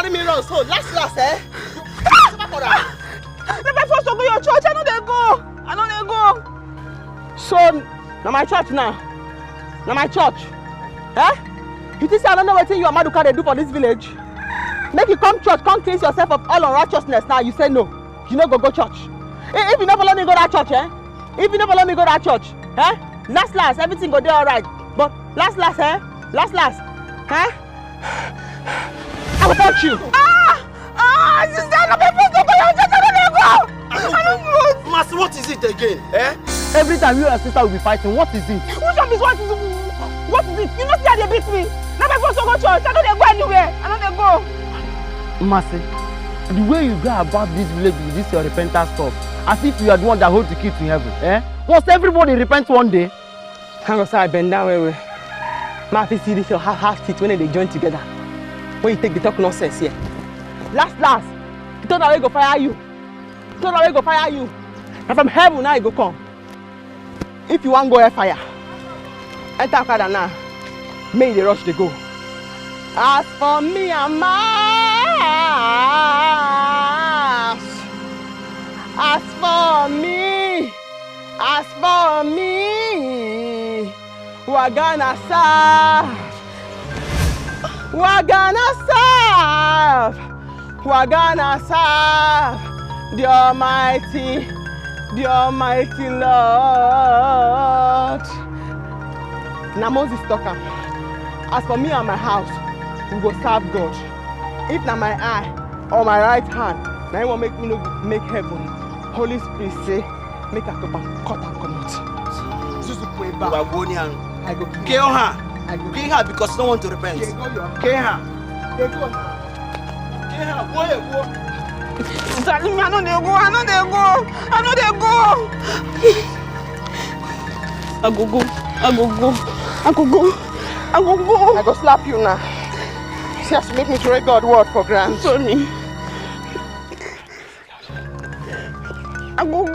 carry me around, so last, eh? Let me first go to your church. I know they go. So, now my church now. Now my church. Eh? You think I don't know what you and Maduka they do for this village? Make you come church, come cleanse yourself of all unrighteousness. Now you say no. You no go church. If you never let me go that church, eh? If you never let me go that church, eh? Last, everything go there alright. But last, eh? Last, eh? I will touch you. Sister, no be forced to go your church. I don't go. Master, what is it again? Eh? Every time you and sister will be fighting, what is it? Which one is what is it? You know see how they beat me. Now my first to go church. I don't go anywhere. I don't go. Mercy, the way you go about this village with this your repentance stuff, as if you are the one that holds the key to heaven, eh? Once everybody repents one day, hang on, I bend down way. My face see this your half teeth when they join together. When you take the talk nonsense here. Last, you thought I will go fire you. And from heaven now you go come. If you want go air fire, enter Okada now. May they rush they go. As for me and my house, as for me, we're gonna serve the Almighty Lord. Now Moses talking. As for me and my house, we will serve God. If na my eye or my right hand, now it will make me make heaven. Holy Spirit say, make a cup and cut and come out. I go kill her. Kill her because no one to repent. Kill her. Go. Darling, I know they go. I go slap you now. She has to make me to read God's word for granted. Sorry. I go.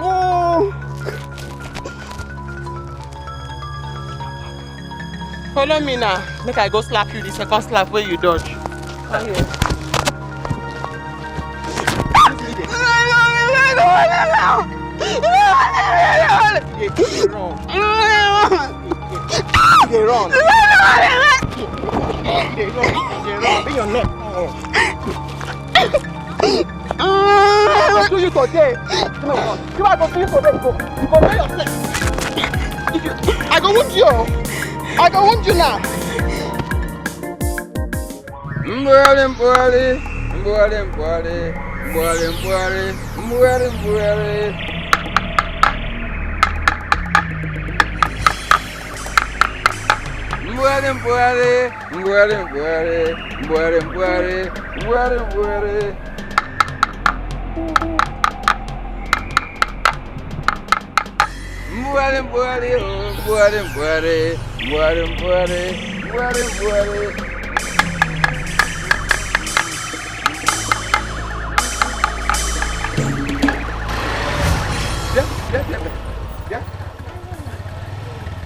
Follow me now. Make I go slap you the second slap where you dodge. Come here. They run. Be your neck. I go to you today. No, you are going to you today. You go lay yourself. I go wound you now.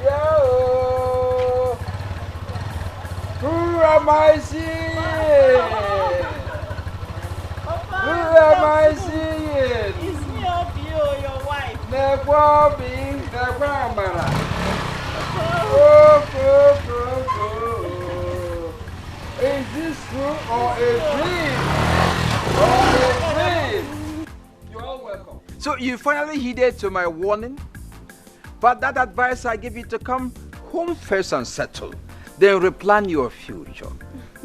Yeah. Who am I seeing? It's me of you, your wife. Is this true or a dream? You're all welcome. So you finally heeded to my warning? But that advice I give you to come home first and settle. Then replan your future.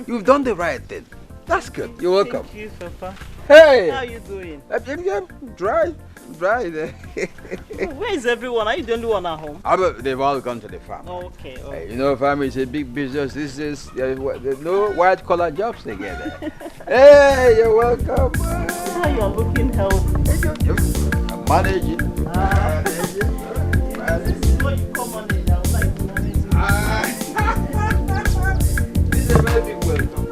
You've done the right thing. That's good. You're welcome. Thank you, Papa. Hey! How are you doing? Dry. Where is everyone? Are you the only one at home? They've all gone to the farm. Okay. You know, farm is a big business. This is no white collar jobs together. Hey, you're welcome. How you're looking healthy. I'm managing. Before you come on in, I would like to manage. This is a very big welcome.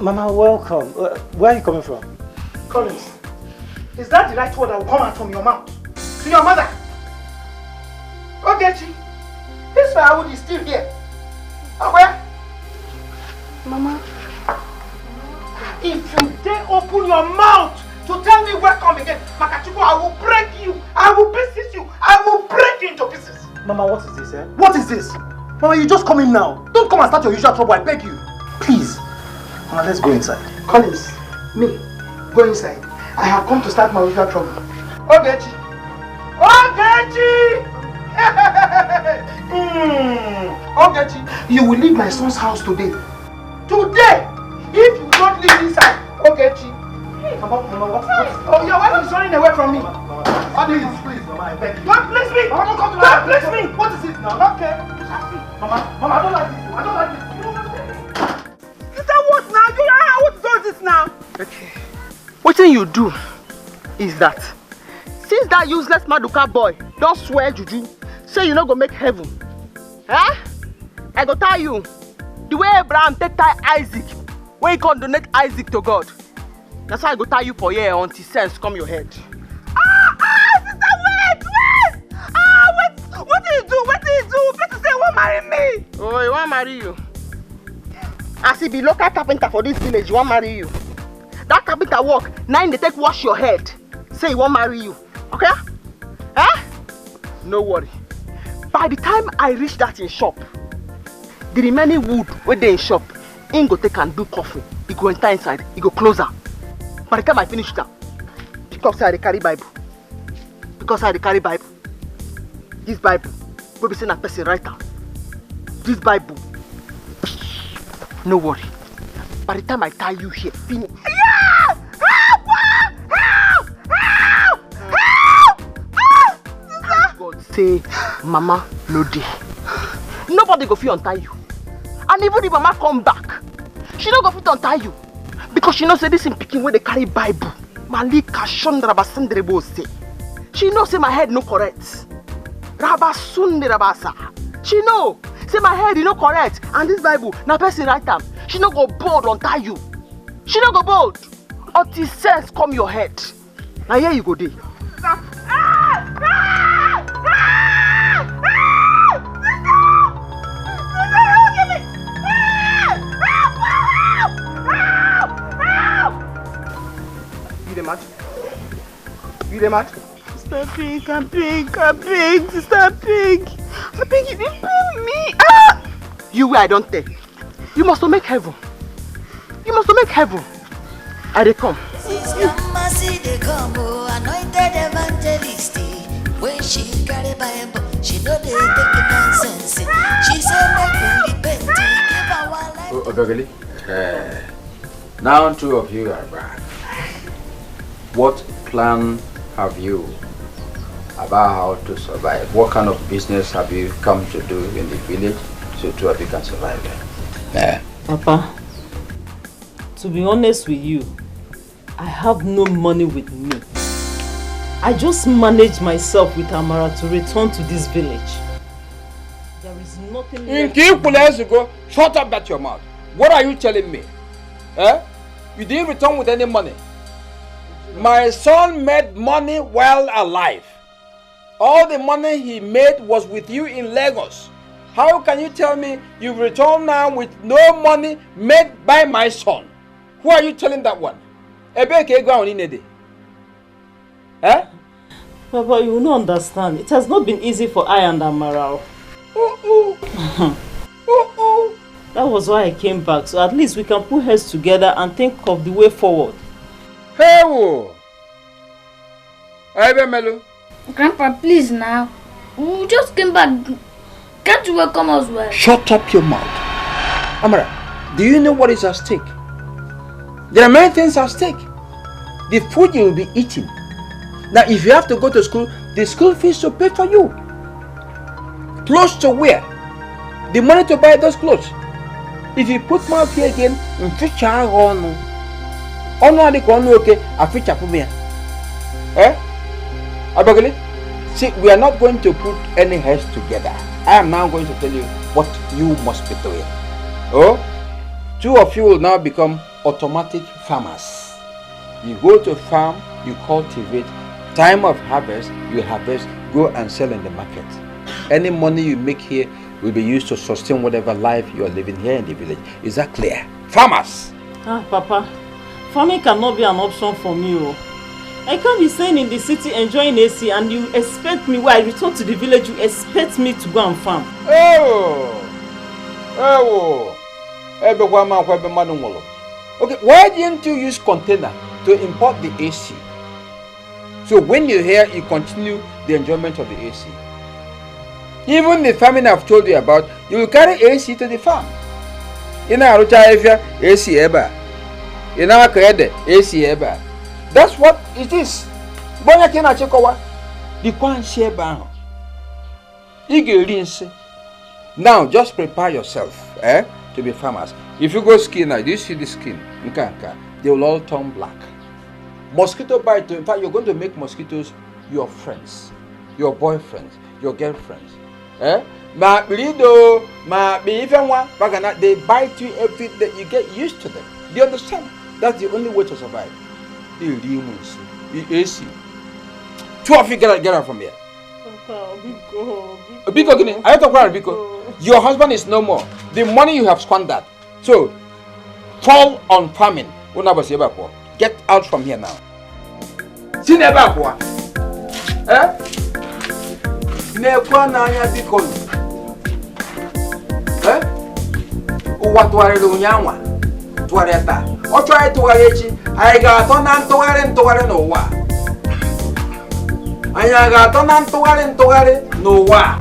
Mama, welcome. Where are you coming from? Collins, is that the right word that will come out from your mouth? To your mother? Ogechi, this firewood is still here. Where? Mama. If you dare open your mouth to tell me welcome again, Makachuku, I will break you. I will pieces you. I will break you into pieces. Mama, what is this, eh? What is this? Mama, you just come in now. Don't come and start your usual trouble, I beg you. Please. Mama, let's go inside. Collins, me, go inside. I have come to start my usual trouble. Ogechi! Ogechi! Ogechi, you will leave my son's house today. Today! If you don't leave inside, Ogechi. Mama, what? Oh, your wife is running away from me. Please, Mama, I beg you. Don't please me! Mama, don't come to me! Don't please me! What is it now? Okay. Mama, I don't like this. I don't like this. You don't understand. Is that what now? What is all this now? Okay. What thing you do is that since that useless Maduka boy don't swear juju, say you not go make heaven. Huh? I go tell you, the way Abraham take tie Isaac, when he can donate Isaac to God. That's why I go tell you for here until sense come your head. Sister, wait! What do you do? People say he won't marry me. Oh, he won't marry you. As he be local carpenter for this village, he won't marry you. That carpenter work, now they take wash your head. Say he won't marry you. Okay? Eh? No worry. By the time I reach that in shop, the remaining wood where they in shop, he go take and do coffee. He go enter inside, he go closer. By the time I finish that, because I carry Bible. This Bible, will be saying a person writer. This Bible. No worry. By the time I tie you here, finish. Yeah! Help! God say, Mama, no day. Nobody go fit untie you. And even if Mama come back, she don't go fit untie you. Because she knows say this in picking where they carry Bible. Malika Shondrabasandrebo say. She knows say my head no correct. Rabasundrabasa. She know. Say my head is not correct, and this Bible, now person write them. She not go bold untie you. She not go bold until sense come your head. Now here you go there. You the mad? Sister Pink, I'm pink, Sister Pink. I beg you, didn't me. You I don't tell. You must make heaven. I dey come. Sister Mercy dey come, anointed evangelist. When she carry Bible, she know they take nonsense. She said make we repent, give our life. Obegeli, now two of you are back. What plan have you about how to survive? What kind of business have you come to do in the village so two of you can survive there? Papa, to be honest with you, I have no money with me. I just manage myself with Amara to return to this village. There is nothing left. Shut up that your mouth. What are you telling me? You didn't return with any money. My son made money while alive. All the money he made was with you in Lagos. How can you tell me you've returned now with no money made by my son? Who are you telling that one? Papa, you will not understand. It has not been easy for I and Amaral. That was why I came back, so at least we can put heads together and think of the way forward. Hey, Melo. Grandpa, please now. We just came back. Can't you welcome us well? Shut up your mouth. Amara, do you know what is at stake? There are many things at stake. The food you will be eating. Now, if you have to go to school, the school fees to pay for you. Clothes to wear. The money to buy those clothes. If you put mouth here again, see, we are not going to put any heads together. I am now going to tell you what you must be doing. Oh, two of you will now become automatic farmers. You go to farm, you cultivate, time of harvest, you harvest, go and sell in the market. Any money you make here will be used to sustain whatever life you are living here in the village. Is that clear? Farmers! Ah, Papa, farming cannot be an option for me. Oh. I can't be staying in the city enjoying AC and you expect me, when I return to the village, you expect me to go and farm. Okay, why didn't you use container to import the AC? So when you're here, you continue the enjoyment of the AC. Even the farming I've told you about, you will carry AC to the farm. In our AC ever. In our AC ever. That's what it is. Now just prepare yourself to be farmers. If you go skiing now, do you see the skin? They will all turn black. Mosquito bite, in fact, you're going to make mosquitoes your friends, your boyfriends, your girlfriends. They bite you every day. You get used to them. Do you understand? That's the only way to survive. AC. Two of you get out from here. Your husband is no more. The money you have squandered. So, fall on farming. Get out from here now. See never. Nekwa na anya biko. Uwa tuware do nyanwa. Tuware ta. O try tuware echi. Ai ga to na ntugare no wa. Anya ga to na ntugare no wa.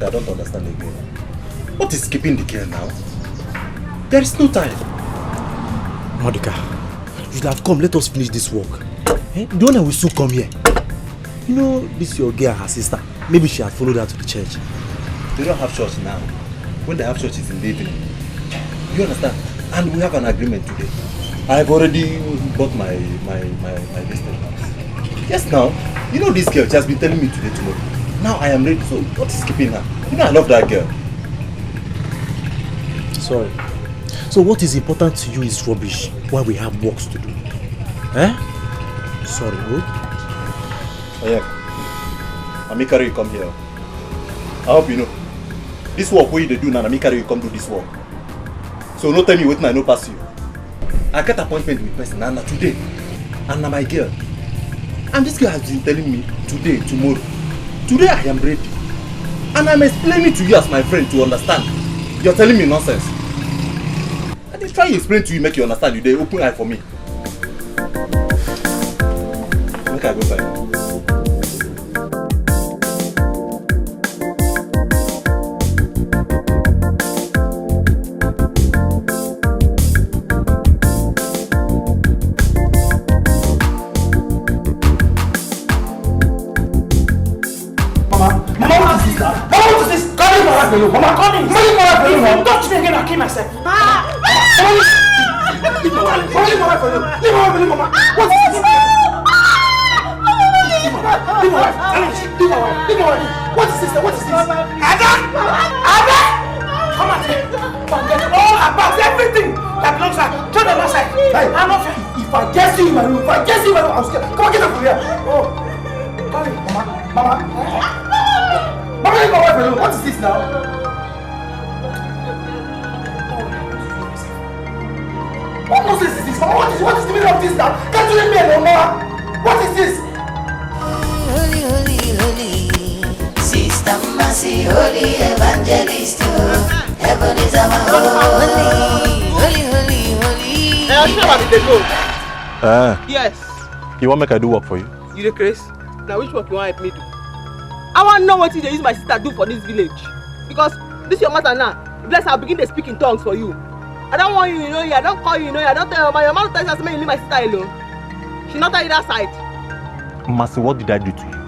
I don't understand again. What is keeping the girl now? There is no time. Monica, you should have come. Let us finish this work. The owner will soon come here. You know, this your girl, her sister. Maybe she had followed her to the church. They don't have church now. When they have church, it's in the evening. You understand? And we have an agreement today. I've already bought my business house. Yes, now. You know this girl, she has been telling me today, tomorrow. Now I am ready. So what is keeping her? You know I love that girl. Sorry. So what is important to you is rubbish while we have works to do. Sorry, who? Oh yeah. Amikari, you come here. I hope you know. This work where you do now, Amikari, you come do this work. So no tell me what I know pass you. I get appointment with person Anna today. Anna my girl. And this girl has been telling me today, tomorrow. Today I am ready. And I'm explaining to you as my friend to understand. You're telling me nonsense. I just try to explain to you, make you understand. You they open eye for me. Make I go find. Mama, call me! If you touch me again, I'll kill myself. Leave my wife for you. Leave my wife for you, Mama. What is this? Leave my wife. Leave my wife. What is this? What is this? Ada! Come on, forget all about everything that belongs to her. Turn the last side. Hey, I'm not. If I guess you in my room, I'll scare. Come on, get up from here. Oh, call me, Mama. Mama, leave my wife for you. What is this now? What nonsense is this, Mama? What is the meaning of this now? Can't you let me alone, Mama? What is this? Holy, holy, holy, Sister Mercy, holy evangelist, heaven is our holy, holy, holy, holy. I'll show you the go. Yes. You want make I do work for you? You the craze? Now which work you want help me do? I want to know what they use my sister do for this village. Because this is your matter now. Bless her, begin to speak in tongues for you. I don't want you, I don't call you, I don't tell your mother tells us you leave my sister alone. She not tell you that side. Mercy, what did I do to you?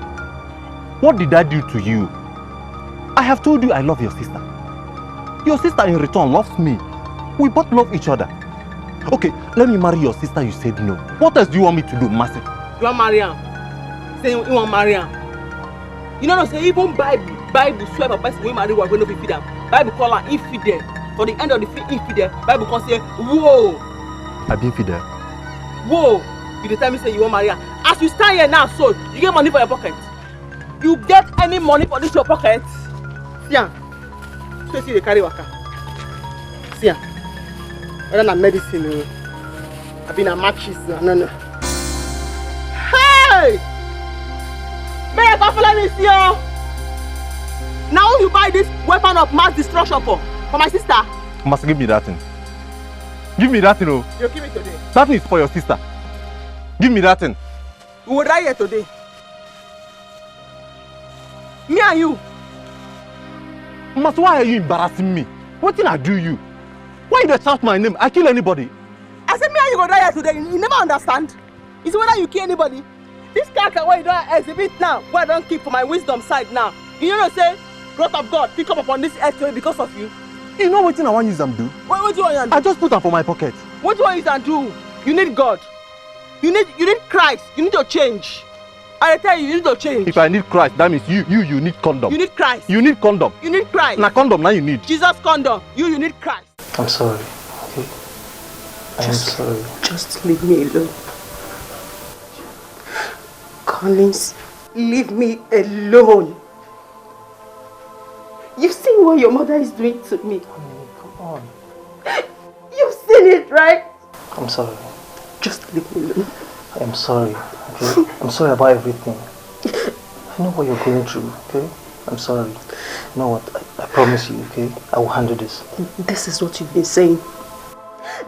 What did I do to you? I have told you I love your sister. Your sister in return loves me. We both love each other. Okay, let me marry your sister, you said no. What else do you want me to do, Mercy? You want marry her? Say you want marry her. You know, say even Bible Bible swear for person wey marry wife wey no fit feed am. Bible call am infidel. For the end of the infidel, Bible can say, whoa. I be infidel. Whoa. You dey tell me say you wan marry her. As you stand here now, so you get money for your pocket. You get any money for this your pocket? See am. So see dey carry waka. See am. Whether na medicine o, abi na matches o, no. Hey! May you come follow me see o. Now you buy this weapon of mass destruction for my sister? You must give me that thing. Give me that thing, oh. You give me today. That thing is for your sister. Give me that thing. We will die here today. Me and you. Mas, why are you embarrassing me? What did I do you? Why you shout my name? I kill anybody. I said me and you go die here today. You never understand. It's whether you kill anybody. This character where you don't exhibit now, where I don't keep for my wisdom side now. You know say, wrath of God pick up upon this earth today because of you. You know what I want to use them do? What do you want to do? I just put them for my pocket. What do you want to use and do? You need God. You need Christ. You need to change. I tell you, you need to change. If I need Christ, that means you need condom. You need Christ. You need condom. You need Christ. Na condom now you need. Jesus condom. You need Christ. I'm sorry. Okay. I'm sorry. Just leave me alone. Collins, leave me alone. You've seen what your mother is doing to me. Honey, come on. You've seen it, right? I'm sorry. Just leave me alone. I'm sorry. Okay? I'm sorry about everything. I know what you're going through, okay? I'm sorry. You know what? I promise you, okay? I will handle this. This is what you've been saying.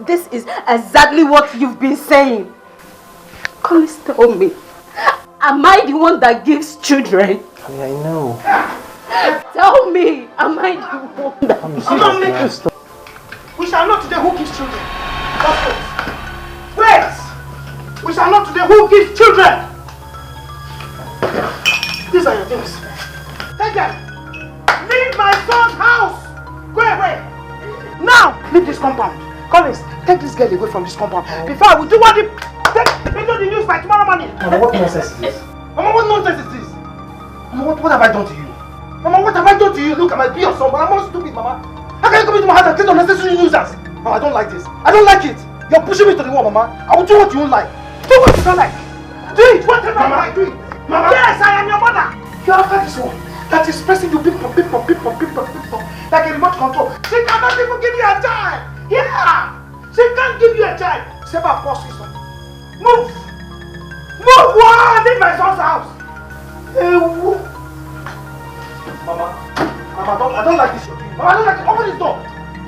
This is exactly what you've been saying. Collins, tell me. Am I the one that gives children? Honey, I know. Tell me, am I the one that Promise I'm you, not okay? making stop. We shall not today who gives children. Wait! We shall not today who gives children. These are your things. Take them. Leave my son's house. Go away. Now, leave this compound. Collins, take this girl away from this compound. Before I will do what the... Take the news by tomorrow morning. Mama, what nonsense is this? Mama, what nonsense is this? Mama, what have I done to you? Mama, what have I done to you? Look, I might be your son, but I'm not stupid, Mama. How can you come into my house and take unnecessary nuisance? Mama, I don't like this. I don't like it. You're pushing me to the wall, Mama. I will do what you don't like. Do what you don't like. Do it. Whatever I do it. Mama. Yes, I am your mother. You're after this one. That is pressing you big pump. Like a remote control. She cannot even give you a child. Yeah. She can't give you a child. Except of course, sister. Move. Move. Wow. Leave my son's house. Mama, I don't like this. Mama, I don't like it. Open this door.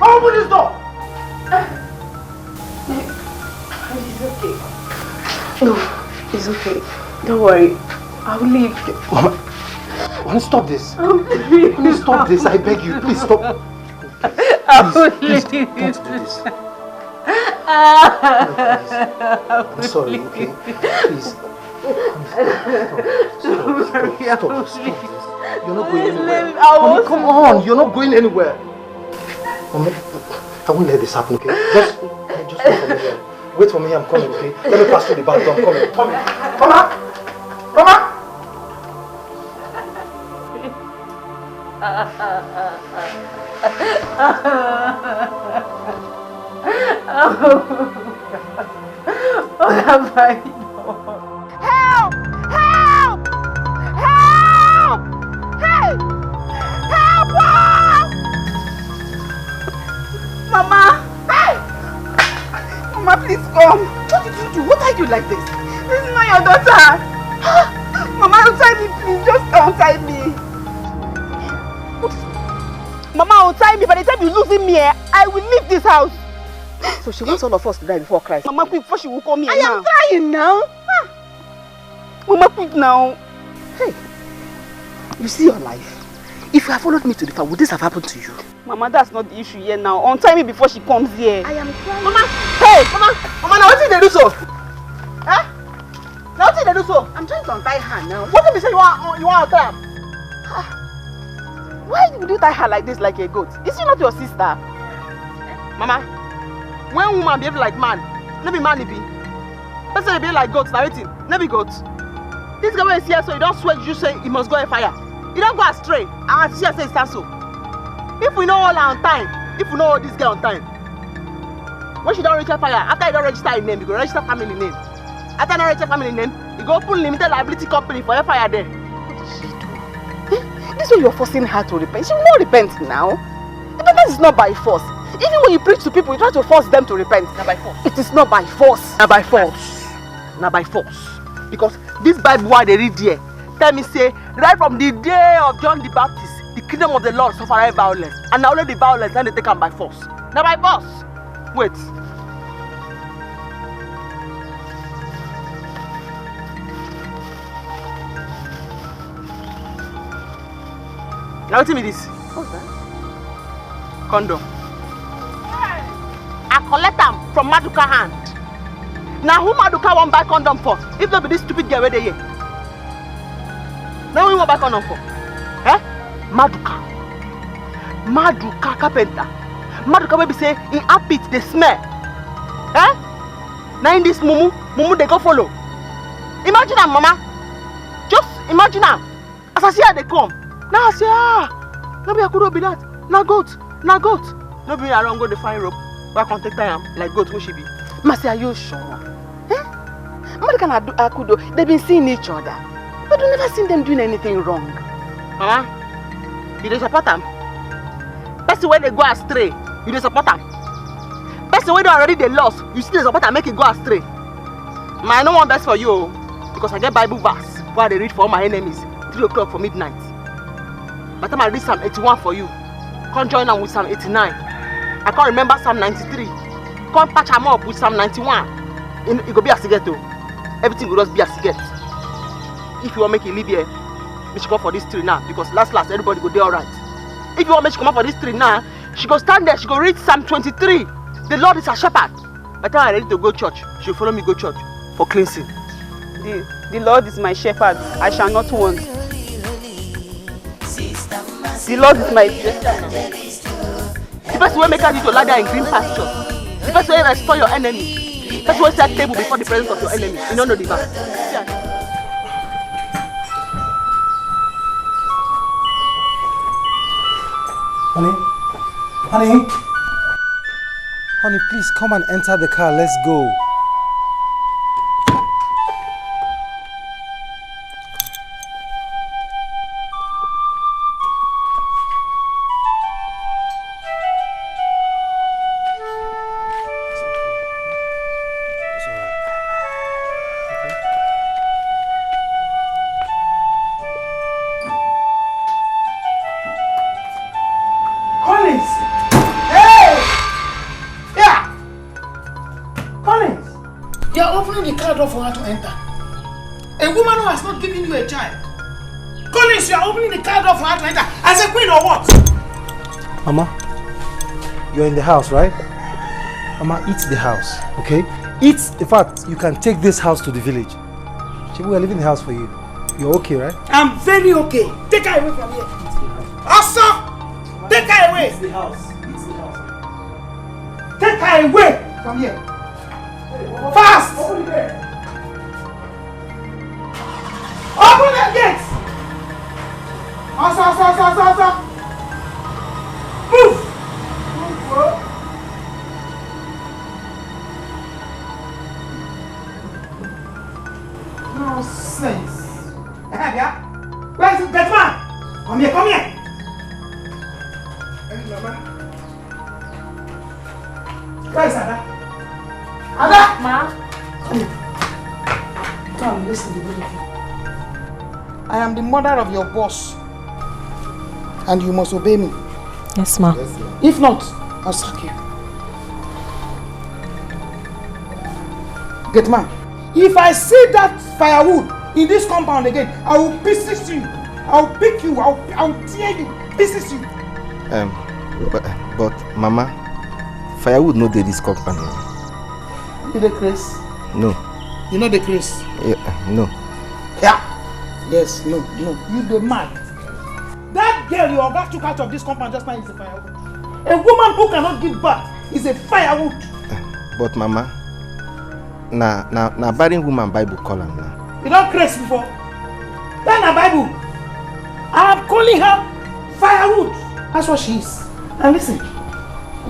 Open this door. It's okay. No, it's okay. Don't worry. I'll leave. Mama, stop this. Please stop this. I beg you. Please stop. Please, don't do this. I'm sorry, okay? Please. Stop. You're not going anywhere. Mommy, come on. You're not going anywhere. Mommy, I won't let this happen, okay? Just wait for me here. Wait for me, I'm coming, okay? Let me pass through the back door. I'm coming. Mama! What have I done? Help! Hey! Help! Mama! Hey! Mama, please come. What did you do? What are you like this? This is not your daughter. Mama, untie me, please. Just untie me. Mama, untie me. By the time you're losing me, I will leave this house. So she wants all of us to die before Christ. Mama, quick, before she will come here now. I am trying now. Mama, quick now. Hey, you see your life. If you had followed me to the farm, would this have happened to you? Mama, that's not the issue here now. Untie me before she comes here. I am trying. Mama, hey, Mama, now what did they do so? Huh? Now what did they do so? I'm trying to untie her now. What if you say you want to tie her? Why would you tie her like this, like a goat? Is she not your sister? Mama, when woman behave like man, no be man, it be. Let's say they behave like goats, now waiting, no be goats. This guy when he see her, so you don't sweat, you say he must go a fire. You don't go astray. And she say stand so. If we know all her on time, if we know all this girl on time, when she don't register fire, after you don't register her name, you go register family name. After you don't register family name, you go open limited liability company for your fire there. What did she do? This way you're forcing her to repent. She will not repent now. Repentance is not by force. Even when you preach to people, you try to force them to repent. Not by force. It is not by force. Not by force. Not by force. Because this Bible why they read there, tell me say, right from the day of John the Baptist, the kingdom of the Lord suffered violence. And now only the violence and they take them by force. Not by force. Wait. Now tell me this. What's that? Condom. I collect them from Maduka hand. Now who Maduka won't buy condom for? If not be this stupid girl where they here. Now who won't buy condom for? Eh? Maduka. Maduka carpenter. Maduka will be say in habit they smell. Eh? Now in this mumu they go follow. Imagine them, mama. Just imagine them. As I see how they come. Now I say, no be a could be that. Now goat. No be around go the fine rope. Why can't take time like goat who she be? Masi, are you sure? Eh? Maduka and Akudo, they've been seeing each other. But we've never seen them doing anything wrong. Mama, you don't support them. Person when they go astray, you don't support them. Person when they already they lost, you still support them, make it go astray. I no want best for you because I get Bible verse where they read for all my enemies 3 o'clock for midnight. By the time I read Psalm 81 for you, can't join them with Psalm 89. I can't remember Psalm 93. Can't patch them up with Psalm 91. It go be as you get to. Everything will just be as you get. If you want to make it live here, we should go for this tree now because last everybody go there alright. If you want me to come up for this tree now, she go stand there, she go read Psalm 23. The Lord is her shepherd. By the time I'm ready to go church, she'll follow me go church for cleansing. The Lord is my shepherd, I shall not want. The Lord is my The person will make you to lie down in green pasture. The person will restore your enemy. The person will set table before the presence of your enemy. You don't know the verse. Honey, please come and enter the car. Let's go. For her to enter. A woman who has not given you a child. Collins, you are opening the car door for her to enter. As a queen or what? Mama, you're in the house, right? Mama, eat the house, okay? Eat, in fact, you can take this house to the village. Chibu, we're leaving the house for you. You're okay, right? I'm very okay. Take her away from here. Also, take her away. It's the house. It's the house. Take her away from here. Fast! Open the gates! Asa. Move! Nonsense. Where is it, that man? Come here. Hey, Mama. Where is Ada? Ada! Ma? Come here. Come, listen to me. I am the mother of your boss. And you must obey me. Yes, ma. If not, I'll sack you. Get man. If I see that firewood in this compound again, I will pieces you. I'll pick you. I'll tear you. Pieces you. But Mama, firewood no dey this compound. You the Chris? No. You know the Chris? Yeah, no. Yeah. Yes, no. You the man. That girl you have took out of this compound just now is a firewood. A woman who cannot give birth is a firewood. But Mama, na barren woman Bible call am now. You don't crazy before. That na Bible. I'm calling her firewood. That's what she is. And listen,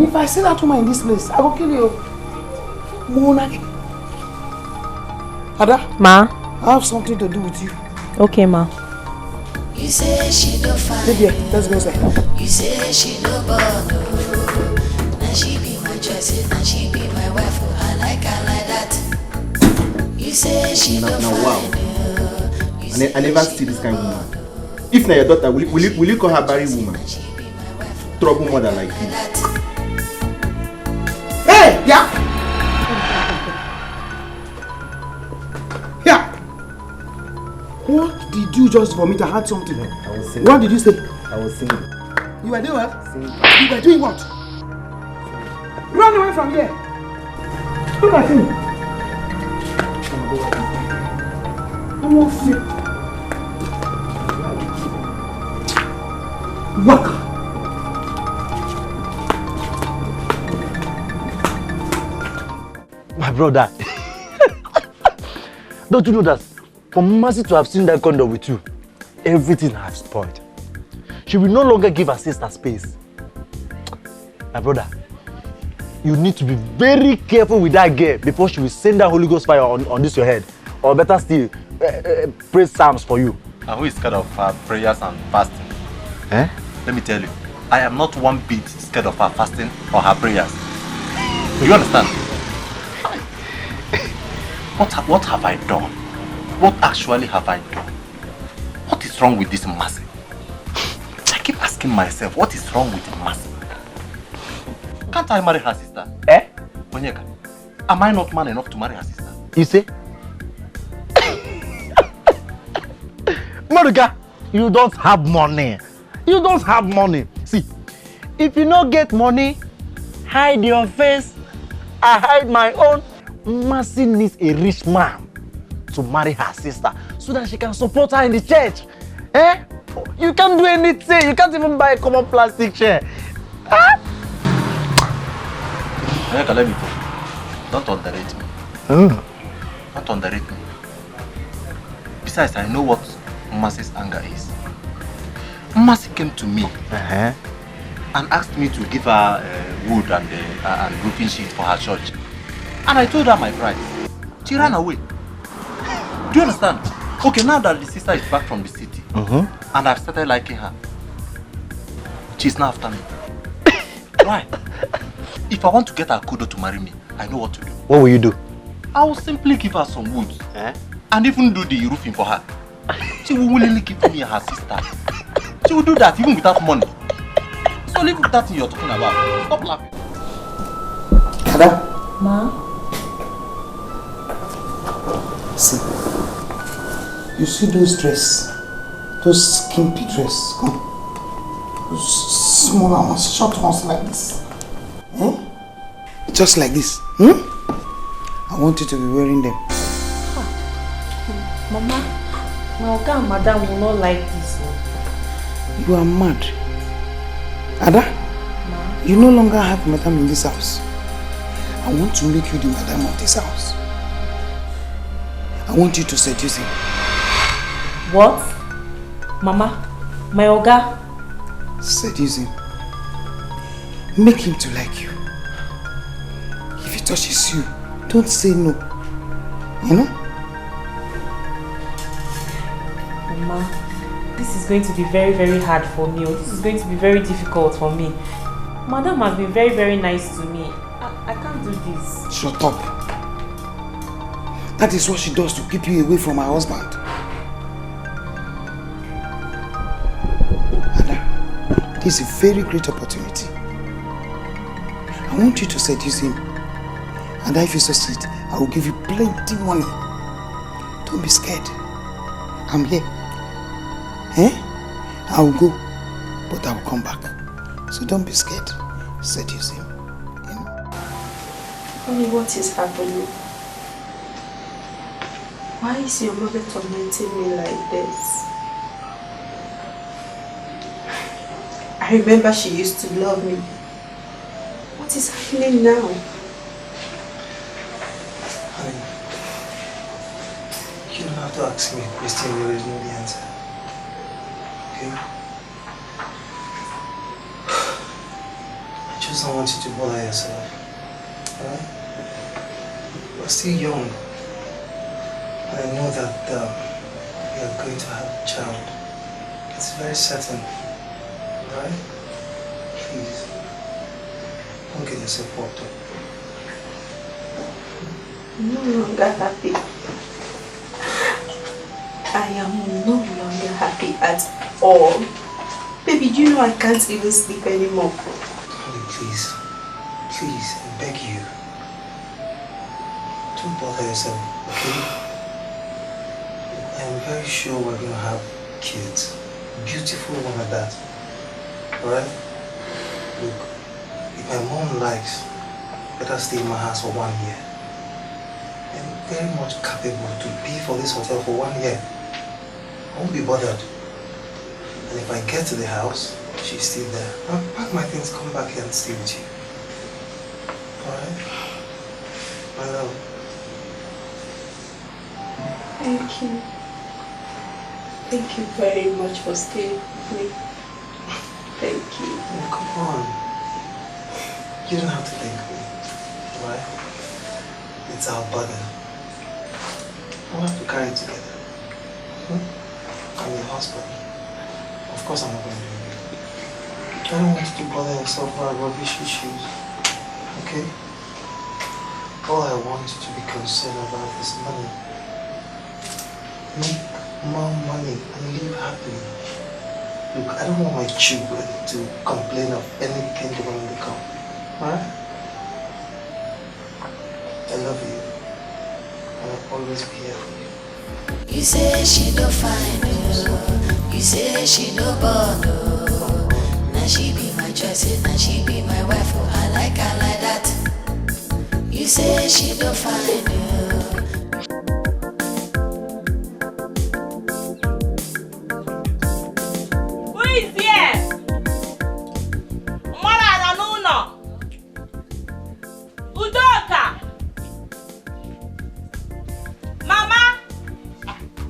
if I see that woman in this place, I will kill you. Monarchy. Ada? Ma? I have something to do with you. Okay, ma. You say she no fine. Baby, let's go inside. You say she no born. Now she be my choice, now she be my wife. I like her like that. You say she no fine. Wow. I never see this kind of woman. If na your daughter, will you call her Barry woman? Trouble mother like you. Hey, yeah. Yeah. What did you just for me to add something? I was singing. What did you say? I was singing. You were doing what? Singing. You were doing what? Run away from here. Look at him. Waka. My brother, don't you know that for Mercy to have seen that condom with you, everything has spoiled. She will no longer give her sister space. My brother, you need to be very careful with that girl before she will send that Holy Ghost fire on this your head. Or better still, pray psalms for you. And who is scared of her prayers and fasting? Eh? Let me tell you, I am not one bit scared of her fasting or her prayers. Do you understand? What have I done? What actually have I done? What is wrong with this Mercy? I keep asking myself, what is wrong with Mercy? Can't I marry her sister? Eh? Onyeka, am I not man enough to marry her sister? You say? Monica, you don't have money. You don't have money. See, if you don't get money, hide your face. I hide my own. Mercy needs a rich man to marry her sister so that she can support her in the church. Eh? You can't do anything. You can't even buy a common plastic chair. Ah? Onyeka, let me go. Don't underrate me. Don't underrate me. Besides, I know what Mercy's anger is. Mercy came to me and asked me to give her wood and roofing sheet for her church. And I told her my price. She ran away. Do you understand? Okay, now that the sister is back from the city and I've started liking her, she's now after me. Why? If I want to get her kudo to marry me, I know what to do. What will you do? I will simply give her some wood and even do the roofing for her. She will willingly give me her sister. She will do that even without money. So leave that thing you're talking about. Stop laughing. Ada? Ma? See, you see those dress, those skimpy dress, those smaller ones, short ones like this, just like this. I want you to be wearing them. Mama, my Oga and Madam will not like this. You are mad. Ada, you no longer have Madam in this house. I want to make you the Madam of this house. I want you to seduce him. What? Mama, my Oga? Seduce him. Make him to like you. If he touches you, don't say no. You know? Mama, this is going to be very, very hard for me. This is going to be very difficult for me. Madam has been very, very nice to me. I can't do this. Shut up. That is what she does to keep you away from her husband. Ada, this is a very great opportunity. I want you to seduce him. And if you succeed, I will give you plenty money. Don't be scared. I'm here. I will go, but I will come back. So don't be scared. Seduce him. Honey, what is happening? Why is your mother tormenting me like this? I remember she used to love me. What is happening now? Honey, you don't have to ask me a question you already know the answer. okay? I just don't want you to bother yourself. Alright? You're still young. And I know that you're going to have a child. It's very certain. Alright? Please. Don't get yourself worked up. I'm no longer happy. I am no longer happy at all. Baby, you know I can't even sleep anymore. Honey, please. Please, I beg you. Don't bother yourself, okay? I am very sure we're going to have kids. Beautiful one at that. Alright? Look, if my mom likes, let us stay in my house for 1 year. I'm very much capable to pay for this hotel for 1 year. I won't be bothered. And if I get to the house, she's still there. I'll pack my things, come back here and stay with you. Alright? My love. Thank you. Thank you very much for staying with me. Thank you. Oh, come on. You don't have to thank me. Alright? It's our burden. We'll have to carry it together. I'm your husband. Of course I'm not going to do it. I don't want you to bother yourself about rubbish issues. Okay? All I want you to be concerned about is money. Make more money and live happily. Look, I don't want my children to complain of anything when they come. Alright? I love you. And I'll always be here for you. You say she no fine, oh. You say she no born, oh. Now she be my choice, now she be my wife, oh. I like her like that. You say she no fine, oh. Who is here? Mara Nanuno. Udoka. Mama.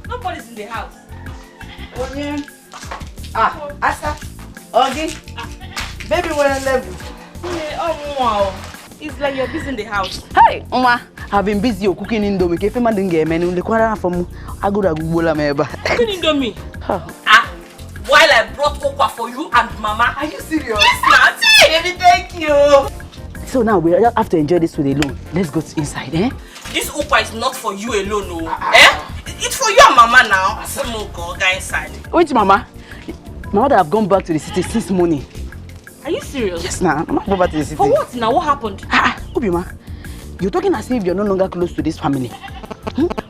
Nobody's in the house. Onye. Asa. Ogi. Baby, we're on level. Oh, wow. It's like you're busy in the house. Hey, Uma. I've been busy cooking indomie. If Philmond didn't get menu, the quarter from Agoda Gubola Meba. Cooking indomie? While I brought okwa for you and Mama. Are you serious? Yes, Nancy. Baby, thank you. So now we have to enjoy this with alone. Let's go inside, eh? This okwa is not for you alone, no. It's for you and Mama now. Go inside. Wait, Mama. Mama that have gone back to the city since morning. Are you serious? Yes, now. Mama go back to the city. For what now? What happened? Obima, you're talking as if you're no longer close to this family.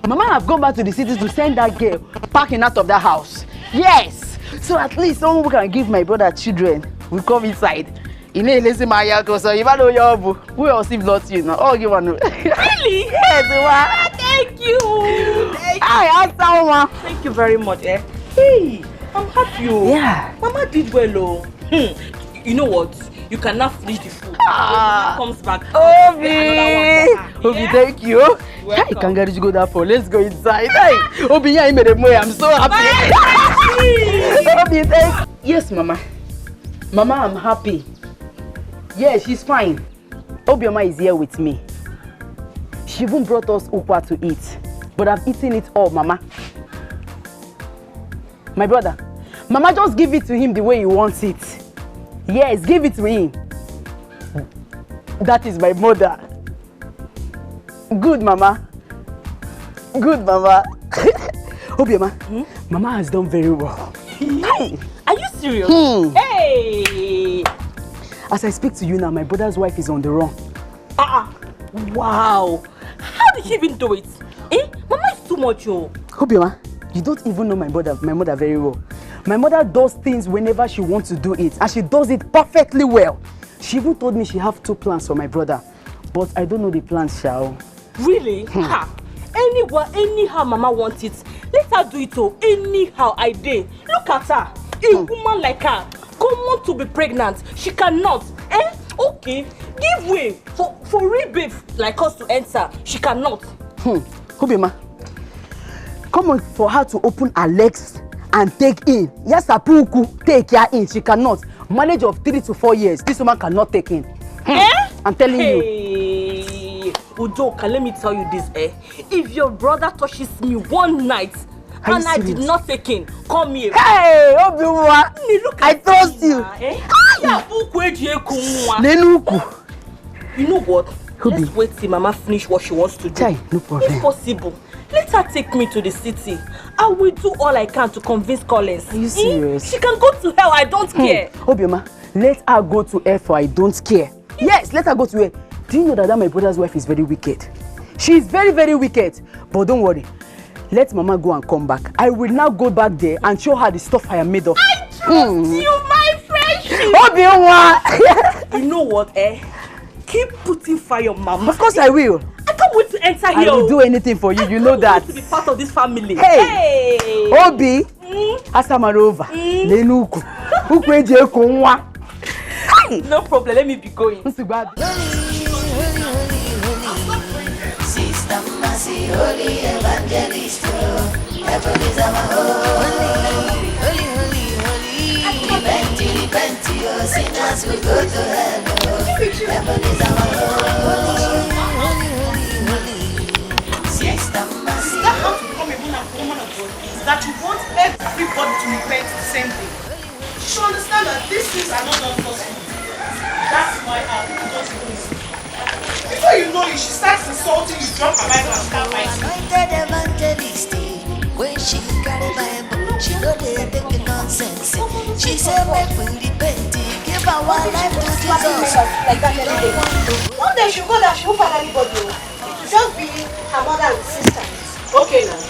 Mama have gone back to the city to send that girl packing out of that house. Yes. So at least someone who can give my brother children will come inside. Ini Edo my uncle, so if I know your boo, we all see lost you now. Oh, give one. Really? Yes, Uma. Thank you. Thank you very much, eh? Hey, I'm happy. Yeah. Mama did well, You know what? You can now finish the food. When Mama comes back. Obi, thank you. Hey, can't get you go that far. Let's go inside. Hey, Obi, yeah, I'm so happy. Obi, thank you. Yes, Mama. Mama, I'm happy. Yeah, she's fine. Obioma is here with me. She even brought us ukwa to eat. But I've eaten it all, Mama. My brother, Mama, just give it to him the way he wants it. Yes, give it to him. That is my mother. Good, Mama. Good, Mama. Obioma, Mama has done very well. Are you serious? Hey! As I speak to you now, my brother's wife is on the run. Wow! How did she even do it? Mama is too much, yo. Obioma, you don't even know my mother very well. My mother does things whenever she wants to do it, and she does it perfectly well. She even told me she have 2 plans for my brother, but I don't know the plans, shall. Really? Anyhow Mama wants it. Let her do it, anyhow I did. Look at her. A woman like her, common to be pregnant. She cannot. Okay. Give way for real babe like us to enter. She cannot. Obioma, common for her to open her legs and take in. Yes, Apuku, take her in. She cannot. Manage of 3 to 4 years. This woman cannot take in. I'm telling you. Udoka, let me tell you this, if your brother touches me one night and I did not take in, come here. Hey, Obiwa, I trust you. You know what? Let's wait till Mama finish what she wants to do. No problem. If possible, let her take me to the city. I will do all I can to convince Collins. Are you serious? She can go to hell, I don't care. Obioma, let her go to hell for I don't care. Yes, let her go to hell. Do you know that my brother's wife is very wicked? She is very, very wicked. But don't worry. Let Mama go and come back. I will now go back there and show her the stuff I am made of. I trust you, my friendship. Obioma! You know what, Keep putting fire on Mama. Of course I will. I can't wait to enter here. I will do anything for you, you know that. I want to be part of this family. Hey! Obi! Asamarova. Lenuku. No problem, let me be going. Sister Mercy, holy evangelist, heaven is our holy. Repent, your sinners will go to heaven. Heaven is our holy. Sister Mercy. Is that how to become a woman of God? Is that you want everybody to repent the same thing? You should understand that these things are not done forcefully. That's why our people don't do this. Before you know it, she starts insulting you, drop her Bible and start fighting. Anointed evangelist, when she carry Bible, she know they take nonsense. She said, make we repent, give our life to Jesus. Like that every day. One day she'll go there, she won't find anybody. It will just be her mother and sister. Okay now.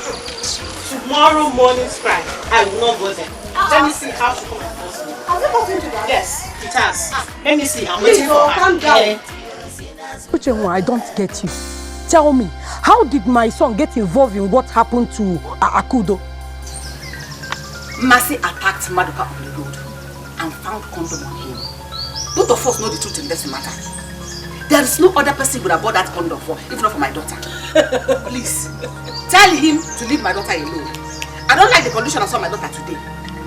Tomorrow morning's cry, I will not go there. Let me see how she come and force me. Has it gotten to that? Yes, it has. Let me see. I'm waiting for her. Calm down. Uchenwa, I don't get you. Tell me, how did my son get involved in what happened to Akudo? Mercy attacked Maduka on the road and found condom on him. Both of us know the truth in this matter. There is no other person who would have bought that condom for, if not for my daughter. Please, tell him to leave my daughter alone. I don't like the condition I saw my daughter today.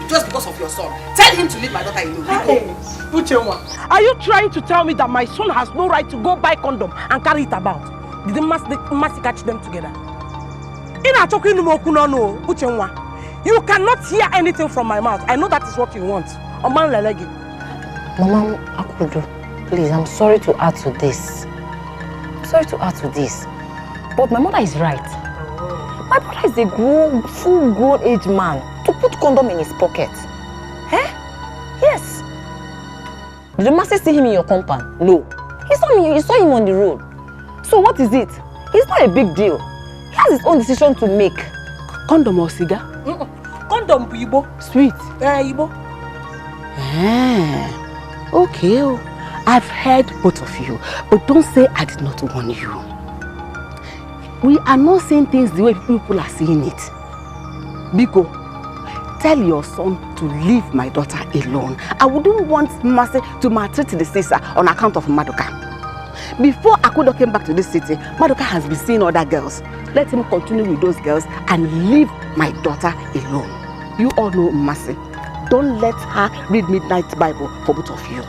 Just because of your son. Tell him to leave my daughter alone. Hey, Uchenwa, are you trying to tell me that my son has no right to go buy condom and carry it about? Did the Mercy catch them together? Uchenwa, you cannot hear anything from my mouth. I know that is what you want. Mama Akudo, please, I'm sorry to add to this. But my mother is right. My brother is a full-grown age man to put condom in his pocket. Yes. Did the Mercy see him in your compound? No. You saw him on the road. So what is it? It's not a big deal. He has his own decision to make. Condom or cigar? Condom, Ibo. Sweet. Ibo. Okay. I've heard both of you, but don't say I did not warn you. We are not saying things the way people are saying it. Biko, tell your son to leave my daughter alone. I wouldn't want Mercy to maltreat the sister on account of Maduka. Before Akudo came back to this city, Maduka has been seeing other girls. Let him continue with those girls and leave my daughter alone. You all know Mercy. Don't let her read Midnight Bible for both of you.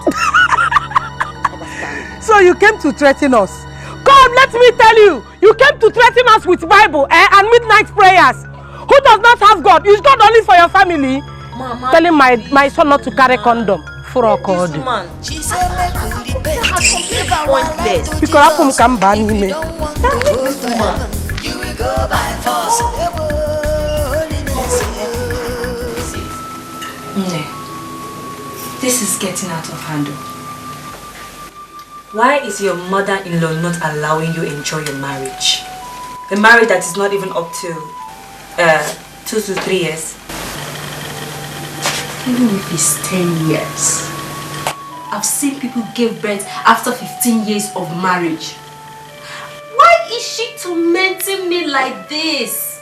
So you came to threaten us? Come, let me tell you. You came to threaten us with Bible and midnight prayers. Who does not have God? Is God only for your family? Mama. Telling my son not to carry condom. For a code. She said, make we repent, give our life to Jesus. You will go by force. This is getting out of hand. Why is your mother-in-law not allowing you enjoy your marriage? A marriage that is not even up to 2 to 3 years. Even if it's 10 years. I've seen people give birth after 15 years of marriage. Why is she tormenting me like this?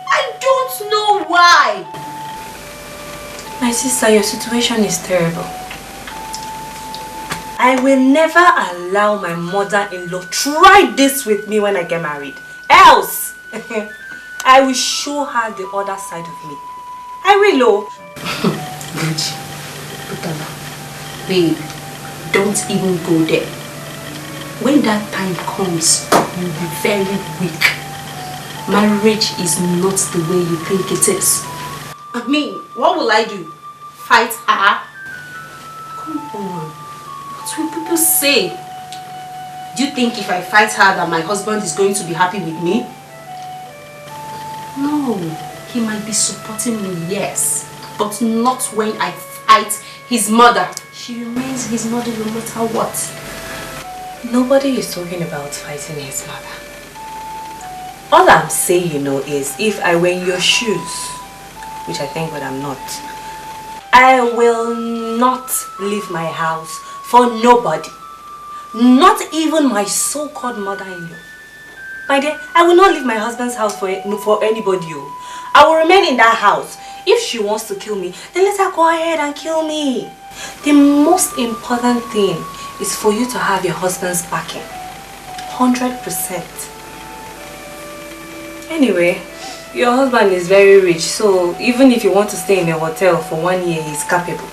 I don't know why. My sister, your situation is terrible. I will never allow my mother-in-law try this with me when I get married. Else, I will show her the other side of me. I I will, oh. Babe, don't even go there. When that time comes, you'll be very weak. Marriage is not the way you think it is. I mean, what will I do? Fight her? Come on. What will people say? Do you think if I fight her that my husband is going to be happy with me? No. He might be supporting me, yes. But not when I fight his mother. She remains his mother no matter what. Nobody is talking about fighting his mother. All I'm saying, you know, is if I were in your shoes, which I think but I'm not, I will not leave my house for nobody. Not even my so-called mother-in-law. My dear, I will not leave my husband's house for anybody. I will remain in that house. If she wants to kill me, then let her go ahead and kill me. The most important thing is for you to have your husband's backing. 100%. Anyway, your husband is very rich, so even if you want to stay in a hotel for 1 year, he's capable.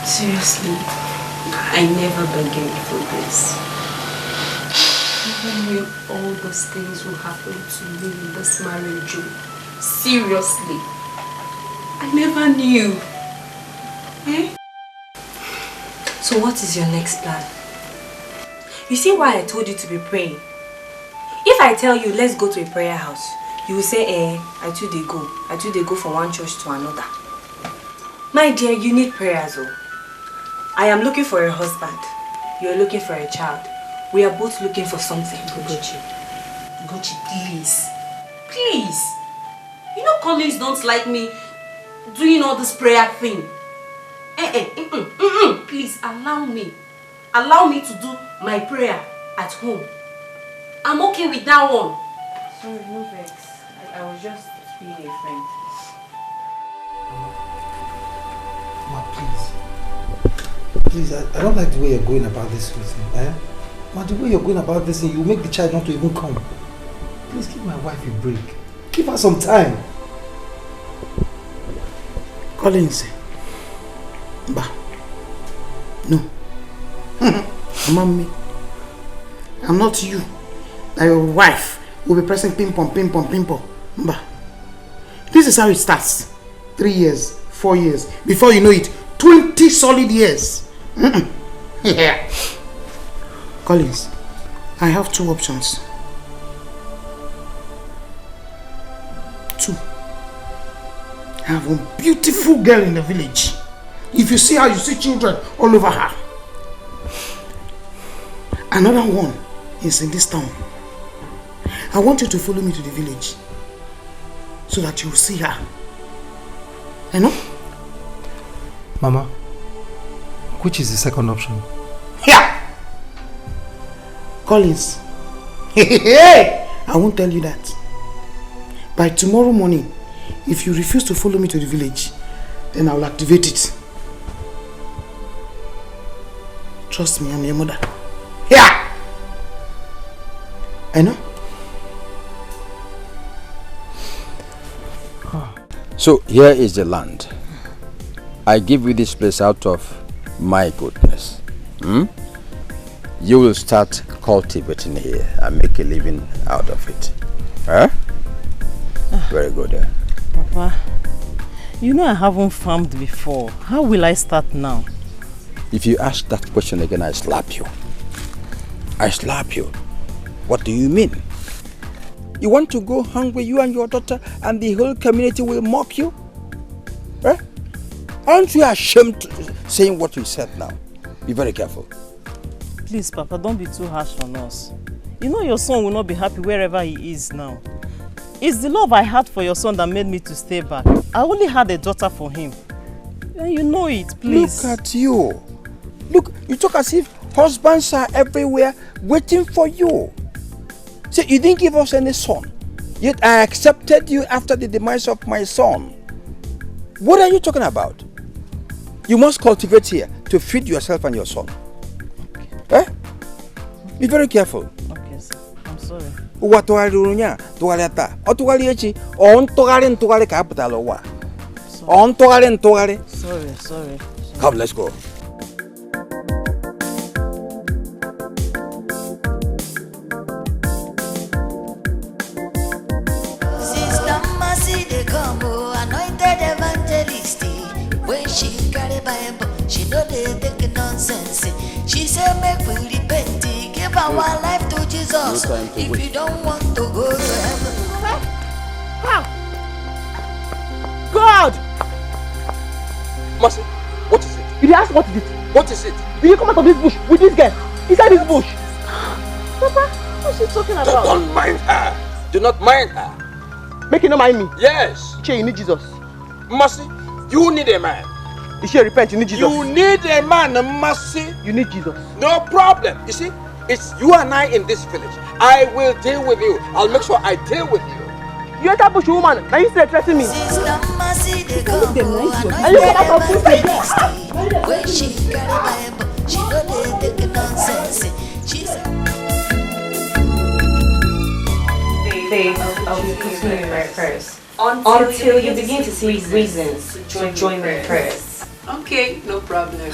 Seriously, I never bargained for this. Even when all those things will happen to me in this marriage, seriously, I never knew. Eh? So what is your next plan? You see why I told you to be praying? If I tell you, let's go to a prayer house, you will say, I too they go. I too they go from one church to another. My dear, you need prayers, oh. I am looking for a husband. You are looking for a child. We are both looking for something. Gochi, please. Please. You know Collins don't like me doing all this prayer thing. Please, allow me. Allow me to do my prayer at home. I'm okay with that one. Sorry, no vex. I was just being a friend. Ma, please. Please, I don't like the way you're going about this with me. Eh? Ma, the way you're going about this thing, you make the child not to even come. Please give my wife a break. Give her some time. Collins. Bah. No. Mommy. I'm not you. Your wife will be pressing ping pong. Bah. This is how it starts. 3 years, 4 years. Before you know it, 20 solid years. Yeah. Collins, I have 2 options. 2. I have one beautiful girl in the village. If you see her, you see children all over her. Another one is in this town. I want you to follow me to the village so that you will see her. You know? Mama, which is the second option? Yeah! Collins. I won't tell you that. By tomorrow morning, if you refuse to follow me to the village, then I will activate it. Trust me, I'm your mother. Yeah! I know. So here is the land. I give you this place out of my goodness. You will start cultivating here and make a living out of it. Huh? Very good. Papa, you know I haven't farmed before. How will I start now? If you ask that question again, I slap you. I slap you. What do you mean? You want to go hungry, you and your daughter, and the whole community will mock you? Eh? Aren't you ashamed saying what you said now? Be very careful. Please, Papa, don't be too harsh on us. You know your son will not be happy wherever he is now. It's the love I had for your son that made me to stay back. I only had a daughter for him. And you know it, please. Look at you. Look, you talk as if husbands are everywhere waiting for you. See, you didn't give us any son. Yet I accepted you after the demise of my son. What are you talking about? You must cultivate here to feed yourself and your son. Okay. Eh? Be very careful. Okay, sir. I'm sorry. Ụwa tụgharịrị nya, tụgharịa taa. Ọ tụgharị echi, ọ ntụgharị ka apụtala ụwa. Ọ ntụgharị. Sorry. Come, let's go. Sister Mercy, they come, anointed evangelist. When she carry Bible, she know they take nonsense. She said, make we repent, give our life to Jesus. If you don't want to go to heaven. God! Mercy, what is it? Did you ask what is it? What is it? Did you come out of this bush with this girl? Inside this bush? Papa, what's she talking about? Don't mind her. Do not mind her. Make you not mind me? Yes. Che, you need Jesus. Mercy, you need a man. You should repent, you need Jesus. You need a man, Mercy. You need Jesus. No problem. You see, it's you and I in this village. I will deal with you. I'll make sure I deal with you. You enter bush woman, now you still threatening me. Sister Mercy, they come, And you come out of bush again. when she carry Bible, she know they take nonsense. She said, Babe, I'll be putting you in my prayers. Until you begin to see reasons to join my prayers. Okay, no problem.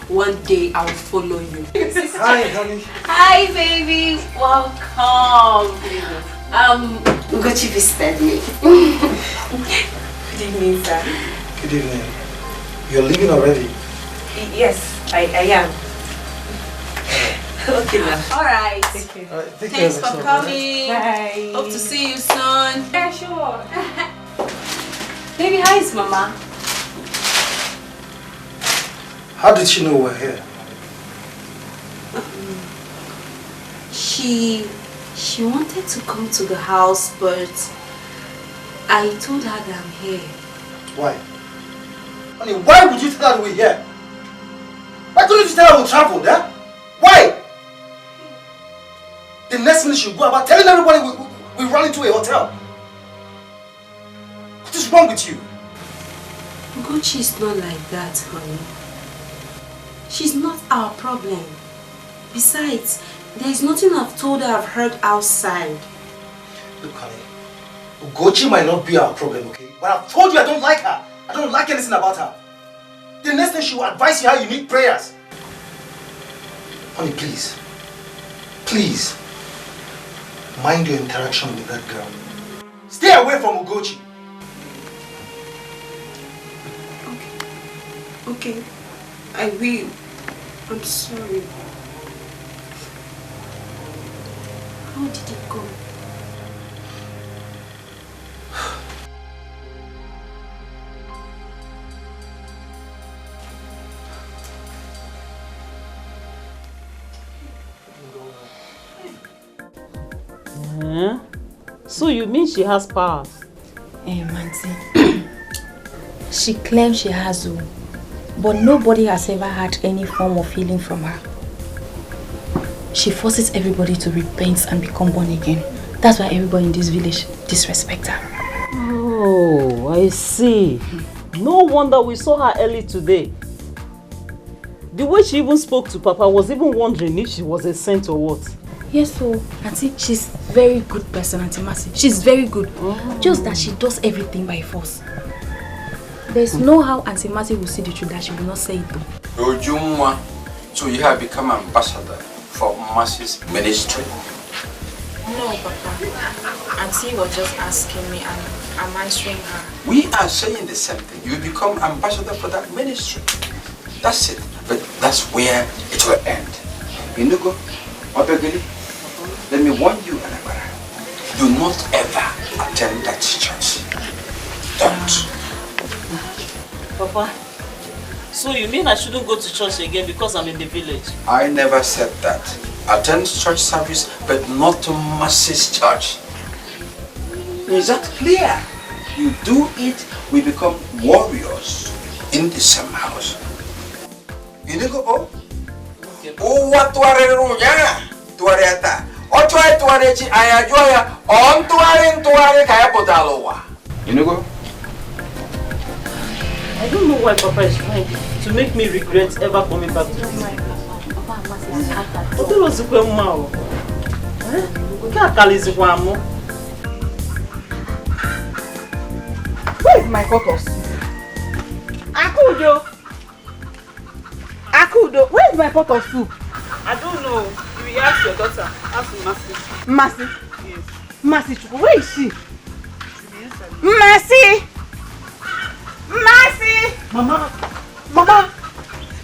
One day I will follow you. Hi, honey. Hi, baby. Welcome. Gucci visited me. Good evening, sir. Good evening. You're leaving already? Yes, I am. Okay, now. All right. Thanks for coming. Bye. Hope to see you soon. Yeah, sure. Baby, how is Mama? How did she know we're here? She wanted to come to the house, but I told her that I'm here. Why? Honey, why would you tell her we're here? Why couldn't you tell her we traveled, eh? Why? The next minute she'll go about telling everybody we run into a hotel. What is wrong with you? Gucci is not like that, honey. She's not our problem. Besides, there is nothing I've told her I've heard outside. Look, honey, Ugochi might not be our problem, okay? But I've told you I don't like her. I don't like anything about her. The next thing she will advise you how you need prayers. Honey, please. Please. Mind your interaction with that girl. Stay away from Ugochi. Okay, I will. I'm sorry. How did it go? So you mean she has powers? Manzi. She claims she has, but nobody has ever had any form of healing from her. She forces everybody to repent and become born again. That's why everybody in this village disrespects her. Oh, I see. No wonder we saw her early today. The way she even spoke to Papa was even wondering if she was a saint or what. Yes, so Auntie, she's very good person, Auntie Mercy. She's very good. Just that she does everything by force. There's no how Auntie Mercy will see the truth that she will not say it though. Ojumwa, so you have become ambassador for Mercy's ministry. No, Papa. Auntie was just asking me and I'm answering her. We are saying the same thing. You become ambassador for that ministry. That's it. But that's where it will end. You know, go, let me warn you, Anabara. Do not ever attend that church. Don't. Papa, so you mean I shouldn't go to church again because I'm in the village? I never said that. Attend church service, but not to Mercy's church. Is that clear? You do it, we become warriors in the same house. You know, oh? Oh, what tuare tuareta. O tuarechi ayajoya on tuare kaya potalowa. You know, go? I don't know why Papa is trying to make me regret ever coming back to this. What was the Where is my pot of soup? Akudo, where is my pot of soup? I don't know. You will ask your daughter. Ask Mercy. Mercy? Yes. Mercy, where is she? Mercy! Mercy! Mama!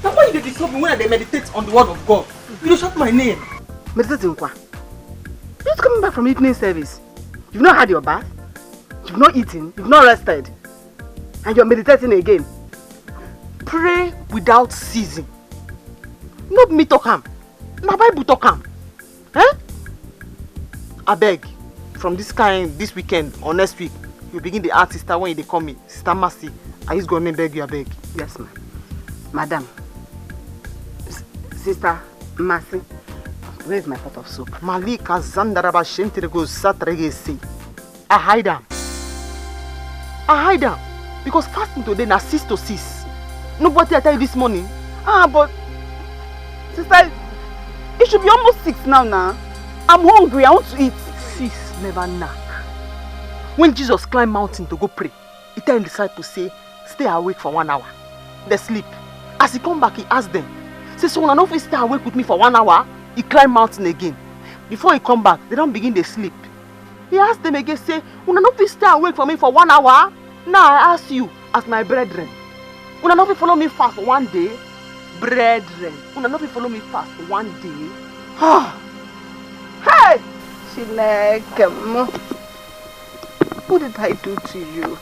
Now why you disturb me when I meditate on the word of God? You don't shout my name. Meditating kwa? You're just coming back from evening service. You've not had your bath. You've not eaten. You've not rested. And you're meditating again. Pray without ceasing. Not me talk am. Na Bible talk am. Eh? I beg, from this weekend or next week, you begin the ask sister when they call me, Sister Mercy. I just go and beg you, I beg. Yes, ma'am. Madam. Sister Mercy. Where is my pot of soup? Malika Zandaraba Shentirego Satregesi. I hide them. Because fasting today na 6 to 6. Nobody I tell you this morning. But sister, it should be almost 6 now. I'm hungry, I want to eat. 6 never knack. When Jesus climbed mountain to go pray, he tell his disciples, say, stay awake for 1 hour. They sleep. As he come back, he asked them, say, so when I know if you stay awake with me for 1 hour, he climb mountain again. Before he come back, they don't begin to sleep. He asked them again, say, when I know if you stay awake for me for 1 hour, now I ask you, as my brethren, when I know if you follow me fast for 1 day, brethren, when I know if you follow me fast for 1 day, hey! She like, what did I do to you?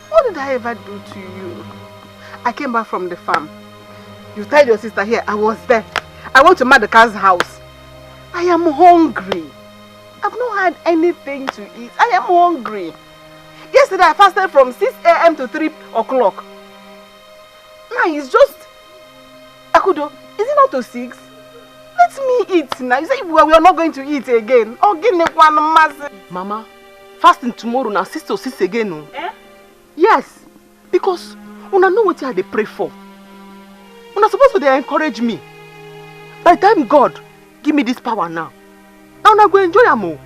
What did I ever do to you? I came back from the farm. You tied your sister here. I was there. I went to Madaka's house. I am hungry. I've not had anything to eat. I am hungry. Yesterday I fasted from 6 a.m. to 3 o'clock. Now it's just... Akudo, is it not to 6? Let me eat now. You say we are not going to eat again. Oh, give me one massive. Mama, fasting tomorrow now 6 to 6 again. No? Eh? Yes. Because una know what they pray for. Una supposed to encourage me. By the time God give me this power now, I'm not going to enjoy them.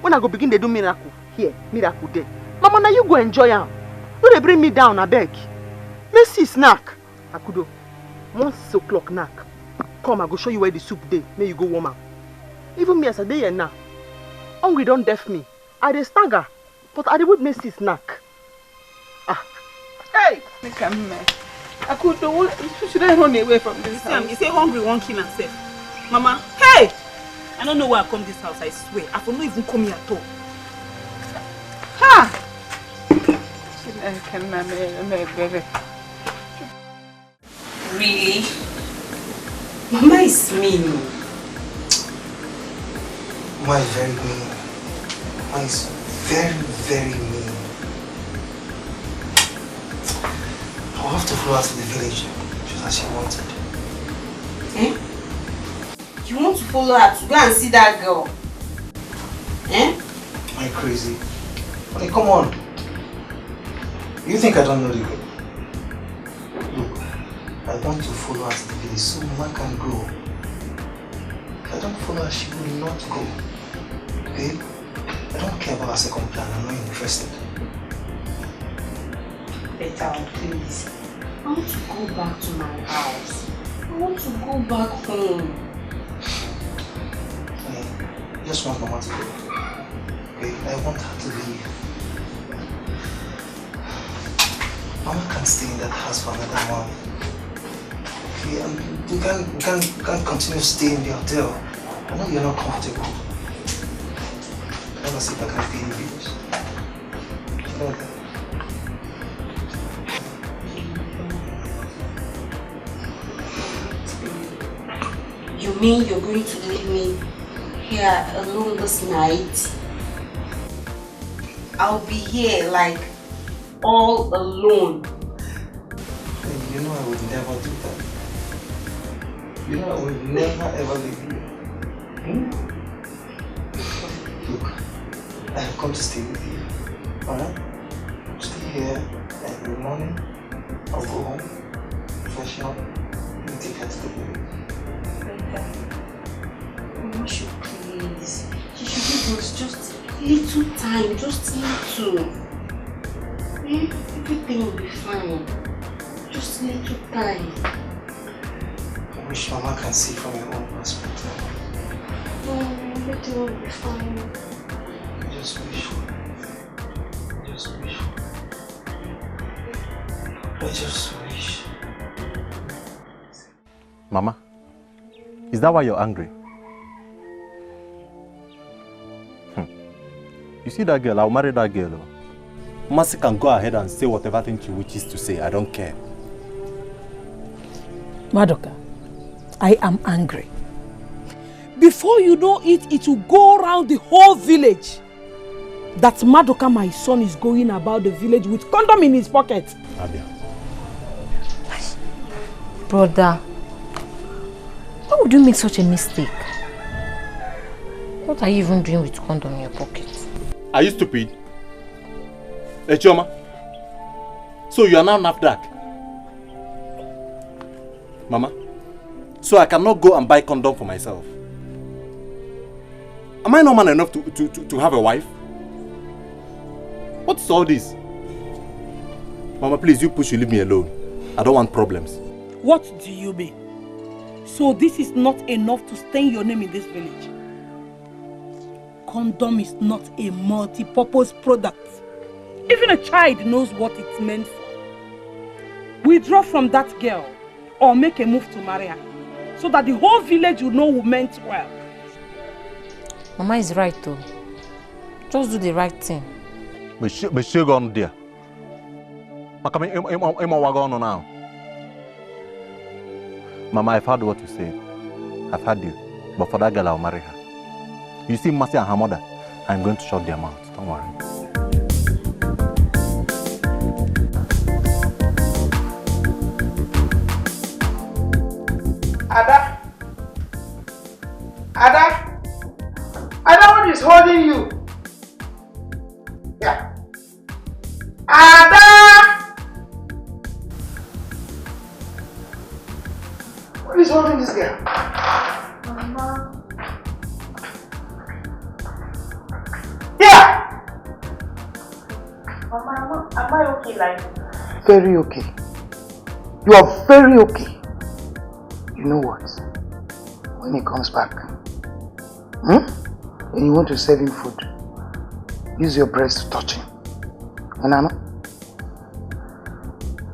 When I go begin to do miracle here, miracle there. Mama, now you go enjoy them. Don't they bring me down, I beg. Let's see snack. Akudo, 1 o'clock knack. Come, I go show you where the soup day. May you go warm up. Even me as a day and now. Hungry don't deaf me. I dey stagger, but I dey would miss this snack. Hey, Akudo, should I run away from this house? You say hungry won't kill himself. Mama, hey! I don't know why I come this house, I swear. I will not even come here at all. Ha! Really? Mama is mean. Mama is very mean. Mama is very, very mean. I'll have to follow her to the village, just as she wanted. Eh? You want to follow her to go and see that girl? Eh? Am I crazy? Honey, come on. You think I don't know the girl? Look, I want to follow her to the village so Mama can grow. If I don't follow her, she will not go. Babe, I don't care about her second plan. I'm not interested. Better, please. I want to go back to my house. I want to go back home. I just want Mama to go. Okay? I want her to leave. Mama can't stay in that house for another month. Okay, and we can't continue staying in the hotel. I know you're not comfortable. Let me see if I can pay the bills. You know that. You mean you're going to leave me here alone this night? I'll be here like all alone. You know I would never do that. You know I would never ever leave you. Look, I have come to stay with you. Alright? Stay here and in the morning I'll go home, freshen up, and take her to the village. Mama should please. little time, just little. Everything will be fine. Just little time. I wish Mama can see from your own perspective. Everything will be fine. I just wish. I just wish. Mama, is that why you're angry? You see that girl? I'll marry that girl. Mercy can go ahead and say whatever thing she wishes to say. I don't care. Madoka, I am angry. Before you know it, it will go around the whole village that Madoka, my son, is going about the village with condom in his pocket. Abia. Brother, why would you make such a mistake? What are you even doing with condom in your pocket? Are you stupid? Echoma? So you are now NAFDAC? Mama? So I cannot go and buy condom for myself? Am I not man enough to have a wife? What's all this? Mama, please, you push, you leave me alone. I don't want problems. What do you mean? So this is not enough to stain your name in this village? Condom is not a multi-purpose product. Even a child knows what it's meant for. Withdraw from that girl or make a move to marry her so that the whole village will know who meant well. Mama is right though. Just do the right thing. But she gone there. Now. Mama, I've heard what you said. I've heard you. But for that girl, I'll marry her. You see Mercy and her mother, I'm going to shut their mouth. Don't worry. Ada? Ada? Ada, what is holding you? Yeah. Ada! What is holding this girl? Mama. Yeah! Mama, am I okay like this? Very okay. You are very okay. You know what? When he comes back, and you want to serve him food, use your breast to touch him. Nana?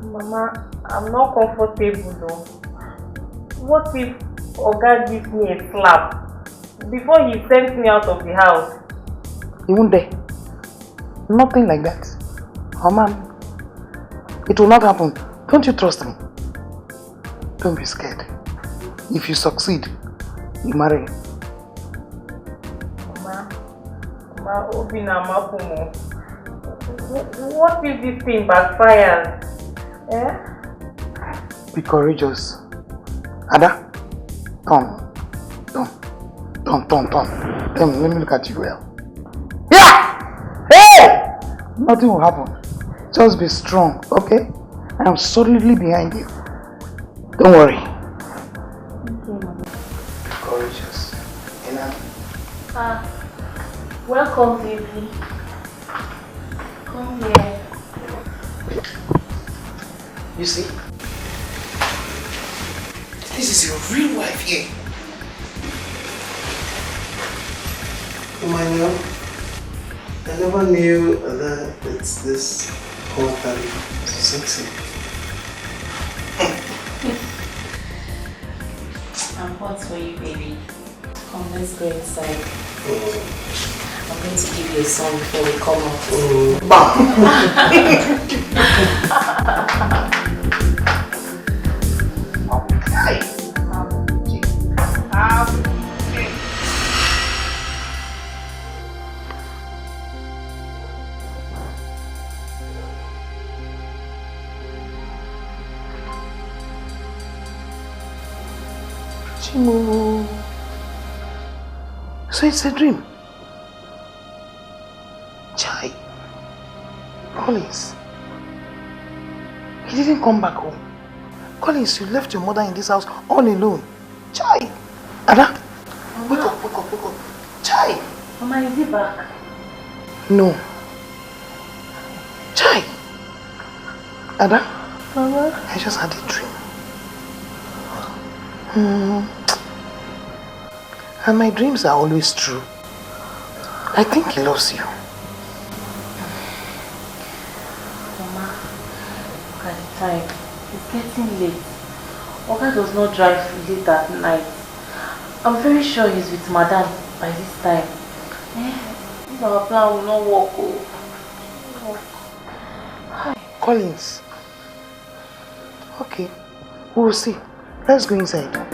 Mama, I'm not comfortable though. What if Oga gives me a slap before he sends me out of the house? He won't dare. Nothing like that. Oh man, it will not happen. Don't you trust me? Don't be scared. If you succeed, you marry him. Mama, Obina Mapumo. What if this thing backfires? Eh? Be courageous. Ada, turn. Let me look at you well. Yeah! Hey! Nothing will happen. Just be strong, okay? I am solidly behind you. Don't worry. Be courageous. Welcome, baby. Come here. You see? This is your real wife here. Oh my God. I never knew that it's this hot and sexy. I'm hot for you, baby. Come, let's go inside. I'm going to give you a song before we come out. Chimo. So it's a dream. Chai. Collins. He didn't come back home. Collins, you left your mother in this house all alone. Chai. Ada. Wake up. Chai. Mama, is he back? No. Chai. Ada? Mama? I just had a dream. And my dreams are always true. I think he loves you. Mama, look at the time. It's getting late. Oga does not drive late at night. I'm very sure he's with Madam by this time. This our plan will not work. Collins. Okay. We will see. Let's go inside.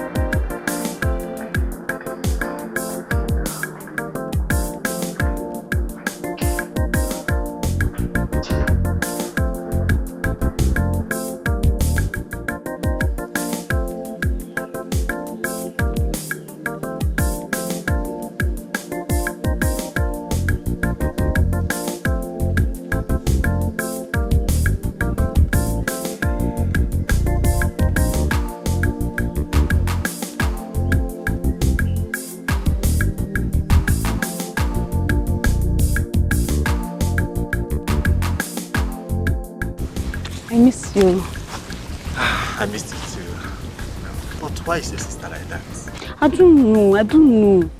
I miss you. I missed you too. But why is your sister like that? I don't know.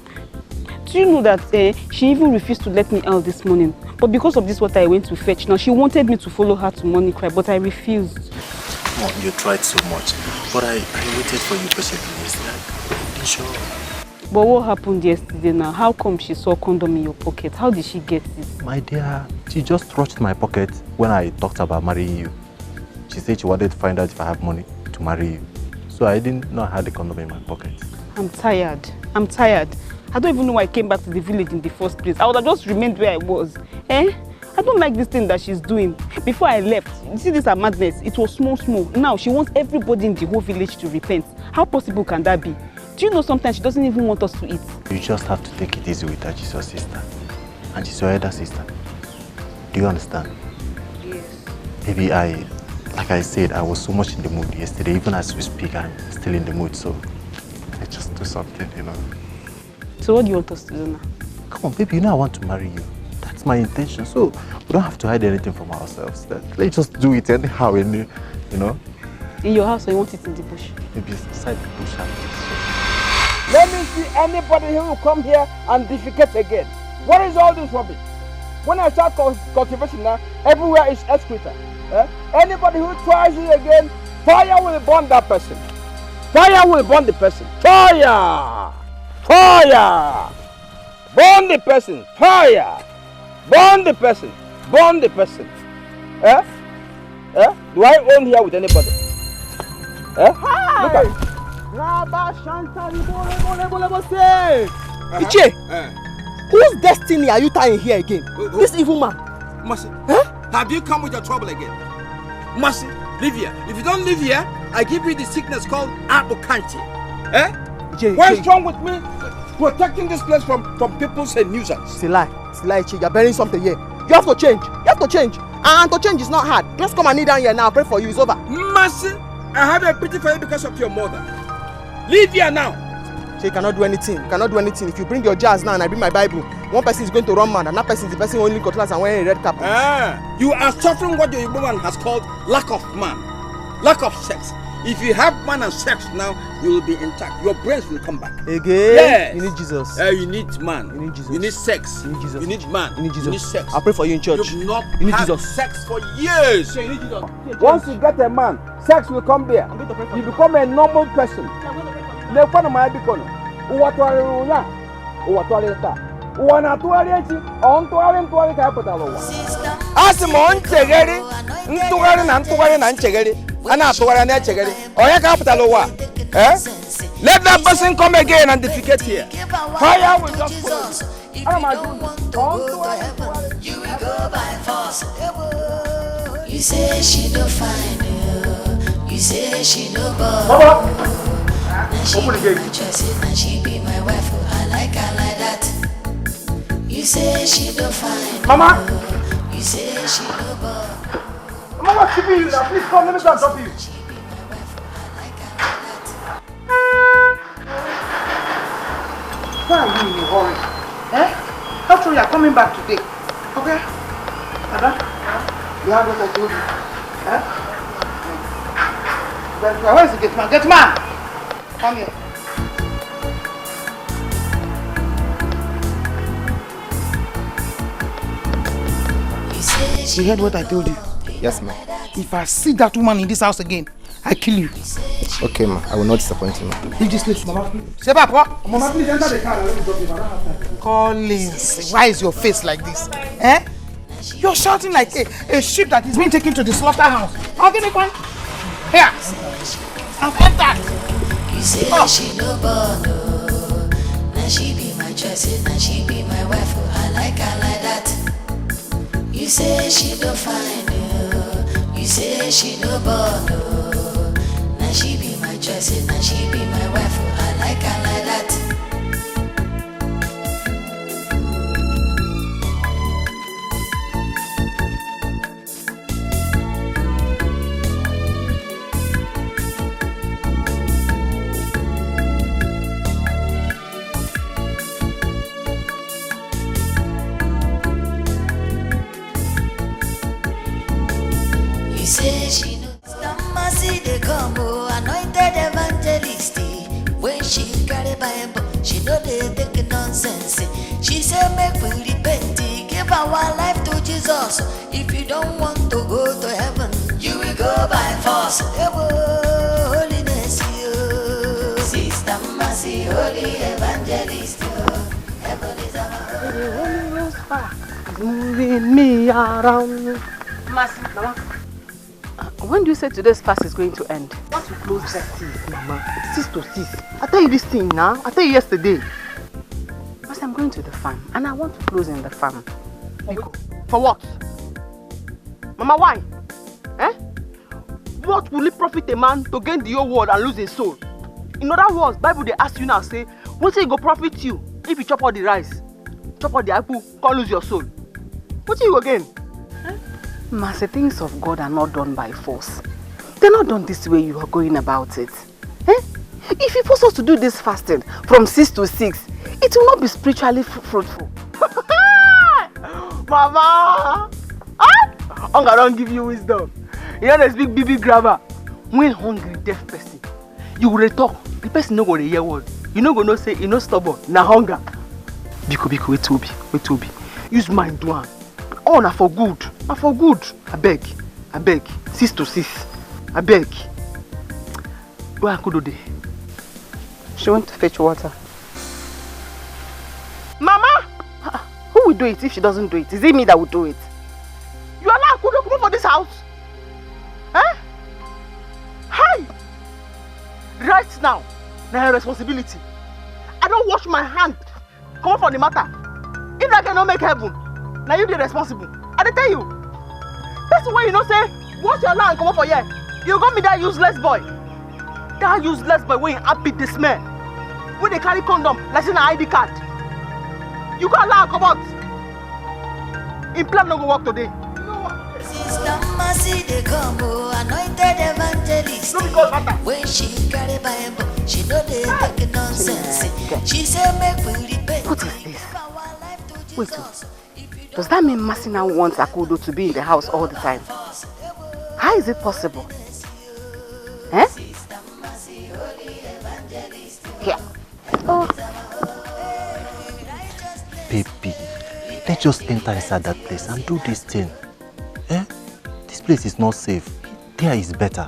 Do you know that she even refused to let me out this morning? But because of this water I went to fetch, now she wanted me to follow her to Morning Cry, but I refused. Mom, you tried so much, but I waited for you patiently yesterday. Sure. But what happened yesterday now? How come she saw condom in your pocket? How did she get it? My dear, she just rushed my pocket when I talked about marrying you. She said she wanted to find out if I have money to marry you. So I didn't know I had the condom in my pocket. I'm tired. I don't even know why I came back to the village in the first place. I would have just remained where I was. I don't like this thing that she's doing. Before I left, you see this her madness, it was small. Now she wants everybody in the whole village to repent. How possible can that be? Do you know sometimes she doesn't even want us to eat? You just have to take it easy with her. She's your sister. And she's your elder sister. Do you understand? Yes. Maybe like I said, I was so much in the mood yesterday. Even as we speak, I'm still in the mood. So let's just do something, you know. So what do you want us to do now? Come on, baby, you know I want to marry you. That's my intention. So we don't have to hide anything from ourselves. Let's just do it anyhow, you know. In your house or you want it in the bush? Maybe inside the bush. Let me see anybody who will come here and defecate again. What is all this rubbish? When I start cultivation now, everywhere is excreta. Anybody who tries it again, fire will burn that person. Fire will burn the person. Fire! Fire! Burn the person. Fire! Burn the person. Burn the person. Do I own here with anybody? Look at it. Iche, whose destiny are you tying here again? This evil man. Mercy, have you come with your trouble again? Mercy, live here. If you don't live here, I give you the sickness called Apokanti. What's wrong with me protecting this place from people's nuisance? It's a lie, Iche. You're burying something here. You have to change. And to change is not hard. Just come and kneel down here now. I'll pray for you. It's over. Mercy, I have a pity for you because of your mother. Leave here now. So you cannot do anything. If you bring your jars now and I bring my Bible, one person is going to run mad and that person is the person only cutlass and wearing a red cap. You are suffering what your woman has called lack of man, lack of sex. If you have man and sex now, you will be intact. Your brains will come back. Again? Yes. You need Jesus. You need man. You need Jesus. You need sex. You need Jesus. You need man. You need Jesus. You need sex. I'll pray for you in church. You've not you need had Jesus. sex for years. You need Jesus. Once you get a man, sex will come there. You become a normal person. Let that person come again and defecate here. Fire will just follow you. How am I doing this? You will go by force. You say she no fine. You say she no ball. Open the gate. And she be my wife. I like her like that. You say she no fine. Mama. You say she no ball. Mama, what's keeping you now? Please come, let me go and drop you. Why are you in a hurry? How come you are coming back today? Okay. Madam, you have what I told you. Huh? Where is the gate man? Gate man! Come here. You heard what I told you? Yes, ma. If I see that woman in this house again, I kill you. Okay, ma. I will not disappoint you, ma. Leave this place, Mama. Say back, what? Mama, please enter the car. Let me drop you. I don't have time. Collins, why is your face like this? Eh? You're shouting like a sheep that is being taken to the slaughterhouse. I'll give me one. Here. I've entered. You say she no born, oh. Now she be my choice, now she be my wife. Oh, I like her like that. You say she don't find you. You say she no born, oh. Now she be my choice, now she be my wife. Oh, I like her like that. You say she knows the mercy they come, oh, anointed evangelist. When she carry Bible, she know they take nonsense. She say make we repent, give our life to Jesus. If you don't want to go to heaven, you will go by force. Holiness, you Sister Mercy, holy evangelist. Heaven is our moving me around. Mercy, Mama. When do you say today's fast is going to end? Once you close 6, Mama. 6 to 6. I tell you this thing now. I tell you yesterday. Because I'm going to the farm and I want to close in the farm. For what? Mama, why? Eh? What will it profit a man to gain the whole world and lose his soul? In other words, Bible they ask you now, say, what will it go profit you if you chop all the rice, chop all the apple, can't lose your soul? What will you again? Master, things of God are not done by force. They're not done this way you are going about it. Eh? If you force us to do this fasting from 6 to 6, it will not be spiritually fruitful. Mama! Hunger don't give you wisdom. You know there's big BB grabber. When hungry, deaf person, you will talk. The person no go to hear word. You no go no say you no stubborn. Na hunger. Biko, wait to be. Use mind do am. Oh, na for good. Na for good. I beg. 6 to 6. I beg. Where I could do there? She went to fetch water. Mama! Who will do it if she doesn't do it? Is it me that will do it? You are not good to come for this house? Eh? Hi! Right now, now your responsibility. I don't wash my hand. Come for the matter. If I cannot make heaven, now you be responsible. I tell you. That's why you know say, wash your hand, come for here. You got me that useless boy. That useless boy when you happy the smell. When they carry condom, like an ID card. You got allow come out. In plan no go work today. Sister Mercy they come, oh, anointed evangelist. When she carry Bible, she know they take nonsense. She say make we repent. What is this? Wait, does that mean Mercy now wants Akudo to be in the house all the time? How is it possible? Eh? Here. Oh. Baby, let's just enter inside that place and do this thing. Eh? This place is not safe. There is better.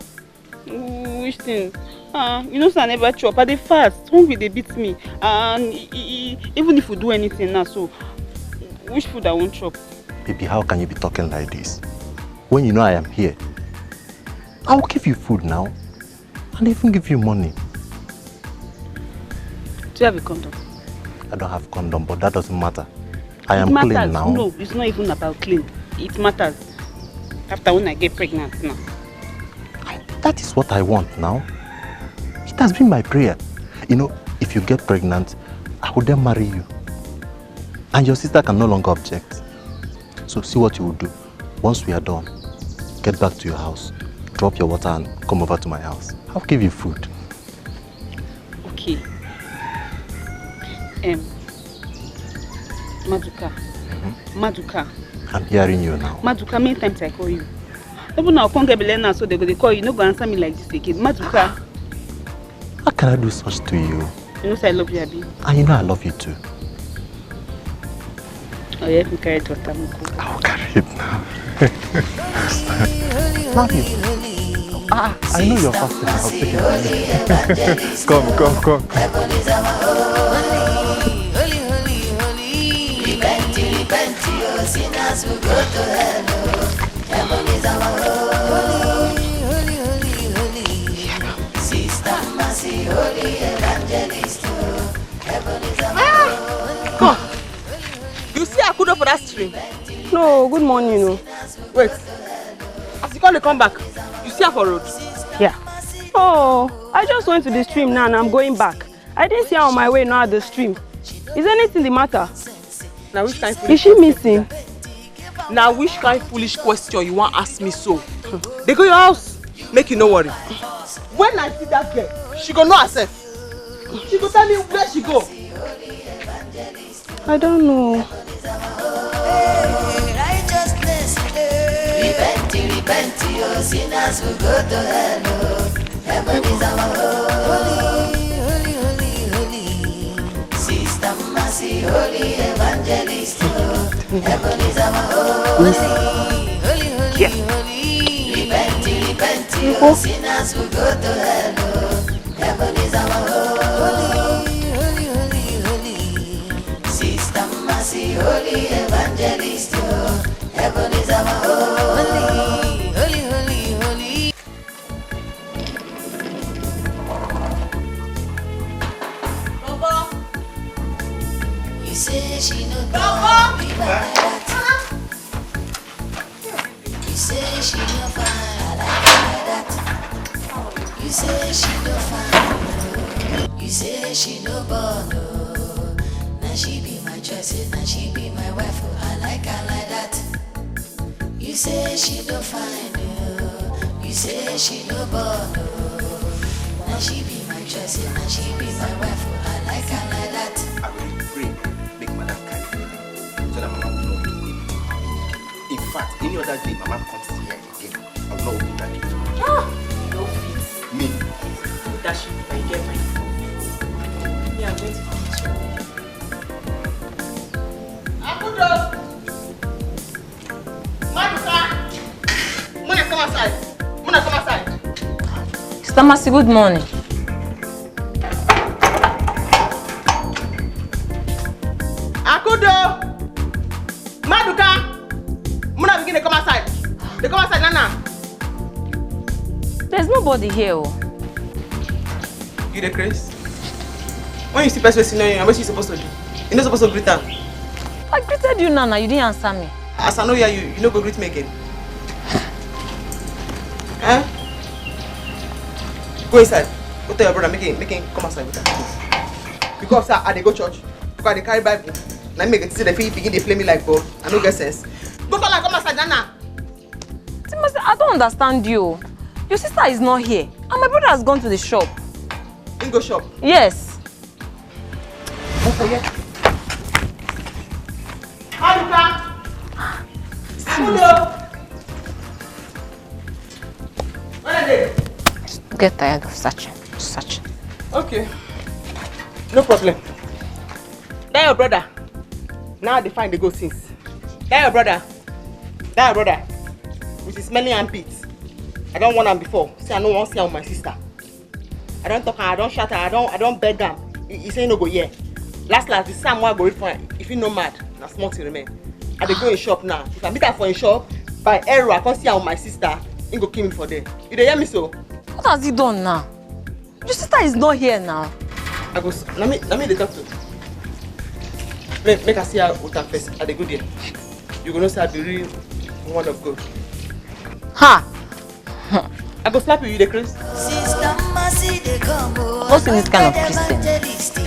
Which thing? You know, I never chop. But they fast. Hungry, they beat me. And even if we do anything now, so which food I won't chop? Baby, how can you be talking like this? When you know I am here, I will give you food now and even give you money. Do you have a condom? I don't have condom, but that doesn't matter. I am clean now. No, it's not even about clean. It matters. After when I get pregnant now. That is what I want now. It has been my prayer. You know, if you get pregnant, I will then marry you. And your sister can no longer object. So see what you will do. Once we are done, get back to your house, drop your water and come over to my house. I'll give you food. Okay. Maduka. Maduka. I'm hearing you now. Maduka, how many times I call you? Even now, can't get now, so they call you. No go answer me like this again. Maduka. How can I do such to you? You know say I love you, Abi. And you know I love you too. Oh, you have to carry it to Tamuko. I will carry it now. Love you. I know you're fasting. I'll take it. Come. Repent, your sinners will go to hell. Heaven is our holy. Sister Mercy, holy evangelist. Heaven is our Come. You see Akudo for that stream? No, good morning, no. Wait. As you call come back, you see her for road? Yeah. Oh, I just went to the stream now and I'm going back. I didn't see her on my way now at the stream. Is anything the matter? Now which kind is she missing? Now which kind of foolish question you want to ask me so? They go your house, make you no worry. When I see that girl, she go know herself. She go tell me where she go. I don't know. righteousness. Repent, your sinners will go to hell. Heaven is our holy. Sister Mercy, holy evangelist. Heaven is our holy. Repent, your sinners will go to hell. Heaven is our holy. Sister Mercy, holy evangelist. Heaven is our holy. You say she no be like that. You say she no fine like that. You say she no fine. You say she no born. Now she be my choice, now she be my wife. I like her like that. You say she no fine. You say she no born. Now she be my choice, now she be my wife. I like her like that. I will pray, make Madam carry me, so that Mama will not do it. In fact, any other day Mama comes here again, I will not open that gate. No fees. Me. That should I get my phone. Yeah, I'm going to the kitchen. Akudo! Maduka! Muna come outside. Sister Mercy, good morning. Akudo! Maduka! Muna begin to come outside. They come outside, Nana. There's nobody here. Oh. You the Chris? When you see person sitting on you, what you supposed to do? You're not supposed to greet her. I greeted you, Nana. You didn't answer me. As I know you don't go greet me again. Eh? Go inside. Go tell your brother, make him come outside with her. Because I dey go church. Because I dey carry Bible. Now make it see the feet begin to play me like ball. I no get sense. Go call her, come outside, Nana. Timothy, I don't understand you. Your sister is not here. And my brother has gone to the shop. In go shop? Yes. Okay. Maduka! Akudo! Where are they? Get tired of searching. Okay. No problem. That your brother. Now they find the go since. That your brother. With his smelling armpits. I don't want him before. See, I don't want to see her with my sister. I don't talk her, I don't shout her, I don't beg him. He say no go here. Last, the Sam will go read for him. If he no mad, na small to remain. I dey go in shop now. If I meet her for in shop, by error, I can't see her with my sister. He go kill me for there. You dey hear me so? What has he done now? Your sister is not here now. I go. Let me dey talk to. Make her see her with her face. I dey go there. You go know say I be real one of God. Ha! I go slap you. You dey crazy? Sister Mercy, they come. What's in this kind of Christian?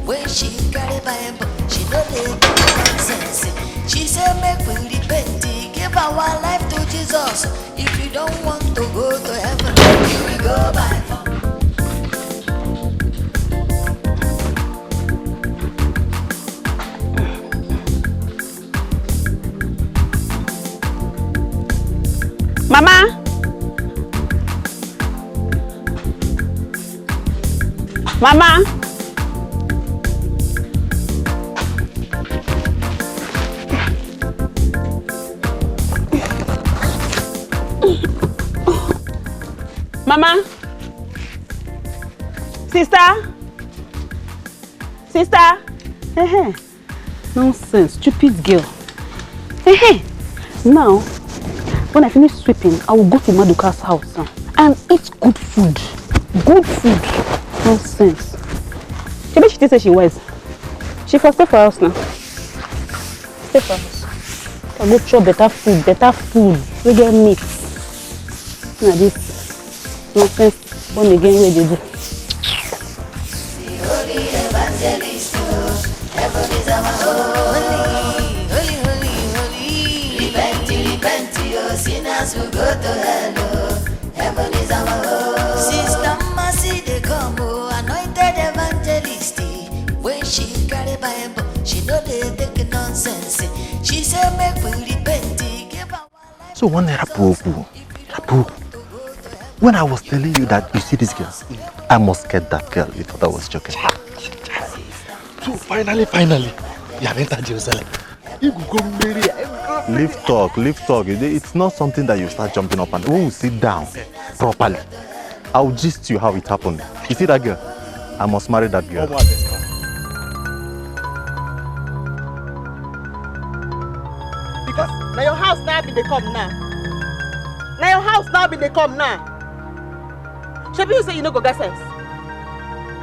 When she carry Bible, she know they do nonsense. She said, make we repent, give our life to Jesus. If you don't want to go to heaven, you will go by phone. Mama! Mama! Mama? Sister? Sister? Hey, nonsense, stupid girl. Hey, now, when I finish sweeping, I will go to Maduka's house and eat good food. Good food. Nonsense. Maybe she did say she was. She for stay for house now. Stay for house. I go chop better food. We get meat. Now this nonsense one again where they do. Holy evangelist, heaven is our holy. Repent, your sinners will go to hell. Heaven is our home. Sister Mercy, they come, anointed evangelist. When she carry Bible, she know they take nonsense. She said, make we repent. So one Rapu. When I was telling you that you see this girl, I must get that girl. You thought I was joking. So finally, you have entered Jerusalem. You go marry. Leave talk. It's not something that you start jumping up and when we sit down properly, I'll gist you how it happened. You see that girl? I must marry that girl. Because now your house now be they come now. Now your house now be they come now. Shebi you say you no go get sense.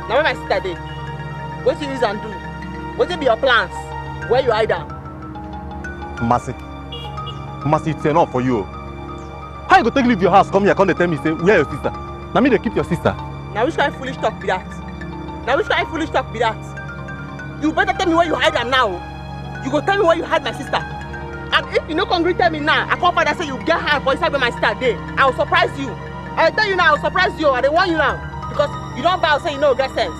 Now when my sister dey, what you use and do? What be your plans? Where you hide them? Mercy, it's enough for you. How you go take leave your house, come here, come and tell me, say, where your sister? Now me they keep your sister. Now which kind of foolish talk be that? You better tell me where you hide them now. You go tell me where you hide my sister. And if you no come tell me now, I come father say you get hand for inside where my sister dey. I will surprise you. I tell you now, I will surprise you. I dey warn you now. Because you don't bow say you know get sense.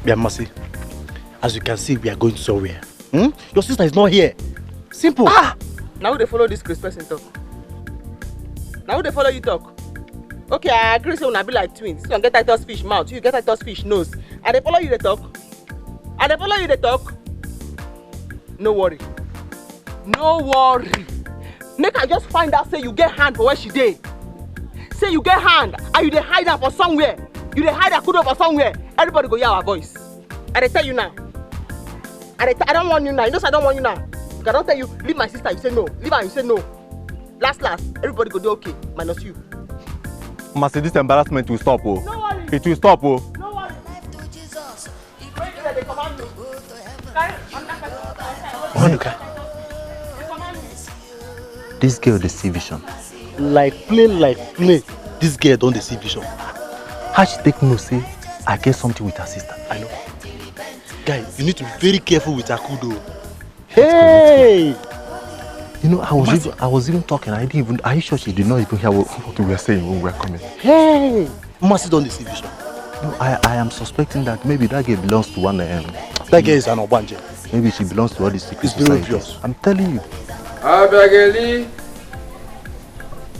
Yeah, Mercy. As you can see, we are going somewhere. Your sister is not here. Simple. Now they follow this Chris person talk. Now they follow you talk. Okay, I agree say una be like twins. You get Titus fish mouth, you get Titus fish nose. And they follow you they talk. No worry. Make I just find out say you get hand for where she dey. Say you get hand and you dey hide her for somewhere. You dey hide her kudo for somewhere. Everybody go hear our voice. I dey tell you now. I don't want you now. You know I don't want you now. If I don't tell you, leave my sister, you say no. Leave her, you say no. Last, everybody go do okay, minus you. Mercy, this embarrassment will stop, oh. No worry. It will stop, oh. No worry. They command you. Monica. This girl dey see vision. Like play. This girl don't dey see vision. How she take no say I get something with her sister? I know. Guy, you need to be very careful with her kudo. Hey! You know, I was even talking. I didn't even. Are you sure she did not even hear what we were saying when we were coming? Hey! Mercy don't dey see vision. No, I am suspecting that maybe that girl belongs to one. That girl is an obanje. Maybe she belongs to all these secret societies. I'm telling you. Abageli,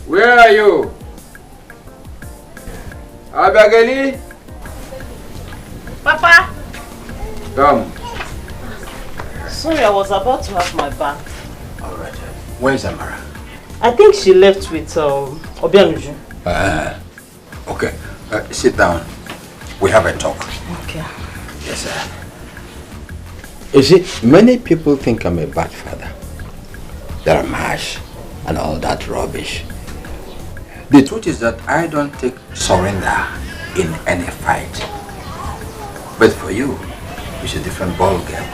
where are you? Abageli? Papa! Come. Sorry, I was about to have my bath. Alright. Where is Amara? I think she left with Obianuju. Okay. Sit down. We have a talk. Okay. Yes, sir. You see, many people think I'm a bad father. That I'm harsh and all that rubbish. The truth is that I don't take surrender in any fight. But for you, it's a different ball game.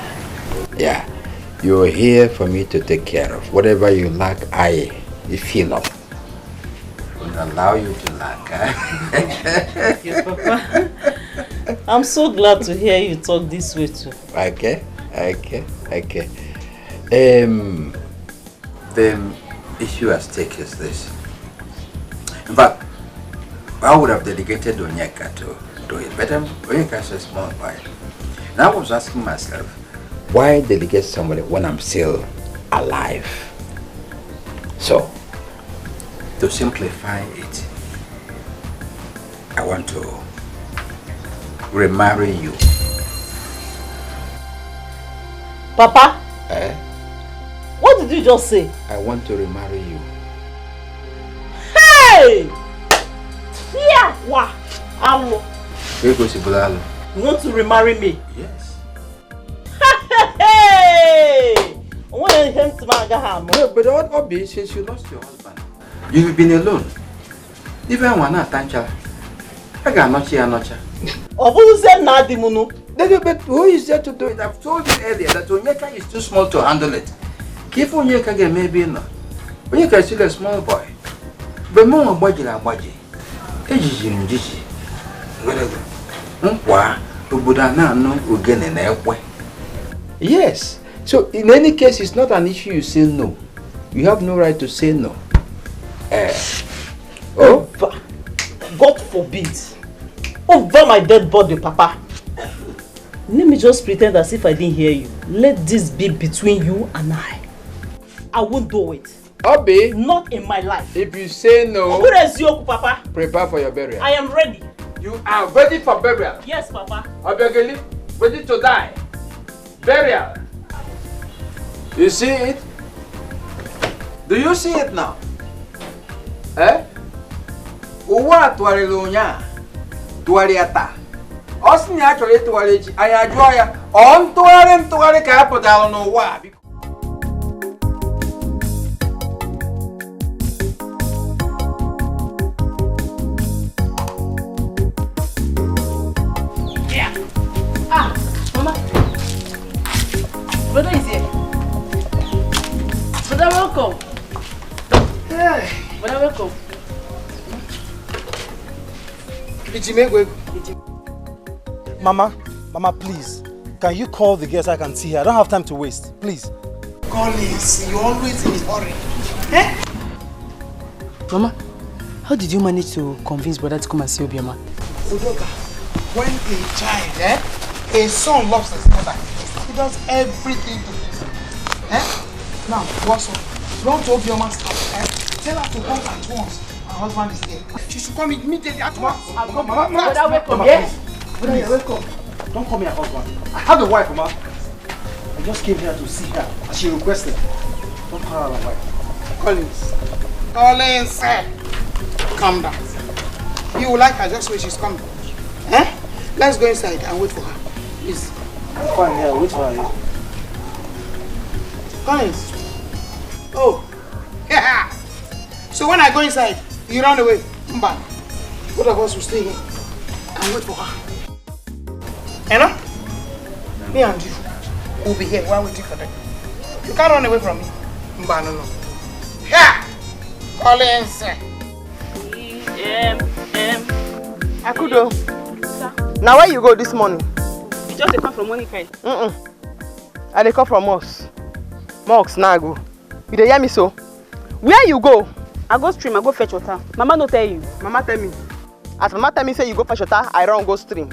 Yeah, you're here for me to take care of. Whatever you lack, I fill up. Will allow you to lack, Thank you, Papa. I'm so glad to hear you talk this way too. Okay. The issue at stake is this. In fact, I would have delegated Onyeka to do it, but Onyeka is a small boy. Now I was asking myself, why delegate somebody when I'm still alive. So, to simplify it, I want to remarry you. Papa? Eh? What did you just say? I want to remarry you. Hey! Yeah! Wow! Alo. You want to remarry me? Yes. Hey! No, but what Obi, since you lost your husband, you've been alone. Even when I tancha, I got nocha. Obu said Nadimunu. But who is there to do it? I've told you earlier that Onyeka is too small to handle it. Keep Onyeka get maybe no. Onyeka is still a small boy. But more budget la budget. Ejiji njiji. Yes. So in any case, it's not an issue you say no. You have no right to say no. God forbid. Over my dead body, Papa. Let me just pretend as if I didn't hear you. Let this be between you and I. I won't do it. Obi. Not in my life. If you say no, Papa. Prepare for your burial. I am ready. You are ready for burial? Yes, Papa. Obiageli, ready to die. Burial. You see it? Do you see it now? Eh? Uwa tuwarilunya. Tuwariata. Osni actually tuwarichi. Ayajuaya. On tuwari kapodalo no wa. Brother is here. Brother, welcome. Hey. Brother, welcome. Mama, please. Can you call the guest? I can see her. I don't have time to waste. Please. Collins, you're always in a hurry. Eh? Mama, how did you manage to convince brother to come and see Obioma? Udoka, when a child, a son loves his mother, he does everything to please him. Now, what's up? Run to Obioma's house, Tell her to come at once. Her husband is here. She should come immediately at once. Mama, welcome. Yes. Brother, you're welcome. Don't call me a husband. I have a wife, Mama. I just came here to see her as she requested. Don't call her a wife. Collins, calm down. You will like her just when she's coming. Let's go inside and wait for her. Please. Fine, yeah, wait for her. Yeah. Collins. Oh. Yeah. So when I go inside, you run away. Come back. Both of us will stay here and wait for her. Me and you will be here while waiting for them. You can't run away from me. No. Yeah. Collins. Akudo. Sir. Now where you go this morning? You just come from Monica. I dey come from us. Mox now go. You dey hear me so? Where you go? I go stream, I go fetch water. Mama no tell you. Mama tell me. As Mama tell me say you go fetch water, I run go stream.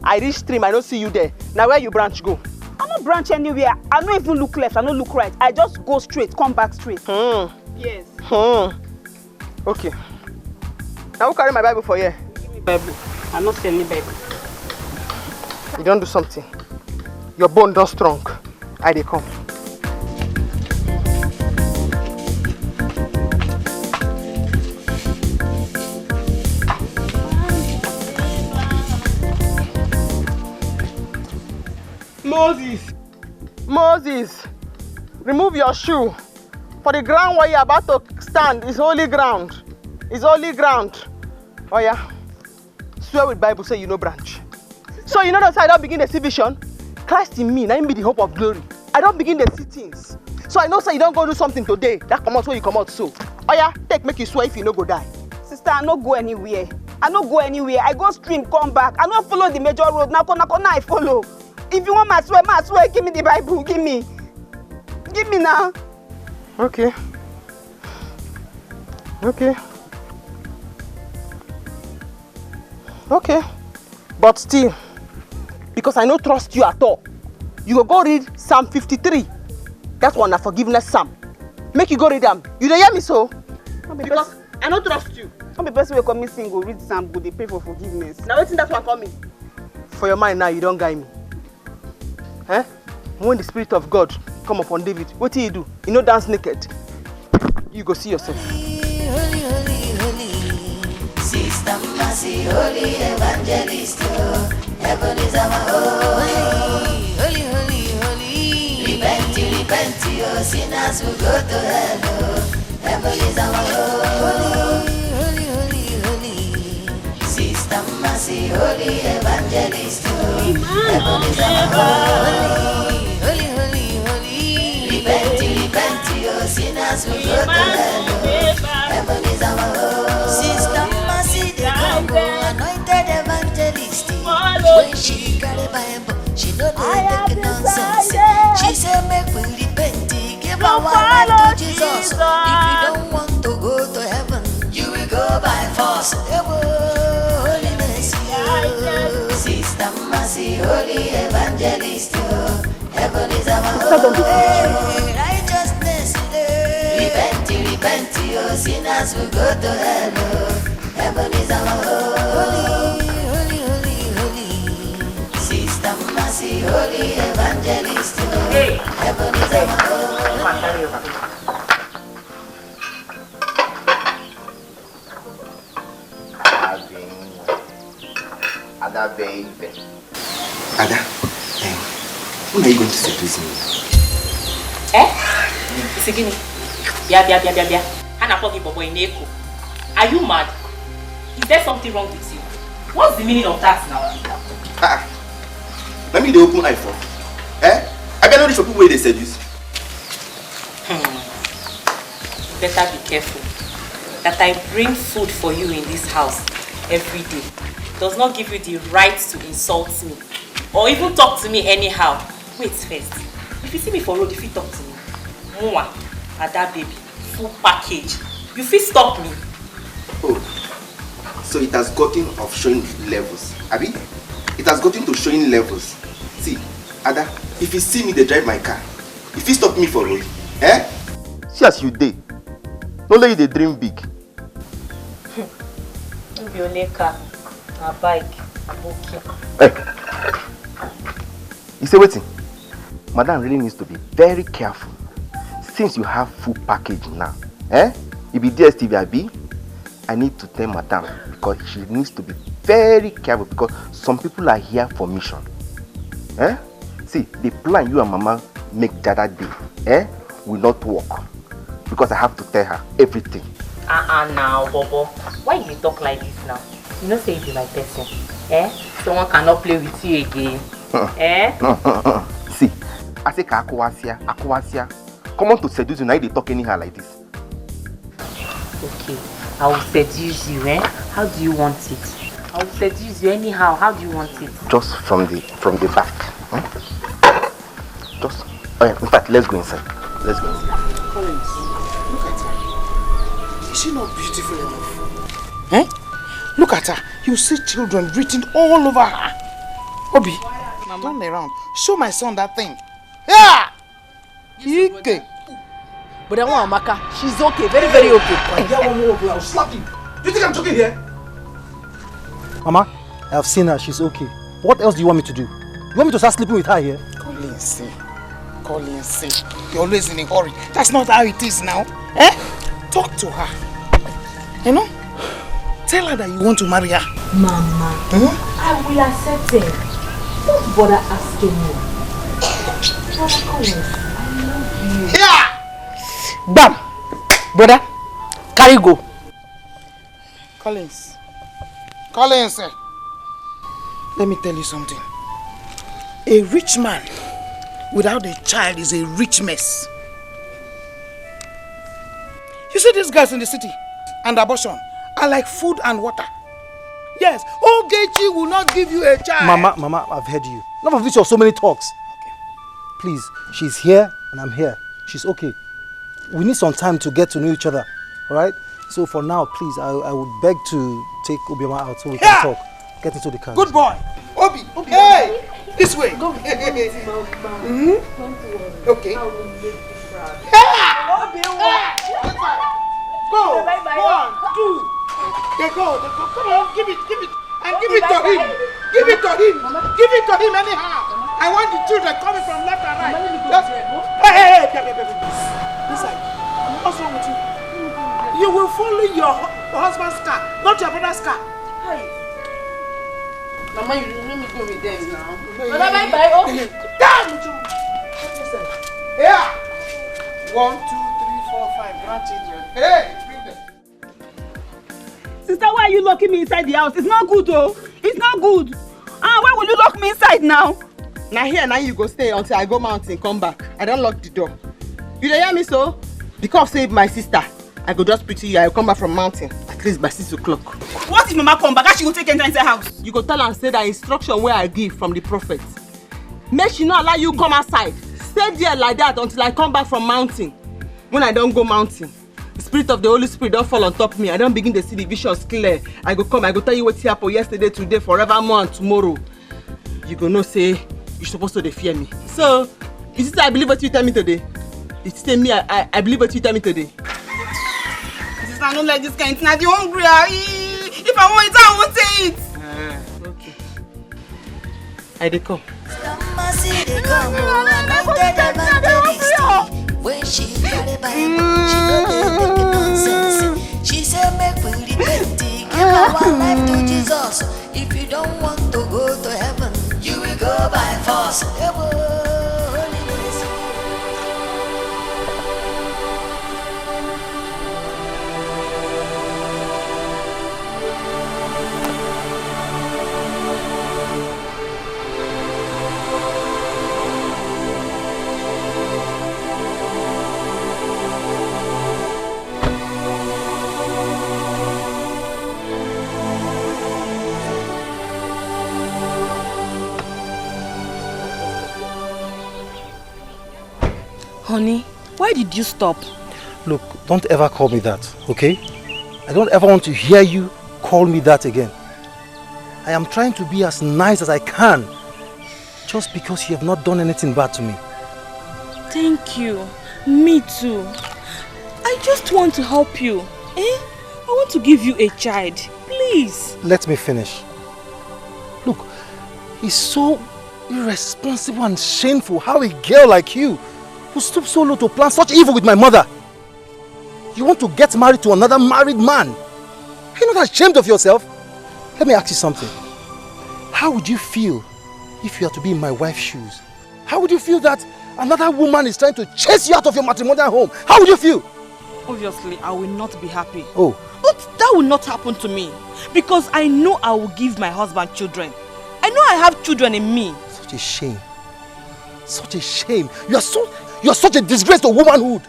I reach stream, I don't see you there. Now where you branch go? I no branch anywhere. I don't even look left, I don't look right. I just go straight, come back straight. Yes. Okay. Now who carry my Bible for here? Give me Bible. I not see any Bible. You don't do something. Your bone don't strong. I dey come. Moses, remove your shoe. For the ground where you're about to stand is holy ground. It's holy ground. Oh yeah. Swear with Bible say you know branch. So you know that I don't begin to see vision. Christ in me, now be the hope of glory. I don't begin to see things. So I know say you don't go do something today. That come out where you come out so. Oh yeah, make you swear if you no go die. Sister, I no go anywhere. I go stream, come back. I no follow the major road. Now I follow. If you want my swear, give me the Bible. Give me now. Okay. But still, because I don't trust you at all, you will go read Psalm 53. That one na forgiveness psalm. Make you go read them. You don't hear me so? Because I don't trust you. Some people will come missing, go read psalm, go they pray for forgiveness. Now waiting that one coming. For your mind now, you don't guide me. Eh? When the Spirit of God come upon David, what do? You know dance naked. You go see yourself. Holy, holy, holy, Sister Mercy, holy evangelist, heaven is our holy, holy, holy, holy. Repent, your sinners will go to hell. Heaven is our holy, holy, holy, holy. Sister Mercy, holy evangelist, heaven is our holy, holy, holy, holy. Repent, your sinners will go to hell. Heaven is our home. Sister Mercy, the combo, anointed evangelist. When she carry Bible, she know they make nonsense. She say make we repent, give our life to Jesus. If you don't want to go to heaven, you will go by force. Holiness, Sister Mercy, holy evangelist. Heaven is our home. Righteousness, repent, your sinners will go to hell. Heaven is our home. Holy, holy, holy. Sister Mercy, holy evangelist. Heaven is our home. Ada, baby. Ada, when are you going to seduce me? Isigini. Bia. Hana pogi bobo ineko. Are you mad? Is there something wrong with you? What's the meaning of that now? Let me the open eye for. I better reach for people where they seduce. Better be careful. That I bring food for you in this house every day does not give you the right to insult me or even talk to me anyhow. Wait first. If you see me for road, if you talk to me, Mwa, Ada baby, full package. You feel stop me. Oh, so it has gotten of showing levels, Abi? It has gotten to showing levels. See, Ada, if you see me, they drive my car. If you stop me for road, see as you did. Don't let you they dream big. Your car, a bike, a bookie. You say waiting. Madam really needs to be very careful. Since you have full package now, you be DSTV Abi, I need to tell Madam because she needs to be very careful because some people are here for mission. See, the plan you and Mama make the other day, will not work because I have to tell her everything. Now, Bobo, why you talk like this now? You know, say you be my person. Someone cannot play with you again. See, I say Akwasia. Come on to seduce you now, they talk anyhow like this. Okay, I will seduce you, How do you want it? I will seduce you anyhow. How do you want it? Just from the back. Just, in fact, let's go inside. Let's go inside. Collins, look at her. Is she not beautiful enough? Look at her. You see children written all over her. Obi, turn around. Show my son that thing. Yeah! Okay. But I want Amaka. She's okay. Very, very okay. I'll slap you. Do you think I'm joking here? Mama, I have seen her. She's okay. What else do you want me to do? You want me to start sleeping with her here? Collins, you're always in a hurry. That's not how it is now. Talk to her. You know? Tell her that you want to marry her. Mama, I will accept it. Don't bother asking me. Collins, I love you. Yeah! Bam! Brother, carry go. Collins, let me tell you something. A rich man without a child is a rich mess. You see these guys in the city and abortion are like food and water. Yes, Ogechi will not give you a child. Mama, I've heard you. Enough of this or so many talks. Okay. Please, she's here and I'm here. She's okay. We need some time to get to know each other. Alright? So for now, please, I would beg to take Obioma out so we can talk. Get into the car. Good boy. Obi, hey! This way. Go. Okay. Go! 1, 2. They go. Come on, give it. And give it to him. Give it to him. Give it to him anyhow. I want the children coming from left and right. Hey. This side. What's wrong with you? You will follow your husband's car, not your brother's car. Hey. Mama, you let me go with them now. Damn you! Yeah. 1, 2, 3, 4, 5 grandchildren. Hey, bring them. Sister, why are you locking me inside the house? It's not good, oh. It's not good. Why will you lock me inside now? Now here, now you go stay until I go mountain, come back. I don't lock the door. You don't hear me so? Because save my sister, I go just speak to you. I will come back from mountain at least by 6 o'clock. What if Mama come back? How she will take enter inside house? You go tell and say that instruction where I give from the prophet. Make she not allow you come outside. Stay there like that until I come back from mountain. When I don't go mountain, the spirit of the Holy Spirit don't fall on top of me. I don't begin to see the visions clear. I go tell you what happened yesterday, today, forevermore, and tomorrow. You go no say you're supposed to fear me. So, is it I believe what you tell me today? It's say me I believe what you tell me today. Sister, I don't like this kind of thing. I'm hungry. If I want it, I won't say it. Okay. I dey come. When she carry by she know they make nonsense. She said make we repent, give our life to Jesus. If you don't want to go to heaven, you will go by force. Honey, why did you stop? Look, don't ever call me that, okay? I don't ever want to hear you call me that again. I am trying to be as nice as I can, just because you have not done anything bad to me. Thank you. Me too. I just want to help you. I want to give you a child. Please. Let me finish. Look, it's so irresponsible and shameful how a girl like you who stooped so low to plan such evil with my mother. You want to get married to another married man. Are you not ashamed of yourself? Let me ask you something. How would you feel if you had to be in my wife's shoes? How would you feel that another woman is trying to chase you out of your matrimonial home? How would you feel? Obviously, I will not be happy. Oh. But that will not happen to me. Because I know I will give my husband children. I know I have children in me. Such a shame. Such a shame. You are such a disgrace to womanhood.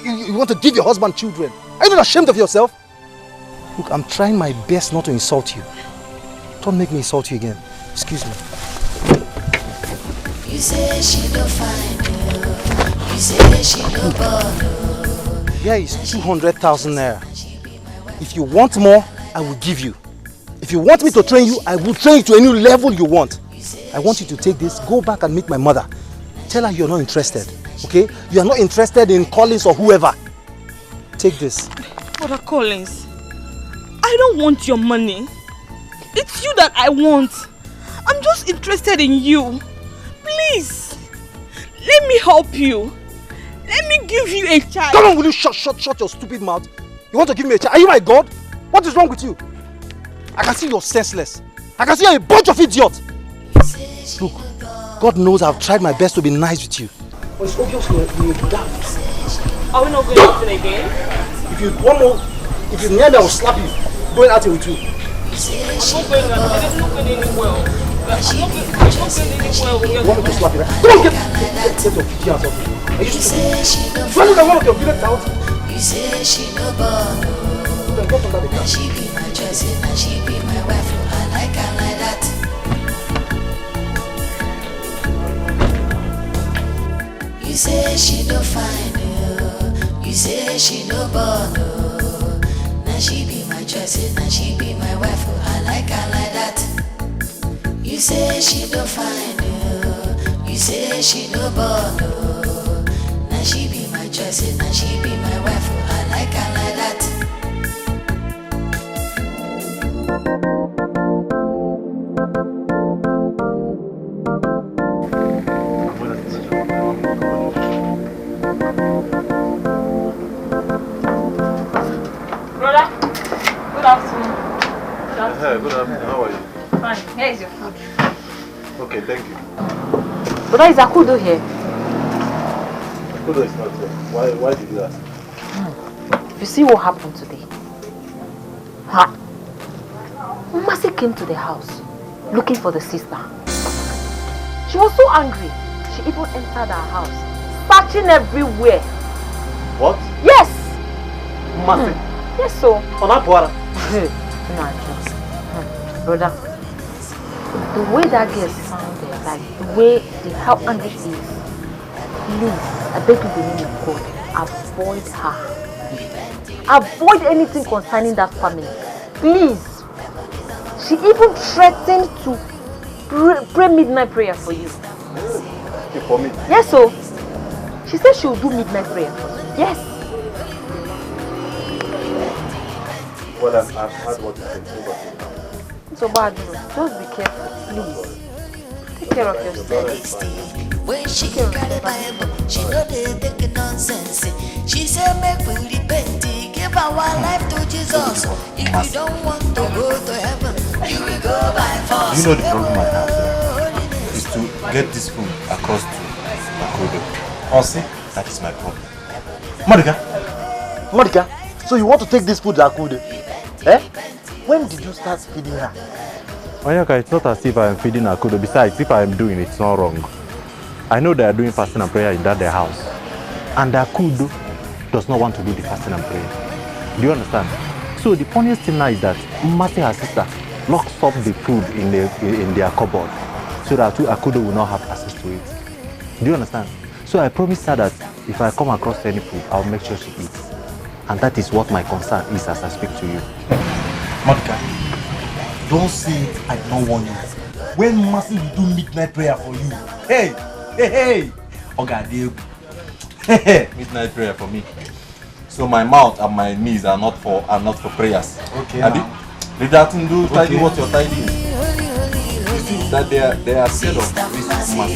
You want to give your husband children. Are you not ashamed of yourself? Look, I'm trying my best not to insult you. Don't make me insult you again. Excuse me. You say she don't find you. You say she don't bother. Here is 200,000 naira. If you want more, I will give you. If you want me to train you, I will train you to any level you want. I want you to take this, go back and meet my mother. Tell her you're not interested, okay? You are not interested in Collins or whoever. Take this. Brother Collins, I don't want your money. It's you that I want. I'm just interested in you. Please, let me help you. Let me give you a child. Come on, will you shut your stupid mouth? You want to give me a child? Are you my God? What is wrong with you? I can see you're senseless. I can see you're a bunch of idiots. Look, God knows I've tried my best to be nice with you. But it's obvious you're dumb. Are we not going out again? If you want more, if you're near me, I will slap you. Going out with you. I'm not going anywhere. You want me to slap you, right? Come on, get your picture out of me. Are you stupid? Do I look like one of your brilliant out? You say she no born. She be my choice and she be my wife. I like her like that. You say she no find you. You say she no born. Now she be my choice and she be my wife. I like her like that. You say she no find you. You say she no born. Now she stressing and she be my wife. I like her like that. Brother, good afternoon. Hey, good afternoon. How are you? Fine. Here is your food. Okay, thank you. Brother, is Akudo here? Akudo is not here. Why did you ask? You see what happened today? Ha! Mercy came to the house looking for the sister. She was so angry. She even entered our house, searching everywhere. What? Yes! Mercy? Yes, so. On our border? No, just. Brother, the way that girl sounded, like the way how angry she is, please, I beg you in the name of God, avoid her. Avoid anything concerning that family. Please. She even threatened to pray midnight prayer for you. For me? Yes, so. She said she will do midnight prayer for you. Yes. Well, I've heard what you said. So bad, just be careful, please. Take care of yourself. When she carry Bible, she know they take nonsense. She said make we repent, give our life to Jesus. If you don't want to go to heaven, you will go by force. You know the problem I have is to get this food across to Akodo. Honestly, that is my problem. Monica, so you want to take this food to Akodo? Eh? When did you start feeding her? Onyeka, it's not as if I am feeding Akodo. Besides, if I am doing it, it's not wrong. I know they are doing fasting and prayer in their house. And Akodo does not want to do the fasting and prayer. Do you understand? So the funniest thing now is that Mercy, her sister, locks up the food in their cupboard so that Akodo will not have access to it. Do you understand? So I promised her that if I come across any food, I'll make sure she eats. And that is what my concern is as I speak to you. Monica, don't say it, I don't warn you. When Mercy will do midnight prayer for you, hey! Midnight prayer for me. So my mouth and my knees are not for prayers. Okay. Abi, did that thing do tidy what you're tidying? You see that they are scared of this Mercy.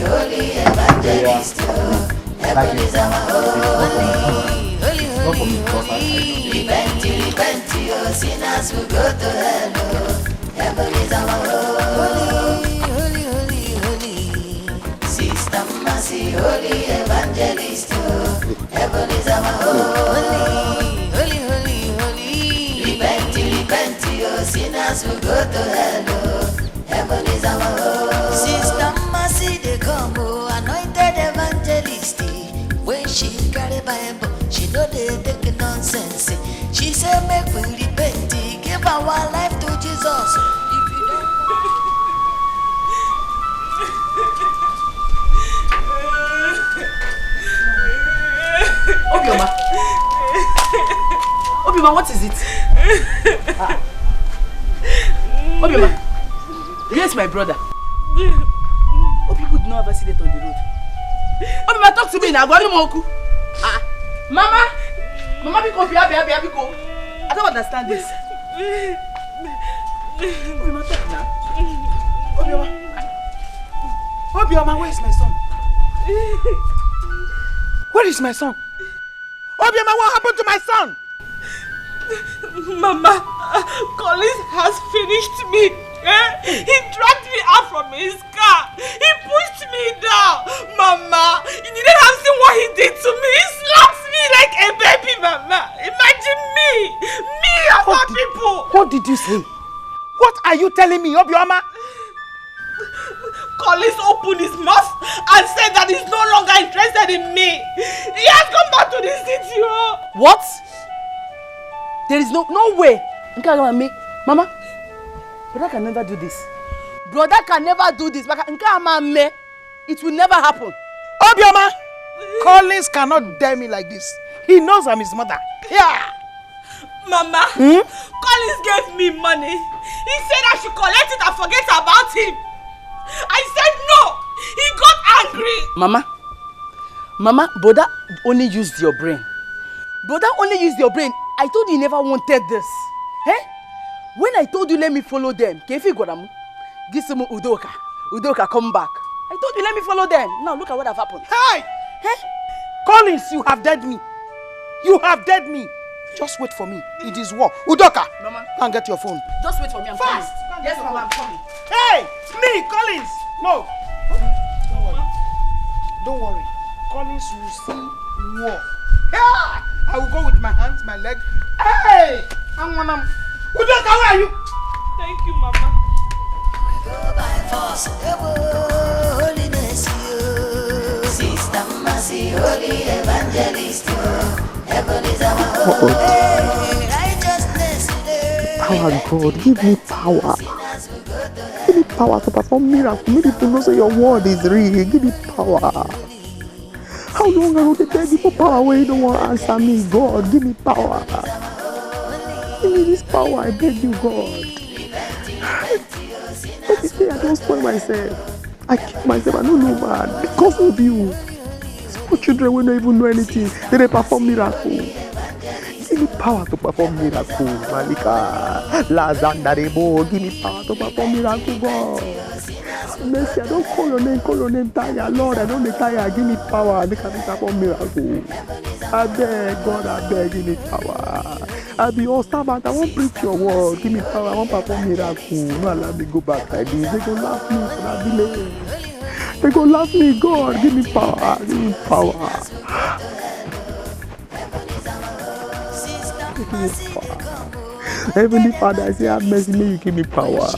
They are like it. Not for me because I Repent, your sinners will go to hell. Heaven is our holy. Sister Mercy, holy evangelist. Heaven is our holy. Repent, your sinners will go to hell. Heaven is our holy. Sister Mercy, they come, anointed evangelist. When she carry Bible, she know they take nonsense. She said make we repent, give our life to Jesus. If you don't Obioma, what is it? Obioma, here's my brother. People do not ever see that on the road. Obioma, talk to me now. Mama, because I don't understand this. Obioma, talk now. Obioma, where is my son? Where is my son? Obioma, what happened to my son? Mama, Collins has finished me. He dragged me out from his car. He pushed me down. Mama, you didn't have seen what he did to me. He slapped me like a baby, Mama. Imagine me. Me of all people. What did you say? What are you telling me, Obioma? Collins opened his mouth and said that he's no longer interested in me. He has come back to the city. What? There is no way. Mama, brother can never do this. Brother can never do this. It will never happen. Obioma, Collins cannot dare me like this. He knows I'm his mother. Yeah. Mama, Collins gave me money. He said I should collect it and forget about him. I said no. He got angry. Mama, Mama, Boda only used your brain. Boda only used your brain. I told you never wanted this. Eh? When I told you let me follow them, Kefi Godamu, Gisumu Udoka. Udoka, come back. I told you let me follow them. Now look at what have happened. Hey! Eh? Collins, you have dead me. You have dead me. Just wait for me. It is war. Udoka, Mama, go and get your phone. just wait for me. I'm Fast. coming. Yes, Mama, I'm coming. Hey! Me, Collins! No! Don't worry. Collins will see war. Yeah! I will go with my hands, my legs. Hey! Udoka, where are you? Thank you, Mama. Go by force, holiness, you. Sister Mercy, holy evangelist, you. Heaven is our home. Righteousness, Power, God, give me power. Give me power to perform miracles. Many people know say your word is real. Give me power. How long I will beg you for power when you don't want to answer me, God? Give me power. Give me this power, I beg you, God. Every day I don't spoil myself. I keep myself, I don't know, man. Because of you. Small children will not even know anything. They perform miracles. Give me power to perform miracles, Malika. Lazandarebo, give me power to perform miracles, God. Mercy, I don't call your name tire. Lord, I don't tire. Give me power. Make me perform miracles. I beg, God, I beg, give me power. I'll be your servant. I won't preach your word. Give me power. I won't perform miracles. No, allow me go back like this. They gonna laugh me for that delay. They gonna laugh me, God. Give me power. Give me power. Give me power. Heavenly Father, I say, have mercy. May you give me power.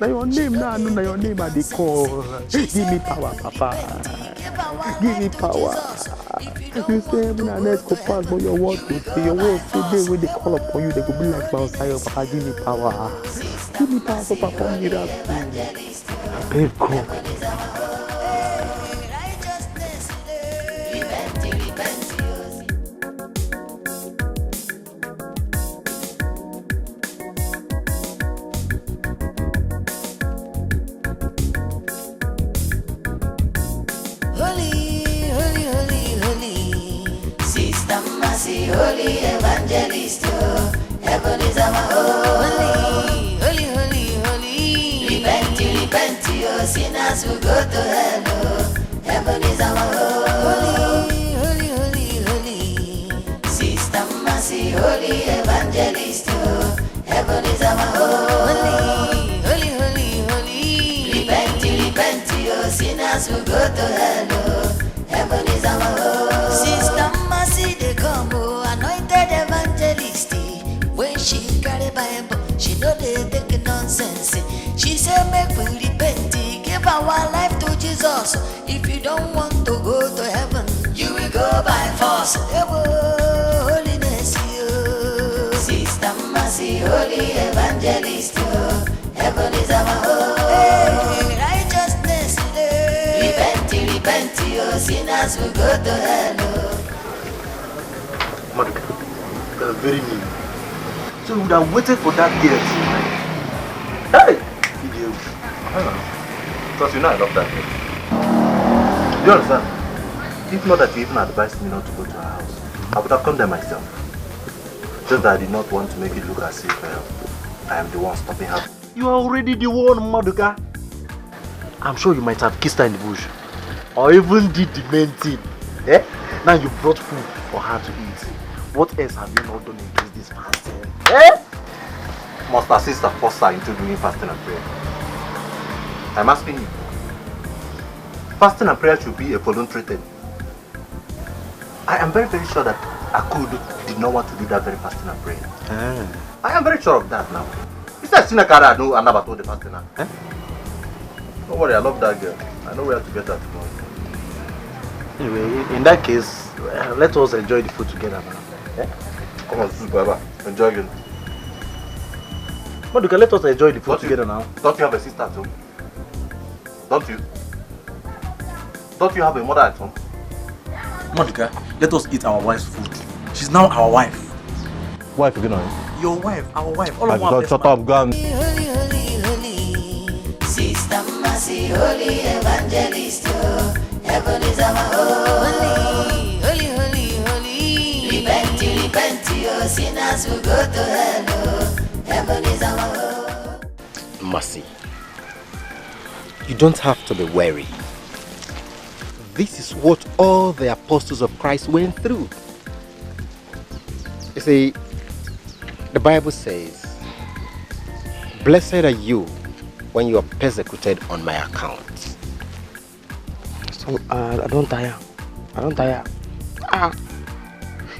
Now your name now, no, your name I they call. Give me power, Papa. Give me power. You say heaven and earth go pass, but your word will say. Your word say they when they call upon you, they go be like Mount Zion. Papa, give me power. Give me power to perform miracles. Babe, God. Holy evangelist, heaven is our home. Holy, holy, holy. Repent, your sinners will go to hell. Heaven is our home. Holy, holy, holy. Sister Mercy, holy evangelist, heaven is our home. Holy, holy, holy. Repent, your sinners will go to hell. Heaven is our home. Sister Mercy, they come. When she carry Bible, she know they take nonsense. She say make we repent, give our life to Jesus. If you don't want to go to heaven, you will go by force. Holiness, you. Sister Mercy, holy evangelist, heaven is our home. Hey, righteousness, repent, your sinners will go to hell. Monica, you are very mean. So you would have waited for that girl tonight. Hey! Idiot. Because you know I love that girl. Do you understand? If not that you even advised me not to go to her house, I would have come there myself. Just that I did not want to make it look as if I am the one stopping her. You are already the one, Maduka. I'm sure you might have kissed her in the bush. Or even did the main thing. Eh? Now you brought food for her to eat. What else have you not done against this fasting? Eh? Must her sister force her into doing fasting and prayer? I'm asking you. Fasting and prayer should be a voluntary thing. I am very, very sure that Akudo did not want to do that very fasting and prayer. I am very sure of that now. Is that Sinakara I know never told the fasting now? Eh? Don't worry, I love that girl. I know where to get her tomorrow. Anyway, in that case, let us enjoy the food together now. Eh? Come on, Baba. Enjoy it. Maduka, let us enjoy the food together now. Don't you have a sister at home? Don't you? Don't you have a mother at home? Maduka, let us eat our wife's food. She's now our wife. Wife again, no? Your wife, our wife. All of one. Shut up, gun. Holy, holy, holy. Sister Mercy, holy evangelist, Heaven is our home. Holy, holy, holy. Repent, repent, your sinners will go to hell. Heaven is our home. Mercy, you don't have to be wary. This is what all the apostles of Christ went through. You see, the Bible says, blessed are you when you are persecuted on my account. So, I don't tire. You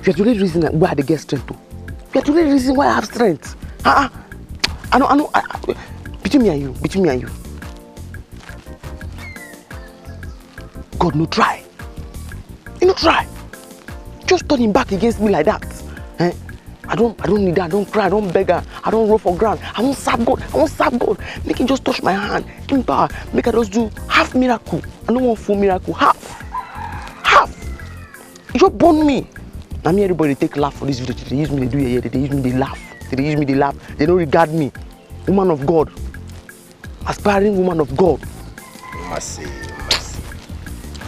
have to really reason why I get strength to. You have to really reason why I have strength. I know. Between me and you. God no try. You no try. Just turn him back against me like that. I don't need that. I don't cry. I don't beg her. I don't roll for ground. I won't serve God. Make him just touch my hand. Give me power. Make I just do half miracle. I don't want full miracle. Half. You just burn me. Now me everybody take laugh for this video. They use me, they do it here. They use me, they laugh. They don't regard me. Woman of God. Aspiring woman of God. Mercy.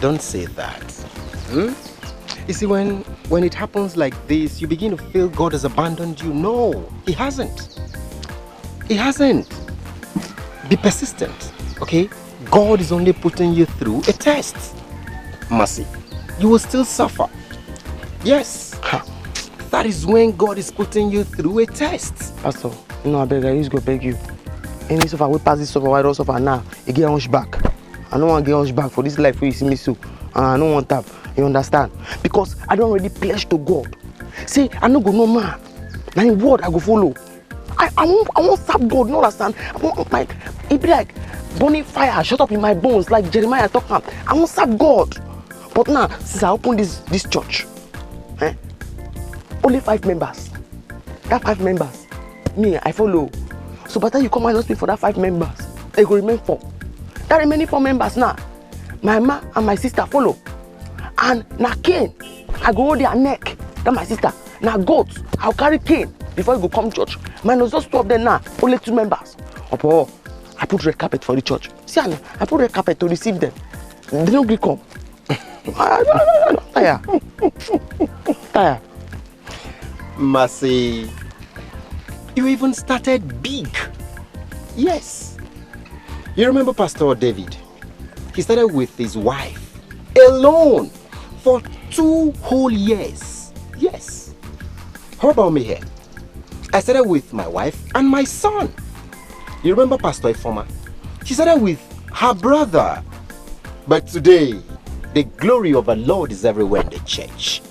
Don't say that. You see, when it happens like this, you begin to feel God has abandoned you. No, He hasn't. Be persistent, okay? God is only putting you through a test. Mercy, you will still suffer. Yes, that is when God is putting you through a test. Pastor, I just go beg you. Any suffer, we pass this suffer, I don't suffer now. You get hunchback. I don't want to get hunchback for this life where you see me so. I don't want that. You understand? Because I don't already pledge to God. See, I don't go no man. Now in word I go follow. I won't serve God, you understand? I won't like it be like burning fire shut up in my bones like Jeremiah talking. I won't serve God. But now, since I opened this church, only 5 members. That 5 members, me, I follow. So by the time you come and ask me for that 5 members, they go remain 4. That remaining 4 members now, my ma and my sister follow. And now Cain, I go hold their neck. That's my sister. Now goat, I'll carry Cain before you go come church. Minus just 2 of them now, only 2 members. Oh, I put red carpet for the church. See, I put red carpet to receive them. They don't agree come. Tire. Mercy, you even started big. Yes. You remember Pastor David? He started with his wife alone for 2 whole years. Yes. How about me here? I started with my wife and my son. You remember Pastor Ifoma? She started with her brother. But today, the glory of the Lord is everywhere in the church.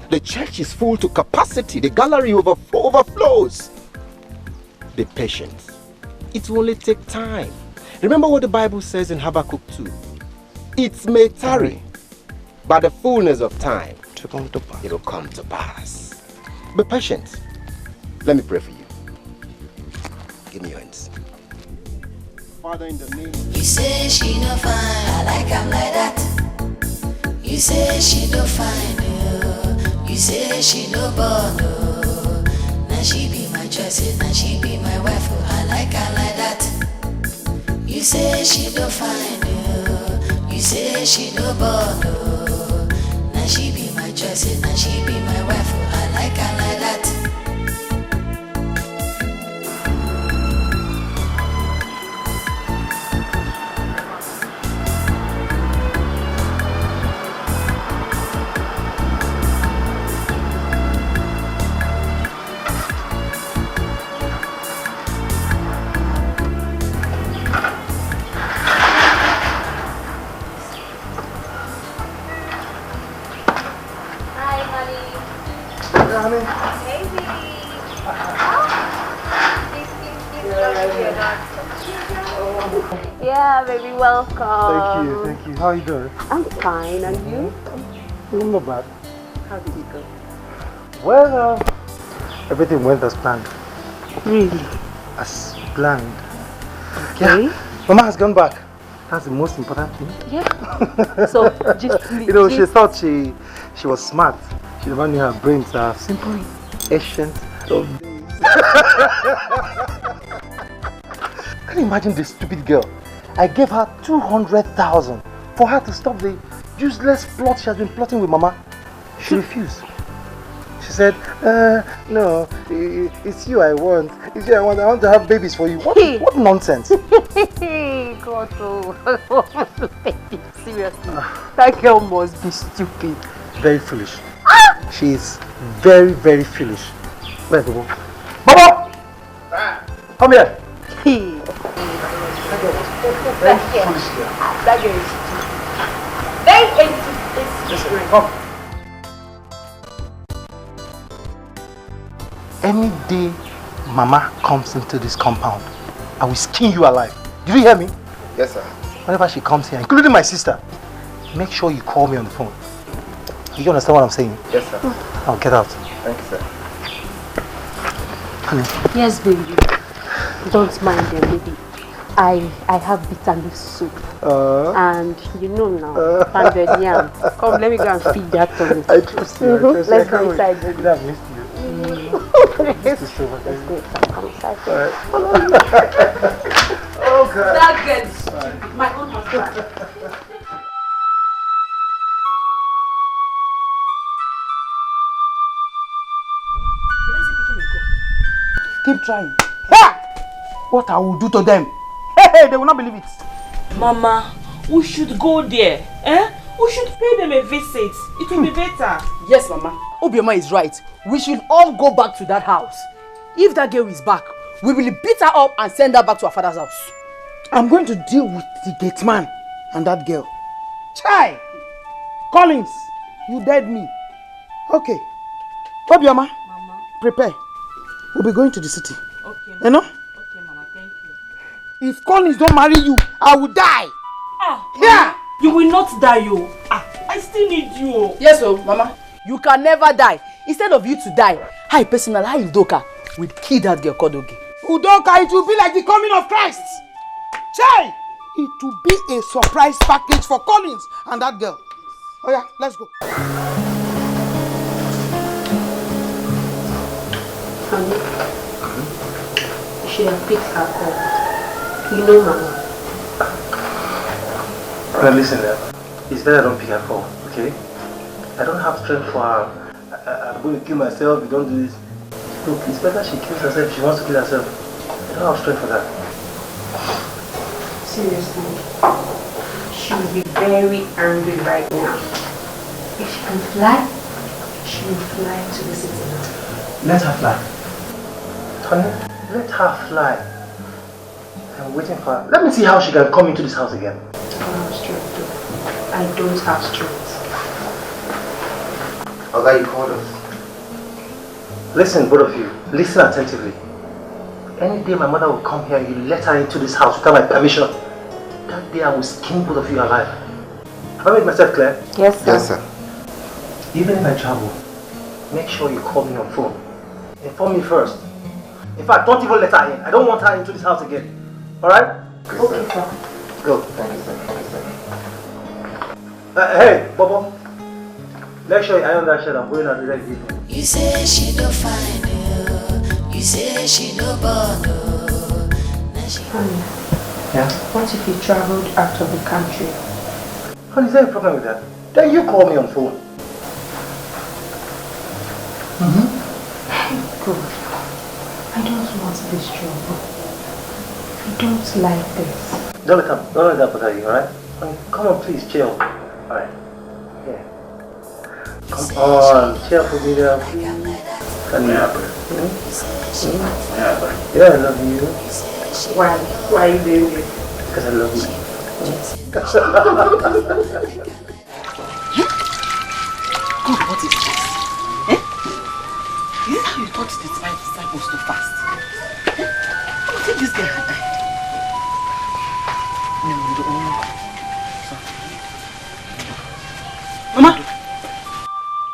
The church is full to capacity. The gallery overflows. Be patient. It will only take time. Remember what the Bible says in Habakkuk 2. It may tarry, but the fullness of time, it will come to pass. Be patient. Let me pray for you. Give me your hands. Father, in the name of You say she no fine, I like him like that. You say she no fine, oh. You say she no born, oh. Now she be my choice, now she be my wife, oh. I like her like that. You say she no fine, oh. You say she no born, oh. Now she be my choice, now she be my wife, oh. I like her like that. Yeah, baby, welcome. Thank you. How are you doing? I'm fine, and you? I'm not bad. How did it go? Well, everything went as planned. Really? As planned. Okay. Yeah. Mama has gone back. That's the most important thing. Yeah. So, just she thought she was smart. She never knew her brains are simply ancient of days. Can you imagine this stupid girl? I gave her 200,000 for her to stop the useless plot she has been plotting with Mama. She refused. She said, no, it's you I want. It's you I want. I want to have babies for you. What nonsense? God, seriously, that girl must be stupid. Very foolish. She is very, very foolish. Where's Bobo? Bobo! Come here. That girl is stupid. Very Come. Any day Mama comes into this compound, I will skin you alive. Did you hear me? Yes, sir. Whenever she comes here, including my sister, make sure you call me on the phone. Do you understand what I'm saying? Yes, sir. I'll get out. Thank you, sir. Honey. Yes, baby. Don't mind them, baby. I have bitter leaf soup. And you know now, pounded yam. Come, let me go and feed that tummy. I trust you. Let's go inside, baby. I've missed you. Let's go inside. Oh, God. That girl is stupid. My own husband. Keep trying. Yeah! What I will do to them? Hey, they will not believe it. Mama, we should go there. We should pay them a visit. It will be better. Yes, Mama. Obioma is right. We should all go back to that house. If that girl is back, we will beat her up and send her back to her father's house. I'm going to deal with the gate man and that girl. Chai! Collins, you dead me. Okay. Obioma, Mama, prepare. We'll be going to the city. Okay, you know? Okay, Mama, thank you. If Collins don't marry you, I will die. Yeah! You will not die, you. I still need you. Yes, Mama. You can never die. Instead of you to die, I Udoka will kill that girl called Oge. Udoka, it will be like the coming of Christ. Chai! It will be a surprise package for Collins and that girl. Oh yeah, let's go. Honey, you should have picked her call. You know, Mama. Now listen, it's better I don't pick her call, okay? I don't have strength for her. I'm going to kill myself if you don't do this. Look, it's better she kills herself if she wants to kill herself. I don't have strength for that. Seriously, she will be very angry right now. If she can fly, she will fly to the city now. Let her fly. Honey, let her fly. I'm waiting for her. Let me see how she can come into this house again. I don't have strength though. I don't have strength. Okay, you called us. Listen, both of you. Listen attentively. Any day my mother will come here and you let her into this house without my permission, that day I will skin both of you alive. Have I made myself clear? Yes, sir. Yes, sir. Even if I travel, make sure you call me on phone. Inform me first. In fact, don't even let her in. I don't want her into this house again. Alright? Okay, sir. Go. Thank you, sir. Hey, Bobo. Make sure you iron that shirt. I'm going out direct video. You say she don't find you. You say she no born. Honey, yeah? What if you traveled out of the country? Honey, is there a problem with that? Then you call me on phone. Good. I don't want this trouble. I don't like this. Don't let that bother you, alright? Honey, come on, please, chill. Alright. Yeah. Come on, chill for me there, please. Can you happen? Yeah, I love you. Why? Why are you doing this? Because I love you. God, what is this? You thought the disciples too fast. I think this guy had died.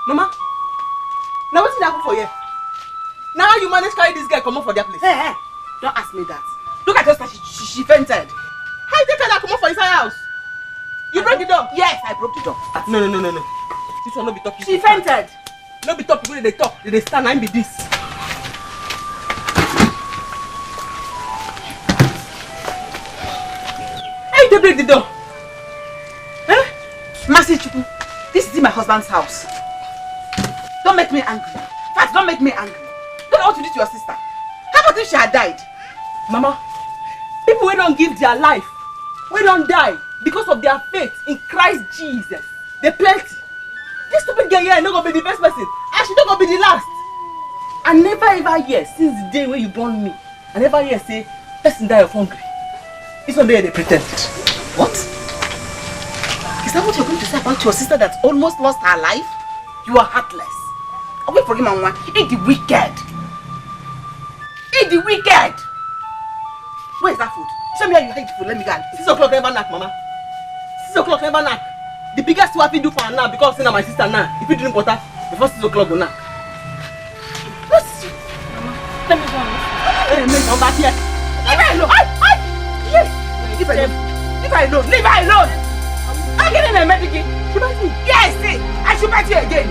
Mama? Now what's that for you? Now how you manage to carry this guy come up for their place? Hey, don't ask me that. Look at us, she fainted. How you take her come up for inside house? You broke the door? Yes, I broke the door. No. This one no be talking. She fainted. No be talking when they talk. They stand and be this. How you break the door? Mercy Chiku, this is my husband's house. Don't make me angry. In fact, don't make me angry. Don't know what to do to your sister. How about if she had died? Mama, people who don't give their life, who don't die because of their faith in Christ Jesus, they plenty. This stupid girl here not gonna be the best person, and she not gonna be the last. I never ever hear since the day when you born me, I never hear say person die of hunger. It's not there they pretend. What? Is that what you're going to say about your sister that almost lost her life? You are heartless. Away from him, Mama. Eat the wicked. Eat the wicked. Where is that food? Show me how you hide food. Let me go. 6 o'clock never knock, Mama. 6 o'clock never knock. The biggest thing I can do for her now because she's my sister now. If you drink water before 6 o'clock go now. Let me go. Come back here. Leave her alone. Leave her alone. Leave her alone. Leave her alone. I'm getting a medic. She bites me. Yes, see. I should bite you again.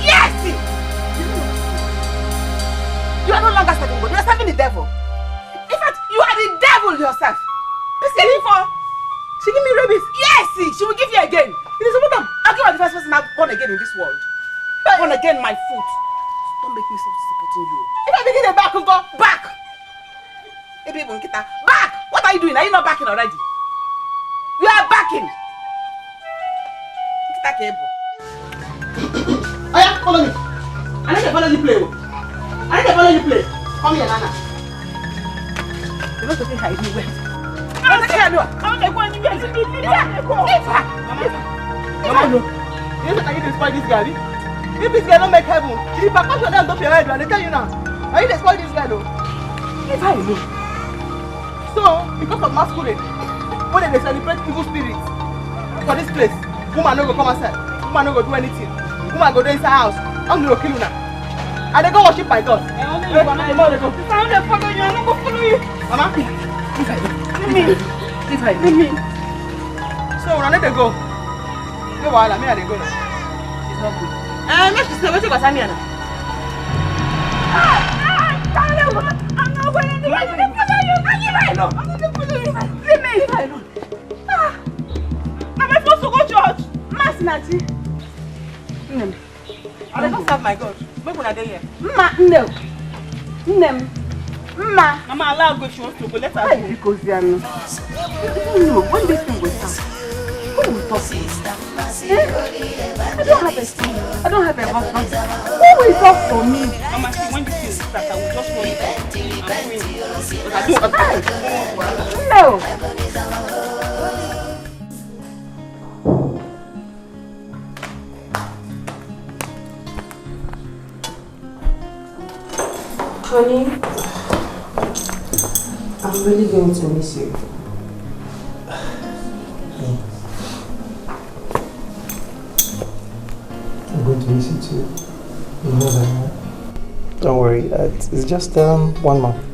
Yes, see. You are no longer serving God. You are serving the devil. In fact, you are the devil yourself. She give me rabies. Yes, see. She will give you again. It is about I'll give her the first person I've born again in this world. Born again, my foot. Don't make me stop supporting you. If I begin a back, go back. Back! What are you doing? Are you not backing already? You are backing! Aya, follow me. I need to follow you play. I need to follow you play. Come here, Nana. You're not going to hide me. Wait. I'm not going to go. Leave her. Mama, no. You know you destroy this guy. If this guy don't make heaven, the percussion down top your head. I tell you now. Are you destroy this guy though? Leave her alone. So, because of masquerade, when they celebrate evil spirits for this place, woman no go come outside, woman no go do anything, woman go do inside house, I'm going to kill you now. And they go worship my God. I'm going to go. I'm going to follow you, I'm not going to follow you. Mama, leave her. Leave her. Leave me. So, when I need to go, no wahala, me and they go now. She's not good. Make she say, wait till you go see me now. I'm not going anywhere. I'm going to follow you. I'm going to follow you. Leave me. Leave her alone. Am I supposed to go to church? Mass Nati. I don't serve my God. Make one day here. Ma, no. Ma. Mama, allow her go if she wants to go. Let her go. Because they are not. No, when this thing goes down, who will talk to me? I don't have a husband. Who will talk for me? Mama, see, when this thing starts, I will just go in. But I don't. No. Honey, I'm really going to miss you. I'm going to miss you too. You know that. Don't worry, it's just 1 month.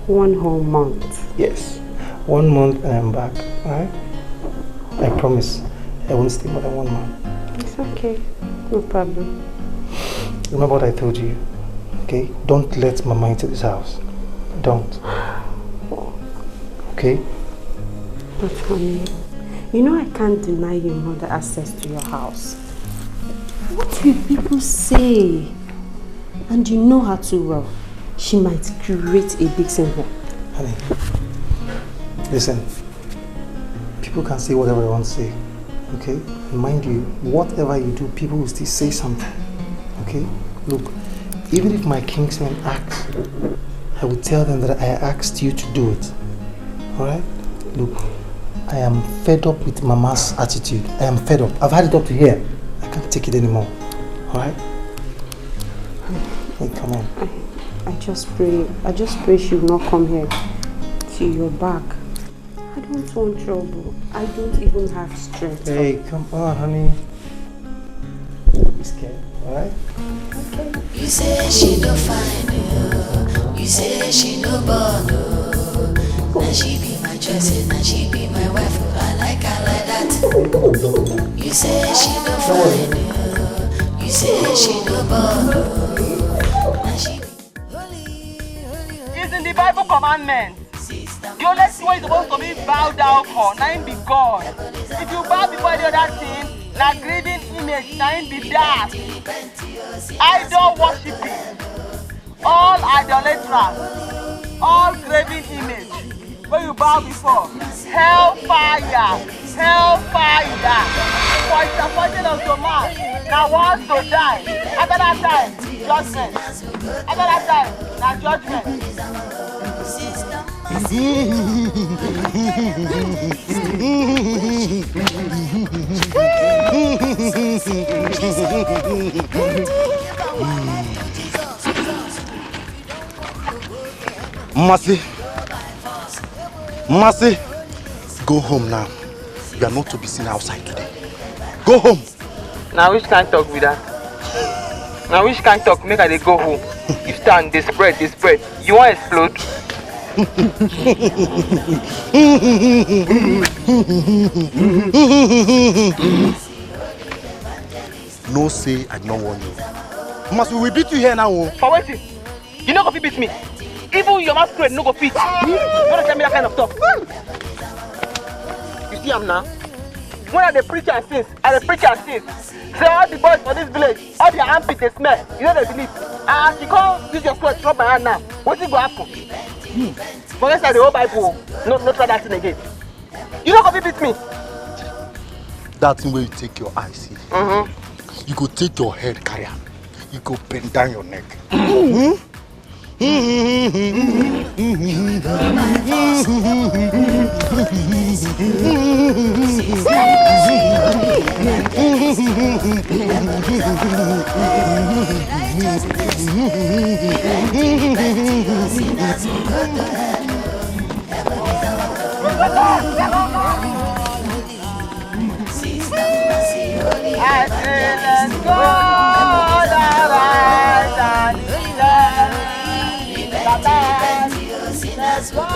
1 whole month? Yes, 1 month and I'm back, alright? I promise I won't stay more than 1 month. It's okay, no problem. Remember what I told you, okay? Don't let Mama into this house. Don't. Okay? But honey, you know I can't deny your mother access to your house. What will people say? And you know her too well. She might create a big scene here. Honey, listen. People can say whatever they want to say, okay? And mind you, whatever you do, people will still say something, okay? Look, even if my kingsmen ask, I will tell them that I asked you to do it, alright? Look, I am fed up with Mama's attitude. I am fed up. I've had it up to here. I can't take it anymore, alright? Hey, come on. I just pray she will not come here till you're back. I don't want trouble. I don't even have strength. Hey, come on, honey. Don't be scared, alright? Okay. You say she no fine, you say she no born, now she be my choice, now she be my wife, I like her like that. You say she no fine, you say she no born, now she be. It's in the Bible commandment. The only thing you're supposed to be bow down for, now be God. If you bow before the other thing, na grieving image, na him be that. Idol worshiping, all idolaters, all graven image wey you bow before. Hellfire, hellfire. For disappointing unto man, na once to die. After that time, judgment. After that time, na judgment. Mercy, go home now. You are not to be seen outside today. Go home. Now which kind talk with that? Now which kind talk make I dey go home? You stand, they spread. You want to explode? No say I don't want you. Mercy, we will beat you here now. For waiting. You no go fit beat me. Even your masquerade no go fit. You don't tell me that kind of talk. You see I'm now? When I dey preach and sing, say all the boys for this village, all their armpit they smell. You know they believe. And you can't use your sweat rub my hand now. What is going to happen? But let's say the whole Bible, no try that thing again. You don't go fit beat me. That thing where you take your eye, see? You go take your head, carry am. You go bend down your neck. I say let's go the right and let's go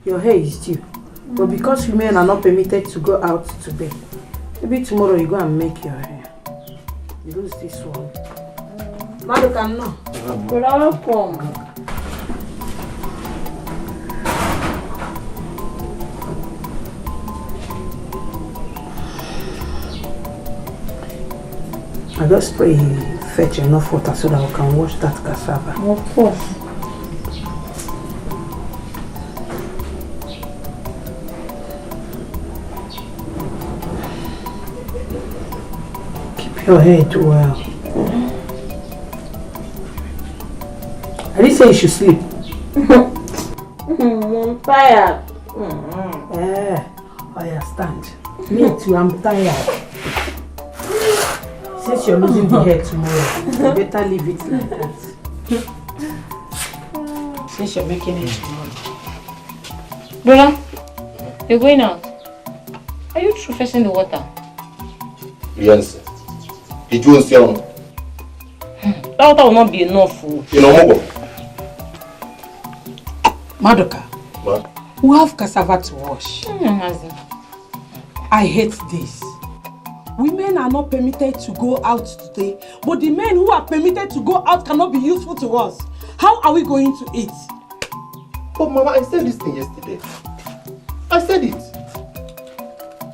Your hair is due, but because women are not permitted to go out today, maybe tomorrow you go and make your hair. You lose this one. Maduka, no. Welcome. I just pray you fetch enough water so that we can wash that cassava. Of course. Keep your head well. I didn't say you should sleep. I'm tired. I stand. Me too, I'm tired. Since you're losing the hair tomorrow, you better leave it like that. Since you're making it tomorrow. Brother, you're going out. Are you through fetching the water? Yes. Did you see him? That water will not be enough. You know, Maduka, what? we have cassava to wash. I hate this. Women are not permitted to go out today, but the men who are permitted to go out cannot be useful to us. How are we going to eat? But Mama, I said this thing yesterday. I said it.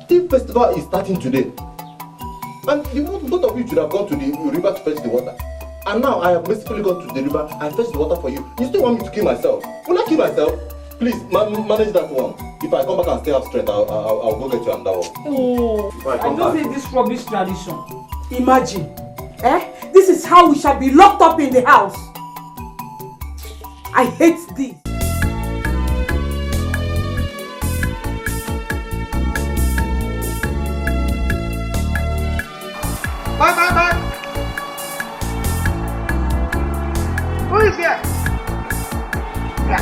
The festival is starting today. And both of you should have gone to the river to fetch the water. And now I have basically gone to the river and fetched the water for you. You still want me to kill myself? Will I kill myself? Please, manage that one. If I come back and stay up straight, I'll go get you another one. Oh, I don't hate this rubbish tradition. Imagine, this is how we shall be locked up in the house. I hate this. Bye. Who is here? Yeah.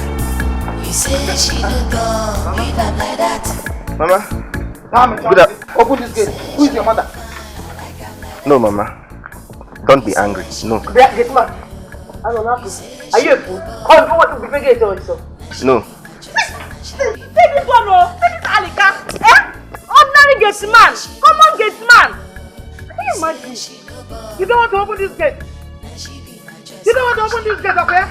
You say she no talk, you not like that. Mama. Open this gate. Who is your mother? No, Mama. Don't be angry. No. Get man. I don't know. Are you a fool? Come, what to be gate also? No. Take this one, take this Alika. Ordinary gate man! Come on, gate man! Can you imagine? You don't want to open this gate? You don't want to open this gate, okay?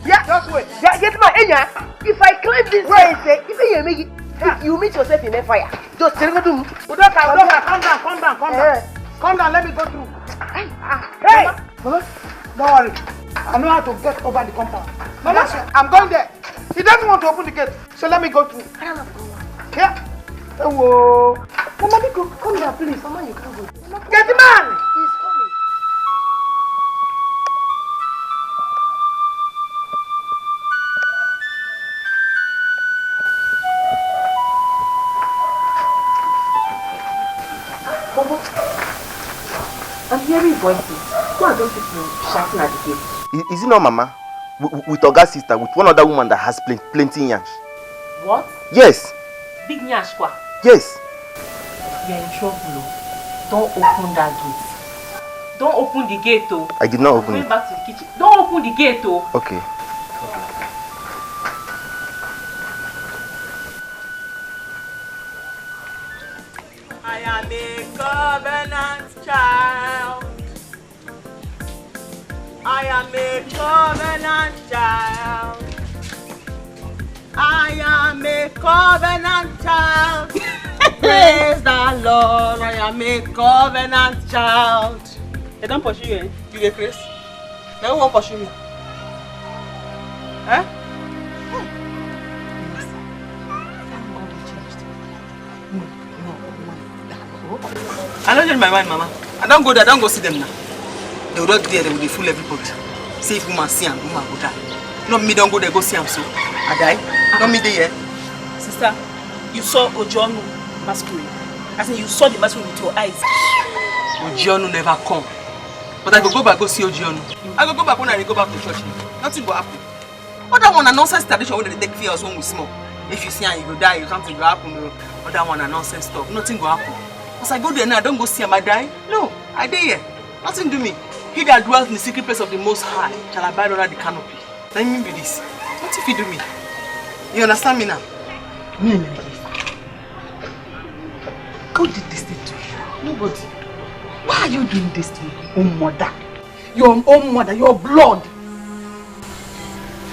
Yeah, just wait. Yeah, gate man, Enya, if I climb this gate, if you meet yourself in a fire, just tell me to Udoka, calm down. Calm down, let me go through. Hey! Mama, don't worry. I know how to get over the compound. Mama, I'm going there. He doesn't want to open the gate, so let me go through. Yeah. Whoa. Mama, come down, please. Mama, you can't go. Get the man! He's coming. Bobo, I'm hearing voices. Who are those people shouting at the gate? Is it not Mama? With Oga's sister, with one other woman that has plenty yansh. What? Yes. Big Nyashkwa. Yes. You're in trouble. Don't open that gate. Don't open the gate, though. I did not open it. Going back to the kitchen. Don't open the gate, though. Okay. I am a covenant child. I am a covenant child. I am a covenant child. Praise the Lord. I am a covenant child. They don't pursue you, eh? You get Chris? They won't pursue me. Eh? I don't change my mind, Mama. I don't go there, I don't go see them now. They will not there, they will fool everybody. See if woman see him, woman go die. Not me don't go there, go see him so. I die. Not me there. Sister, you saw Ojono masquerade. I said you saw the masquerade with your eyes. Ojono never come. But I go back, go see Ojono. I go back when I go back to church. Nothing will happen. Other one a nonsense tradition when they take fears when we small. If you see him, you will die, something will happen. Other one a nonsense stuff. Nothing will happen. As I go there now, I don't go see him, I die. No, I die here. Nothing do me. He that dwells in the secret place of the Most High shall abide under the canopy. Let me be this. What if you do me? You understand me now? No. Who did this thing to you? Nobody. Why are you doing this to your own mother? Your own mother, your blood.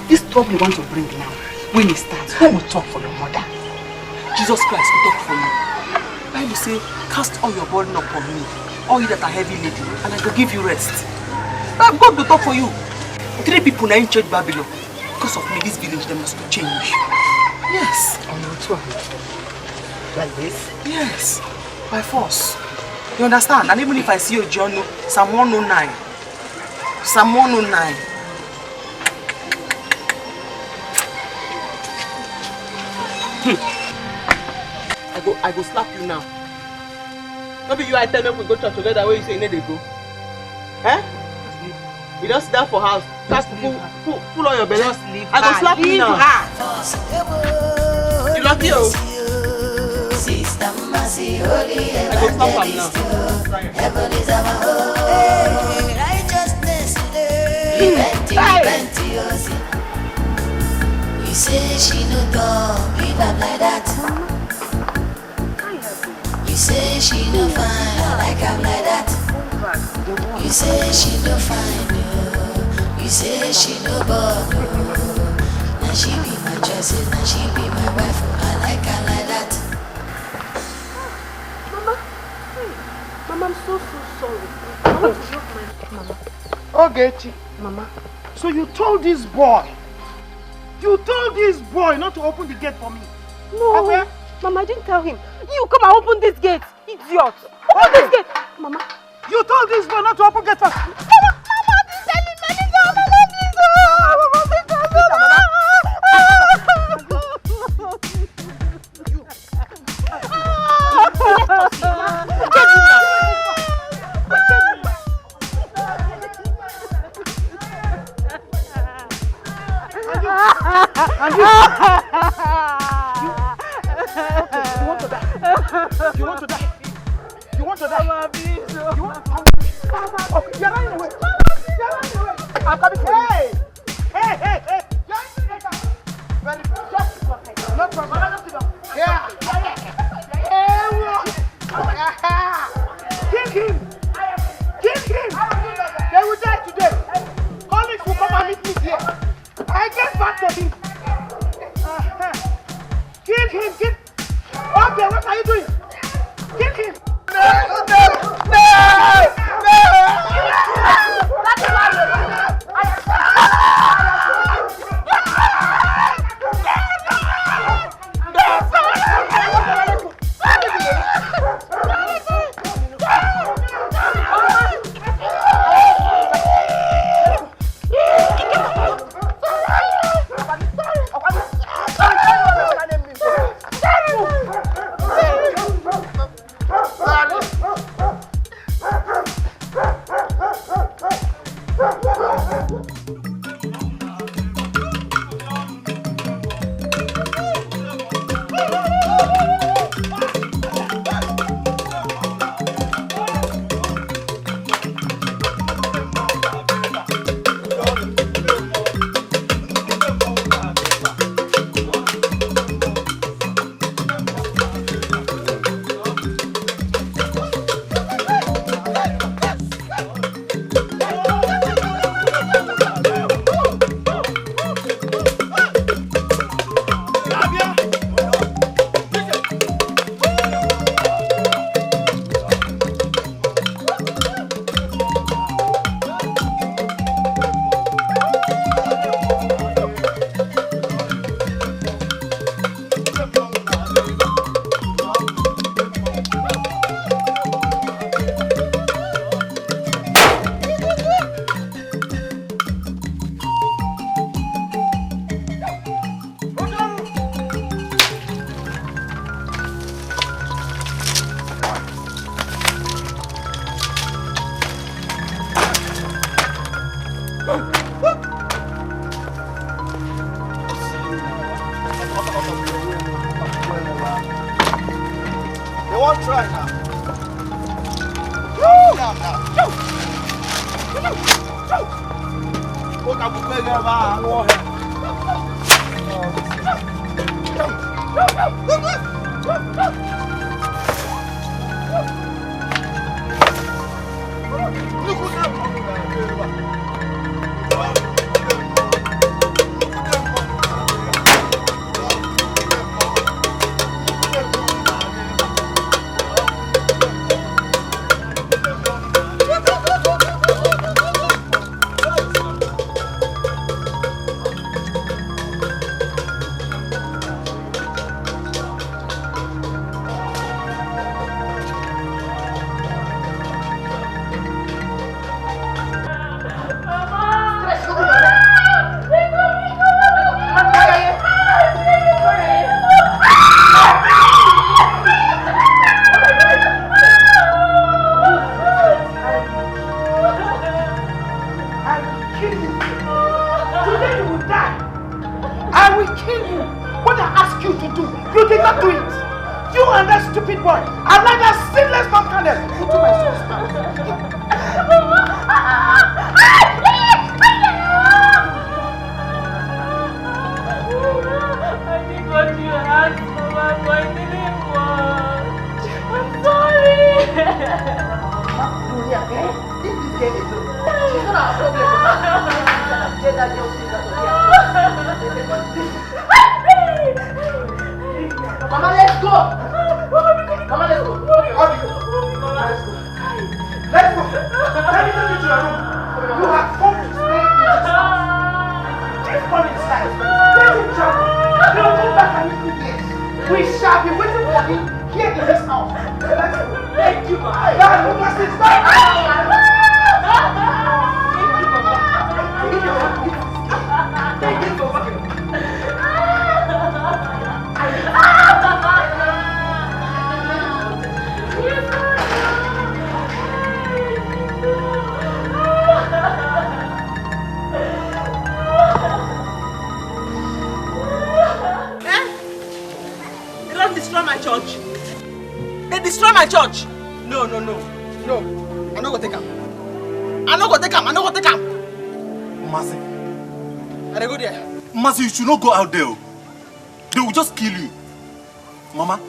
This trouble you want to bring now, when it starts, who will talk for your mother? Jesus Christ will talk for you. The Bible says, cast all your burden upon me, all you that are heavy laden, and I will give you rest. God will talk for you. 3 people now in church Babylon. Because of me, this village, they must change. Yes. Like this? Yes. By force. You understand? And even if I see your journal, Psalm 109. Psalm 109. I go slap you now. Maybe you I tell me we go church together where you say you need to go. Eh? You don't sit down for house. Just pull on your belly. I go slap you now. You lucky oh. I go slap him now. You say she no dog, leave her like that. You say she no fine, I like her like that. You say she no fine, no. You say she no bug, no. Now she be my choice, now she be my wife, I like her like that. Mama, I'm so sorry. I want to drop my... Mama. Ogechi. Mama. So you told this boy not to open the gate for me? No. Okay? Mama, I didn't tell him. You come and open this gate, idiot. Open this gate. Mama. You told this boy not to open gate first. Mama, I didn't tell him anything. You want to die? You want to die? Mama, please. You want to die? Okay, you're running away. I'm coming for you. Hey! You're in the gate. Very good. No problem. Yeah. him! Kill! Okay, what are you doing? Kill him! You should not go out there. They will just kill you. Mama,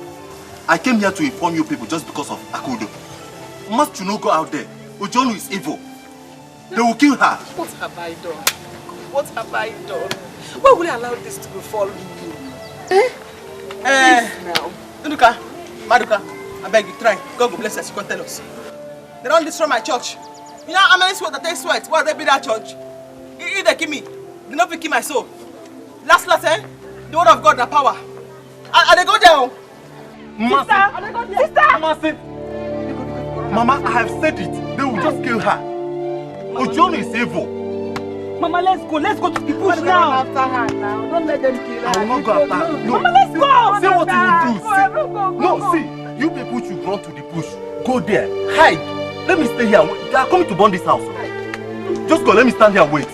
I came here to inform you people just because of Akudo. Must you not go out there? Ojonu is evil. They will kill her. What have I done? What have I done? Why would I allow this to befall me? Nduka, Maduka, I beg you, try. God will bless us, you can tell us. They don't destroy my church. You know how many sweat that they sweat? Why they be that church? If they kill me, they not kill my soul. Last, the word of God, the power. And they go down. Sister! Mama, I have said it. They will just kill her. Ojono is evil. Mama, let's go to the bush now. After her now. Don't let them kill her. I will not go after her. No. Mama, let's go. See what you will do. See, you people should run to the bush. Go there. Hide. Let me stay here. They are coming to burn this house. Just go. Let me stand here and wait.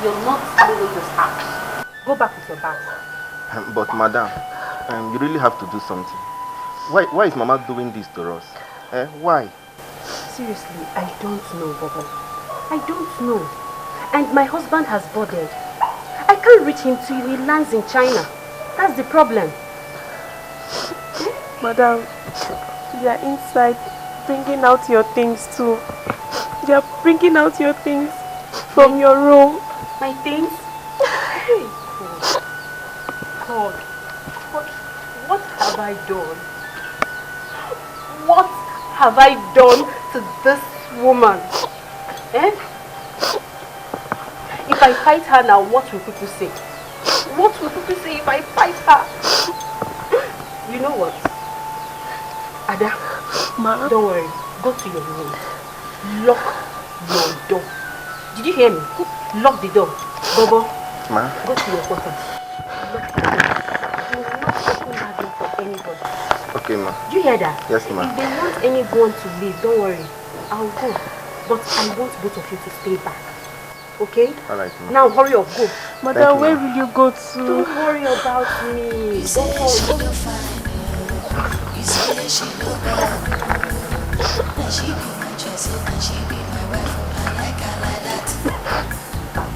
You're not leaving this house. Go back with your bag. But madam, you really have to do something. Why is Mama doing this to us? Why? Seriously, I don't know, Bobo. I don't know. And my husband has boarded. I can't reach him till he lands in China. That's the problem. Madam, they are inside bringing out your things too. They are bringing out your things from your room. My things? Hey, God. What have I done? What have I done to this woman? If I fight her now, what will people say? What will people say if I fight her? You know what? Ada, Ma? Don't worry. Go to your room. Lock your door. Did you hear me? Lock the door. Bobo, Ma? Go to your quarters. Lock the door. Do not open that door for anybody. Okay, Ma. Do you hear that? Yes, Ma. If they want anyone to leave, don't worry. I'll go. But I want both of you to stay back. Okay? Alright, Ma. Now hurry up, go. Mother, where will you go to? Don't worry about me. Go. You say she go back. And she be my choice, and she be my wife. I like her like that.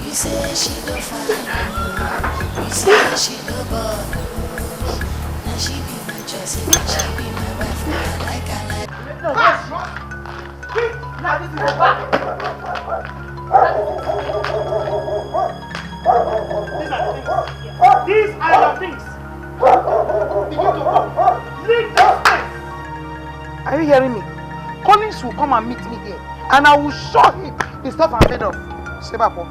You say she go fine. You say she go bad. And she be my choice, and she be my wife. I like her like that. These are your things. Leave this place. Are you hearing me? Collins will come and meet me here, and I will show him the stuff I'm made of. Sebapo.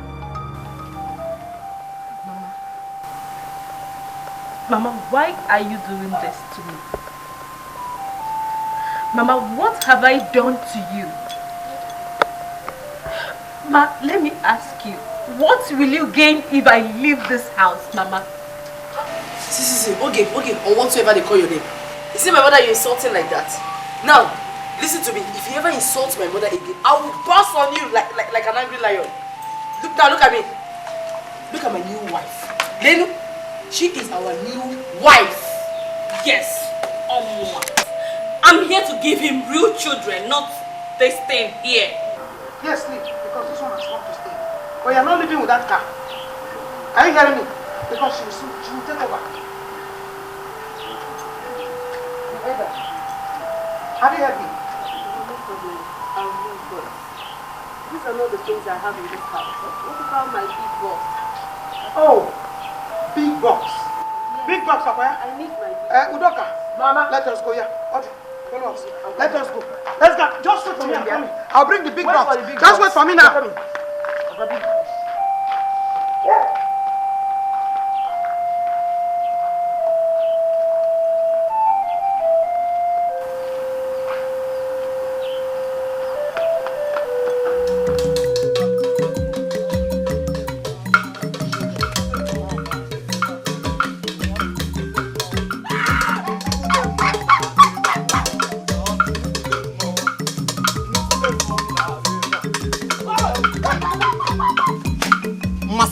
Mama, why are you doing this to me? Mama, what have I done to you? Ma, let me ask you, what will you gain if I leave this house, Mama? See, okay, or whatsoever they call your name. You see my mother, you're insulting like that. Now, listen to me. If you ever insult my mother again, I will burst on you like an angry lion. Look at me. Look at my new wife. Lenu, she is our new wife. Yes, I'm here to give him real children, not they staying here. Yes, leave, because this one has come to stay. But you're not living with that car. Are you hearing me? Because she will take over. Have you heard me? These are not the things I have in this house. What about my big box? Oh, big box. Yes. Big box of where? I need my big Udoka. Mama, let us go, yeah. Okay, follow us. Let us go. Let's go. Just wait for me, I'm coming. I'll bring the big box. Just wait for me now.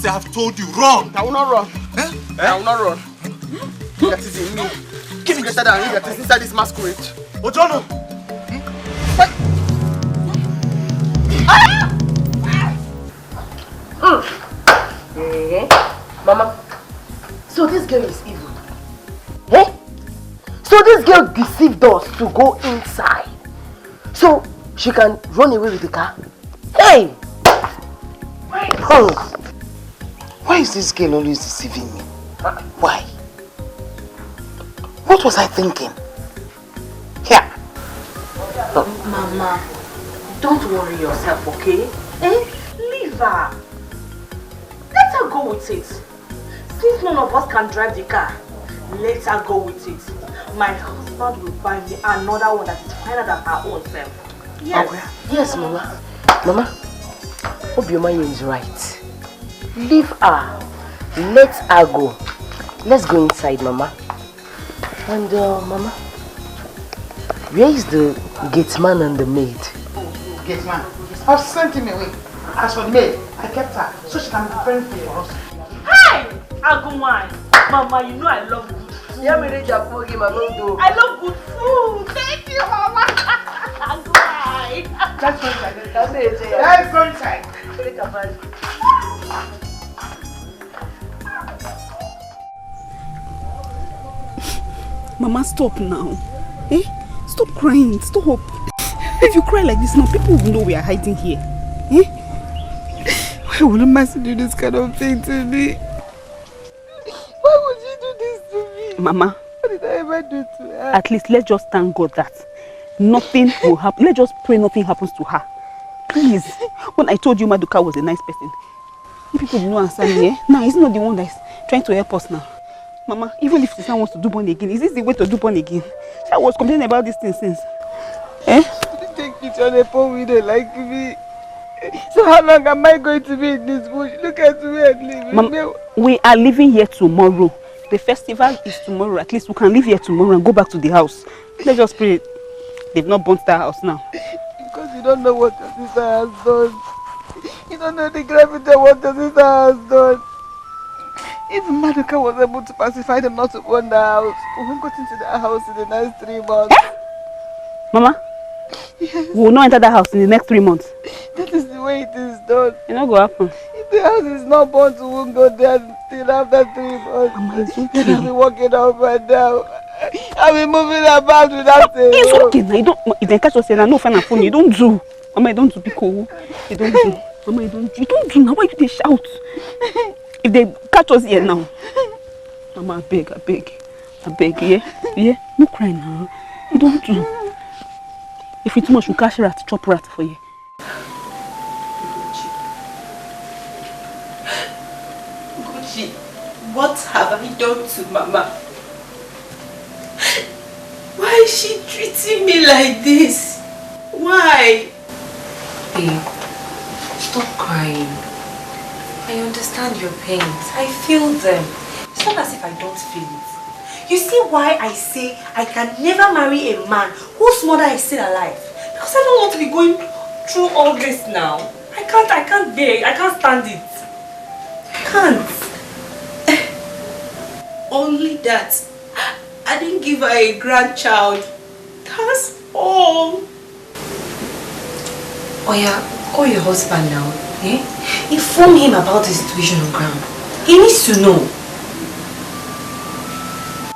I have told you, run! I will not run. Eh? I will not run. That is in me. Keep me greater than that is inside this masquerade. Ojono! Mama, so this girl is evil. Eh? So this girl deceived us to go inside. So she can run away with the car? Hey! Oh. Why is this girl always deceiving me? Why? What was I thinking? Here. Mama, don't worry yourself, okay? Eh? Leave her. Let her go with it. Since none of us can drive the car, let her go with it. My husband will buy me another one that is finer than her own self. Yes. Okay. Yes, Mama. Mama, Obioma is right. Leave her. Let her go. Let's go inside, Mama. And Mama, where is the gate man and the maid? Gate man? I've sent him away. As for the maid, I kept her so she can be preparing food for us. Hi! Agumai! Mama, you know I love good food. I love good food. Thank you, Mama. Agumai! Let's go inside. Let's go inside. Mama, stop now. Eh? Stop crying. Stop. If you cry like this now, people will know we are hiding here. Eh? Why would Mercy do this kind of thing to me? Why would you do this to me? Mama, What did I ever do to her? at least let's just thank God that nothing will happen. Let's just pray nothing happens to her. Please. When I told you Maduka was a nice person, you people did not answer me. Eh? Now, he's not the one that's trying to help us now. Mama, even if Sister wants to do born again, is this the way to do born again? I was complaining about this thing since. Eh? You take picture on a poor widow like me. So how long am I going to be in this bush? Look at me and leave. Mama, we are leaving here tomorrow. The festival is tomorrow. At least we can leave here tomorrow and go back to the house. Let's just pray they've not burnt that house now. Because you don't know what your sister has done. You don't know the gravity of what your sister has done. Even Maduka was able to pacify them not to burn the house. We won't go into that house in the next 3 months. Eh? Mama, yes. We will not enter that house in the next 3 months. That is the way it is done. It's not going to happen. If the house is not burnt, we won't go there till after 3 months. Mama, it's okay. Then I'll be walking up and down. I'll be moving about without saying. It's okay now. You don't, if they catch us here, no fan and phone. You don't do. Mama, you don't do. Be cool. You don't do. Mama, you don't do. You don't do now. Why do they shout? If they catch us here now. Mama, I beg, yeah? Yeah? No cry now. You don't do. If it's too much, you catch rat, chop rat for you. Gucci, what have I done to Mama? Why is she treating me like this? Why? Babe, stop crying. I understand your pains. I feel them. It's not as if I don't feel it. You see why I say I can never marry a man whose mother is still alive? Because I don't want to be going through all this now. I can't bear it. I can't stand it. I can't. Only that I didn't give her a grandchild. That's all. Oh yeah, call your husband now. Eh? Inform him about the situation on ground. He needs to know.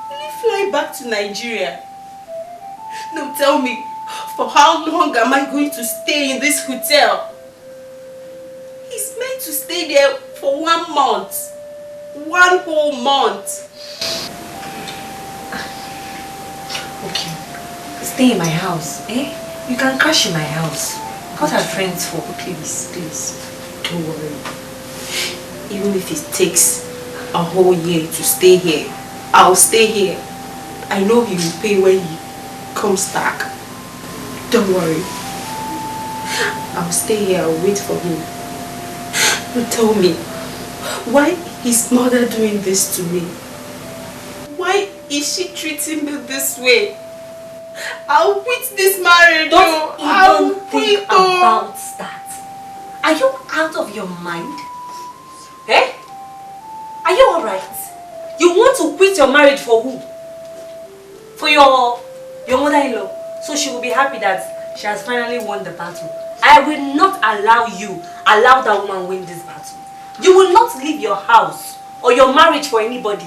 Will he fly back to Nigeria? No, tell me, for how long am I going to stay in this hotel? He's meant to stay there for 1 month. 1 whole month. Okay. Stay in my house, eh? You can crash in my house. What are friends for? Please, please. Don't worry. Even if it takes a whole year to stay here, I'll stay here. I know he will pay when he comes back. Don't worry. I'll stay here, I'll wait for him. But tell me, why is mother doing this to me? Why is she treating me this way? I'll quit this marriage. Don't even think about that. Are you out of your mind? Eh? Are you alright? You want to quit your marriage for who? For your mother-in-law. So she will be happy that she has finally won the battle. I will not allow that woman win this battle. You will not leave your house or your marriage for anybody.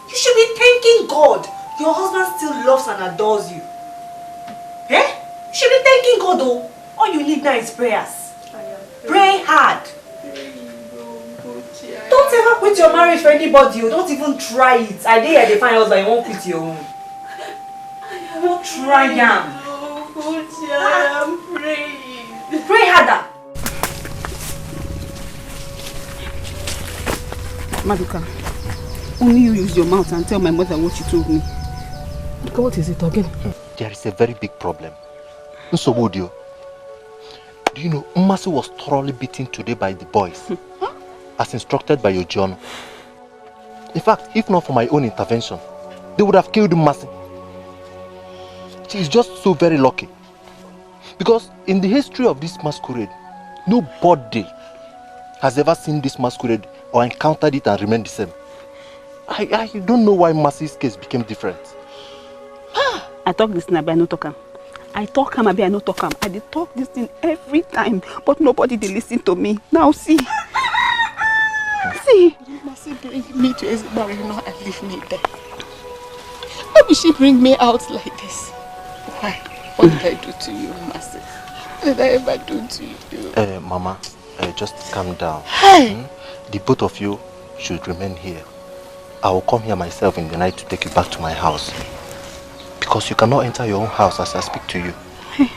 You should be thanking God. Your husband still loves and adores you. Eh? You should be thanking God though. All you need now is prayers. Pray hard. Don't ever quit your marriage for anybody. You don't even try it. I dare they find out that you won't quit your own. Don't try them. I am praying. Pray harder. Maduka, only you use your mouth and tell my mother what you told me. Maduka, what is it again? There is a very big problem. Nsobudio, do you know Mmasi was thoroughly beaten today by the boys, as instructed by your John. In fact, if not for my own intervention, they would have killed Mmasi. She is just so very lucky. Because in the history of this masquerade, nobody has ever seen this masquerade or encountered it and remained the same. I don't know why Mmasi's case became different. I talk this thing, I no talk am. I talk am, I no talk am. I did talk this thing every time, but nobody did listen to me. Now see. See. Mmasi bring me to Ezibarino and leave me there. Why will she bring me out like this? Why? What did I do to you, Mmasi? What did I ever do to you? Mama, just calm down. Hey! The both of you should remain here. I will come here myself in the night to take you back to my house. Because you cannot enter your own house as I speak to you. Hey.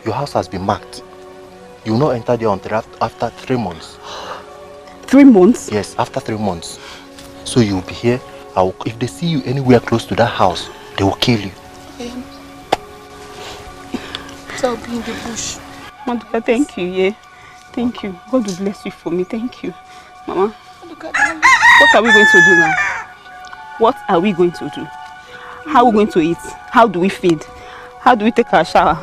Your house has been marked. You will not enter there until after 3 months. 3 months? Yes, after 3 months. So you will be here. If they see you anywhere close to that house, they will kill you. So I'll be in the bush. Maduka, thank you, yeah. Thank you. God will bless you for me. Thank you. Mama, what are we going to do now? What are we going to do? How are we going to eat? How do we feed? How do we take our shower?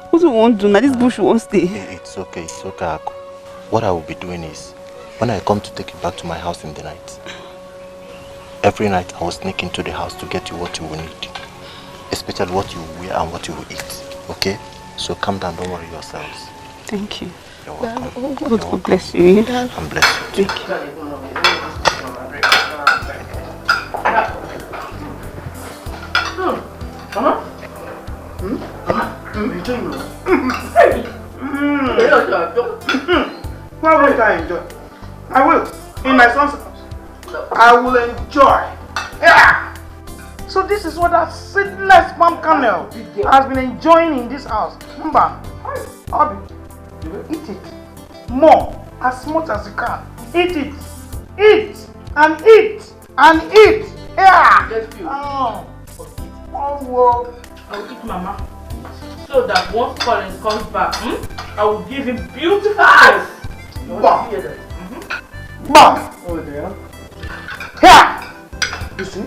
What do we want to do now? This bush won't stay. It's okay, Aku. What I will be doing is, when I come to take you back to my house in the night, every night I will sneak into the house to get you what you will need. Especially what you will wear and what you will eat. Okay? So calm down, don't worry yourselves. Thank you. You're welcome. God will bless you. And bless you. Thank you. Why won't I enjoy? I will. In my son's house. I will enjoy. Yeah. So this is what that seedless palm kernel has been enjoying in this house. Mba, Obi, eat it. More, as much as you can. Eat it. Eat and eat and eat. Yeah. Oh, well. I'll eat Mama. So that once Collins comes back, I will give him beautiful eyes. Bah. Bah. Oh there. Here. You see?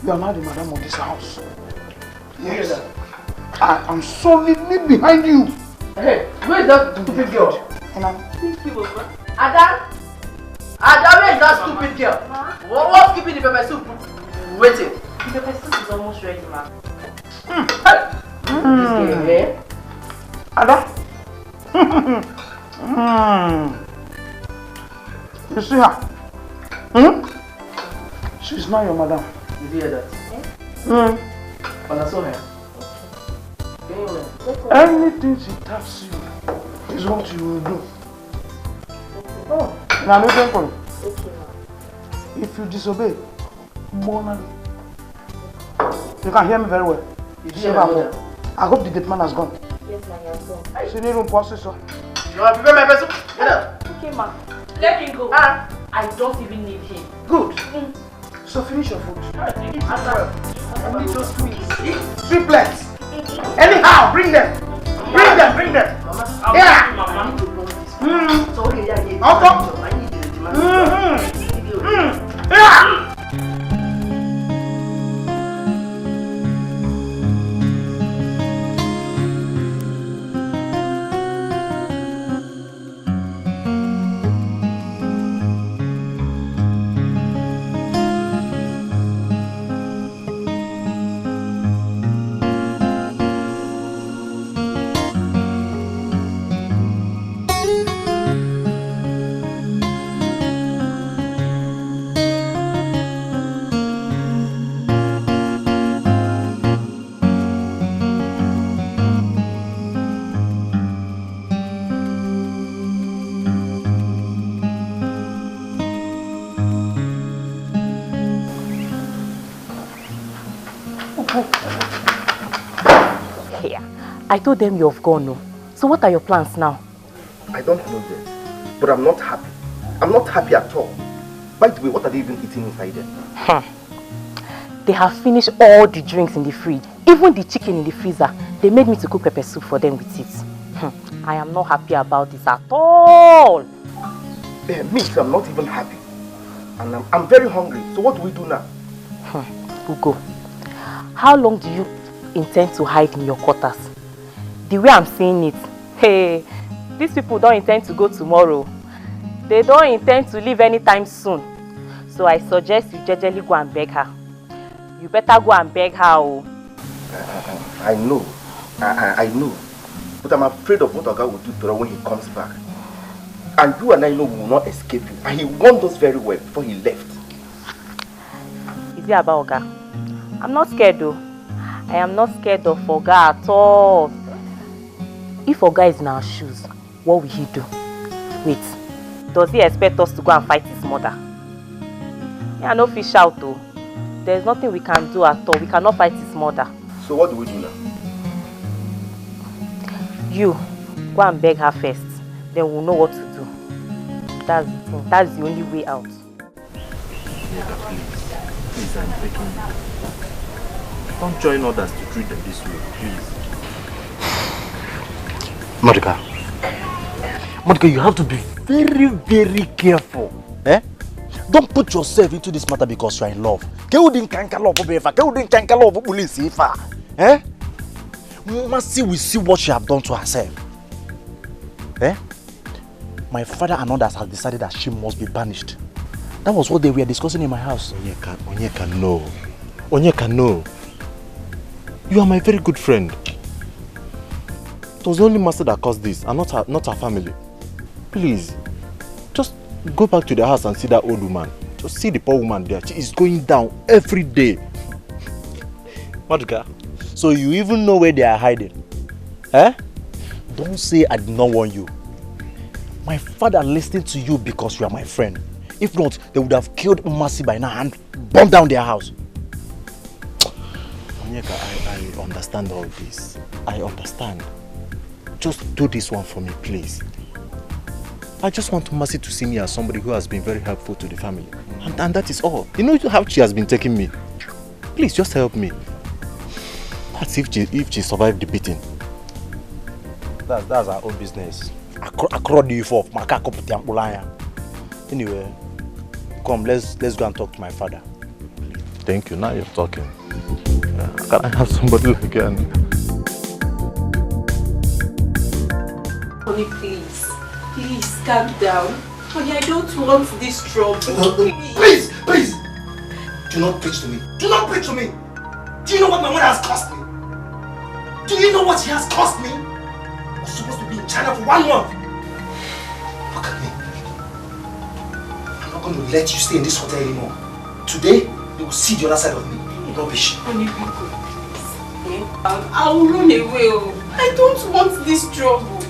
You are now the madam of this house. Yes. I am solidly behind you. Hey, where is that stupid girl? Ada? Ada, where is that stupid girl? What's keeping the pepper soup waiting? The pepper soup is almost ready, ma. Ada? You see her? She's not your madam. Did you hear that? When I saw her. Anything she tells you is what you will do. Now listen for me. If you disobey, you can hear me very well. I hope the dead man has gone. Yes, my husband. She need to process. You want to prepare my vessel? Get up. Okay, ma. Let him go. I don't even need him. Good. So finish your food. I need those sweets. Triplets. Anyhow, bring them. Bring them. Yeah. So okay, yeah. Yeah. I told them you've gone, no. So what are your plans now? I don't know yet, but I'm not happy. I'm not happy at all. By the way, what are they even eating inside there? They have finished all the drinks in the fridge, even the chicken in the freezer. They made me to cook pepper soup for them with it. I am not happy about this at all. Me, I'm not even happy. And I'm very hungry. So what do we do now? Ugo, how long do you intend to hide in your quarters? The way I'm seeing it, hey, these people don't intend to go tomorrow. They don't intend to leave anytime soon. So I suggest you jejely go and beg her. You better go and beg her. Oh. I know. I know. But I'm afraid of what Oga will do to her when he comes back. And you and I know we will not escape him. And he warned us very well before he left. Is it about Oga? I'm not scared though. I am not scared of Oga at all. If Oga is in our shoes, what will he do? Wait, does he expect us to go and fight his mother? Yeah, no fish out though. There's nothing we can do at all. We cannot fight his mother. So what do we do now? You, go and beg her first. Then we'll know what to do. That's the thing. That's the only way out. Yeah, please, I'm begging you. Don't join others to treat them this way, please. Monica, you have to be very, very careful. Eh? Don't put yourself into this matter because you are in love. Eh? Mercy will see what she have done to herself. Eh? My father and others have decided that she must be banished. That was what they were discussing in my house. Onyeka, no. Onyeka, no. You are my very good friend. It was the only master that caused this, and not her family. Please, just go back to the house and see that old woman. Just see the poor woman there. She is going down every day. Madhuka, so you even know where they are hiding? Eh? Don't say I did not warn you. My father listened to you because you are my friend. If not, they would have killed Mercy by now and burned down their house. Onyeka, I understand all this. I understand. Just do this one for me, please. I just want Mercy to see me as somebody who has been very helpful to the family. And that is all. You know how she has been taking me. Please, just help me. That's if she survived the beating. That's our own business. Anyway, come, let's go and talk to my father. Thank you. Now you're talking. Can I have somebody again? Honey, please. Please, calm down. Honey, I don't want this trouble. Please! Do not preach to me. Do not preach to me! Do you know what my mother has cost me? Do you know what she has cost me? I was supposed to be in China for 1 month. Look at me. I'm not going to let you stay in this hotel anymore. Today, you will see the other side of me. Rubbish. Honey, please. I'll run away. I don't want this trouble.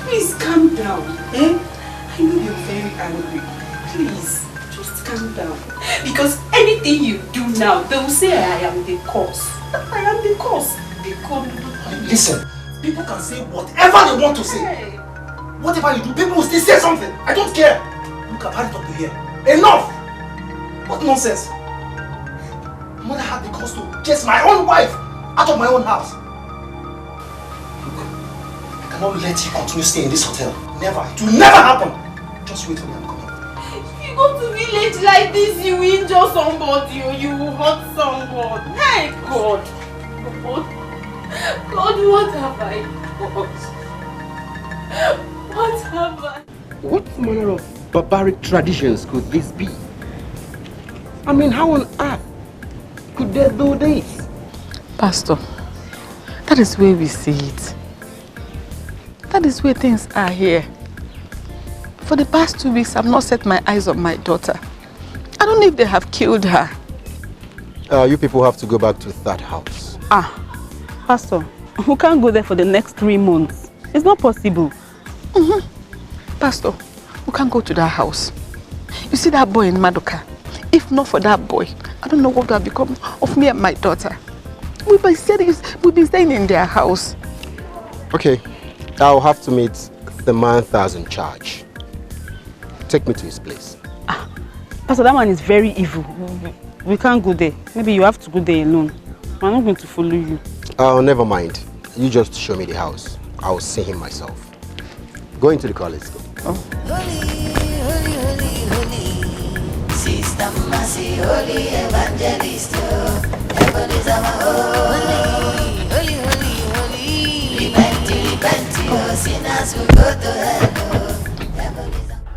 Please calm down. I know you're very angry. Please, just calm down. Because anything you do now, they will say I am the cause. I am the cause. Listen, people can say whatever they want to say. Whatever you do, people will still say something. I don't care. Look, I've had it up to here. Enough! What nonsense? My mother had the cause to chase my own wife out of my own house. Look, I cannot let you continue staying in this hotel. Never. It will never happen. Just wait for me, I'm coming. If you go to village like this, you injure somebody or you hurt someone. Hey, God. God, what have I done? What have I? What manner of barbaric traditions could this be? I mean, how on earth could they do this? Pastor, that is where we see it. That is where things are here. For the past 2 weeks, I've not set my eyes on my daughter. I don't know if they have killed her. You people have to go back to that house. Pastor, we can't go there for the next 3 months. It's not possible. Pastor, we can't go to that house. You see that boy in Madoka? If not for that boy, I don't know what would have become of me and my daughter. We've been staying in their house. Okay, I'll have to meet the man that's in charge. Take me to his place. Pastor, that man is very evil. We can't go there. Maybe you have to go there alone. I'm not going to follow you. Never mind. You just show me the house. I'll see him myself. Go into the car, let's go. Sister Mercy, holy evangelist, heaven is our holy, holy, holy, holy. Repent, sinners will go to hell.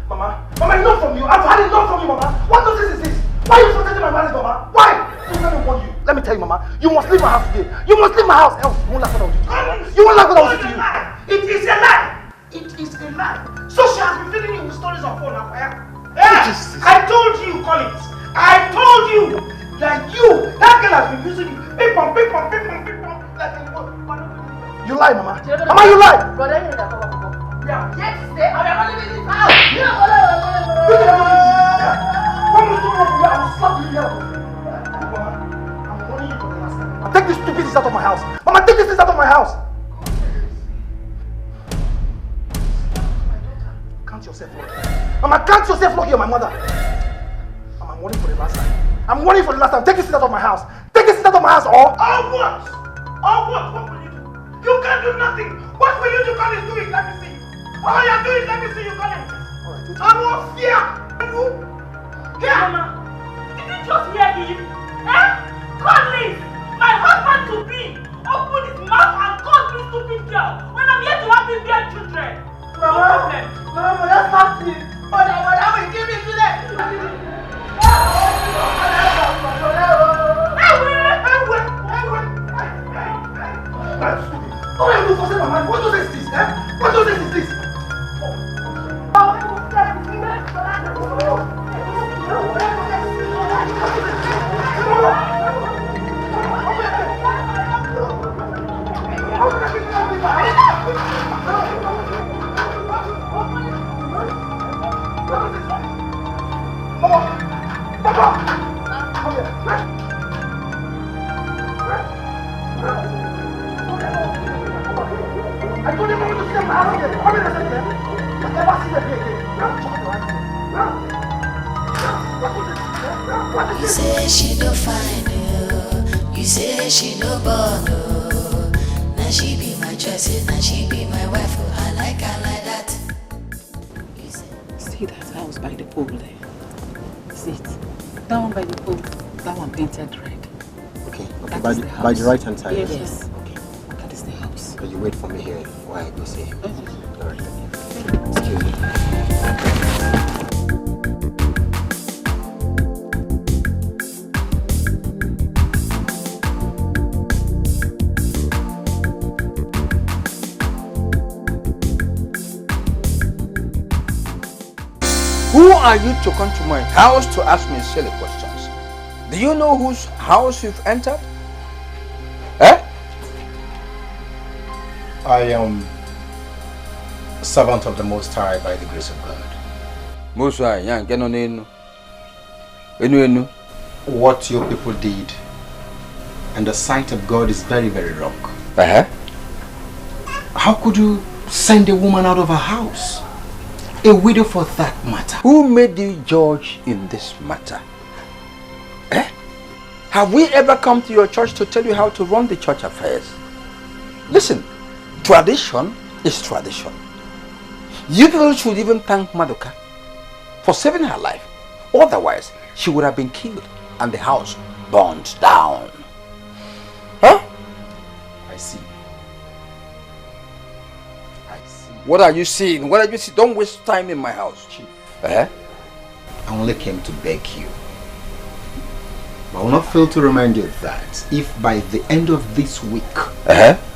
Mama, enough from you. I've had enough from you, Mama. What nonsense is this? Why are you protecting my marriage, Mama? Why? Let me tell you, Mama. You must leave my house today. You must leave my house. Else, you won't like what I will do to you. You won't like what I will do to you. It is a lie. It is a lie. So she has been feeding you with stories of phone and fire. I told you, Collins. I told you that that girl has been using you. Ping pong. You lie, Mama. Mama, you lie. Brother, you know yeah, yes, stay. I'm not leaving this house. What must do for you? I will slap you here. I'm warning you for the last time. Take this stupid things out of my house. Mama, take this things out of my house. Count yourself lucky. Mama, count yourself lucky, you're my mother. Mama, I'm warning for the last time. I'm warning for the last time. Take this things out of my house. Take this things out of my house, or... what? What will you do? You can't do nothing. What will you do, Collins? Do it, let me see. All you do is let me see you, Collins. I won't fear you. Here. Mama, did you just hear him? Collins, my husband to be, open his mouth and call me stupid girl when I'm here to help him bear children. Mama, that's not it. But I will give it to them. What are you doing for my man? What nonsense is this? What nonsense is this? I told you not to see them. I don't get it. Come here, listen to them. I've never seen them here. You say she don't find you. You say she no born. Now she be my choice. Now she be my wife. I like her like that. See that house by the pool there? See it? That one by the pool. That one painted red. Okay. By the right hand side? Yes. Okay. That is the house. So you wait for me here while I go see him. Alright. Excuse me. Who are you to come to my house to ask me silly questions? Do you know whose house you've entered? I am a servant of the Most High by the grace of God. Most High, what your people did in the sight of God is very, very wrong. How could you send a woman out of her house. A widow for that matter. Who made you judge in this matter? Eh? Have we ever come to your church to tell you how to run the church affairs? Listen, tradition is tradition. You people should even thank Maduka for saving her life. Otherwise, she would have been killed and the house burned down. Huh? I see. What are you seeing? What are you seeing? Don't waste time in my house, Chief. I only came to beg you. I will not fail to remind you that if by the end of this week,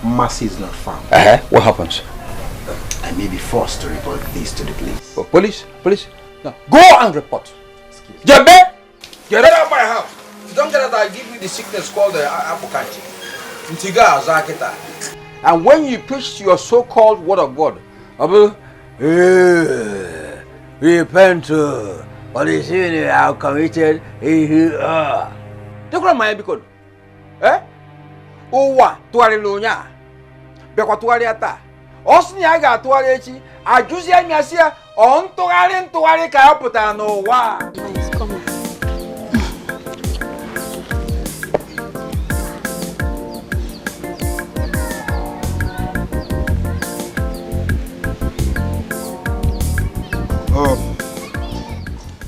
Mercy is not found, what happens? I may be forced to report this to the police. Oh, police? No. Go and report. Jabe! Get out of my house. You don't get out, I give you the sickness called the Apokanchi. And when you preach your so-called word of God, repent for the sin you have committed. Don't call my because Owa tuari lonya. Bekwa tuari ata. Osni aga tuari echi. Ajuzi amiasia on tuari ka aputa no wa. Nice, come on.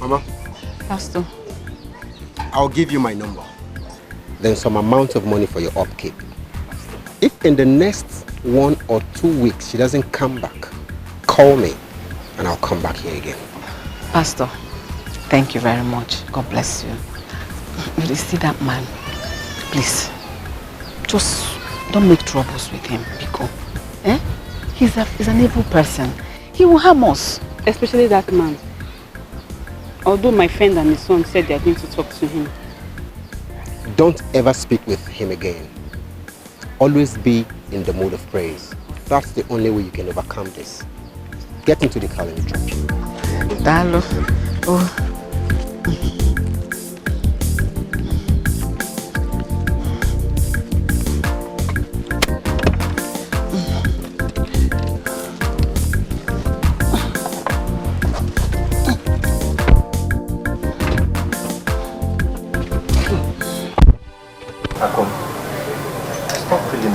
Mama. Pastor. I'll give you my number. Then some amount of money for your upkeep. If in the next 1 or 2 weeks she doesn't come back, call me and I'll come back here again. Pastor, thank you very much. God bless you. You see that man? Please, just don't make troubles with him, Biko. He's an evil person. He will harm us. Especially that man. Although my friend and his son said they are going to talk to him. Don't ever speak with him again. Always be in the mood of praise. That's the only way you can overcome this. Get into the car and drop you. Dalo. Oh.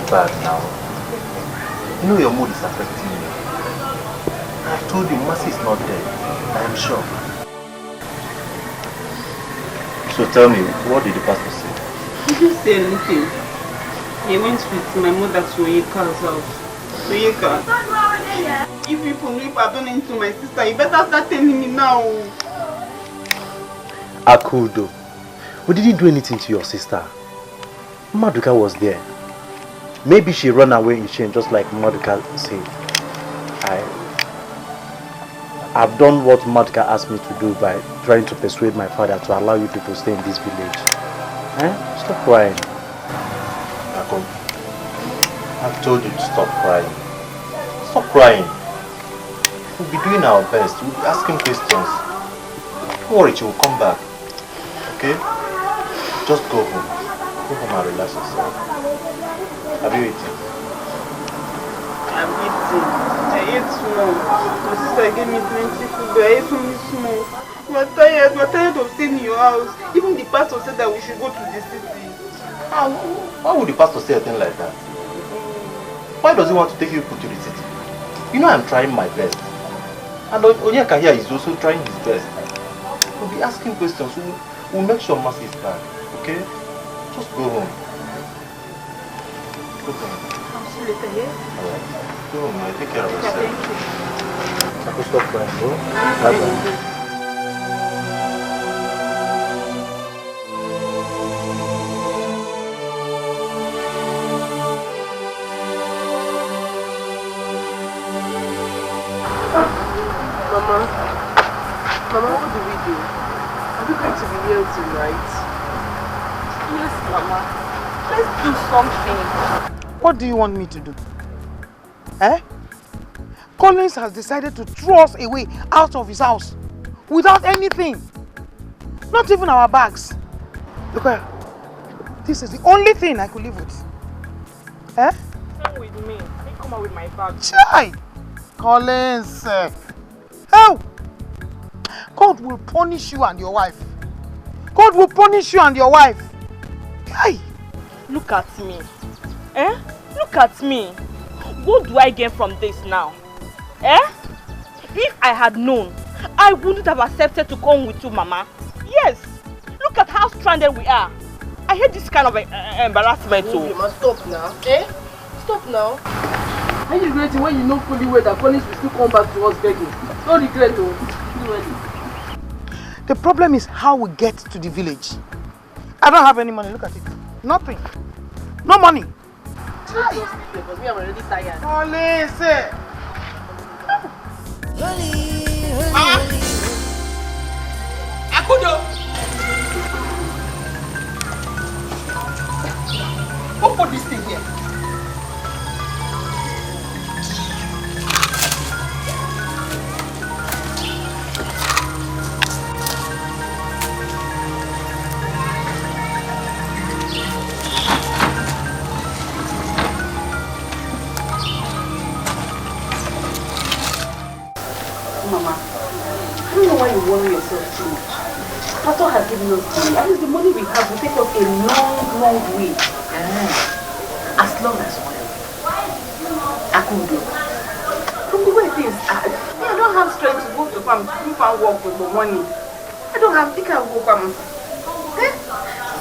Bad now. You know your mood is affecting me. I've told you Mercy is not dead. I am sure. So tell me, what did the pastor say? He didn't say anything. He went with my mother to Oyeka's house. Oyeka, if people know if I've done anything to my sister, you better start telling me now. Akudo, but did he do anything to your sister? Maduka was there. Maybe she ran away in shame, just like Maduka said. I've done what Maduka asked me to do by trying to persuade my father to allow you people to stay in this village. Stop crying. Akom, I've told you to stop crying. Stop crying. We'll be doing our best. We'll be asking questions. Don't worry, she will come back. Okay? Just go home. Go home and relax yourself. Have you eaten? I'm eating. I ate small. My sister gave me plenty food, but I ate only small. We're tired of staying in your house. Even the pastor said that we should go to the city. Why would the pastor say a thing like that? Why does he want to take you to the city? You know I'm trying my best. And Onyeka here is also trying his best. We'll be asking questions. We'll make sure Mercy is back. Okay? Just go home. Go home. I'll see you later, yeah? Alright. Go home, man. Take care of yourself. Thank you. I could stop crying, bro. Bye-bye. Mama, what do we do? Are we going to be here tonight? Yes, Mama. Let's do something. What do you want me to do? Collins has decided to throw us away out of his house without anything. Not even our bags. Look, this is the only thing I could live with. Come with me. Let me come out with my bag. Chai! Collins. Oh! God will punish you and your wife. God will punish you and your wife. Hey! Look at me. Eh? Look at me. What do I gain from this now? Eh? If I had known, I wouldn't have accepted to come with you, Mama. Yes. Look at how stranded we are. I hate this kind of embarrassment too. You must stop now. Eh? Stop now. Are you regretting when you know fully well that Collins will still come back to us begging? Don't regret though. The problem is how we get to the village. I don't have any money. Look at it. Nothing. No money. Because me, I'm already tired. Collins. Akudo! Who put this thing here? Mama, I don't know why you worry yourself too much. Pastor has given us money. At least the money we have will take us a long, long way. As long as well. I could do. From the way things are, I don't have strength to go to farm, do farm work with the money. I don't have, I can't go farm.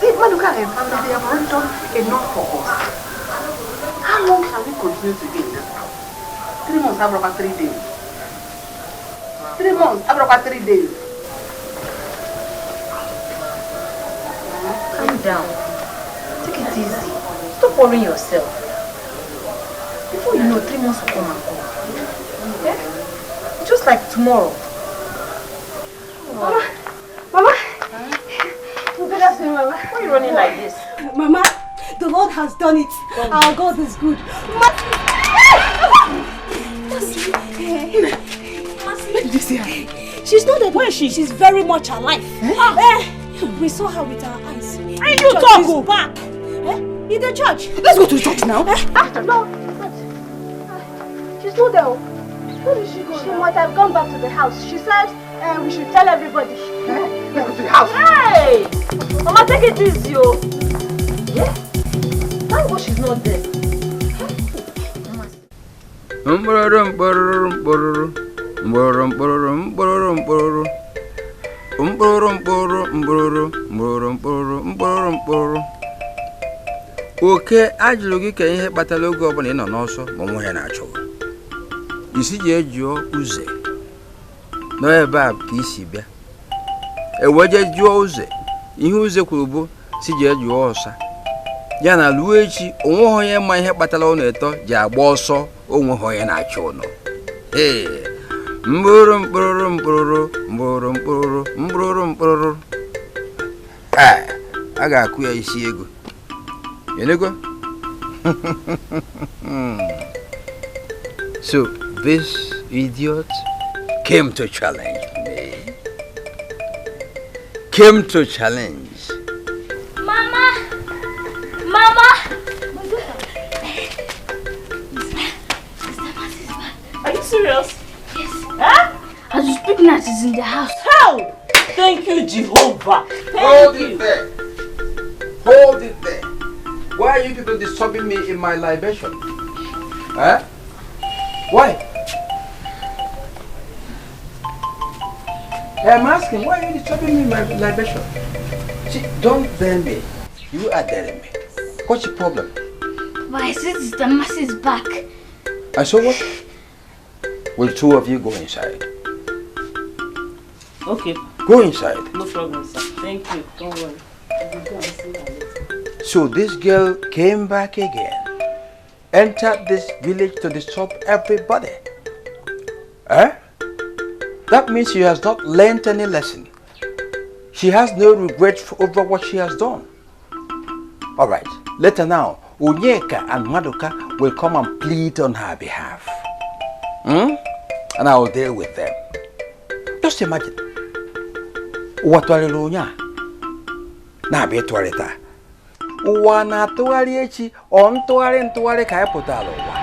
See, Maduka and family, they have already done enough for us. How long shall we continue to be in this house? 3 months, I've about 3 days. 3 months, I've about 3 days. Calm down. Take it easy. Stop worrying yourself. Before you know, 3 months will come and go. Okay? Just like tomorrow. Mama! Mama! Good afternoon, Mama. Why are you running like this? Mama, the Lord has done it. Our God is good. Where did you see her? She's not dead. Where is she? She's very much alive. We saw her with our eyes. And you talk! She's back. In the church. Let's go to the church now. No, she's not there. Where did she go? She might have gone back to the house. She said we should tell everybody. Let's go to the house. Hey! Mama, take it easy, yo. Yeah? Thank God she's not there. Oke ajụrụ gị ka ihe kpatara oge ọbụla ị nọ n'ọsọ ma nwa ya na-achọ. Isi ji ejụọ uze. Nọ ebe a ka isi bịa. Eweje jụọ uze. Ihe uze kwuru bụ si ji ejụọ ọsa. Ya na luo echi onwe onye ma ihe kpatara ọ na-eto ji agba ọsọ onwe onye na-achọ ụnọ. Mbụrụ mkpụrụ mkpụrụ mbụrụ mkpụrụ mbụrụ mkpụrụ. A ga-akụ ya isi ego. Yenego? So this idiot came to challenge me. Came to challenge. Mama! Mama! Are you serious? Yes. Huh? As you speak now, she's in the house. How? Thank you, Jehovah. Hold it there. Hold it there. Why are you people disturbing me in my libation? Huh? Why? I'm asking, why are you disturbing me in my libation? See, don't dare me. You are daring me. What's your problem? But I said Sister Mercy's back. I saw what? Will 2 of you go inside? Okay. Go inside. No problem, sir. Thank you. Don't worry. So this girl came back again, entered this village to disturb everybody. That means she has not learned any lesson. She has no regret over what she has done. Alright, later now, Onyeka and Maduka will come and plead on her behalf. And I will deal with them. Just imagine. What are you doing? Na be toileta. Ụwa na-atụgharị echi ọ ntụgharị ka anyị pụtara ụwa.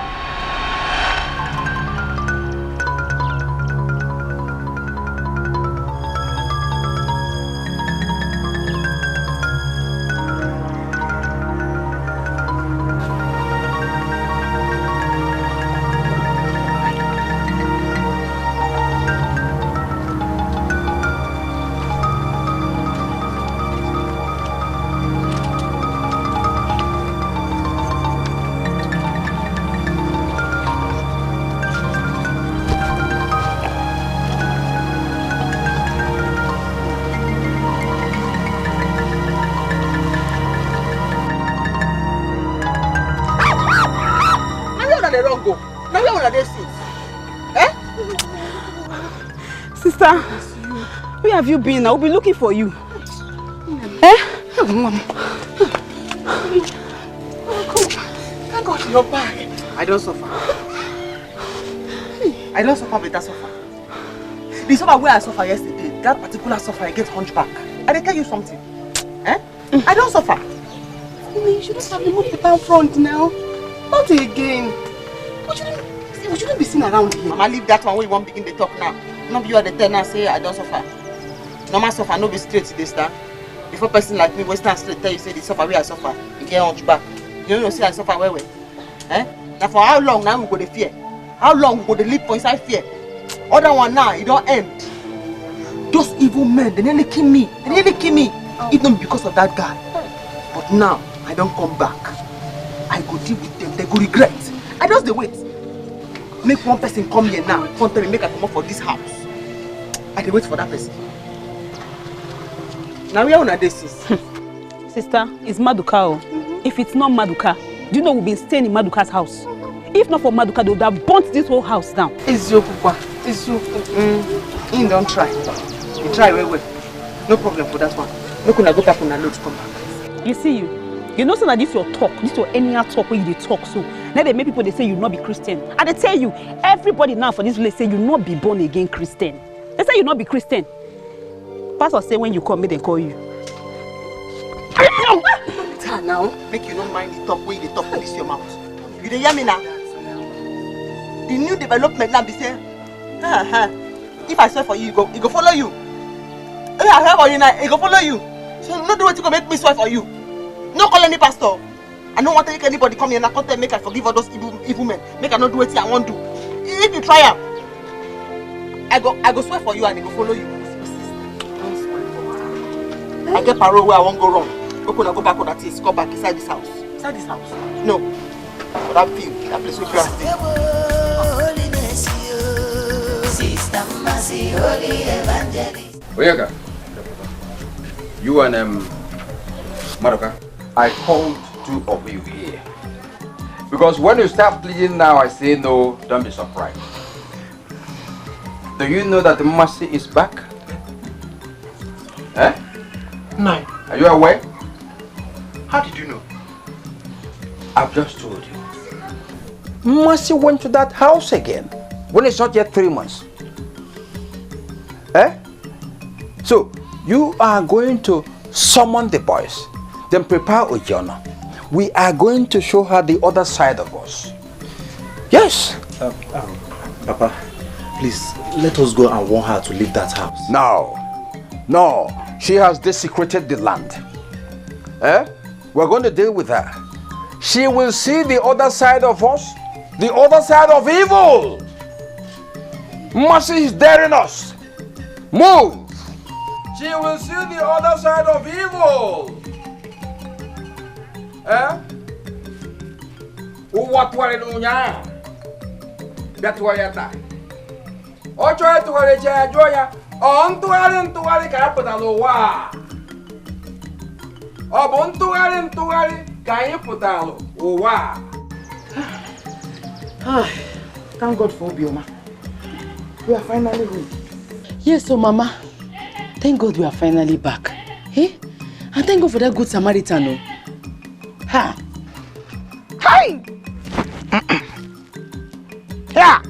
Sister, where have you been? I'll be looking for you. Eh? Thank God you're back. I don't suffer. I don't suffer better suffer. The suffer where I suffer yesterday, that particular suffer, I get hunchback. I did tell you something. Eh? I don't suffer. You shouldn't have removed the down front now. Not again. We shouldn't be seen around here. Mama, leave that one where you won't begin to talk now. Not you are the tenor say I don't suffer. Normal suffer, no be straight to this time. Before person like me, Western straight tell you say the suffer where I suffer, you get hunchback. You don't know say I suffer where? Eh? Now for how long now we go to fear? How long we go to live for inside fear? Other one now, it don't end. Those evil men, they nearly kill me. They nearly kill me. It's not because of that guy. But now, I don't come back. I go deal with them, they go regret. I just the wait. Make one person come here now, come tell me make I come up for this house. I dey wait for that person. Now we are on a basis. Sister, it's Maduka. If it's not Maduka, do you know we've been staying in Maduka's house? If not for Maduka, they would have burnt this whole house down. It's your papa. It's your You don't try. You try well. No problem for that one. No gonna go back on a load to come back. You see you know so that this your talk, this your anyhow talk when you talk so. Now they make people they say you not be Christian. And they tell you, everybody now for this village say you not be born again Christian. They say you not be Christian. Pastor say when you come, they call you. Now, make you not mind the talk when they talk with this your mouth. You dey hear me now? The new development now be say, if I swear for you, it go follow you. If I swear for you now, it go follow you. So no do what you go make me swear for you. No call any pastor. I don't want to make anybody come here and I can't make I forgive all those evil men. Make I not do what I want to do. If you try out, I go swear for you and it go follow you. I get parole where I won't go wrong. Open and go back on that place, come back inside this house. Inside this house? No. For that field, that place where you are staying. Sister Mercy, Holy Evangelist. Oyeka, you and Maduka, I called two of you here. Because when you start pleading now, I say no, don't be surprised. Do you know that Mercy is back? Eh? No. Are you aware? How did you know? I've just told you. Mercy went to that house again when it's not yet 3 months. Eh? So, you are going to summon the boys, then prepare Ojana. We are going to show her the other side of us. Yes. Papa, please, let us go and warn her to leave that house. No. No. She has desecrated the land. Eh? We're going to deal with her. She will see the other side of us, the other side of evil. Mercy is daring us. Move. She will see the other side of evil. Eh? What were you doing? That's why you're there. Oh, try to worry, Joya. On to worry, capital. Wow. Oh, bon to worry, can you put out? Oh, wow. Thank God for Obioma. We are finally home. Yes, so Mama. Thank God we are finally back. Hey? And thank God for that good Samaritan. No? Ha! Hi! Yeah!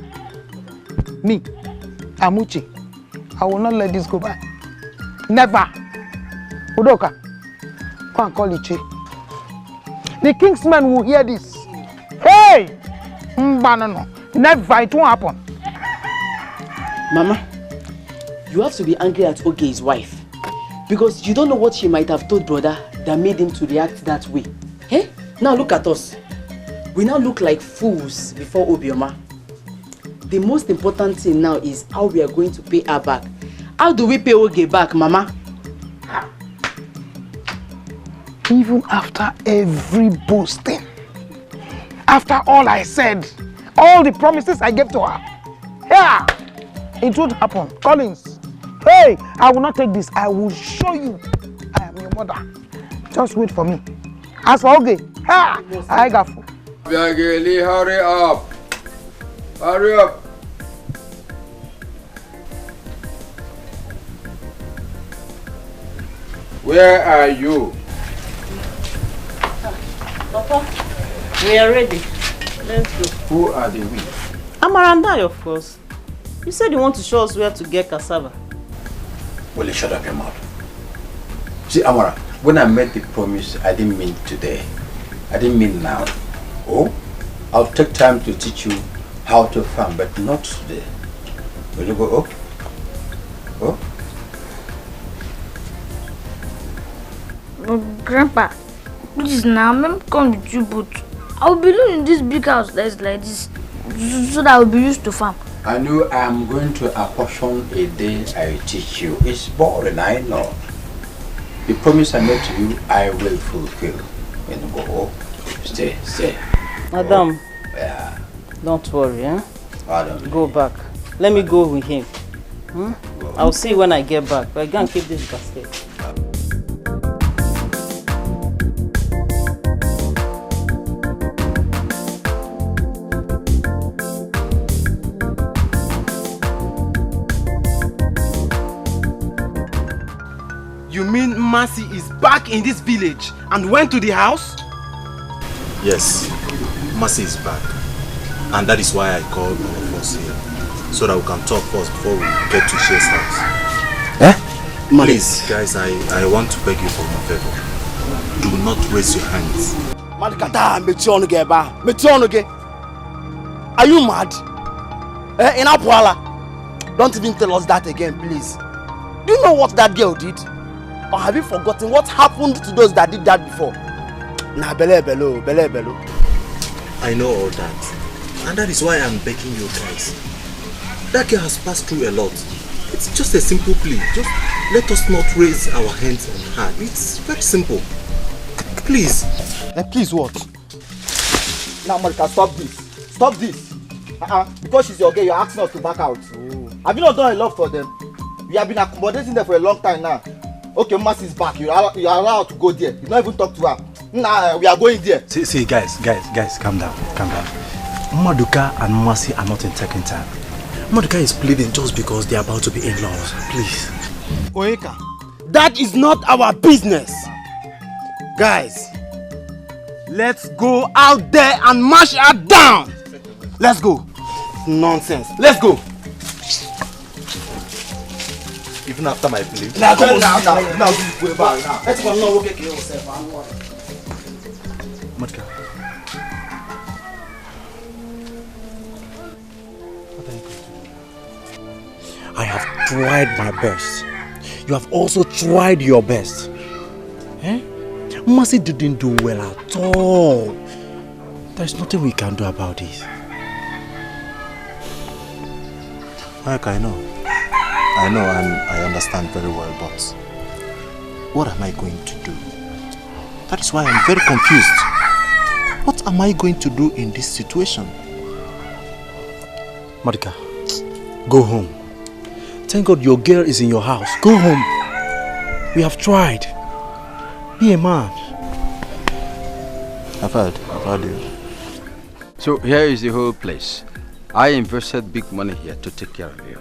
Me, Amuchi. I will not let this go by. Never. Udoka, go and call Ichi. The Kingsmen will hear this. Hey! No. Never, it won't happen. Mama, you have to be angry at Oge's wife. Because you don't know what she might have told brother that made him to react that way. Hey? Now look at us. We now look like fools before Obioma. The most important thing now is how we are going to pay her back. How do we pay Oge back, Mama? Even after every boasting, after all I said, all the promises I gave to her, yeah, it won't happen. Collins, hey, I will not take this. I will show you I am your mother. Just wait for me. As for Oge, I got food. Biageli, hurry up. Hurry up. Where are you? Papa, we are ready. Let's go. Who are the we? Amara and I, of course. You said you want to show us where to get cassava. Well, you shut up your mouth. See, Amara, when I made the promise, I didn't mean today. I didn't mean now. Oh, I'll take time to teach you how to farm, but not today. Will you go up? Oh? Grandpa, please now, let me come with you, but I'll be living in this big house that's like this, so that I'll be used to farm. I know I'm going to apportion a day I teach you. It's boring, I know. The promise I made to you, I will fulfill. When you go home, stay. Madam, yeah. Don't worry, eh? Pardon. Go back. Let me go with him. I'll see when I get back. But I can't keep this basket. You mean Mercy is back in this village and went to the house? Yes, Mercy is back. And that is why I called all of us here. So that we can talk first before we get to Shay's house. Please, guys, I want to beg you for one favor. Do not raise your hands. Are you mad? In Apuala? Don't even tell us that again, please. Do you know what that girl did? Or have you forgotten what happened to those that did that before? Nah, bele. I know all that. And that is why I'm begging you guys. That girl has passed through a lot. It's just a simple plea. Just let us not raise our hands on her. It's very simple. Please. Please what? Now, Marika, stop this. Stop this. Because she's your girl, you're asking us to back out. Have you not done a lot for them? We have been accommodating them for a long time now. Okay, Mercy is back. You are allowed to go there. You don't even talk to her. Nah, we are going there. See, guys, calm down. Maduka and Mercy are not in taking time. Maduka is pleading just because they are about to be in-laws. Please. Oeka, that is not our business. Guys, let's go out there and mash her down. Let's go. Nonsense. Let's go. Even after my plea. Now, go now. Let's go now. Okay, yourself. Maduka. I have tried my best. You have also tried your best. Mercy didn't do well at all. There's nothing we can do about this. Mike, I know and I understand very well, but what am I going to do? That is why I'm very confused. What am I going to do in this situation? Maduka, go home. Thank God your girl is in your house. Go home. We have tried. Be a man. I've heard you. So here is the whole place. I invested big money here to take care of you.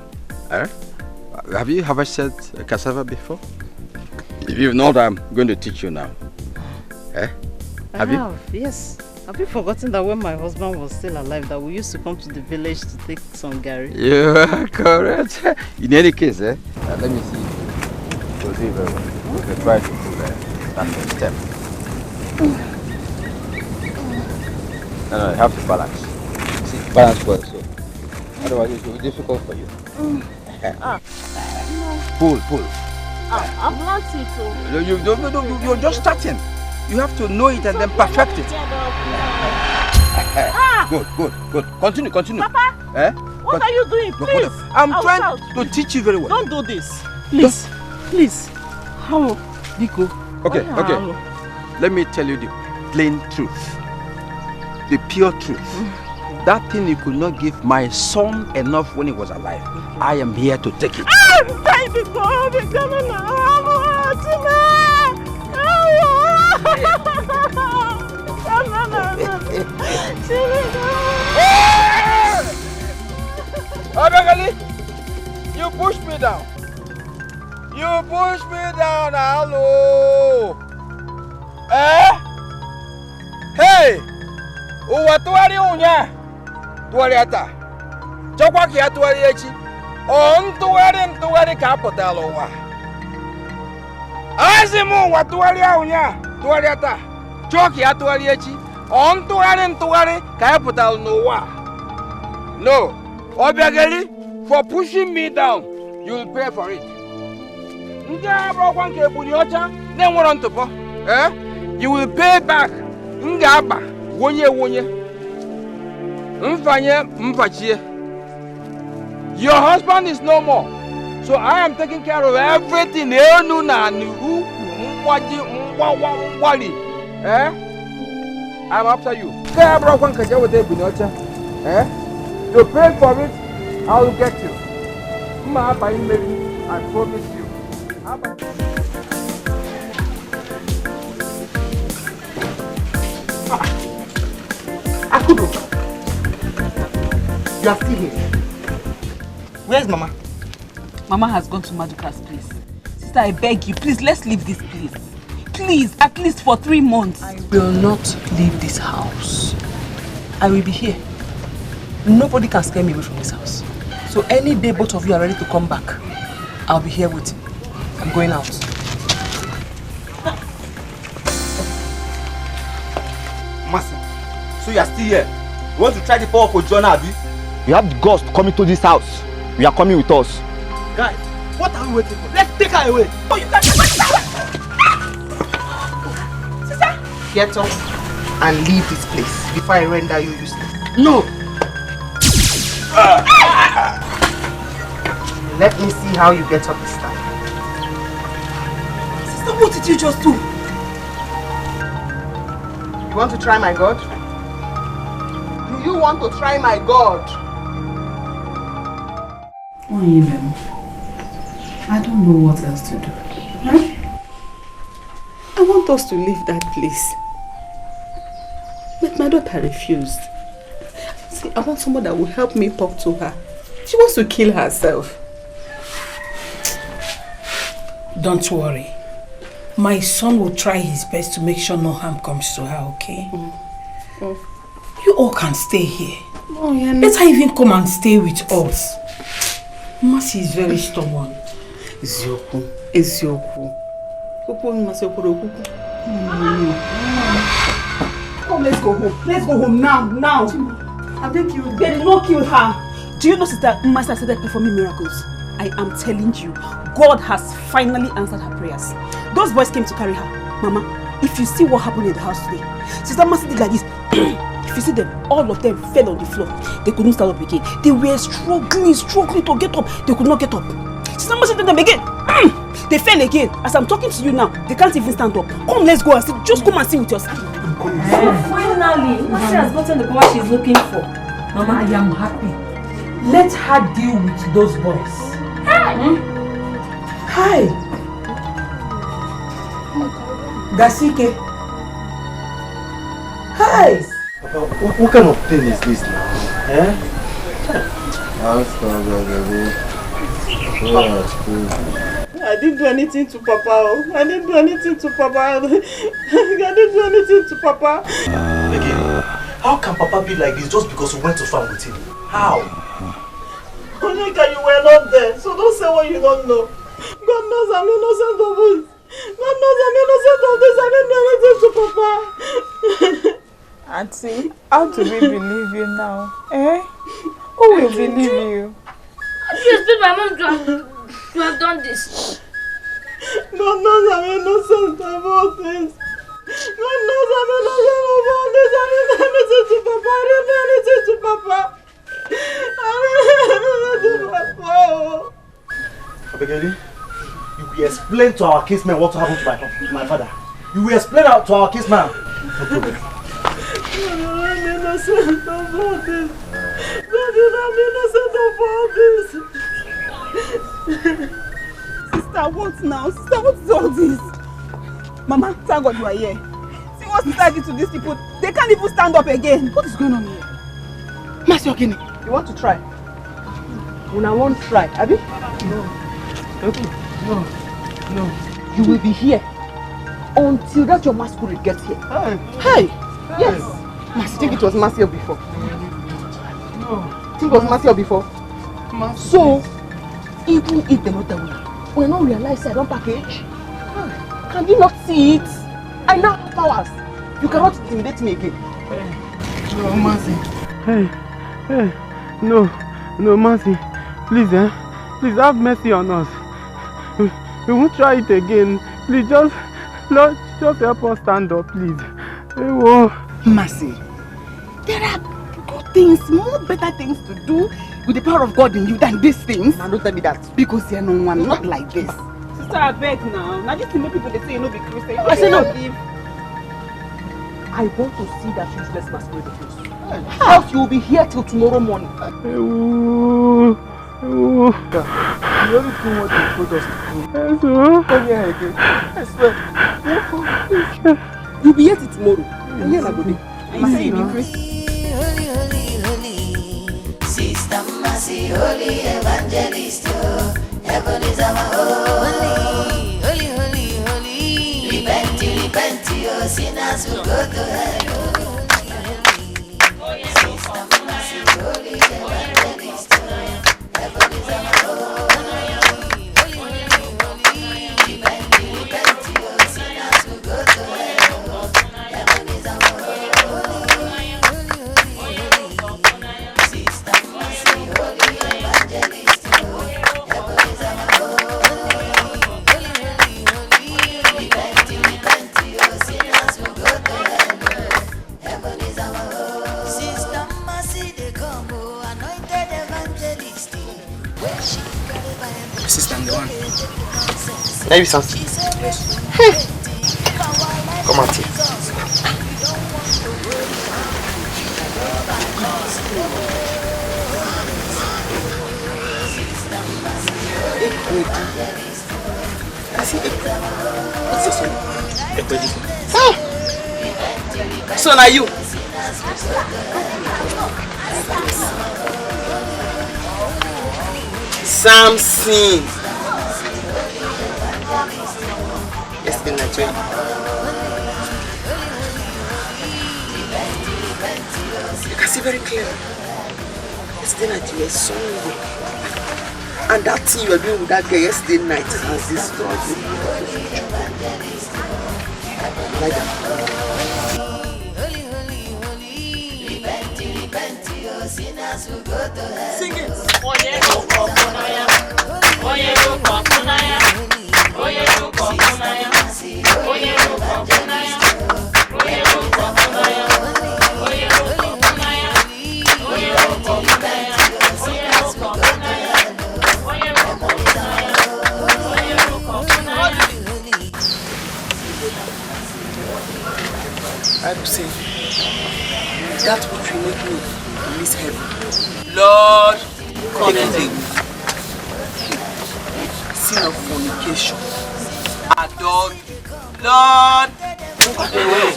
Have you harvested cassava before? If you've not, I'm going to teach you now. Have you? Yes. Have you forgotten that when my husband was still alive, that we used to come to the village to take some gari? You are correct. In any case, let me see. You'll see very well. Okay, try to pull that step. No, you have to balance. See, balance well, so otherwise it will be difficult for you. Pull. I've learned it too. You're just starting. You have to know it and then perfect it. Good. Continue. Papa, what are you doing? Please. I'm trying to teach you very well. Don't do this. Please. How? Biko. Okay. Let me tell you the plain truth. The pure truth. That thing you could not give my son enough when he was alive. I am here to take it. Abegali, you pushed me down. You push me down, hello. Eh? Hey! Uwa tuwari unya. Tuwari ata. Chokwa ki atuwari echi. Ntuwari ka apụtala ụwa. Azimu ụwa tụgharịa ụnya, tụgharịa taa. Chọọ ka ya tụgharịa echi. Ntụgharị ka ya pụtala n'ụwa. No, Obiageli, for pushing me down, you will pay for it. Ndị abụrụkwa nke ebuli ọcha na-enwero ntụpọ. You will pay back. M ga-agba wonye. Mfanye mfachie. Your husband is no more, so I am taking care of everything. I'm after you. You pay for it, I will get you. I promise you. Akudo, you are still here. Where's Mama? Mama has gone to Maduka's place. Sister, I beg you, please, let's leave this place. Please, at least for 3 months. I will not leave this house. I will be here. Nobody can scare me away from this house. So any day both of you are ready to come back, I'll be here waiting. I'm going out. Master, so you are still here? You want to try the power for John Abi? You have the guts to come into this house. You are coming with us. Guys, what are we waiting for? Let's take her away. Oh, you can't. Sister, get up and leave this place before I render you useless. No. Let me see how you get up this time. Sister, what did you just do? You want to try my God? Do you want to try my God? Oh, even. I don't know what else to do. Huh? I want us to leave that place. But my daughter refused. See, I want someone that will help me talk to her. She wants to kill herself. Don't worry. My son will try his best to make sure no harm comes to her, okay? You all can stay here. Oh, yeah, let her even come and stay with us. Mercy is very stubborn. Ezioku. Come, let's go home. Let's go home now. I beg you. They did not kill her. Do you know, sister, Master started performing miracles? I am telling you, God has finally answered her prayers. Those boys came to carry her. Mama, if you see what happened in the house today, Sister Mercy did like this. If you see them, all of them fell on the floor. They couldn't stand up again. They were struggling to get up. They could not get up. Sister Mercy did them again. They fell again. As I'm talking to you now, they can't even stand up. Come, let's go and see. Just come and see with yourself. Finally, Mercy has gotten the power she's looking for. Mama, I am happy. Let her deal with those boys. Hi. Gasike. Hi. What kind of thing is this now? I didn't do anything to Papa. I didn't do anything to Papa. Again, how can Papa be like this just because we went to farm with him? How? Onika, you were not there, so don't say what you don't know. God knows I'm innocent of this. God knows I'm innocent of this. I didn't do anything to Papa. Auntie, how do we believe you now? Who will believe you? I expect my mom to have done this. God knows I'm innocent of all this. God knows I'm innocent of all this. I didn't do anything to Papa. I didn't do anything to Papa. Abegeli, you will explain to our case man what happened to my father. You will explain to our case man. No problem. I'm innocent of all this. God, I'm innocent of all this. Sister, what now? Sister, what is all this? Mama, thank God you are here. See what sister did to these people. They can't even stand up again. What is going on here? Master Ogini, you want to try? When I won't try, Abi? No. Okay. No. You will be here until that your masquerade gets here. Hey! Yes! Mercy, think it was Marcia before. No. Think it was Marcia before. So, even if they're not there, we don't realize I don't package. Can you not see it? I now have powers. You cannot intimidate me again. No, Mercy. Hey. No, Mercy. Please, please have mercy on us. We won't try it again. Please, just help us stand up, please. Mercy, there are good things, more better things to do with the power of God in you than these things. Man, don't tell me that. Because you're no one, not like this. Sister, I beg now. Now this thing make people they say you know be Christian. I say no. I want to see that useless masquerade of yours. Else you will be here till tomorrow morning. You only do what you told us to do. Come here again. I swear. You'll be here till tomorrow. And here I go be. And you say you be Christian. Holy, Sister Mercy, holy evangelist, heaven is our holy. Repent, your sinners will go to hell. Sister Mercy, holy evangelist, heaven is our holy. Repent, your sinners will go to hell. Heaven is our holy. Sister Mercy, holy evangelist, heaven is our holy. Repent, your sinners will go to hell. Heaven is our home. Sister Mercy, they come, anointed evangelist. When she carried by him, Sister, I'm the one. Maybe something. Yes. Come out here. What's your son? Son, are you? Samson. Yes, in Nigeria. You can see very clearly. Yesterday night you were somewhere. And that thing you were doing with that girl yesterday night has destroyed you. Like that. Sing it. I will say that which will make me miss heaven. Lord, take it away. Sin of fornication, adultery. Lord, take it away.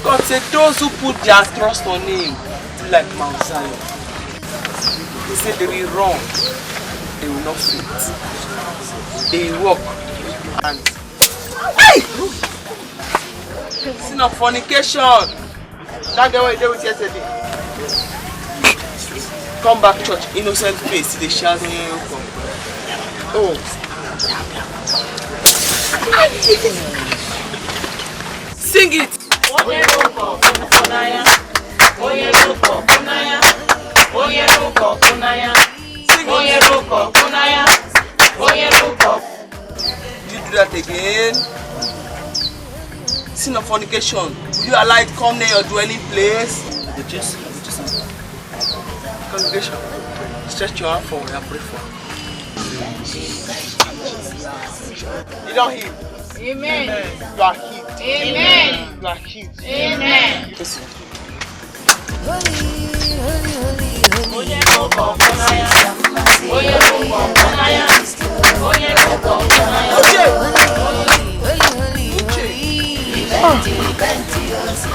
God said those who put their trust on Him be like Mount Zion. He said they will run, they will not faint. They will walk and sin of fornication. That girl you did with yesterday. Come back church, innocent face, they shout when you come. Oh. Sing it. You do that again. Sin of fornication. Will you allow it come near your dwelling place? Congregation, stretch your hand forward and pray for. You don't heal. Amen. You are healed. Amen. You are healed. Amen. Listen.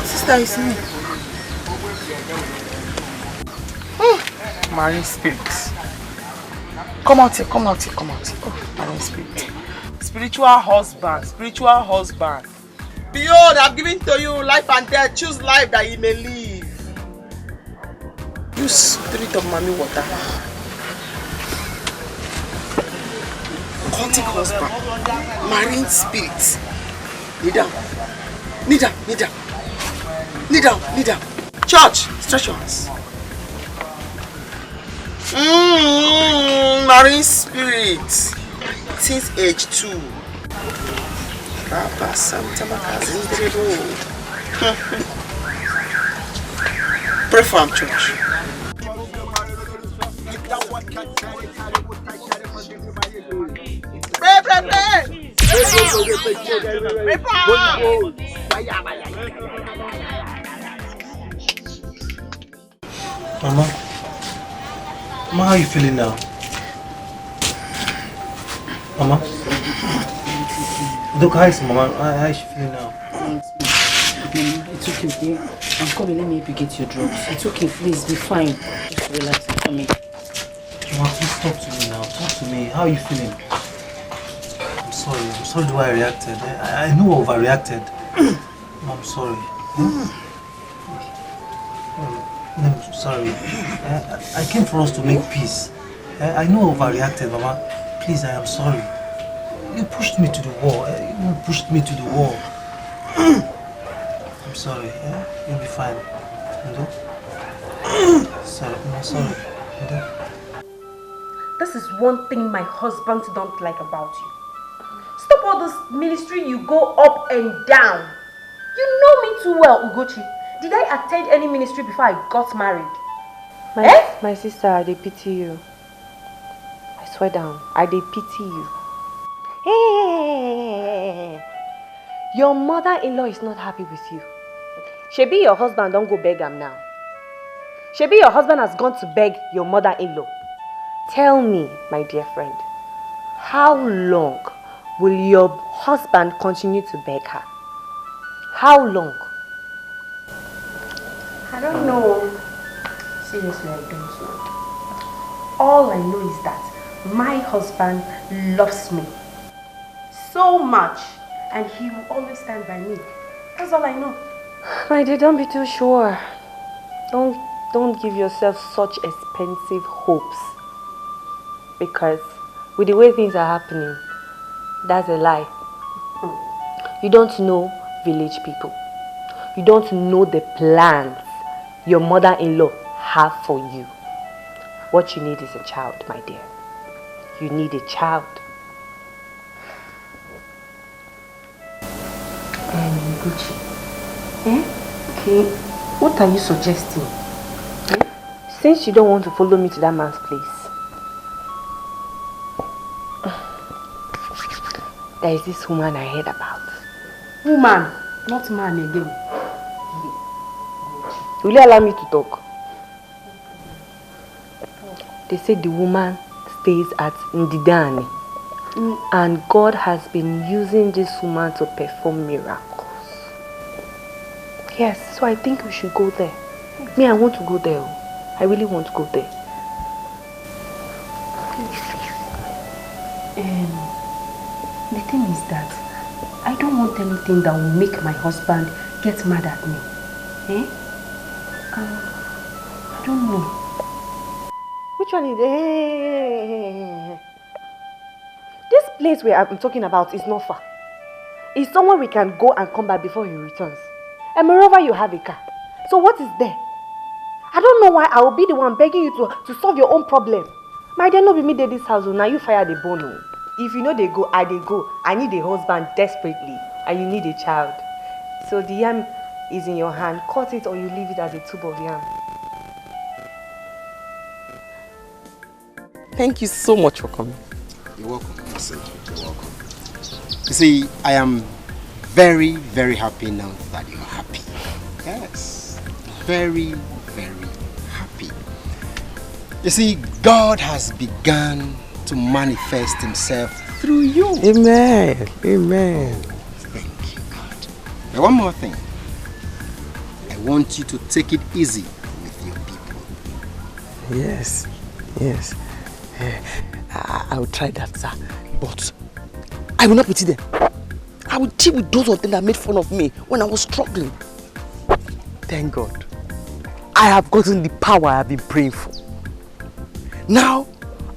Sister, it's me. Marine spirits. Come out here. Oh, my own spirit. Spiritual husband. Behold, I've given to you life and death. Choose life that you may live. You spirit of mommy water. Cultic husband. Marine spirit. Kneel down. Church, stretch your hands. Marine spirit. Since age 2. Pray for him, church. Pray. Mama, how are you feeling now? Mama? Look, how is Mama? How is she feeling now? It's okay. I'm coming, let me help you get your drugs. It's okay, please, be fine. Just relax it for me. Mama, please talk to me now. Talk to me. How are you feeling? I'm sorry the way I reacted. I know I overreacted. I'm sorry. I'm sorry. I came for us to make peace. I know I overreacted, Mama. Please, I am sorry. You pushed me to the wall. I'm sorry. You'll be fine. Sorry. I'm sorry. This is one thing my husband don't like about you. Stop all this ministry, you go up and down. You know me too well, Ugochi. Did I attend any ministry before I got married? My sister, I dey pity you. I swear down, I dey pity you. Hey, your mother-in-law is not happy with you. Shebi your husband don't go beg am now. Shebi your husband has gone to beg your mother-in-law. Tell me, my dear friend, how long will your husband continue to beg her? How long? I don't know. Seriously, I don't know. All I know is that my husband loves me so much and he will always stand by me. That's all I know. My dear, don't be too sure. Don't give yourself such expensive hopes. Because with the way things are happening, that's a lie. You don't know village people. You don't know the plans your mother-in-law have for you. What you need is a child, my dear. You need a child. Gucci. Okay, what are you suggesting? Since you don't want to follow me to that man's place, there is this woman I heard about. Woman, not man again. Will you allow me to talk? They say the woman stays at Ndidani. And God has been using this woman to perform miracles. Yes, so I think we should go there. Me, I want to go there. I really want to go there. The thing is that I don't want anything that will make my husband get mad at me. I don't know. Which one is it? This place where I'm talking about is not far. It's somewhere we can go and come back before he returns. And moreover, you have a car. So what is there? I don't know why I will be the one begging you to solve your own problem. My dear, no be me dey this house. Now you fire the bone. If you know they go, I go. I need a husband desperately. And you need a child. So the yam is in your hand. Cut it or you leave it as a tube of yam. Thank you so much for coming. You're welcome, You're welcome. You see, I am very, very happy now that you're happy. Yes. Very, very happy. You see, God has begun to manifest himself through you. Amen. Amen. Oh, thank you, God. Now, one more thing. I want you to take it easy with your people. Yes. Yes. I will try that, sir. But I will not pity them. I will deal with those of them that made fun of me when I was struggling. Thank God. I have gotten the power I have been praying for. Now,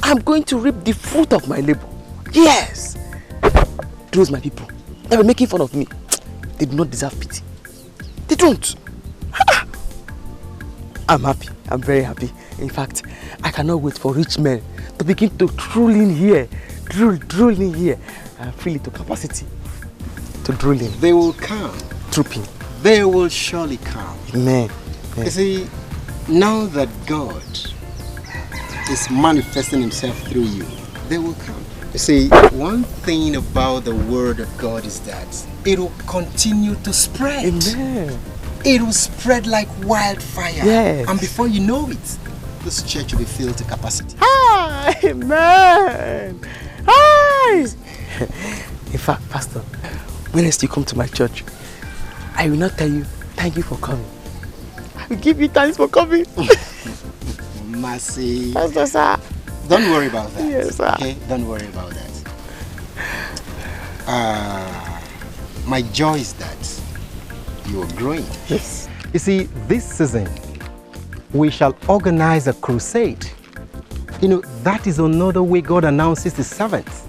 I'm going to reap the fruit of my labor. Yes! Those my people that were making fun of me, they do not deserve pity. They don't. I'm happy. I'm very happy. In fact, I cannot wait for rich men to begin to drool in here. Drool in here. And fill it to capacity. To drool in. They will come. Trooping. They will surely come. Amen. You see, now that God is manifesting himself through you, they will come. You see, one thing about the word of God is that it will continue to spread. Amen. It will spread like wildfire. Yes. And before you know it, this church will be filled to capacity. Hi, amen. Hi. In fact, Pastor, when next you come to my church, I will not tell you, thank you for coming. I will give you thanks for coming. Mercy. Pastor, sir. Don't worry about that. Yes, sir. Okay? Don't worry about that. My joy is that you are growing. Yes. You see, this season, we shall organize a crusade. You know, that is another way God announces his servants.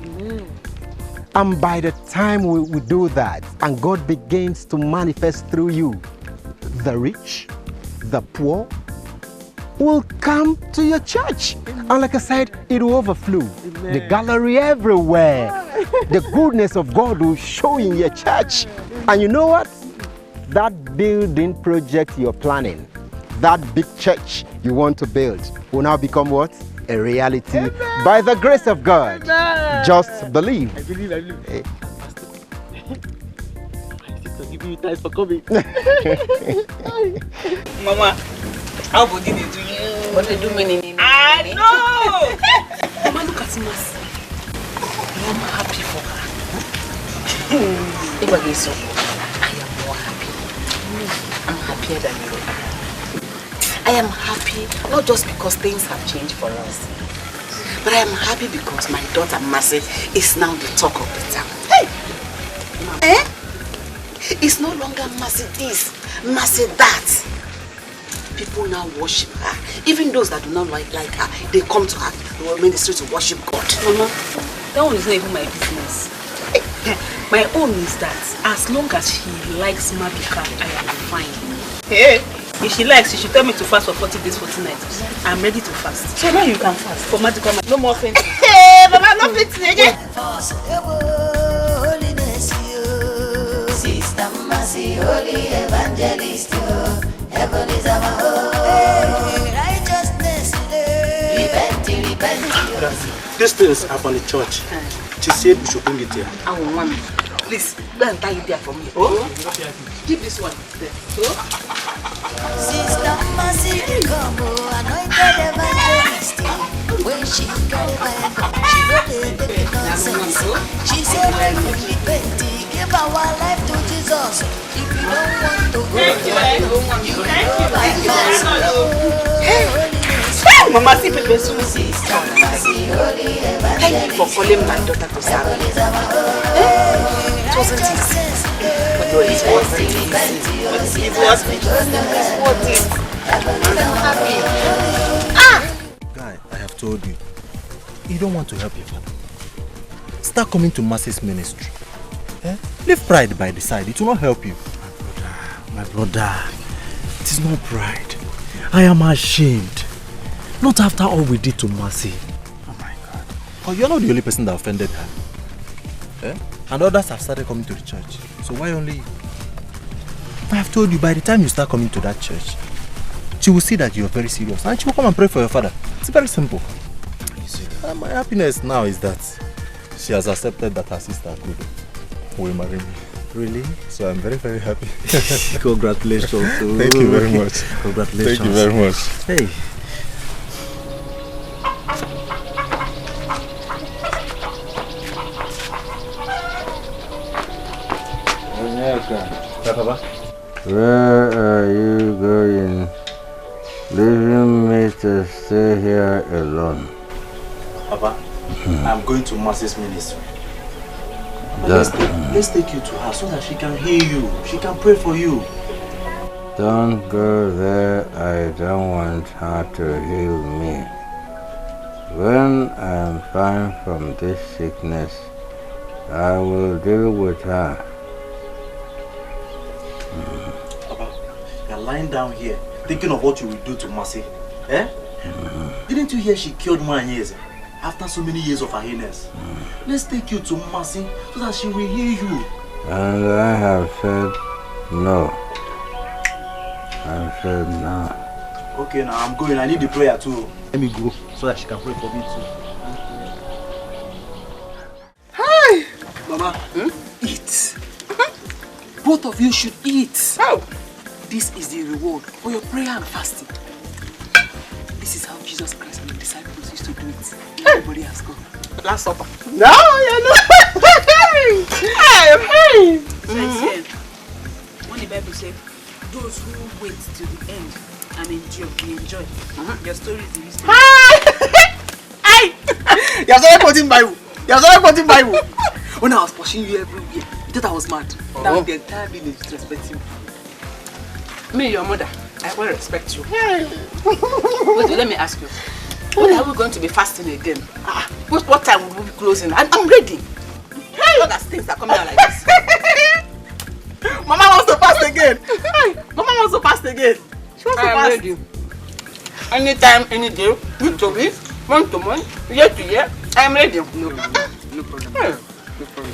And by the time we do that, and God begins to manifest through you, the rich, the poor, will come to your church. Amen. And like I said, it will overflow. Amen. The gallery everywhere. The goodness of God will show in your church. Amen. And you know what? That building project you're planning, that big church you want to build, will now become what? A reality. Amen. By the grace of God. Amen. Just believe. I believe. Hey. Pastor, my sister giving you thanks for coming. Mama, how did they do you? What they do me? I know! Mama, look at Mercy. I'm happy for her. If I get so, I am more happy. I'm happier than you. I am happy not just because things have changed for us, but I am happy because my daughter Mercy is now the talk of the town. Hey! Eh? It's no longer Mercy this, Mercy that. People now worship her. Even those that do not like her, they come to her to ministry to worship God. Mama, that one is not even my business. My own is that as long as she likes Maduka, I am fine. Hey. If she likes, she should tell me to fast for 40 days, 40 nights. I'm ready to fast. So now you can fast. For Maduka, no more fainting. Hey, Mama, no fainting again. Sister Mercy, holy evangelist, heaven is our home. Righteousness, repent. These things are from the church. She said we should bring it here. I want one. Please, go and tie it there for me. Oh? Keep this one there. Oh? Sister Mercy, come, anointed evangelist. When she got back, she got the nonsense. She said, when we repent, give our life to Jesus. If you don't want to go, you can go by Hey, Mama, see people soon. Sister Mercy, holy evangelist. Thank you for calling my daughter to serve. It wasn't easy. But it was easy. It was easy. I'm happy. Guy, I have told you, you don't want to help your father. Start coming to Mercy's ministry. Eh? Leave pride by the side, it will not help you. My brother, it is not pride. I am ashamed. Not after all we did to Mercy. Oh my God. Oh, you're not the only person that offended her. Eh? And others have started coming to the church. So why only you? I have told you, by the time you start coming to that church, she will see that you are very serious and she will come and pray for your father. It's very simple. You see that? My happiness now is that she has accepted that her sister will marry me. Really? So I'm very, very happy. Congratulations. Thank you very much. Congratulations. Thank you very much. Hey. Papa. Where are you going? Leaving me to stay here alone. Papa, I'm going to Mercy's ministry. Let's take you to her so that she can hear you. She can pray for you. Don't go there. I don't want her to heal me. When I'm fine from this sickness, I will deal with her. Papa, you're lying down here thinking of what you will do to Mercy. Eh? Didn't you hear she killed Mwanyeze after so many years of her illness? Let's take you to Mercy so that she will hear you. And I have said no. I said no. Okay, now I'm going. I need the prayer too. Let me go so that she can pray for me too. Hi! Mama, eat. Both of you should eat. How? This is the reward for your prayer and fasting. This is how Jesus Christ and the disciples used to do it. Everybody has gone. Last supper. No, you're not. Hey! When the Bible says, those who wait till the end and endure will enjoy. Your story is the history. Hey! You're sorry quoting Bible. You're sorry quoting Bible. When I was pushing you everywhere, you thought I was mad. Now the entire village respects you. Me, your mother, I will respect you. Wait, let me ask you. When are we going to be fasting again? What time will we be closing? I'm ready. All that things are coming out like this. Mama wants to fast again. Mama wants to fast again. She wants to fast. Ready. Anytime, any day, week to week, month to month, year to year, I am ready. No problem. No problem. No problem.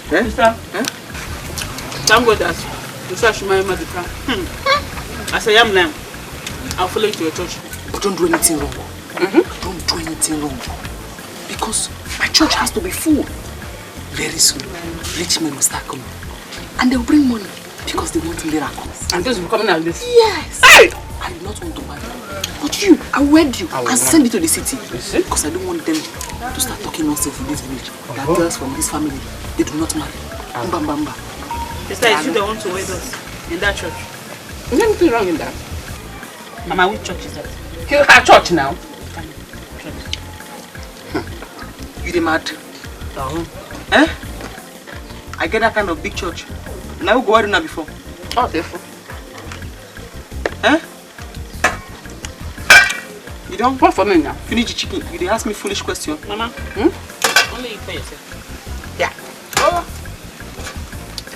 Sister, thank God that you said she married Madika. As I am now, I'll follow you to your church. But don't do anything wrong. Don't do anything wrong. Because my church has to be full. Very soon, rich men will start coming. And they'll bring money because they want miracles. And those will be coming like this? Yes. Hey! I do not want to marry. But you, I'll wed you and send you to the city. Because I don't want them to start talking nonsense in this village. That girls from this family, they do not marry. Bam, bam, bam. Sister, is you the one to wed us in that church? Is there anything wrong in that? Mama, which church is that? Her church now. You the mad? Eh? I get that kind of big church. Now go out before. Oh, therefore. Eh? You don't want for me now. Finish the chicken. You dey ask me foolish question. Mama. Only you for yourself. Yeah. Oh.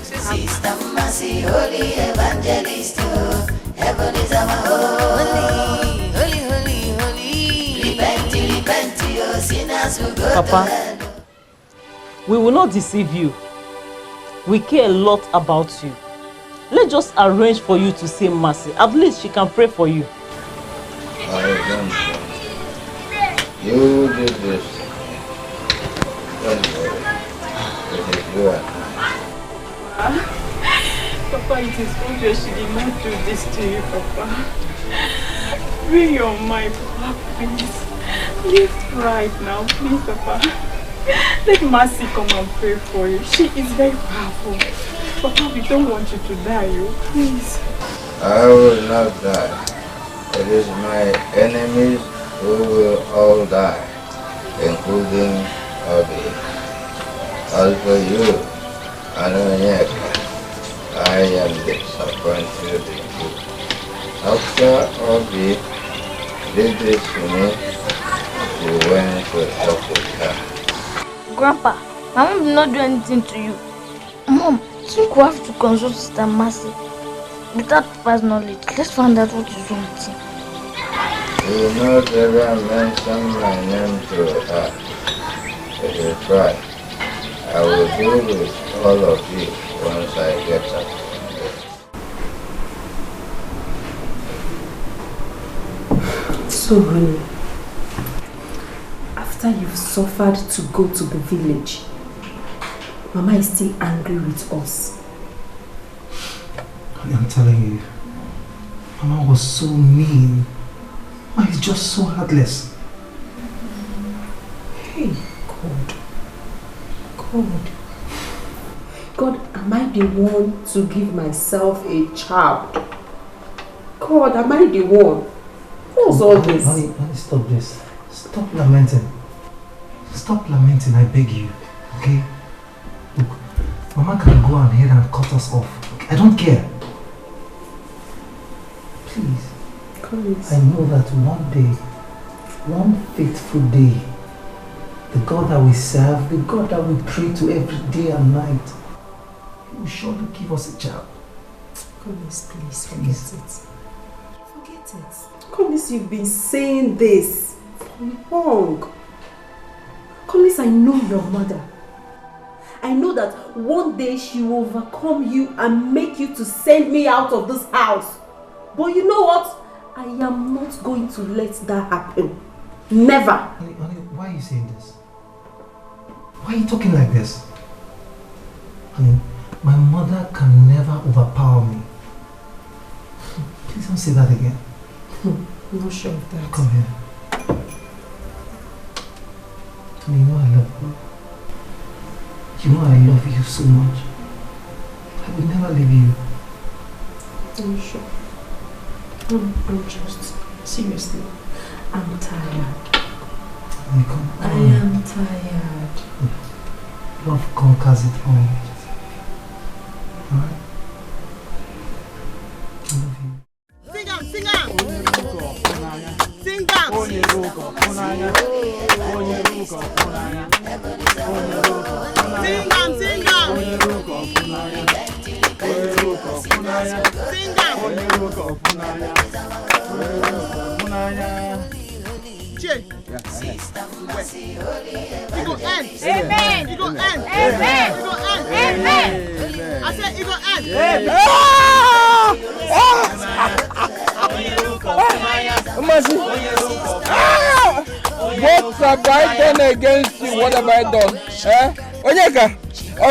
Sister Mercy, holy evangelist, heaven is our holy, holy, holy, holy. Repent, repent, your sinners will go Papa, to hell. we will not deceive you. We care a lot about you. Let's just arrange for you to see Mercy. At least she can pray for you. I don't know. You did this. Don't worry. It is good. Papa, it is obvious she did not do this to you, Papa. Free your mind, Papa, please. Live right now, please, Papa. Let Mercy come and pray for you. She is very powerful. Papa, we don't want you to die, please. I will not die. It is my enemies who will all die, including Obi. As for you, Anonyeka, I am disappointed in you. After Obi did this to me, she went to talk with her. Grandpa, my mom did not do anything to you. Mom, I think we have to consult Sister Mercy. Without Papa's knowledge, let's find out what is wrong with him. You will not ever mention my name to her. If you try, I will deal with all of you once I get up. So, honey, after you've suffered to go to the village, Mama is still angry with us. Honey, I'm telling you, Mama was so mean. Mama is just so heartless. Hey, God, am I the one to give myself a child? God, am I the one? What's all this? Honey, stop this. Stop lamenting. Stop lamenting, I beg you. Okay? Look, Mama can go ahead and cut us off. Okay? I don't care. Please. I know that one day, one faithful day, the God that we serve, the God that we pray to every day and night, He will surely give us a child. Collins, please forget it. Forget it. Collins, you've been saying this for long. Collins, I know your mother. I know that one day she will overcome you and make you to send me out of this house. But you know what? I am not going to let that happen. Never. Honey, why are you saying this? Why are you talking like this? Honey, my mother can never overpower me. Please don't say that again. I'm not sure of that. Come here. Honey, you know I love you. You know I love you so much. I will never leave you. I'm sure. I'm just, seriously, I'm tired. Honey, come on. I am tired. Love conquers it all. Alright? I love you. Sing on! Sing on! Sing on! It go end. Amen. It go end. Amen. It go end. Amen. I said it go end. What have I done against you? What have I done? Onyeka,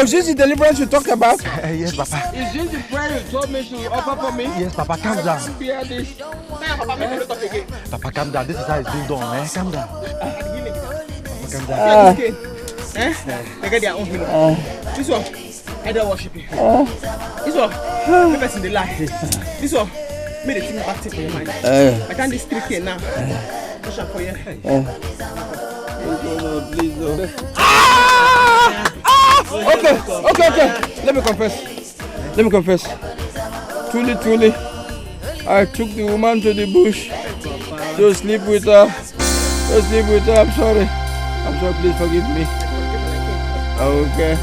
is this the deliverance you talked about? Yes, Papa. Is this the prayer you told me to offer for me? Yes, Papa, calm down. Fear this. Papa, calm down. This is how it's been done, eh? Calm down. Papa, calm down. They get their own healing. This one, I don't worship you. This one, the person they lie. This one, made the thing back for your mind. I can't this 3K now. Push up for you. Please, no. Okay. Let me confess. Truly, I took the woman to the bush to sleep with her. I'm sorry. Please forgive me. Okay.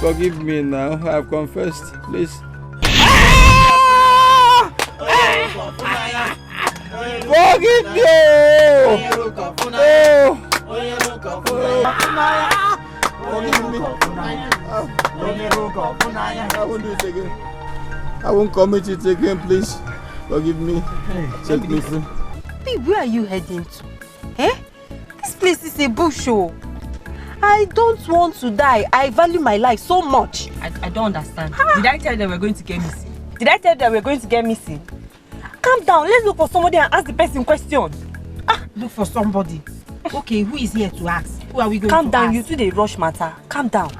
Forgive me now. I've confessed. Please. Forgive me! I won't do it again. I won't commit it again, please. Forgive me. Set me free. Babe, where are you heading to? Eh? This place is a bush, oh. I don't want to die. I value my life so much. I don't understand. Did I tell you that we're going to get missing? Calm down. Let's look for somebody and ask the person question. Look for somebody. Okay, who is here to ask? Who are we going Calm to down. ask? You two dey rush matter. Calm down.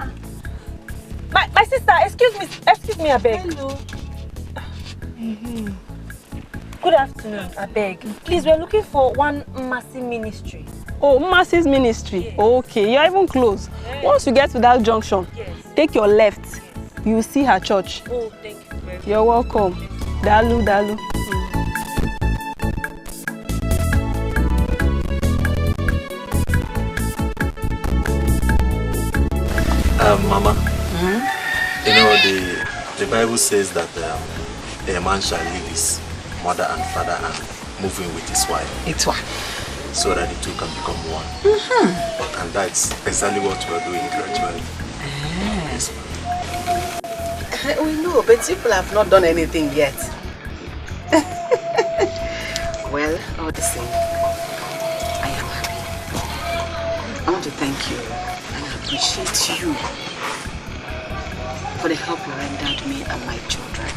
My sister, excuse me, I beg. Hello. Good afternoon, I beg. Please, we're looking for one Mercy Ministry. Oh, Mercy's Ministry. Yes. Okay, you're even close. Yes. Once you get to that junction, take your left. You will see her church. Oh, thank you very much. You're welcome. Dalu. Mama, you know the Bible says that a man shall leave his mother and father and move in with his wife. It's what? So that the two can become one. And that's exactly what we're doing gradually. Yes, we know, but people have not done anything yet. Well, all the same, I am happy. I want to thank you and appreciate you for the help you rendered me and my children.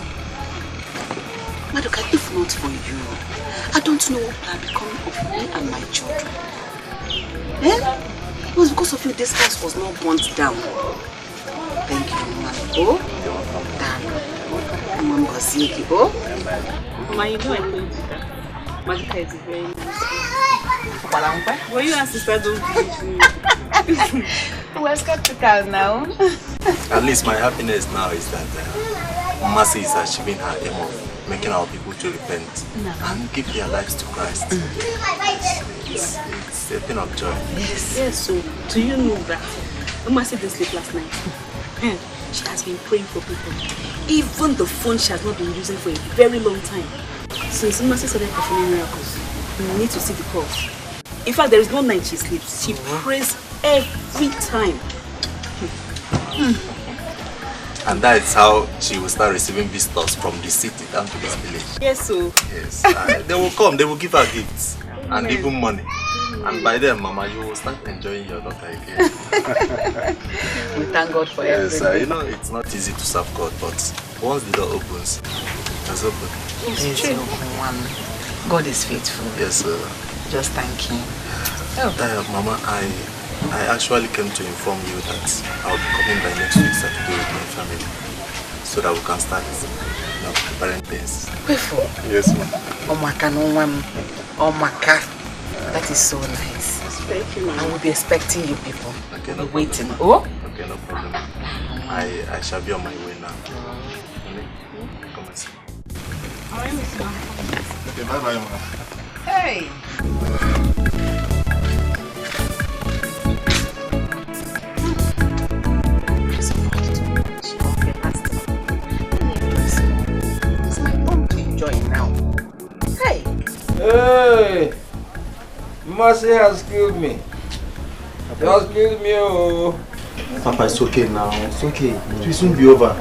Maduka, if not for you, I don't know what would have become of me and my children. It was because of you this house was not burnt down. Thank you, Mama. Mama, you know I told you that Maduka is a very nice girl. Well, you and sister don't do it to me. We're skeptical now. At least my happiness now is that Mercy is achieving her aim of making our people to repent and give their lives to Christ. It's a thing of joy. Yes, so do you know that Mercy didn't sleep last night? And she has been praying for people. Even the phone she has not been using for a very long time. Since Mercy started performing miracles, we need to see the cause. In fact, there is no night she sleeps. She prays every time. And that is how she will start receiving visitors from the city down to this village. Yes, so. Yes. They will come, they will give her gifts and even money. And by then, Mama, you will start enjoying your daughter again. We thank God for everything. everything. You know, it's not easy to serve God, but once the door opens, it's open. It's true. God is faithful. Yes, sir. Just thank Him. Mama, I actually came to inform you that I'll be coming by next week Saturday with my family, so that we can start, preparing things. Yes, ma'am. That is so nice. Thank you, ma'am. I will be expecting you people. Okay, no waiting. Okay, no problem. I shall be on my way now. Come and see. Okay, bye-bye, ma'am. Hey! It's my own to enjoy now. Hey! Hey! Mercy has killed me. She has killed me, oh. Papa, it's okay now. It's okay. It will soon be over.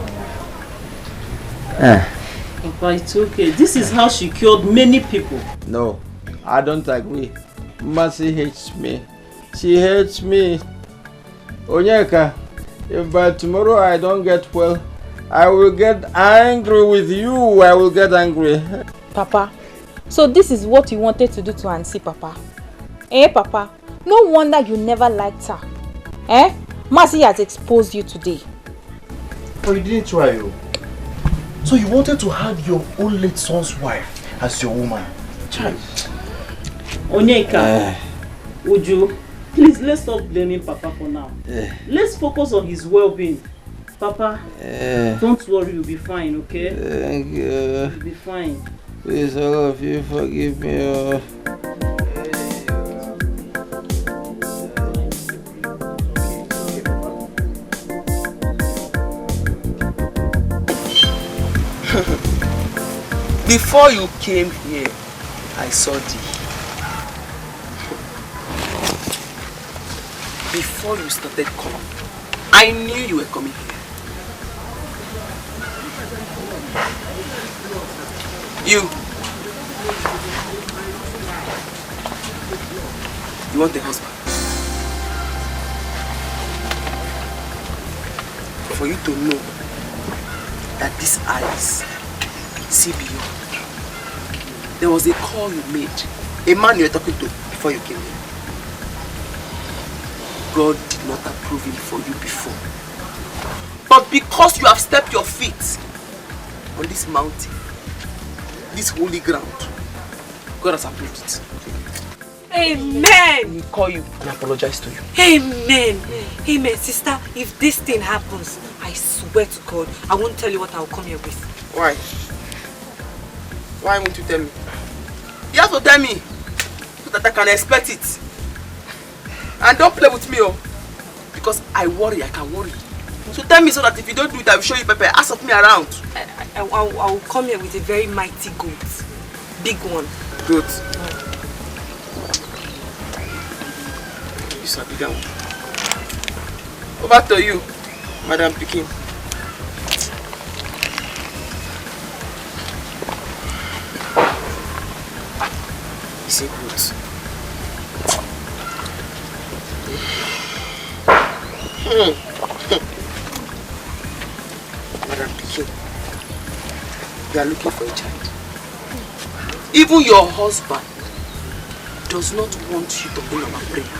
Papa, it's okay. This is how she killed many people. No, I don't agree. Mercy hates me. She hates me. Onyeka, if by tomorrow I don't get well, I will get angry with you. I will get angry. Papa, so this is what you wanted to do to Auntie, Papa? Eh, Papa? No wonder you never liked her. Eh? Mercy has exposed you today. But you didn't try, you. So you wanted to have your own late son's wife as your woman. Child. Onyeka, Uju, please let's stop blaming Papa for now. Let's focus on his well-being. Papa, don't worry, you'll be fine, okay? Thank you. You'll be fine. Please, all of you, forgive me. Before you came here, I saw thee. Before you started coming, I knew you were coming here. You want a husband? For you to know that these eyes see beyond. There was a call you made, a man you were talking to before you came here. God did not approve him for you before. But because you have stepped your feet on this mountain, this holy ground, God has approved it. Amen. He will call you and apologize to you. Amen. Amen. Sister, if this thing happens, I swear to God, I won't tell you what I'll come here with. Why? Why won't you tell me? You have to tell me so that I can expect it. And don't play with me, oh. Because I worry, I can worry. So tell me so that if you don't do it, I will show you pepper. Ask of me around. I will come here with a very mighty goat. Big one. Goat. It's a bigger one. Over to you, Madam Pikin. It's a goat. Madam Dikeh, you are looking for a child. Even your husband does not want you to bring our prayer.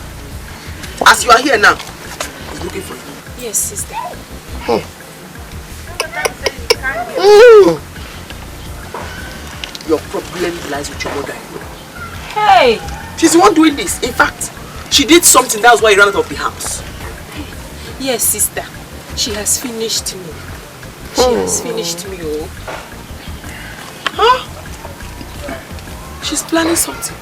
As you are here now, he's looking for you. Yes, sister. Your problem lies with your mother. Hey! She's the one doing this. In fact, She did something, that's why he ran out of the house. Yes, sister. She has finished me. She has finished me, oh. Huh? She's planning something.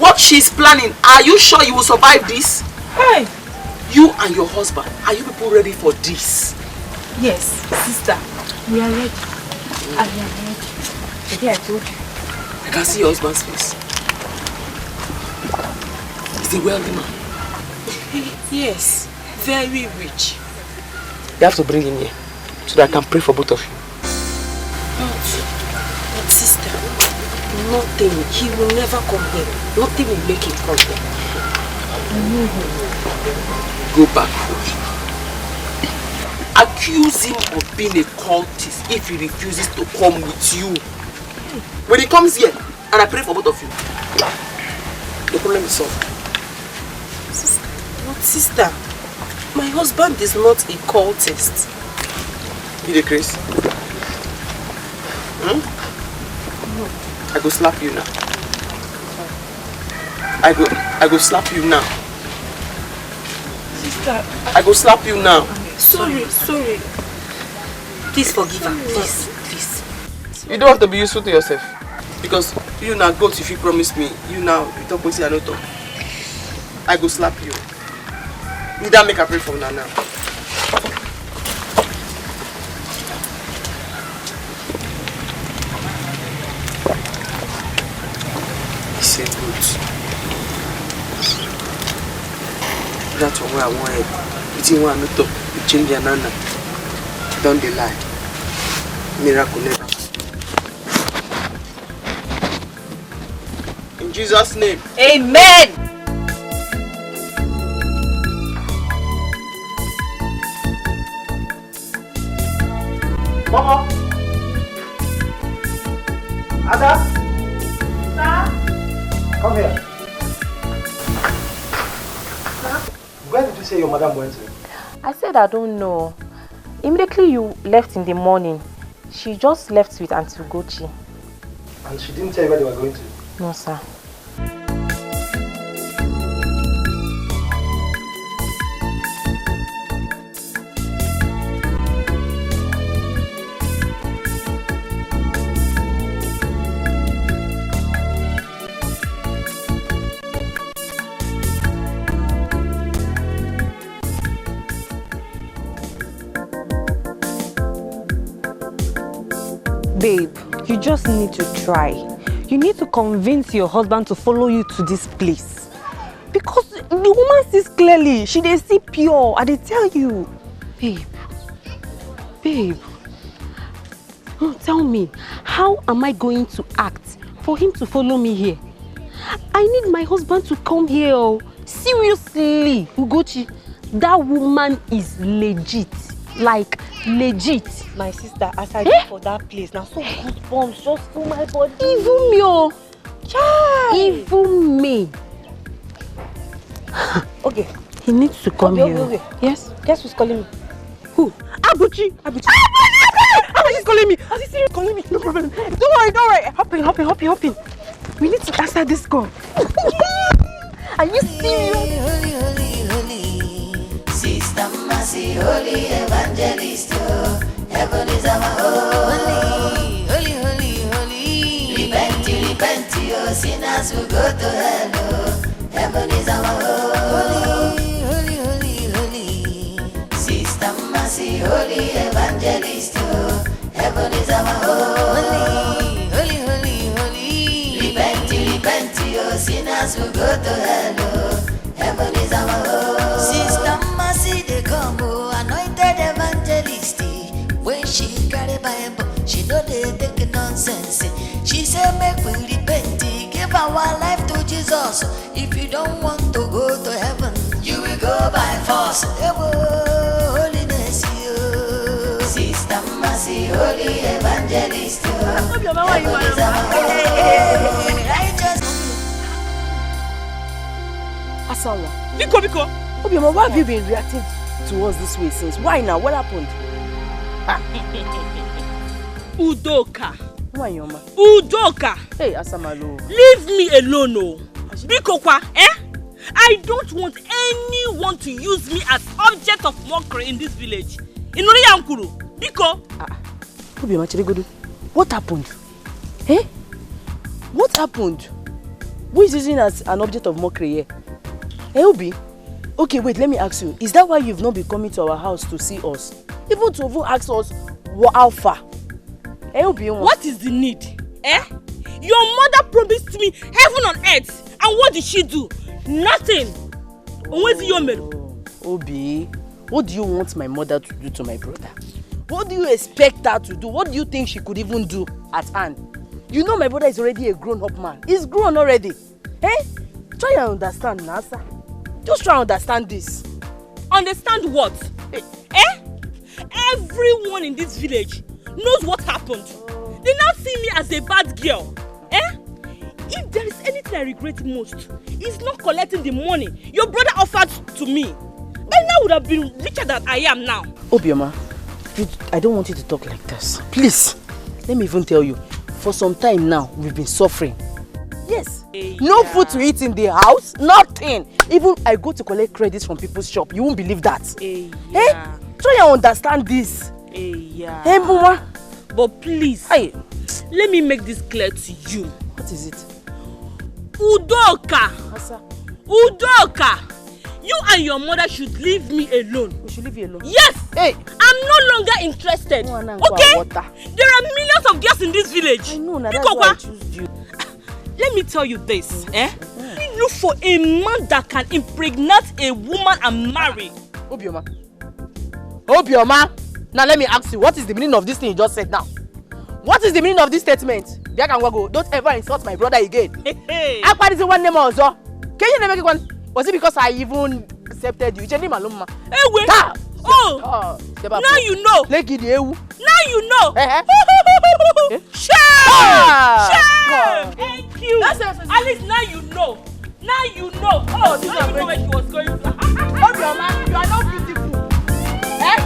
What she's planning, are you sure you will survive this? Hey! You and your husband, are you people ready for this? Yes, sister. We are ready. I am ready. Today I told you. I can see your husband's face. He's a wealthy man. Yes, very rich. You have to bring him here so that I can pray for both of you. But sister, nothing. He will never come here. Nothing will make him come here. Go back home. Accuse him of being a cultist if he refuses to come with you. When he comes here and I pray for both of you, the problem is solved. But sister, my husband is not a cultist. You the Chris? No. I go slap you now. I go slap you now. Sister, I go slap you now. Sorry. Please forgive her. Please. You don't have to be useful to yourself. Because you now go if you promise me. You now, you talk with you. I go slap you. Need that make a pray for now. It's a good. That's what I want. It's in one not you change your nana. Don't they lie. Miracle never. In Jesus' name. Amen. Mama! Ada! Sir? Come here. Where did you say your madam went to? I said I don't know. Immediately you left in the morning, she just left with Auntie Ugochi. And she didn't tell you where they were going to? No, sir. Babe, you just need to try. You need to convince your husband to follow you to this place. Because the woman sees clearly. She dey see pure. I dey tell you. Babe. Tell me, how am I going to act for him to follow me here? I need my husband to come here. Oh. Seriously, Ugochi, that woman is legit. Like, legit. My sister, as I go for that place, now so goosebumps just fill my body. Even me, oh. Child. Even me. Okay. He needs to come here. Okay. Yes? Guess who's calling me? Who? Abuchi. Abuchi's calling me. Is he serious? Calling me. No problem. Don't worry. Hop in. We need to answer this call. Are you serious? Sister Mercy, holy evangelist, heaven is our home. Holy. Repent, oh, sinners will go to hell. Heaven is our home. Holy. Sister Mercy, holy evangelist, heaven is our home. Holy. Repent, oh, sinners will go to hell. Heaven is our home. Sister Mercy, they come, anointed evangelist. When she carry Bible, she know they take nonsense. She say make we repent, give our life to Jesus. If you don't want to go to heaven, you will go by force. Holiness, you, Sister Mercy, holy evangelist. Asawa. Biko. Obioma, why have you been reacting towards this way since? Why now? What happened? Udoka. Why, Yoma? Udoka. Hey, Asamalo. Leave me alone, oh. Biko kwa, I don't want anyone to use me as object of mockery in this village. Inuri Yankuru, Biko. What happened? Eh? What happened? Who is using as an object of mockery here? Eh, Obi? Okay, wait, let me ask you. Is that why you've not been coming to our house to see us? Even to ask us how far? Eh, Obi? What is the need? Eh? Your mother promised me heaven on earth. And what did she do? Nothing. Obi, what do you want my mother to do to my brother? What do you expect her to do? What do you think she could even do at hand? You know my brother is already a grown-up man. He's grown already. Eh? Try and understand, Nasa. Just try and understand this. Understand what? Eh? Everyone in this village knows what happened. They now see me as a bad girl. Eh? If there is anything I regret most, it's not collecting the money your brother offered to me. By now would have been richer than I am now. Obioma, I don't want you to talk like this. Please, let me even tell you, for some time now, we've been suffering. Yes. No food to eat in the house, nothing. Even I go to collect credits from people's shop. You won't believe that. Eh? Try and understand this. Hey, Mama. But please, let me make this clear to you. What is it? Udoka. Udoka. You and your mother should leave me alone. We should leave you alone? Yes. Hey. I'm no longer interested. Okay? There are millions of girls in this village. I know, that's why I choose you. Let me tell you this, You look for a man that can impregnate a woman and marry. Obioma. Obioma. Now let me ask you, what is the meaning of this thing you just said now? What is the meaning of this statement? Don't ever insult my brother again. What is the one name also? Can you never make one? Was it because I even accepted you? Hey, wait. Oh, now you know. Now you know. Shame! Thank you. At least now you know. Now you know. Oh, now you know where she was going to. Obioma, you are not beautiful. Eh?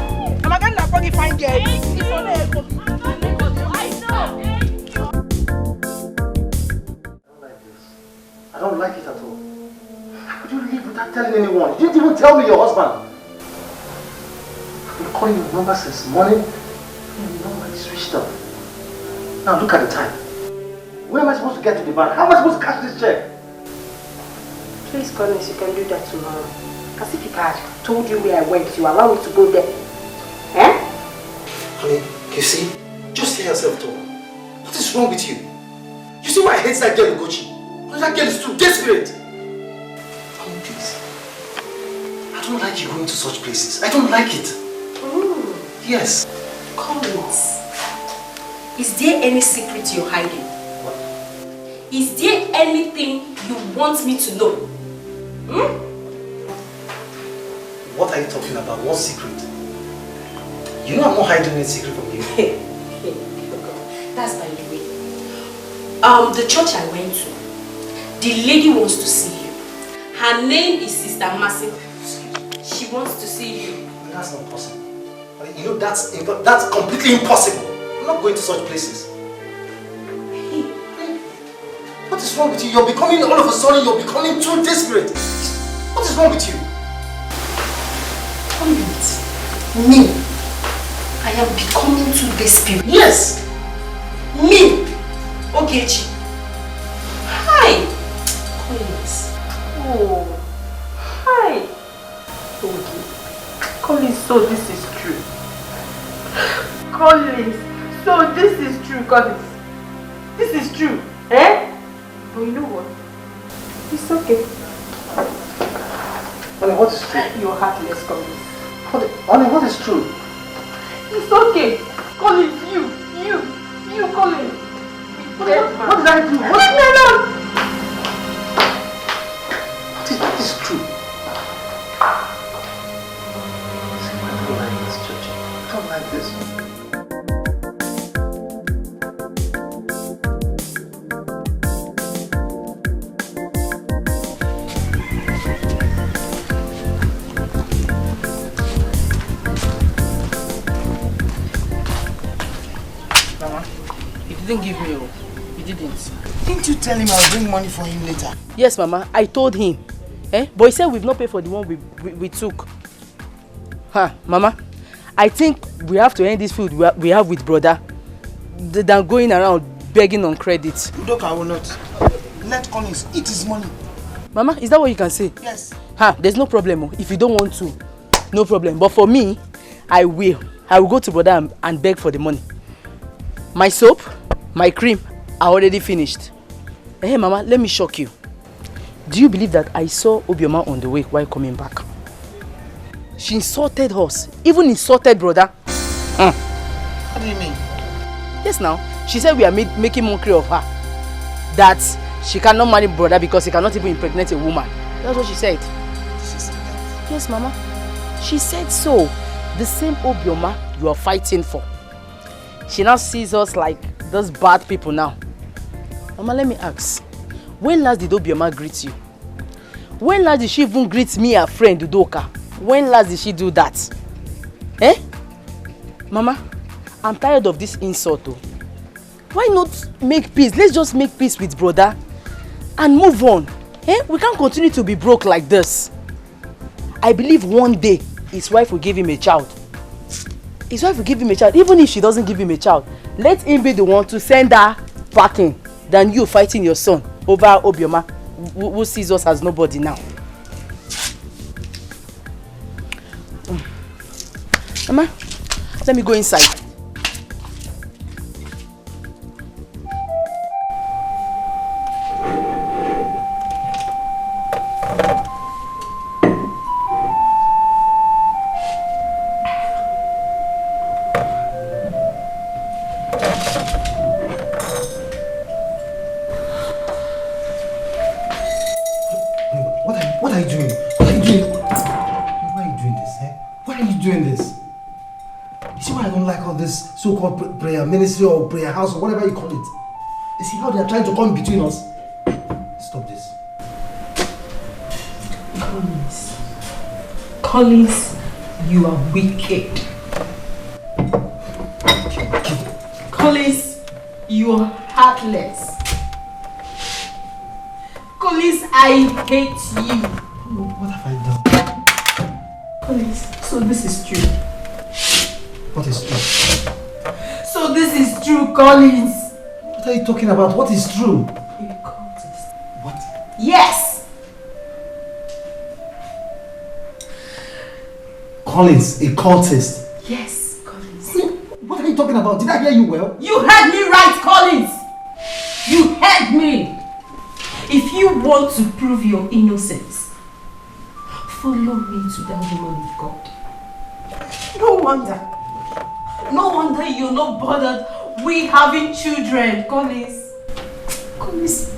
I'm a gonna probably find girl. I don't like it at all. How could you leave without telling anyone? You didn't even tell me your husband. I've been calling your number since morning. Your number is switched off. Now look at the time. When am I supposed to get to the bank? How am I supposed to cash this check? Please, Collins, you can do that tomorrow. As if I had told you where I went, you allow me to go there. Eh? Honey, you see? Just hear yourself talk. What is wrong with you? You see why I hate that girl Ugochi? That girl is too desperate. Honey, please. I don't like you going to such places. I don't like it. Yes. Collins, is there any secret you're hiding? What? Is there anything you want me to know? What are you talking about? What secret? You know I'm not hiding any secret from you. That's by the way. The church I went to, the lady wants to see you. Her name is Sister Massey. She wants to see you. That's not possible. You know that's completely impossible. I'm not going to such places. What is wrong with you? You're becoming, all of a sudden, you're becoming too desperate. What is wrong with you? Collins, me. I am becoming too desperate. Yes. Me. Ogechi. Hi. Collins. Oh. Hi. Okay. Collins, so this is true. Collins, so this is true, Collins. This is true. Eh? But you know what? It's okay. Honey, what is true? You're heartless, Collins. Honey, what is true? It's okay. Collins, you, Collins. What did I do? Leave me alone! What is true? I don't like this, church. I don't like this. Mama, he didn't give me all. He didn't. Didn't you tell him I'll bring money for him later? Yes, Mama. I told him. But he said we've not paid for the one we took. Mama, I think we have to end this feud we have with brother than going around begging on credit. Look, I will not. Let Collins eat his money. Mama, is that what you can say? Yes. There's no problem. If you don't want to, no problem. But for me, I will go to brother and beg for the money. My soap, my cream are already finished. Hey, Mama, let me shock you. Do you believe that I saw Obioma on the way while coming back? She insulted us, even insulted brother. What do you mean? Yes, now. She said we are making mockery of her. That she cannot marry brother because he cannot even impregnate a woman. That's what she said. She said that? Yes, Mama. She said so. The same Obioma you are fighting for. She now sees us like those bad people now. Mama, let me ask. When last did Obioma greet you? When last did she even greet me, her friend, Udoka? When last did she do that? Mama, I'm tired of this insult though. Why not make peace? Let's just make peace with brother and move on. We can't continue to be broke like this. I believe one day his wife will give him a child. His wife will give him a child. Even if she doesn't give him a child, let him be the one to send her packing than you fighting your son over Obioma, who sees us as nobody now. Mama, let me go inside. What are you doing? What are you doing? Why are you doing this, Why are you doing this? You see why I don't like all this so-called prayer ministry or prayer house or whatever you call it? You see how they are trying to come between us? Stop this. Collins, you are wicked. Collins, you are heartless. Collins, I hate you. What have I done? Collins, so this is true. What is true? So this is true, Collins. What are you talking about? What is true? You're a cultist. What? Yes! Collins, a cultist? Yes, Collins. What are you talking about? Did I hear you well? You heard me right, Collins! You heard me! If you want to prove your innocence, follow me to that woman of God. No wonder you're not bothered with having children, Collins. Collins.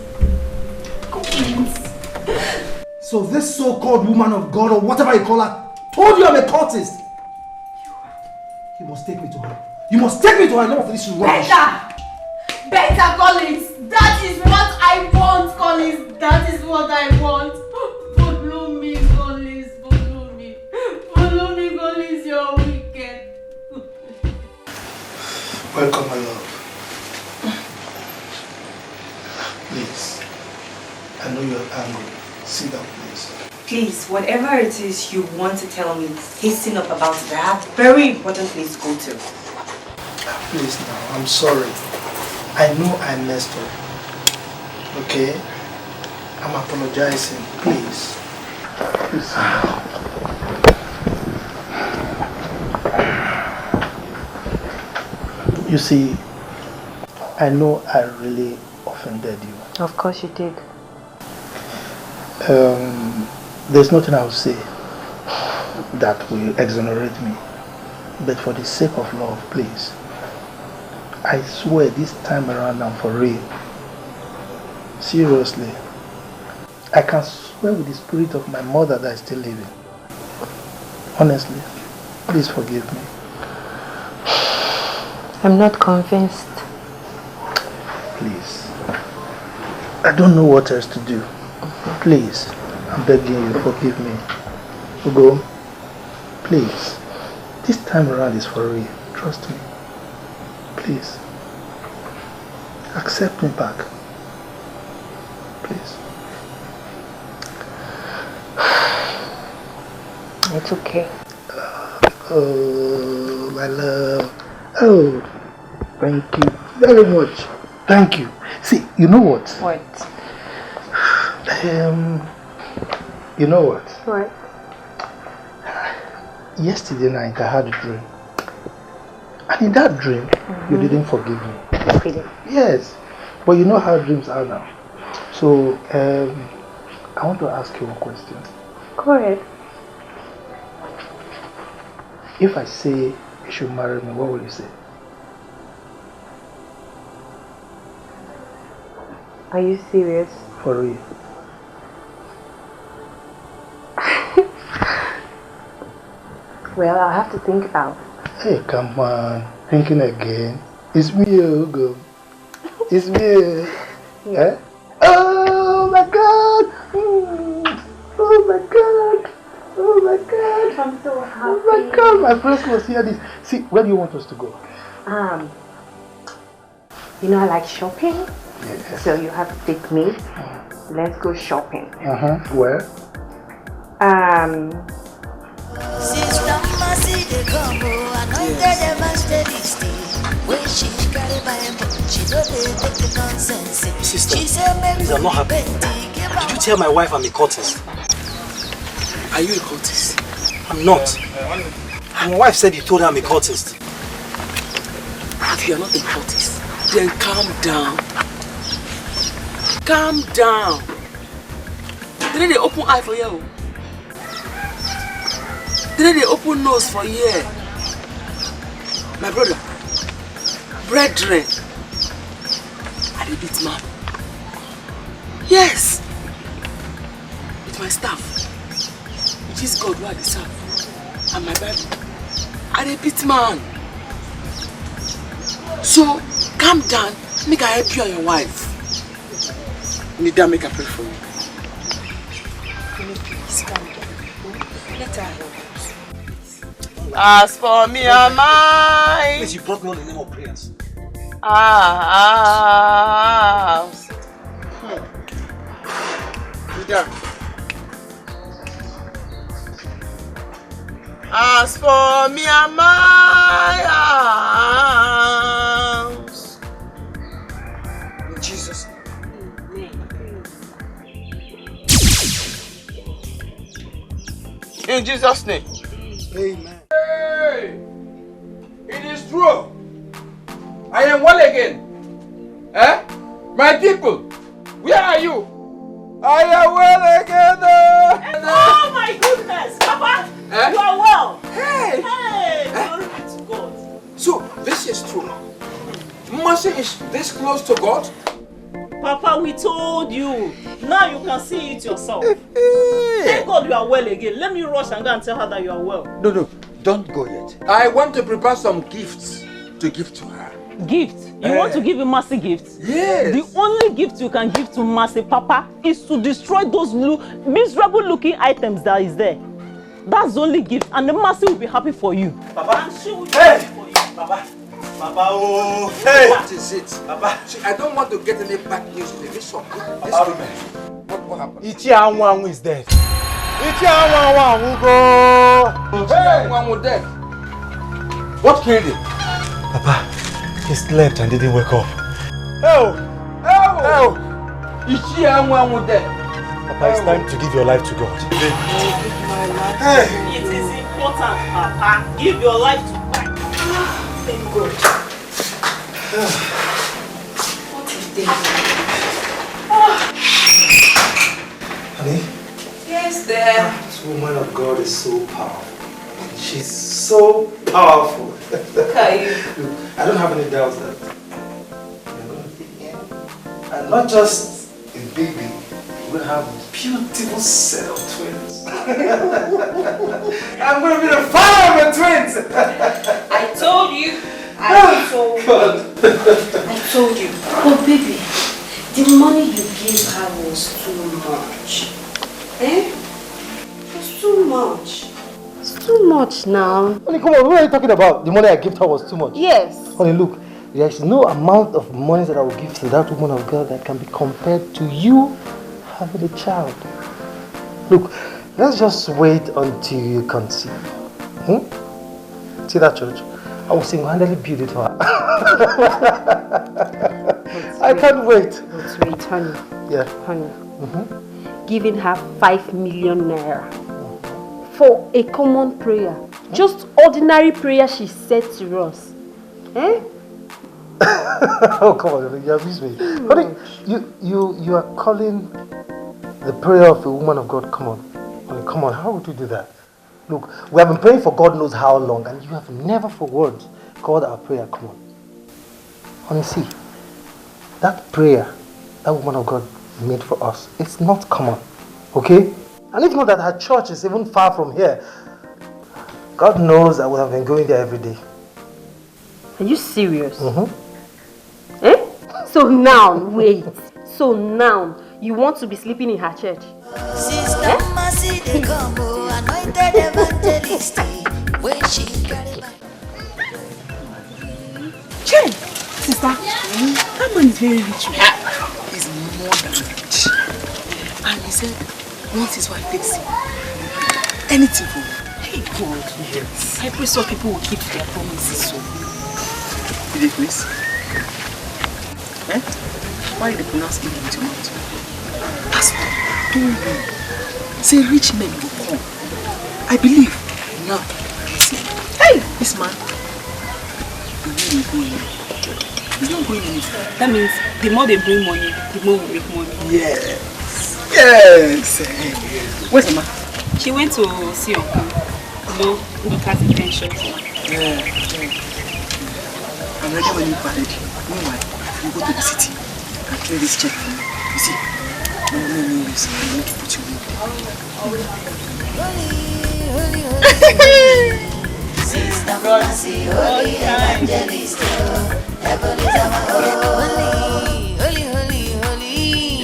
So this so-called woman of God or whatever you call her told you I'm a cultist. You must take me to her. You must take me to her. Enough of this rubbish. Better, Collins. That is what I want, Collins. That is what I want. Follow me, Collins. Follow me. Follow me, Collins. You're wicked. Welcome, my love. Please. I know you're angry. Sit down, please. Please, whatever it is you want to tell me, hasten up about it. I have very important place to go to. Please now, I'm sorry. I know I messed up. Okay? I'm apologizing. Please. Please. You see, I know I really offended you. Of course you did. There's nothing I'll say that will exonerate me. But for the sake of love, please. I swear this time around I'm for real. Seriously. I can swear with the spirit of my mother that is still living. Honestly, please forgive me. I'm not convinced. Please. I don't know what else to do. Please, I'm begging you, forgive me. Ugo, please. This time around is for real. Trust me. Please. Accept me back. Please. It's okay. Oh, my love. Oh, thank you very much. Thank you. See, you know what? What? You know what? What? Yesterday night I had a dream. And in that dream, you didn't forgive me. Really? Yes. But you know how dreams are now. So, I want to ask you a question. Go ahead. If I say you should marry me, what will you say? Are you serious? For real? Well, I'll have to think about it. Hey, come on. Thinking again. It's me, Ogo. It's me. Yeah. Eh? Oh my God! Oh my God! Oh my God! I'm so happy. Oh my God! My friends must hear this. See, where do you want us to go? You know I like shopping. Yes. So you have to take me. Let's go shopping. Where? Sister Mercy, they come, anointed evangelist. When she carry Bible, she know they take nonsense. Sister, she said, please, I'm not happy. Did you tell my wife I'm a cultist? Are you a cultist? I'm not. My wife said you told her I'm a cultist. If you are not a cultist, then calm down. Calm down. Didn't they open eye for you? Didn't they open nose for you? My brother, brethren, are they beat man? Yes. With my staff, which is God who I serve, and my Bible, are they beat man? So, calm down, make I help you and your wife. Need that make a pray for you. Please calm down. Let her help us. As for me and mine. Please, you brought me on the name of prayers. As for me and my house. In Jesus' name. In Jesus' name. Amen. Hey! It is true. I am well again. Eh? My people, where are you? I am well again. Oh my goodness, Papa! Eh? You are well. Hey! Hey! Glory be to God. So, this is true. Mercy is this close to God? Papa, we told you. Now you can see it yourself. Thank God you are well again. Let me rush and go and tell her that you are well. No, don't go yet. I want to prepare some gifts to give to her. Gift? You want to give a Mercy gift? Yes. The only gift you can give to Mercy, Papa, is to destroy those miserable looking items that is there. That's the only gift, and the Mercy will be happy for you. Papa. And she will be happy for you. Papa. Papa, oh, hey! What is it? Papa. See, I don't want to get any bad news in this one. What happened? Ichi Anwangu is dead. Ichi Anwangu go! Ichi Anwangu dead? What killed him? Papa, he slept and didn't wake up. Oh! Ichi Anwangu dead? Papa, it's time to give your life to God. Hey. It is important, Papa. Give your life to God. Thank God. What is this? Honey? Yes, there. This woman of God is so powerful. She's so powerful. Look at you. Look, I don't have any doubts that you're going to be in. And not just a baby, we're going to have a beautiful set of twins. I'm going to be the father of the twins. I told you. I told you. Oh, baby, the money you gave her was too much. Eh? It was too much. It's too much now. Honey, come on, what are you talking about? The money I gave her was too much. Yes. Honey, look, there's no amount of money that I will give to that woman of God that can be compared to you having a child. Look, let's just wait until you conceive. See that church? I will single-handedly build it for her. I can't wait. But wait, honey. Yeah. Honey. Giving her 5 million naira for a common prayer. Just ordinary prayer she said to us. Eh? Oh, come on, you abuse me. Honey, you are calling the prayer of a woman of God. Come on. Honey, come on, how would you do that? Look, we have been praying for God knows how long, and you have never for words called our prayer. Come on. Honey, see, that prayer that woman of God made for us, it's not common. Okay? And if not that her church is even far from here, God knows I would have been going there every day. Are you serious? Eh? So now, wait. So now, you want to be sleeping in her church? Sister Mercy, they come, anointed evangelist. When she carry my... Chen! Sister, that man is very rich. He's more than rich. And he said, once his wife takes him, anything for him. Hey God, yes. I pray so people will keep their promises so. Did it please? Eh? Why they pronounce it in your mouth? Pastor, don't worry. Say rich men will come. I believe. Now, see. Hey, this man. He's not going anywhere. That means the more they bring money, the more we make money. Yes. Yes. Where's the man? She went to see Uncle. No, because intention. Yeah. I'm ready when you're ready. Meanwhile, you go to the city and clear this check for me. You see, no, I need to put you in there. Sister Mercy, holy evangelist. Heaven is our holy.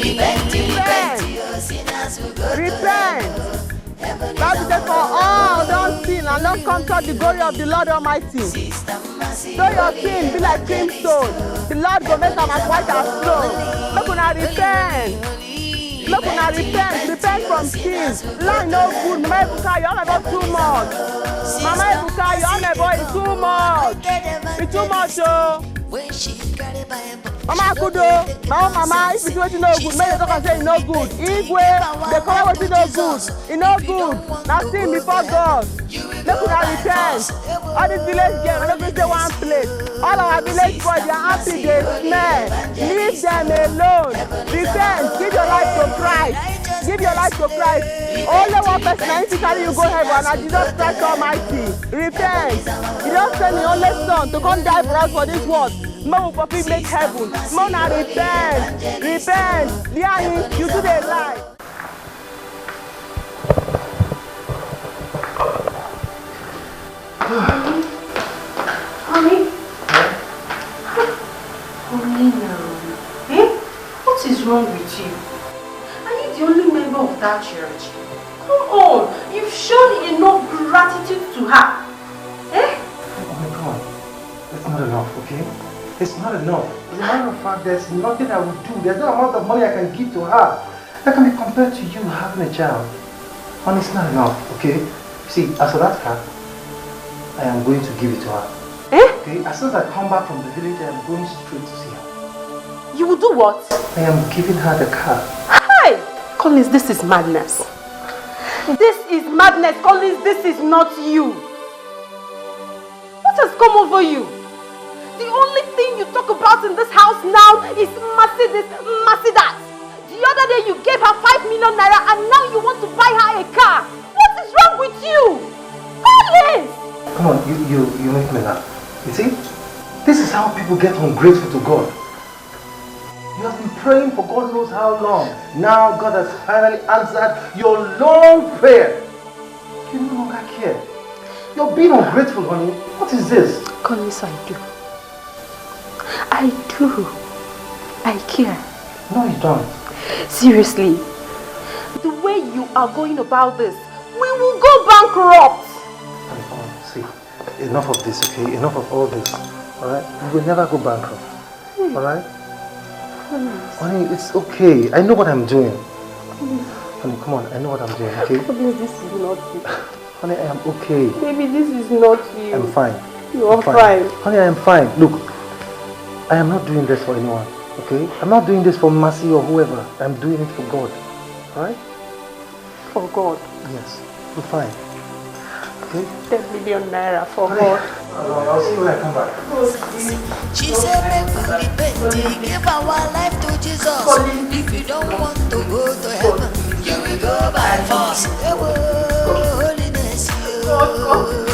Repent, your sinners will go. Repent. Bible says for all don't sin and don't come to the glory of the Lord Almighty. Though your sin be like crimson, the Lord will make them as white as snow. Look on repent. Look on repent from sin. Lie no good. Mama Ebuka, you're about too much. Mama Ebuka, you're about too much. It's too much, oh. Mama Akudo, Mama, if it's what you know good, make the talk and say it's no good. Igwe, they call what you know good. It's no good. Now sin before God. Look at repent. All these village girls, I'm not going to say one place. All our village boys, they are happy, they smell. Leave them alone. Repent. Give your life to Christ. Give your life to Christ. Only one person I need to carry you go heaven, and Jesus Christ Almighty. Repent. He don't send the only son to come die for us for this world. Mo papi make heaven. Mo na repent. Repent. Liani, you do the lie. Honey? Honey now. Eh? What is wrong with you? Are you the only member of that church? Come on. You've shown enough gratitude to her. Eh? Oh my God. It's not enough, okay? It's not enough. As a matter of fact, there's nothing I would do. There's no amount of money I can give to her that can be compared to you having a child. And it's not enough, okay? See, as for that car, I am going to give it to her. Eh? Okay? As soon as I come back from the village, I am going straight to see her. You will do what? I am giving her the car. Hi! Collins, this is madness. This is madness. Collins, this is not you. What has come over you? The only thing you talk about in this house now is mercy this, mercy that. The other day you gave her 5 million naira and now you want to buy her a car. What is wrong with you? Collins! Come on, you make me laugh. You see? This is how people get ungrateful to God. You have been praying for God knows how long. Now God has finally answered your long prayer. You no longer care. You're being ungrateful, honey. What is this? Collins, I do. I do. I care. No, you don't. Seriously, the way you are going about this, we will go bankrupt. Come on, see, enough of this, okay? Enough of all this, alright? We will never go bankrupt, alright? Honey, it's okay. I know what I'm doing. Honey, come on. I know what I'm doing, okay? Please, this is not you. Honey, I am okay. Baby, this is not you. I'm fine. You are fine. Honey, I am fine. Look, I am not doing this for anyone, okay? I'm not doing this for Mercy or whoever. I'm doing it for God. Alright? For God? Yes. I'm fine. Okay? 10 million naira for God. I'll see you when I come back. She said, make we repent, give our life to Jesus. If you don't want to go to heaven, you will go by force. Holiness,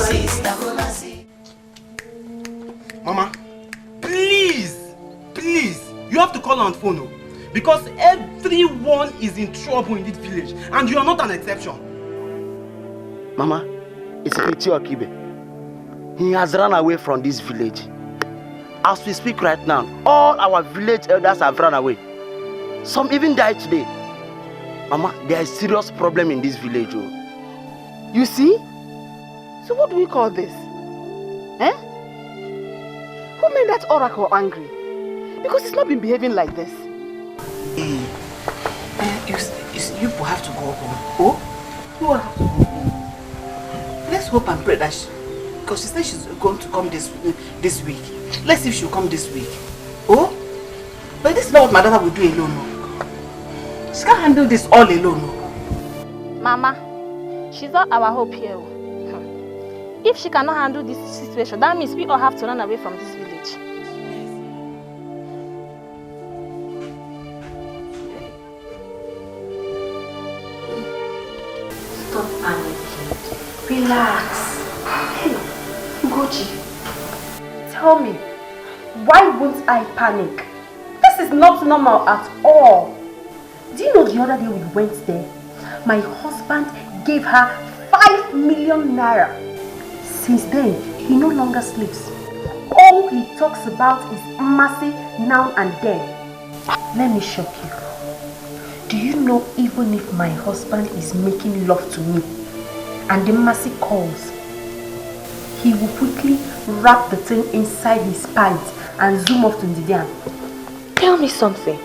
Sister Mercy. Mama, please, you have to call on phone, oh, because everyone is in trouble in this village, and you are not an exception. Mama, it's Ichio Akibe. He has run away from this village. As we speak right now, all our village elders have run away. Some even died today. Mama, there is serious problem in this village. Oh. You see? So what do we call this? Eh? Who made that oracle angry? Because it's not been behaving like this. You have to go home. Oh? You will have to go home. Let's hope and pray that because she said she's going to come this week. Let's see if she'll come this week. Oh? But this is not what my daughter will do alone. No. She can't handle this all alone. No. Mama, she's not our hope here. If she cannot handle this situation, that means we all have to run away from this village. Stop panicking. Relax. Hey, Ugochi, tell me, why won't I panic? This is not normal at all. Do you know the other day we went there? My husband gave her 5 million naira. Since then, he no longer sleeps. All he talks about is mercy now and then. Let me shock you. Do you know even if my husband is making love to me and the mercy calls, he will quickly wrap the thing inside his pants and zoom off to Ndidian? Tell me something.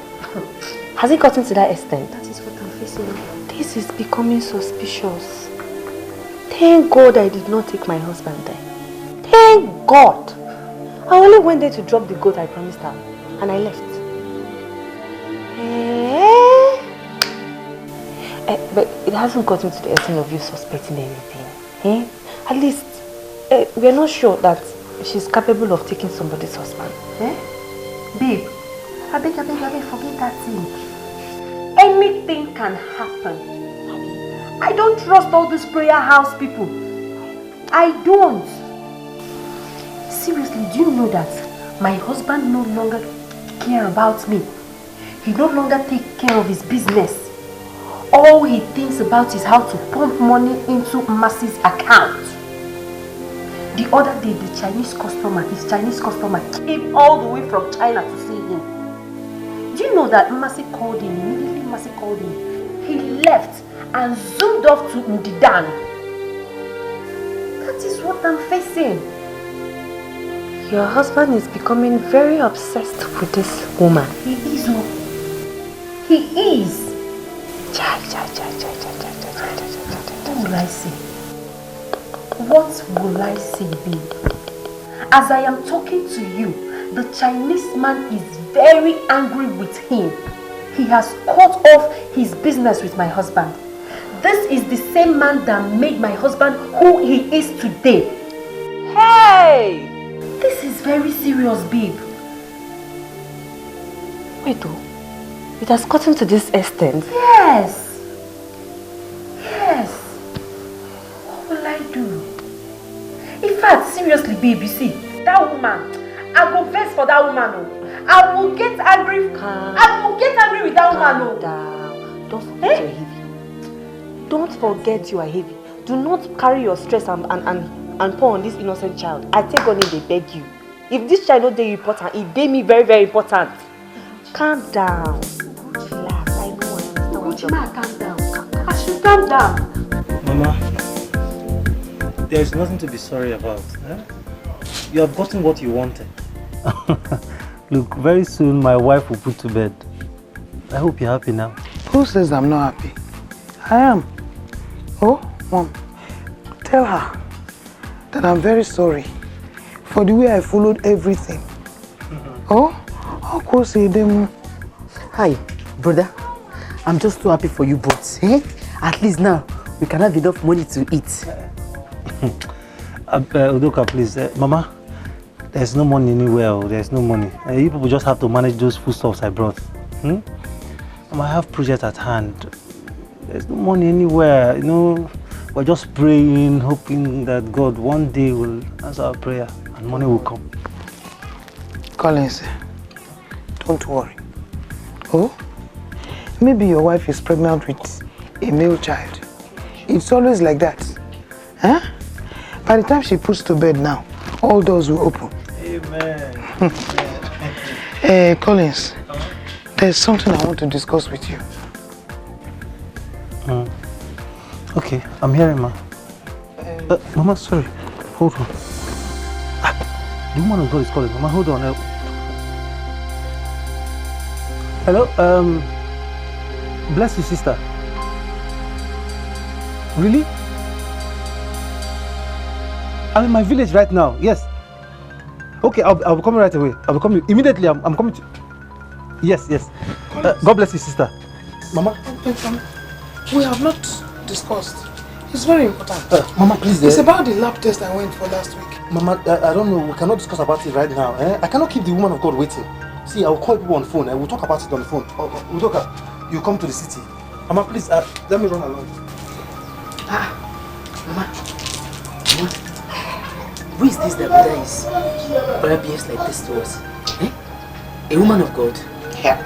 Has it gotten to that extent? That is what I'm facing. This is becoming suspicious. Thank God I did not take my husband there. Thank God. I only went there to drop the goat I promised her and I left. But it hasn't gotten to the extent of you suspecting anything. At least we are not sure that she's capable of taking somebody's husband. Babe, I beg, forget that thing. Anything can happen. I don't trust all these prayer house people. I don't. Seriously, do you know that my husband no longer cares about me? He no longer takes care of his business. All he thinks about is how to pump money into Mercy's account. The other day, his Chinese customer came all the way from China to see him. Do you know that Mercy called him? Immediately Mercy called him. He left and zoomed off to Ndidan. That is what I'm facing. Your husband is becoming very obsessed with this woman. He is. He is. What will I say? What will I say, babe? As I am talking to you, the Chinese man is very angry with him. He has cut off his business with my husband. This is the same man that made my husband who he is today. Hey! This is very serious, babe. Wait, oh. It has gotten to this extent? Yes. Yes. What will I do? In fact, seriously, babe, you see, that woman, I go vex for that woman. Oh. I will get angry. I will get angry with that woman. Oh. Don't forget you're heavy. Don't forget you are heavy. Do not carry your stress and pour on this innocent child. I take on it, they beg you. If this child not day important, it day me very, very important. Calm down. Relax. I know I understand what you're doing. Calm down. I should calm down. Mama, there is nothing to be sorry about. Eh? You have gotten what you wanted. Look, very soon my wife will put to bed. I hope you're happy now. Who says I'm not happy? I am. Oh, Mom, tell her that I'm very sorry for the way I followed everything. Oh, how could say them? Hi, brother. I'm just so happy for you both. Eh? At least now we can have enough money to eat. Udoka, please. Mama, there's no money anywhere. There's no money. You people just have to manage those foodstuffs I brought. I have projects at hand. There's no money anywhere. You know, we're just praying, hoping that God one day will answer our prayer and money will come. Collins, don't worry. Oh, maybe your wife is pregnant with a male child. It's always like that. Huh? By the time she puts to bed now, all doors will open. Amen. Collins, there's something I want to discuss with you. Okay, I'm hearing, ma. Mama, sorry. Hold on. The woman of God is calling. Mama, hold on. Hello? Bless you, sister. Really? I'm in my village right now. Yes. Okay, I'll be coming right away. I'll be coming immediately. I'm coming to. Yes. God bless you, sister. Mama. We have not discussed. It's very important. Mama, please. It's about the lab test I went for last week. Mama, I don't know. We cannot discuss about it right now. I cannot keep the woman of God waiting. See, I will call people on the phone and we'll talk about it on the phone. Udoka, you come to the city. Mama, please, let me run along. Mama. Who is this that brother is? Brother behaves like this to us. Eh? A woman of God? Yeah.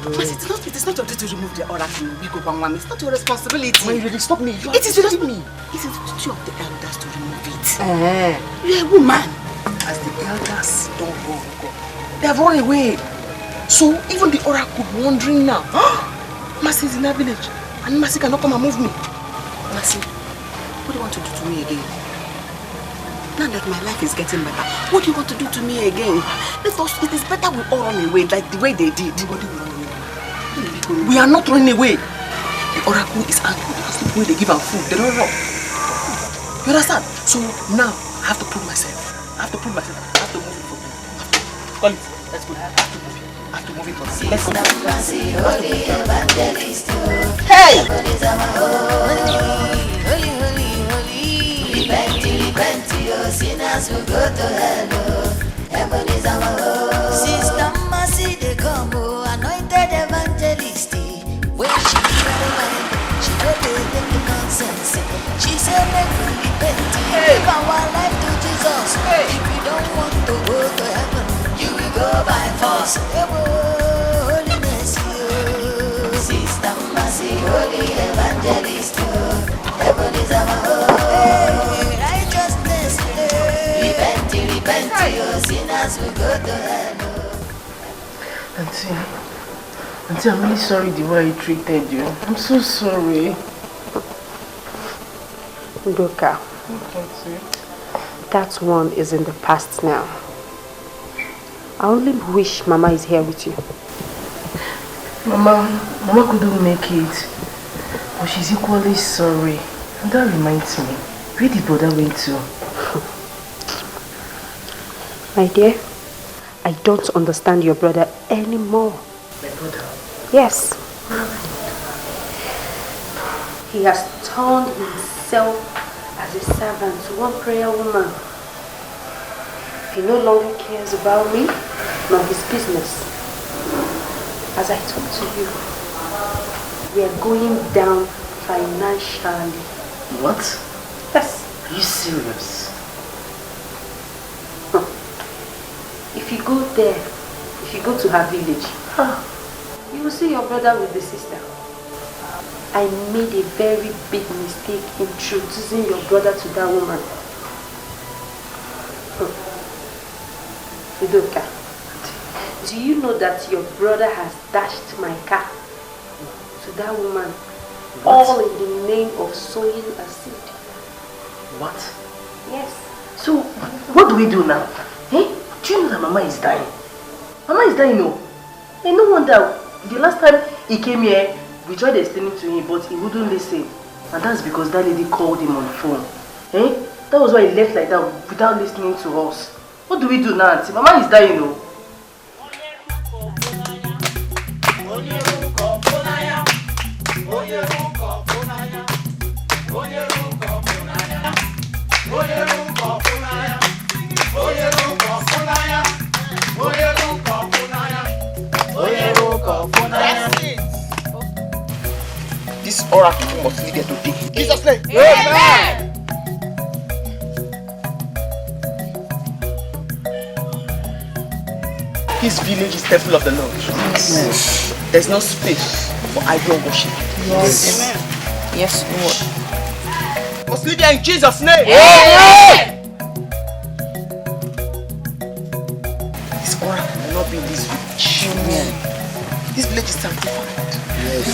But it is not your duty to remove the oracle. It's not your responsibility. Man, you really stop me. It is just me. It is the duty of the elders to remove it. You're a woman. As the elders don't go. They have run away. So even the oracle could be wondering now. Mercy is in our village and Mercy cannot come and move me. Mercy, what do you want to do to me again? Now that my life is getting better, what do you want to do to me again? It is better we all run away like the way they did. Nobody will run away. We are not running away. The oracle is angry because the way they give our food, they don't run. You understand? So now I have to prove myself. I have to move it for you. Call it. Let's go. I have to move it for you. Let's go. Hey! Repent, your sinners will go to hell. Heaven is our home. Sister Mercy, they come, anointed evangelist. When she don't take nonsense. She said, make we repent, give our life to Jesus. If you don't want to go to heaven, you will go by force. Holiness, Sister Mercy, holy evangelist. Heaven is our home. Righteousness, repent, your sinners will go to hell. Auntie, I'm really sorry the way I treated you. I'm so sorry. Udoka, that one is in the past now. I only wish Mama is here with you. Mama couldn't make it, but she's equally sorry. And that reminds me, where did brother went to? My dear, I don't understand your brother anymore. My brother? Yes. He has turned himself as a servant to one prayer woman. He no longer cares about me, nor his business. As I talk to you, we are going down financially. What? Yes. Are you serious? If you go there, if you go to her village, you will see your brother with the sister. I made a very big mistake introducing your brother to that woman. Udoka, do you know that your brother has dashed my car to that woman? What? All in the name of sowing a seed. What? Yes. So, what do we do now? Eh? Do you know that Mama is dying? Mama is dying, no. And no wonder the last time he came here, we tried explaining to him, but he wouldn't listen. And that's because that lady called him on the phone. Eh? That was why he left like that without listening to us. What do we do now, Auntie? Mama is dying, no. This oracle must lead her to dig. In Jesus' name. Amen. This village is temple of the Lord. Yes. There's no space for idol worship. Yes. Amen. Yes, Lord. Must lead her in Jesus' name. Amen. This oracle will not be in this village. Amen. This village is sanctified. Yes.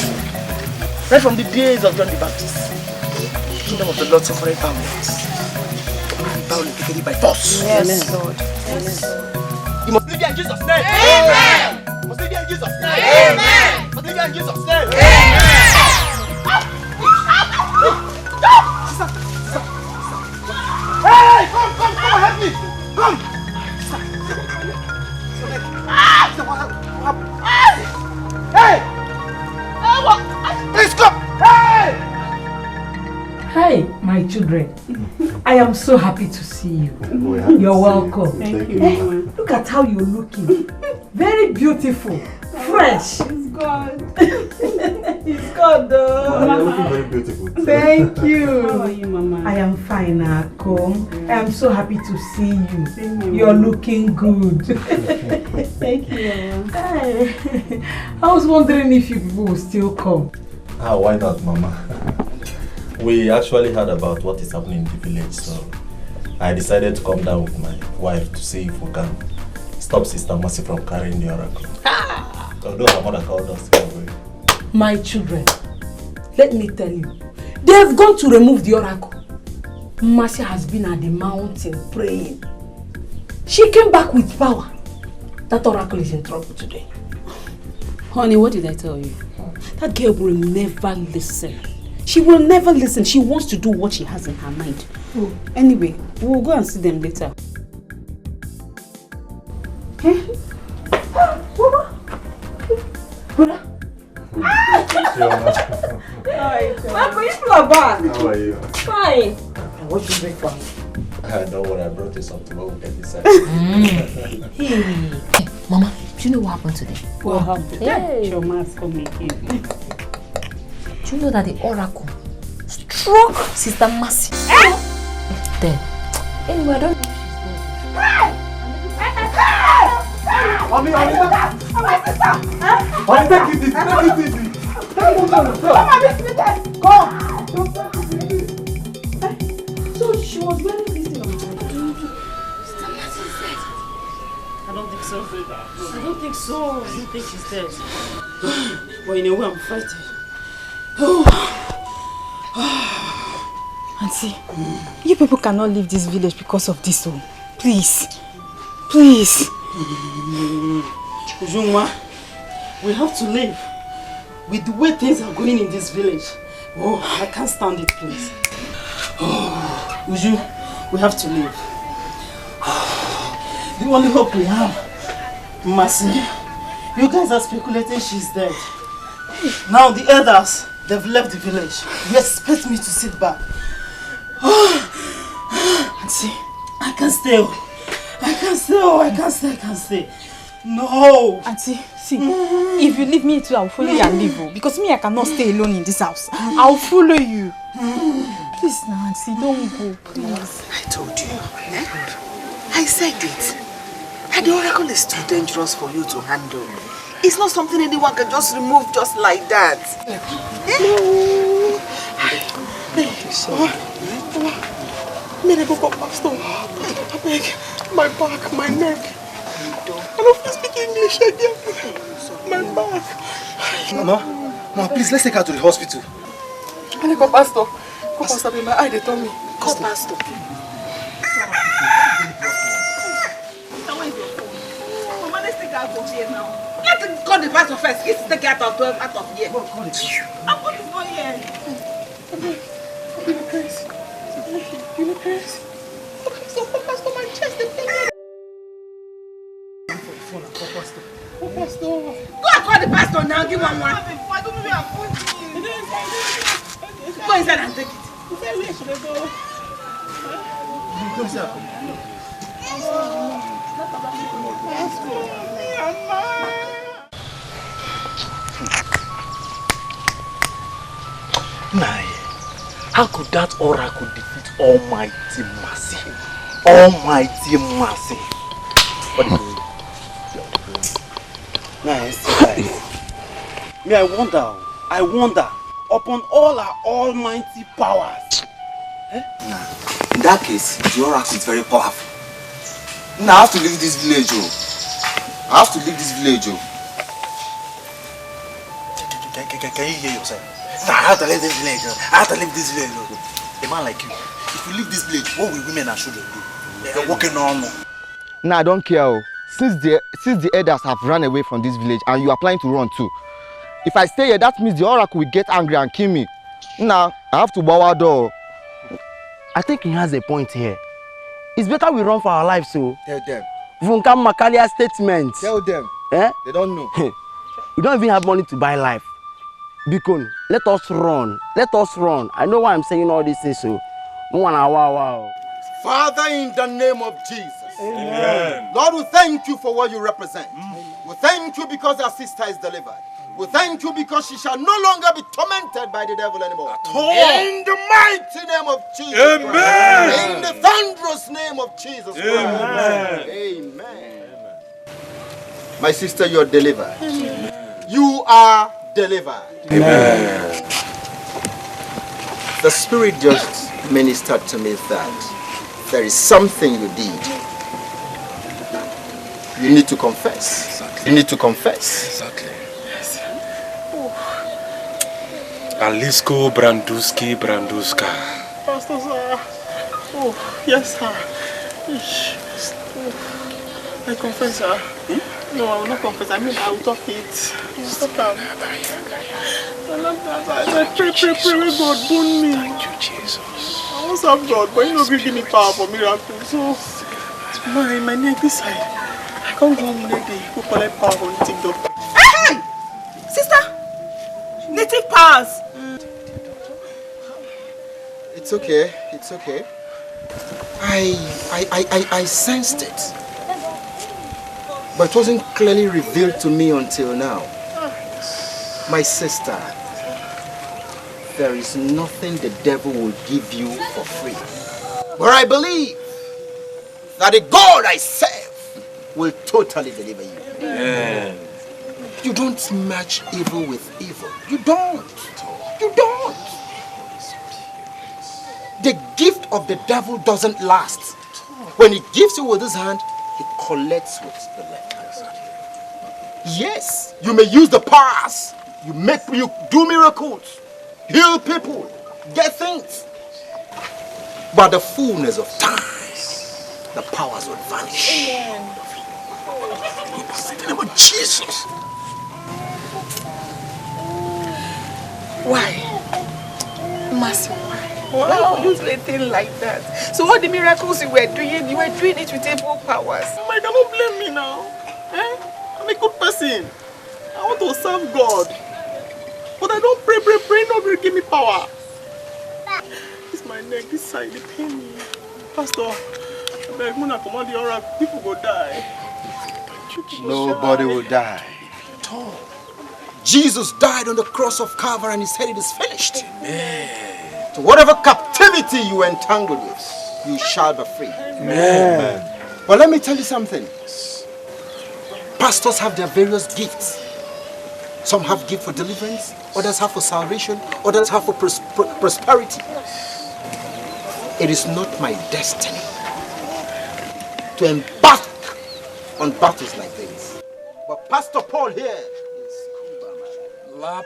Right from the days of John the Baptist, the kingdom of the Lord suffered violence. Only be taken by force. Yes, Amen. Lord. Yes. You must live here in Jesus' name. Amen. You must live here in Jesus' name. Amen. You must live here in Jesus' name. Hey, come, help me. Come. Hey. Please come! Hey! Hi, my children. I am so happy to see you. You're welcome. Thank you. Hey, look at how you're looking. Very beautiful. Fresh. It's God. It's God, though. You're looking very beautiful. Thank you. How are you, Mama? I am fine, Ako. I am so happy to see you. Same here, You're Mama. looking good. Thank you, Mama. Hey, I was wondering if you people will still come. Why not, Mama? We actually heard about what is happening in the village, so I decided to come down with my wife to see if we can stop Sister Mercy from carrying the oracle. Although her mother called us. My children, let me tell you, they have gone to remove the oracle. Mercy has been at the mountain praying. She came back with power. That oracle is in trouble today. Honey, what did I tell you? That girl will never listen. She will never listen. She wants to do what she has in her mind. Oh. Anyway, we'll go and see them later. Marco, you people are back. How are you? Fine. What should we for me? Don't worry, I brought you something. We'll get inside. Hey, Mama, do you know what happened today? What happened? Hey. Your mask coming in. Do you know that the oracle struck Sister Mercy? Then, anyway, I don't know if she's dead. Mommy, my sister! take it easy, take it easy. Come! So she was wearing this thing on her head. Sister Mercy is dead. I don't think so. I don't think so. I don't think she's dead. But in a way, I'm frightened. Auntie, you people cannot leave this village because of this one. Please. Please. Ujungwa, we have to leave. With the way things are going in this village. Oh, I can't stand it, please. Oh, Uju, we have to leave. The only hope we have, Mercy, you guys are speculating she's dead. Now the elders, they've left the village. You expect me to sit back. Auntie, I can't stay. I can't stay. No! Auntie, see, if you leave me too, I'll follow you and leave. Because me, I cannot stay alone in this house. I'll follow you. Please now, Auntie, don't go, please. I told you. I said it. And the oracle is too dangerous for you to handle. It's not something anyone can just remove just like that. May I go for pastor? I beg, my back, my neck. I don't feel speak English again. My back. Mama, please, let's take her to the hospital. May I go pastor? Go pastor, my eye, they told me. Go pastor. out of here now. Let's call the pastor first. Let's take it out of here. I'm going to go here. You look crazy. You look crazy. So, Pastor, my chest is pain. Pastor. Go and call the pastor now. Give one more. I don't know where I'm going. Go inside and take it. Where should I go? Go inside. Nah, how could that oracle defeat Almighty Mercy? Almighty Mercy. What is it? Me, I wonder upon all our almighty powers. In that case, the oracle is very powerful. Now I have to leave this village, I have to leave this village, Can you hear yourself? Nah, I have to leave this village, I have to leave this village, A man like you, if you leave this village, what will women and children do? They're walking on. Nah, I don't care. Since the elders have run away from this village and you are planning to run too, if I stay here, that means the oracle will get angry and kill me. Now I have to bow our door. I think he has a point here. It's better we run for our lives, so. Tell them. Vunkam Makalia statement. Tell them. Eh? They don't know. We don't even have money to buy life. Bikon, let us run. Let us run. I know why I'm saying all these things, so. No one wow. Father, in the name of Jesus. Amen. Lord, we thank you for what you represent. We thank you because our sister is delivered. We thank you because she shall no longer be tormented by the devil anymore. In the mighty name of Jesus Amen. Christ. In the thunderous name of Jesus Christ. Amen. Amen. My sister, you are delivered. Amen. You are delivered. Amen. The Spirit just ministered to me that there is something you did. You need to confess. Exactly. You need to confess. Exactly. Yes. Alisko Branduska. Pastor, sir. Yes, sir. I confess, sir. No, I will not confess. I mean, I will talk it. Stop. I pray, may God burn me. Thank you, Jesus. I want to have God, but you know, give me power for miracles. So, my neck this side. I can't go home lady who collect power from the TikTok. Hey! Sister! Native powers! It's okay. It's okay. I sensed it. But it wasn't clearly revealed to me until now. My sister, there is nothing the devil will give you for free. But I believe that the God I serve will totally deliver you. Amen. You don't match evil with evil. You don't. You don't. The gift of the devil doesn't last. When he gives you with his hand, he collects with the left. Yes, you may use the powers. You do miracles, heal people, get things. But the fullness of time, the powers will vanish. In the name of Jesus. Why? Mercy, why would you do a thing like that? So all the miracles you were doing it with evil powers. You cannot blame me now. I'm a good person. I want to serve God. But I don't pray, nobody give me power. This my neck, this side, they pain me. Pastor, I beg, when I command the oracle, people will die. Nobody will die. Jesus died on the cross of Calvary and he said it is finished. Amen. So whatever captivity you are entangled with, you shall be free. Amen. But let me tell you something. Pastors have their various gifts. Some have gift for deliverance, others have for salvation, others have for prosperity. It is not my destiny to embark on battles like this. But Pastor Paul here is a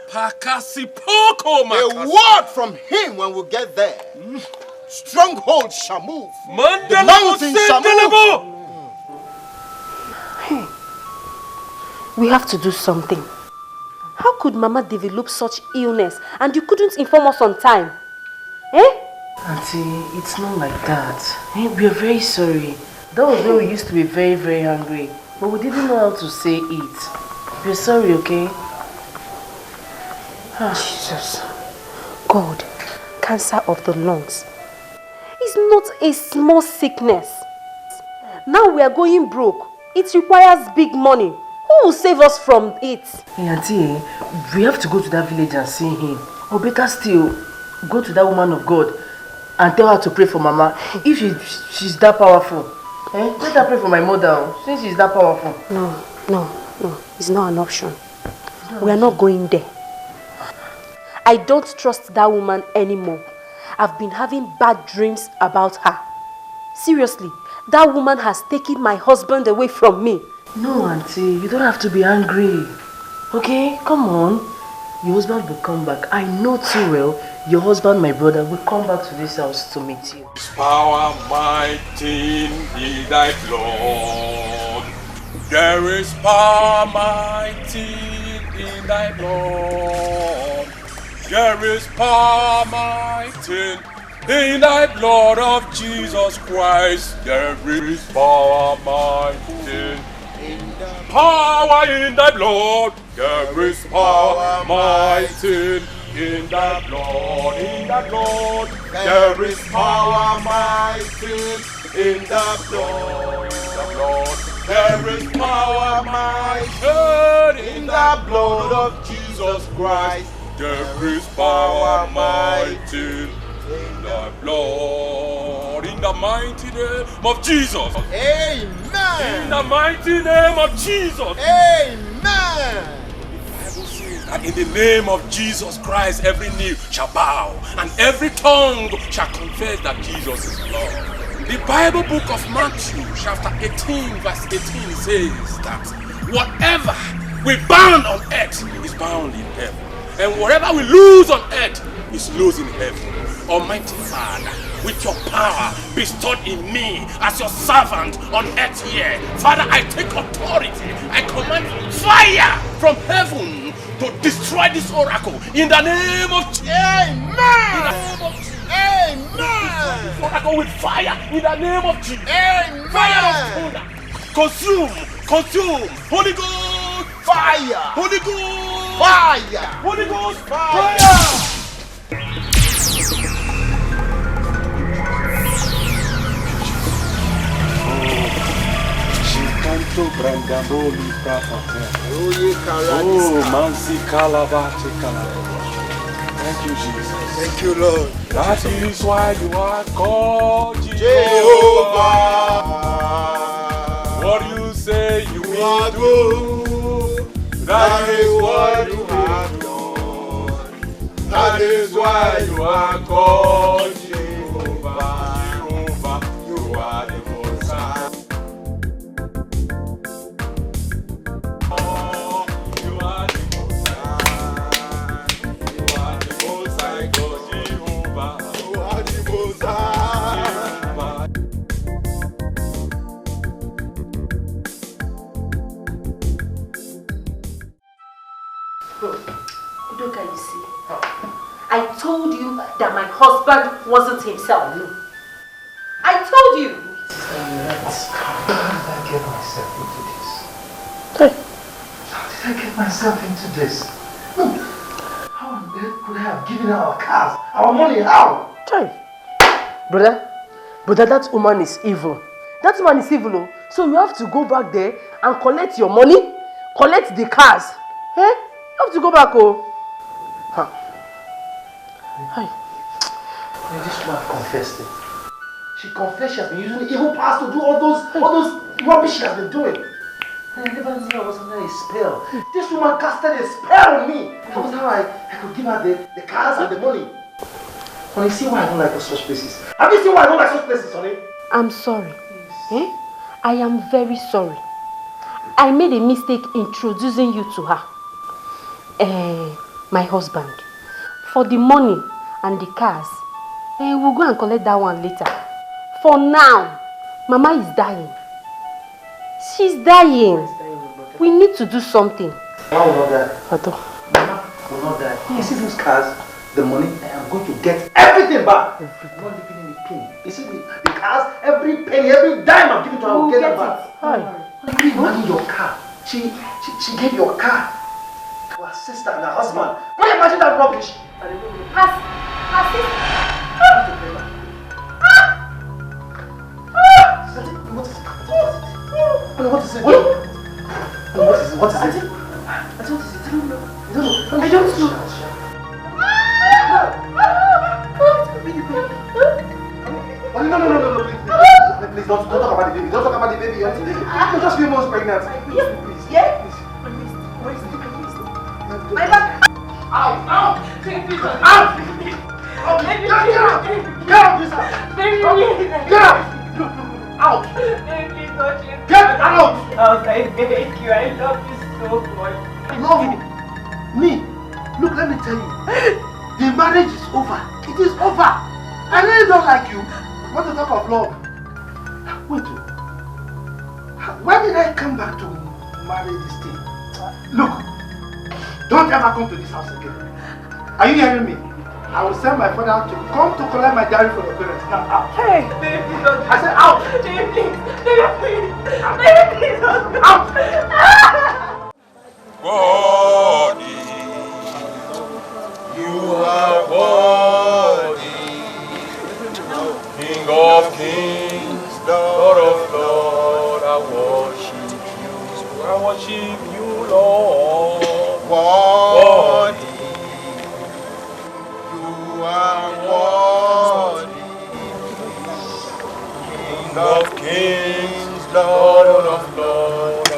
word from him when we get there. Strongholds shall move. The mountains shall move. We have to do something. How could Mama develop such illness and you couldn't inform us on time? Eh? Auntie, it's not like that. We are very sorry. That was when we used to be very, very hungry. But we didn't know how to say it. We're sorry, okay? Jesus. God, cancer of the lungs is not a small sickness. Now we are going broke. It requires big money. Who will save us from it? Hey, Auntie, we have to go to that village and see him. Or better still, go to that woman of God and tell her to pray for Mama. If she's that powerful. Let her pray for my mother, since she's that powerful. No. It's not an option. We are not going there. I don't trust that woman anymore. I've been having bad dreams about her. Seriously, that woman has taken my husband away from me. No, Auntie, you don't have to be angry. Okay, come on. Your husband will come back. I know too well your husband, my brother, will come back to this house to meet you. Power mighty in thy blood. There is power mighty in thy blood. There is power mighty in thy blood of Jesus Christ. There is power mighty in thy power in thy blood. There is power mighty in the blood, in the blood. There is power mighty in the blood, in the blood. There is power mighty in the blood of Jesus Christ. There is power mighty in the blood, in the mighty name of Jesus. Amen. In the mighty name of Jesus. Amen. And in the name of Jesus Christ, every knee shall bow and every tongue shall confess that Jesus is Lord. The Bible book of Matthew, chapter 18, verse 18 says that whatever we bind on earth is bound in heaven, and whatever we lose on earth is loose in heaven. Almighty Father, with your power bestowed in me as your servant on earth here, Father, I take authority. I command fire from heaven to destroy this oracle in the name of Jesus. Amen. In the name of Jesus. Amen. This oracle with fire in the name of Jesus. Amen. Fire of thunder. Consume. Holy Ghost. Fire. Holy Ghost. Fire. Holy Ghost. Fire. Tonto brandamboli prafate. Oh, mansi kalabate kalabate. Thank you, Jesus. Thank you, Lord. That is why you are called Jehovah. What you say you will do, that is what you have done. That is why you are called Jehovah. Jehovah, you are the Most High. Udoka, you see, I told you that my husband wasn't himself. I told you. How did I get myself into this? How did I get myself into this? How on earth could I have given our cars, our money? How? Brother, that woman is evil. That woman is evil, oh. So you have to go back there and collect your money, collect the cars. You have to go back, oh. This woman confessed it. She confessed she has been using evil powers to do all those rubbish she has been doing. And I never knew I was under a spell. This woman casted a spell on me. That was how I could give her the cars and the money. Honey, see why I don't like such places. Have you seen why I don't like such places, honey? I'm sorry. I am very sorry. I made a mistake introducing you to her. My husband. For the money and the cars, we'll go and collect that one later. For now, Mama is dying. She's dying. We need to do something. Mama will not die. Mama will not die. You see those cars, the money, I am going to get everything back. I'm not leaving any penny. You see the cars, every penny, every dime I'm giving to her, I will get it back. Can you imagine your car? She gave your car to her sister and her husband. Can you imagine that rubbish? Her sister? What is it? What is it? I don't know. No, please don't talk about the baby. Don't talk about the baby. You're just a few months pregnant. Please. Yeah? Please. My back. Out! Get out! Out! Get out! I beg you. I love you so much. I love you. Me? Look, let me tell you. The marriage is over. It is over. I really don't like you. Want to talk of love? Wait. Why did I come back to marry this thing? Look, don't ever come to this house again. Are you hearing me? I will send my father to come to collect my diary from your parents. Now out. Hey, baby, don't. I said out. Baby, please. Baby, please don't. Out. Worthy, you are worthy, King of kings, Lord of lords, I worship you, Lord. Worthy, you are worthy, King of kings, Lord of lords, I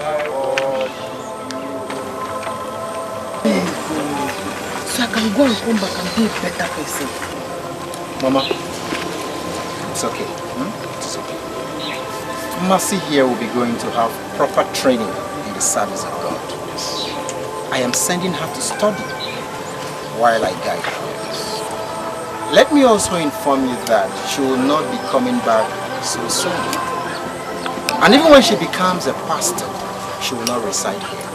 So I can go and come back and be a better person. Mama, it's okay. It's okay. Mercy here will be going to have proper training in the service of God. I am sending her to study while I guide her. Let me also inform you that she will not be coming back so soon. And even when she becomes a pastor, she will not reside here.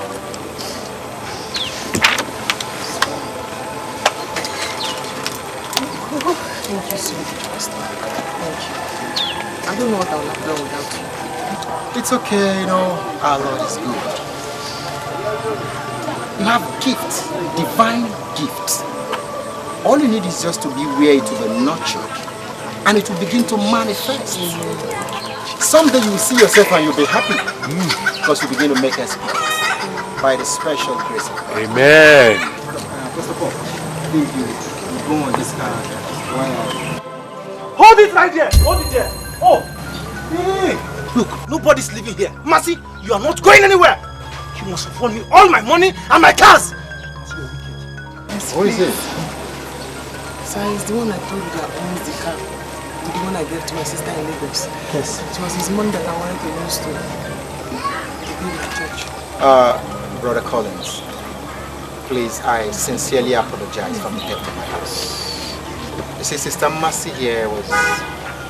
Thank you so much, Pastor. Thank you. I don't know what I would have done without you. It's okay, you know, our Lord is good. You have gifts, divine gifts. All you need is just to be where it will be nurtured and it will begin to manifest. Someday you will see yourself and you'll be happy because you begin to make exploits by the special grace of God. Amen. First of all, please you go on this card. Hold it right there! Hold it there! Oh! Hey! Look, nobody's living here. Mercy, you are not going anywhere! You must afford me all my money and my cars! What is it? Sir, it's the one I told you that owns the car. The one I gave to my sister in Lagos. Yes. It was his money that I wanted to use to build my church. Brother Collins, please, I sincerely apologize from the depth of my heart. You see, Sister Mercy here was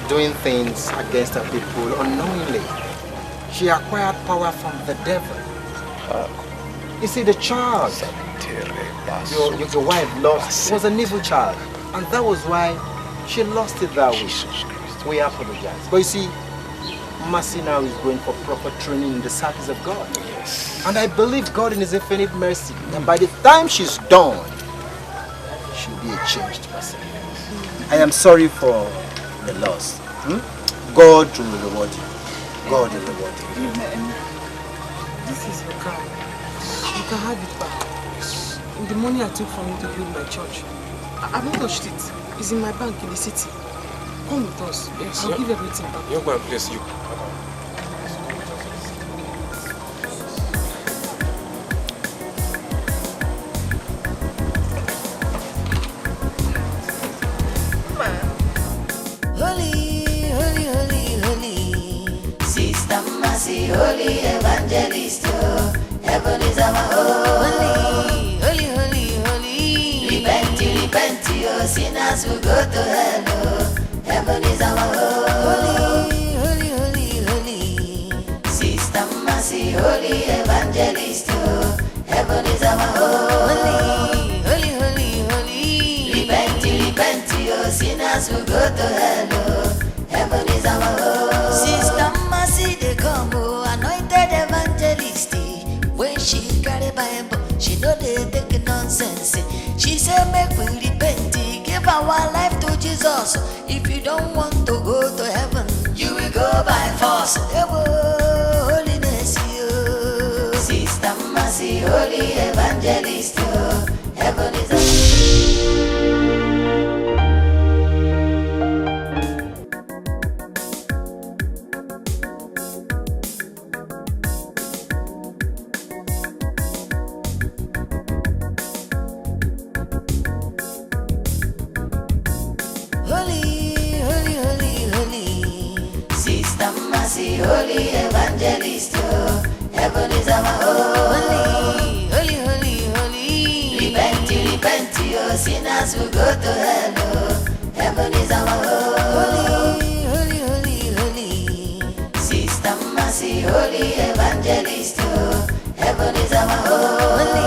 doing things against her people unknowingly. She acquired power from the devil. You see, the child your wife lost was an evil child. And that was why she lost it that way. We apologize. But you see, Mercy now is going for proper training in the service of God. Yes. And I believe God in His infinite mercy that by the time she's done, she'll be a changed person. I am sorry for the loss. God will reward you. God will reward you. Amen. This is your car. You can have it back. The money I took from you to build my church, I've not touched it. It's in my bank in the city. Come with us. Yes, I'll give everything back. You're going to place you. Holy evangelist, heaven is our home. Holy, holy, holy. Repent, oh, sinners will go to hell. Oh. Heaven is our home. Holy, holy, holy. Sister Mercy, holy evangelist. our life to Jesus. If you don't want to go to heaven, you will go by force. Holiness, you. Sister Mercy, Holy Evangelist, you. Heaven is a... Holy evangelist, heaven is our holy, holy, holy, holy. Repent, repent, oh, sinners will go to hell. Heaven is our holy, holy, holy, holy. Sister Mercy, holy evangelist, heaven is our holy,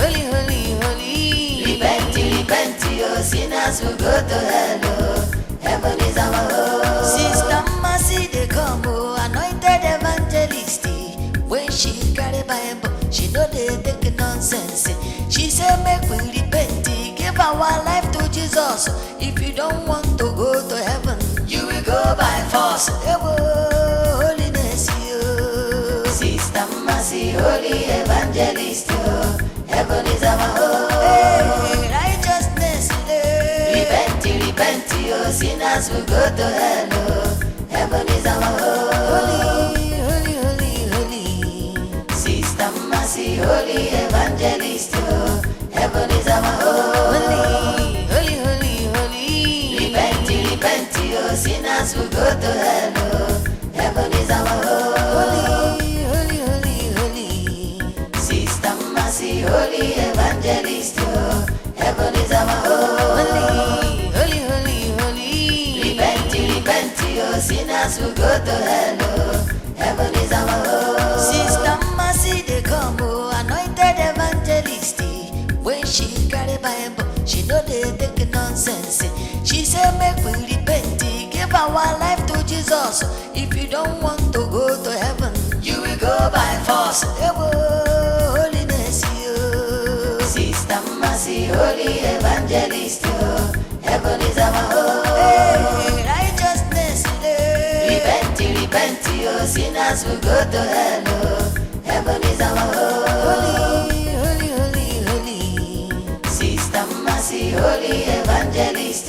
holy, holy, holy. Repent, repent, oh, sinners will go to hell. Heaven is our holy. Sister Mercy, they come. When she carry Bible, she know they take nonsense. She say make we repent, give our life to Jesus. If you don't want to go to heaven, you will go by force. Holiness, you. Sister Mercy, Holy Evangelist, you. Heaven is our home. Righteousness, repent, repent, you. Sinners will go to hell. Heaven is our home. Holy evangelist, heaven is our holy, holy, holy, holy. Repent, repent, oh, sinners will go to hell. Heaven is our holy, holy, holy, holy. Sister Mercy, holy evangelist, heaven is our holy, holy, holy, holy. Repent, repent, oh, sinners will go to hell. Heaven is our holy. Sister Mercy, they come. Evangelist, when she carry Bible, she know they take nonsense. She say make we repent, give our life to Jesus. If you don't want to go to heaven, you will go by force. Holiness, you. Sister Mercy, Holy Evangelist, heaven is our home. Righteousness, repent, repent, oh, sinners will go to hell. Heaven is our home. Holy evangelist,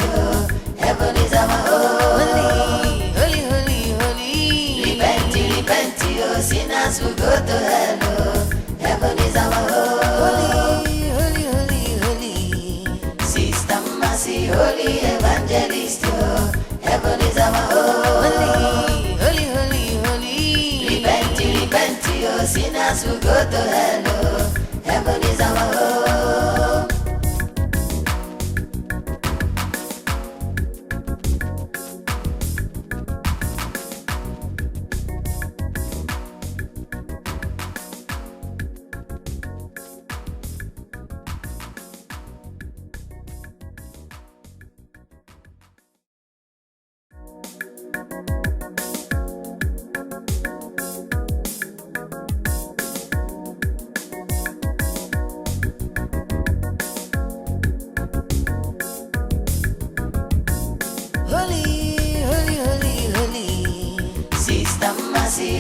heaven is our holy, holy, holy, holy. Repent, repent, oh, sinners will go to hell. Heaven is our holy, holy, holy, holy. Sister Mercy, Holy Evangelist, heaven is our holy, holy, holy, holy. Repent, repent, oh, sinners will go to hell. Heaven is our holy.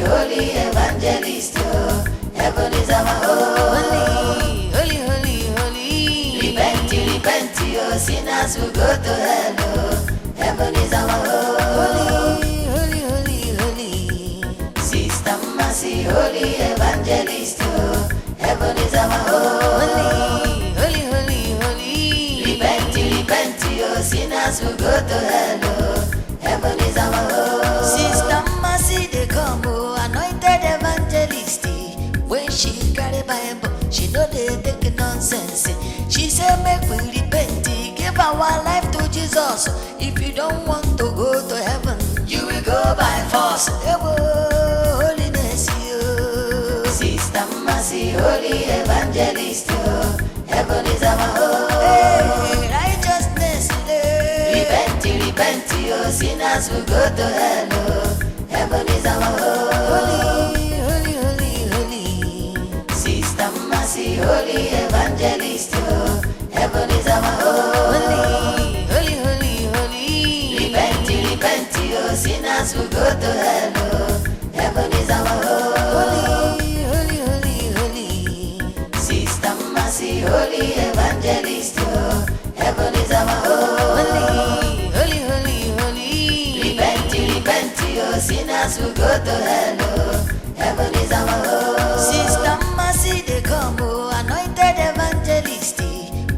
Holy evangelist, heaven is our holy, holy, holy, holy. Repent, repent, oh, sinners will go to hell. Heaven is our holy, holy, holy, holy. Sister Mercy, Holy Evangelist, heaven is our holy, holy, holy, holy. Repent, repent, oh, sinners will go to hell. Heaven is our home. Sister Mercy, they come, anointed evangelist. When she carry Bible, she know they take nonsense. She say make we repent, give our life to Jesus. If you don't want to go to heaven, you will go by force. Holiness, you. Sister Mercy, Holy Evangelist, heaven is our home. Righteousness, repent, repent, oh, sinners will go to hell. Heaven is our holy, holy, holy, holy. Sister Mercy, Holy Evangelist, heaven is our holy, holy, holy evangelist, oh. Heaven is our home. Holy, holy, holy. Repent, repent, oh. Sinners will go to hell, oh. Heaven is our home. Sister Mercy, they come, oh. Anointed evangelist.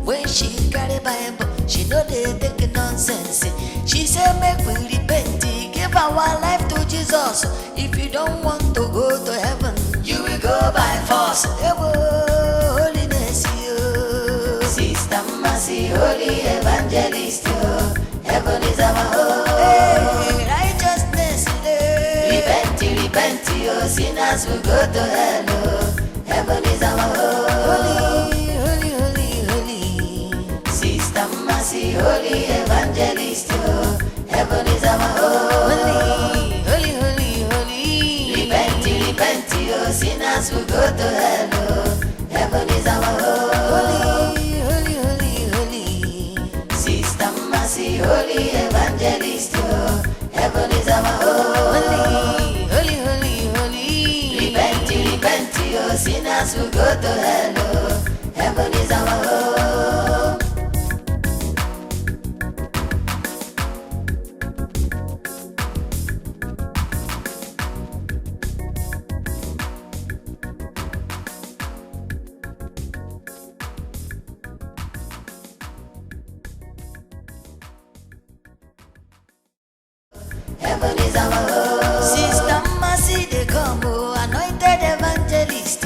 When she carry Bible, she know they take nonsense. She say make we repent, give our life to Jesus. If you don't want to go to heaven, you will go by force. Holiness, you. Sister Mercy, holy evangelist, you. Heaven is our home. Hey, righteousness, repent, repent, you. Sinners will go to hell. Heaven is our home. Holy, holy, holy. Sister Mercy, holy evangelist, oh. Heaven is our home. Holy, holy, holy. Repent, repent, oh. Sinners will go to hell, oh. Heaven is our home. Holy, holy, holy. Sister Mercy, holy evangelist, oh. Heaven is our home. Holy, holy, holy. Repent, repent, oh. Sinners will go to hell, oh. Heaven is our home. Heaven is our home. Sister Mercy, they come, oh. Anointed evangelist.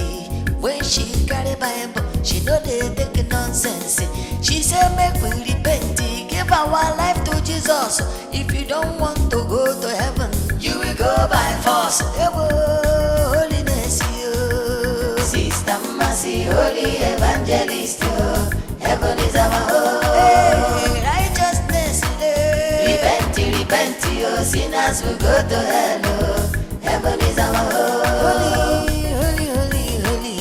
When she carry Bible, she know they take nonsense. She say make we repent, give our life to Jesus. If you don't want to go to heaven, you will go by force. Holiness, you. Sister Mercy, holy evangelist, you. Heaven is our home. Hey, righteousness, repent, repent, you. Sinners will go to hell. Heaven is our home. Holy, holy, holy.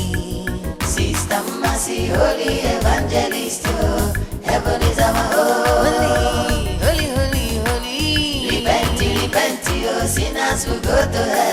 Sister Mercy, holy evangelist, oh. Heaven is our home. Holy, holy, holy. Repent, repent, oh. Sinners will go to hell.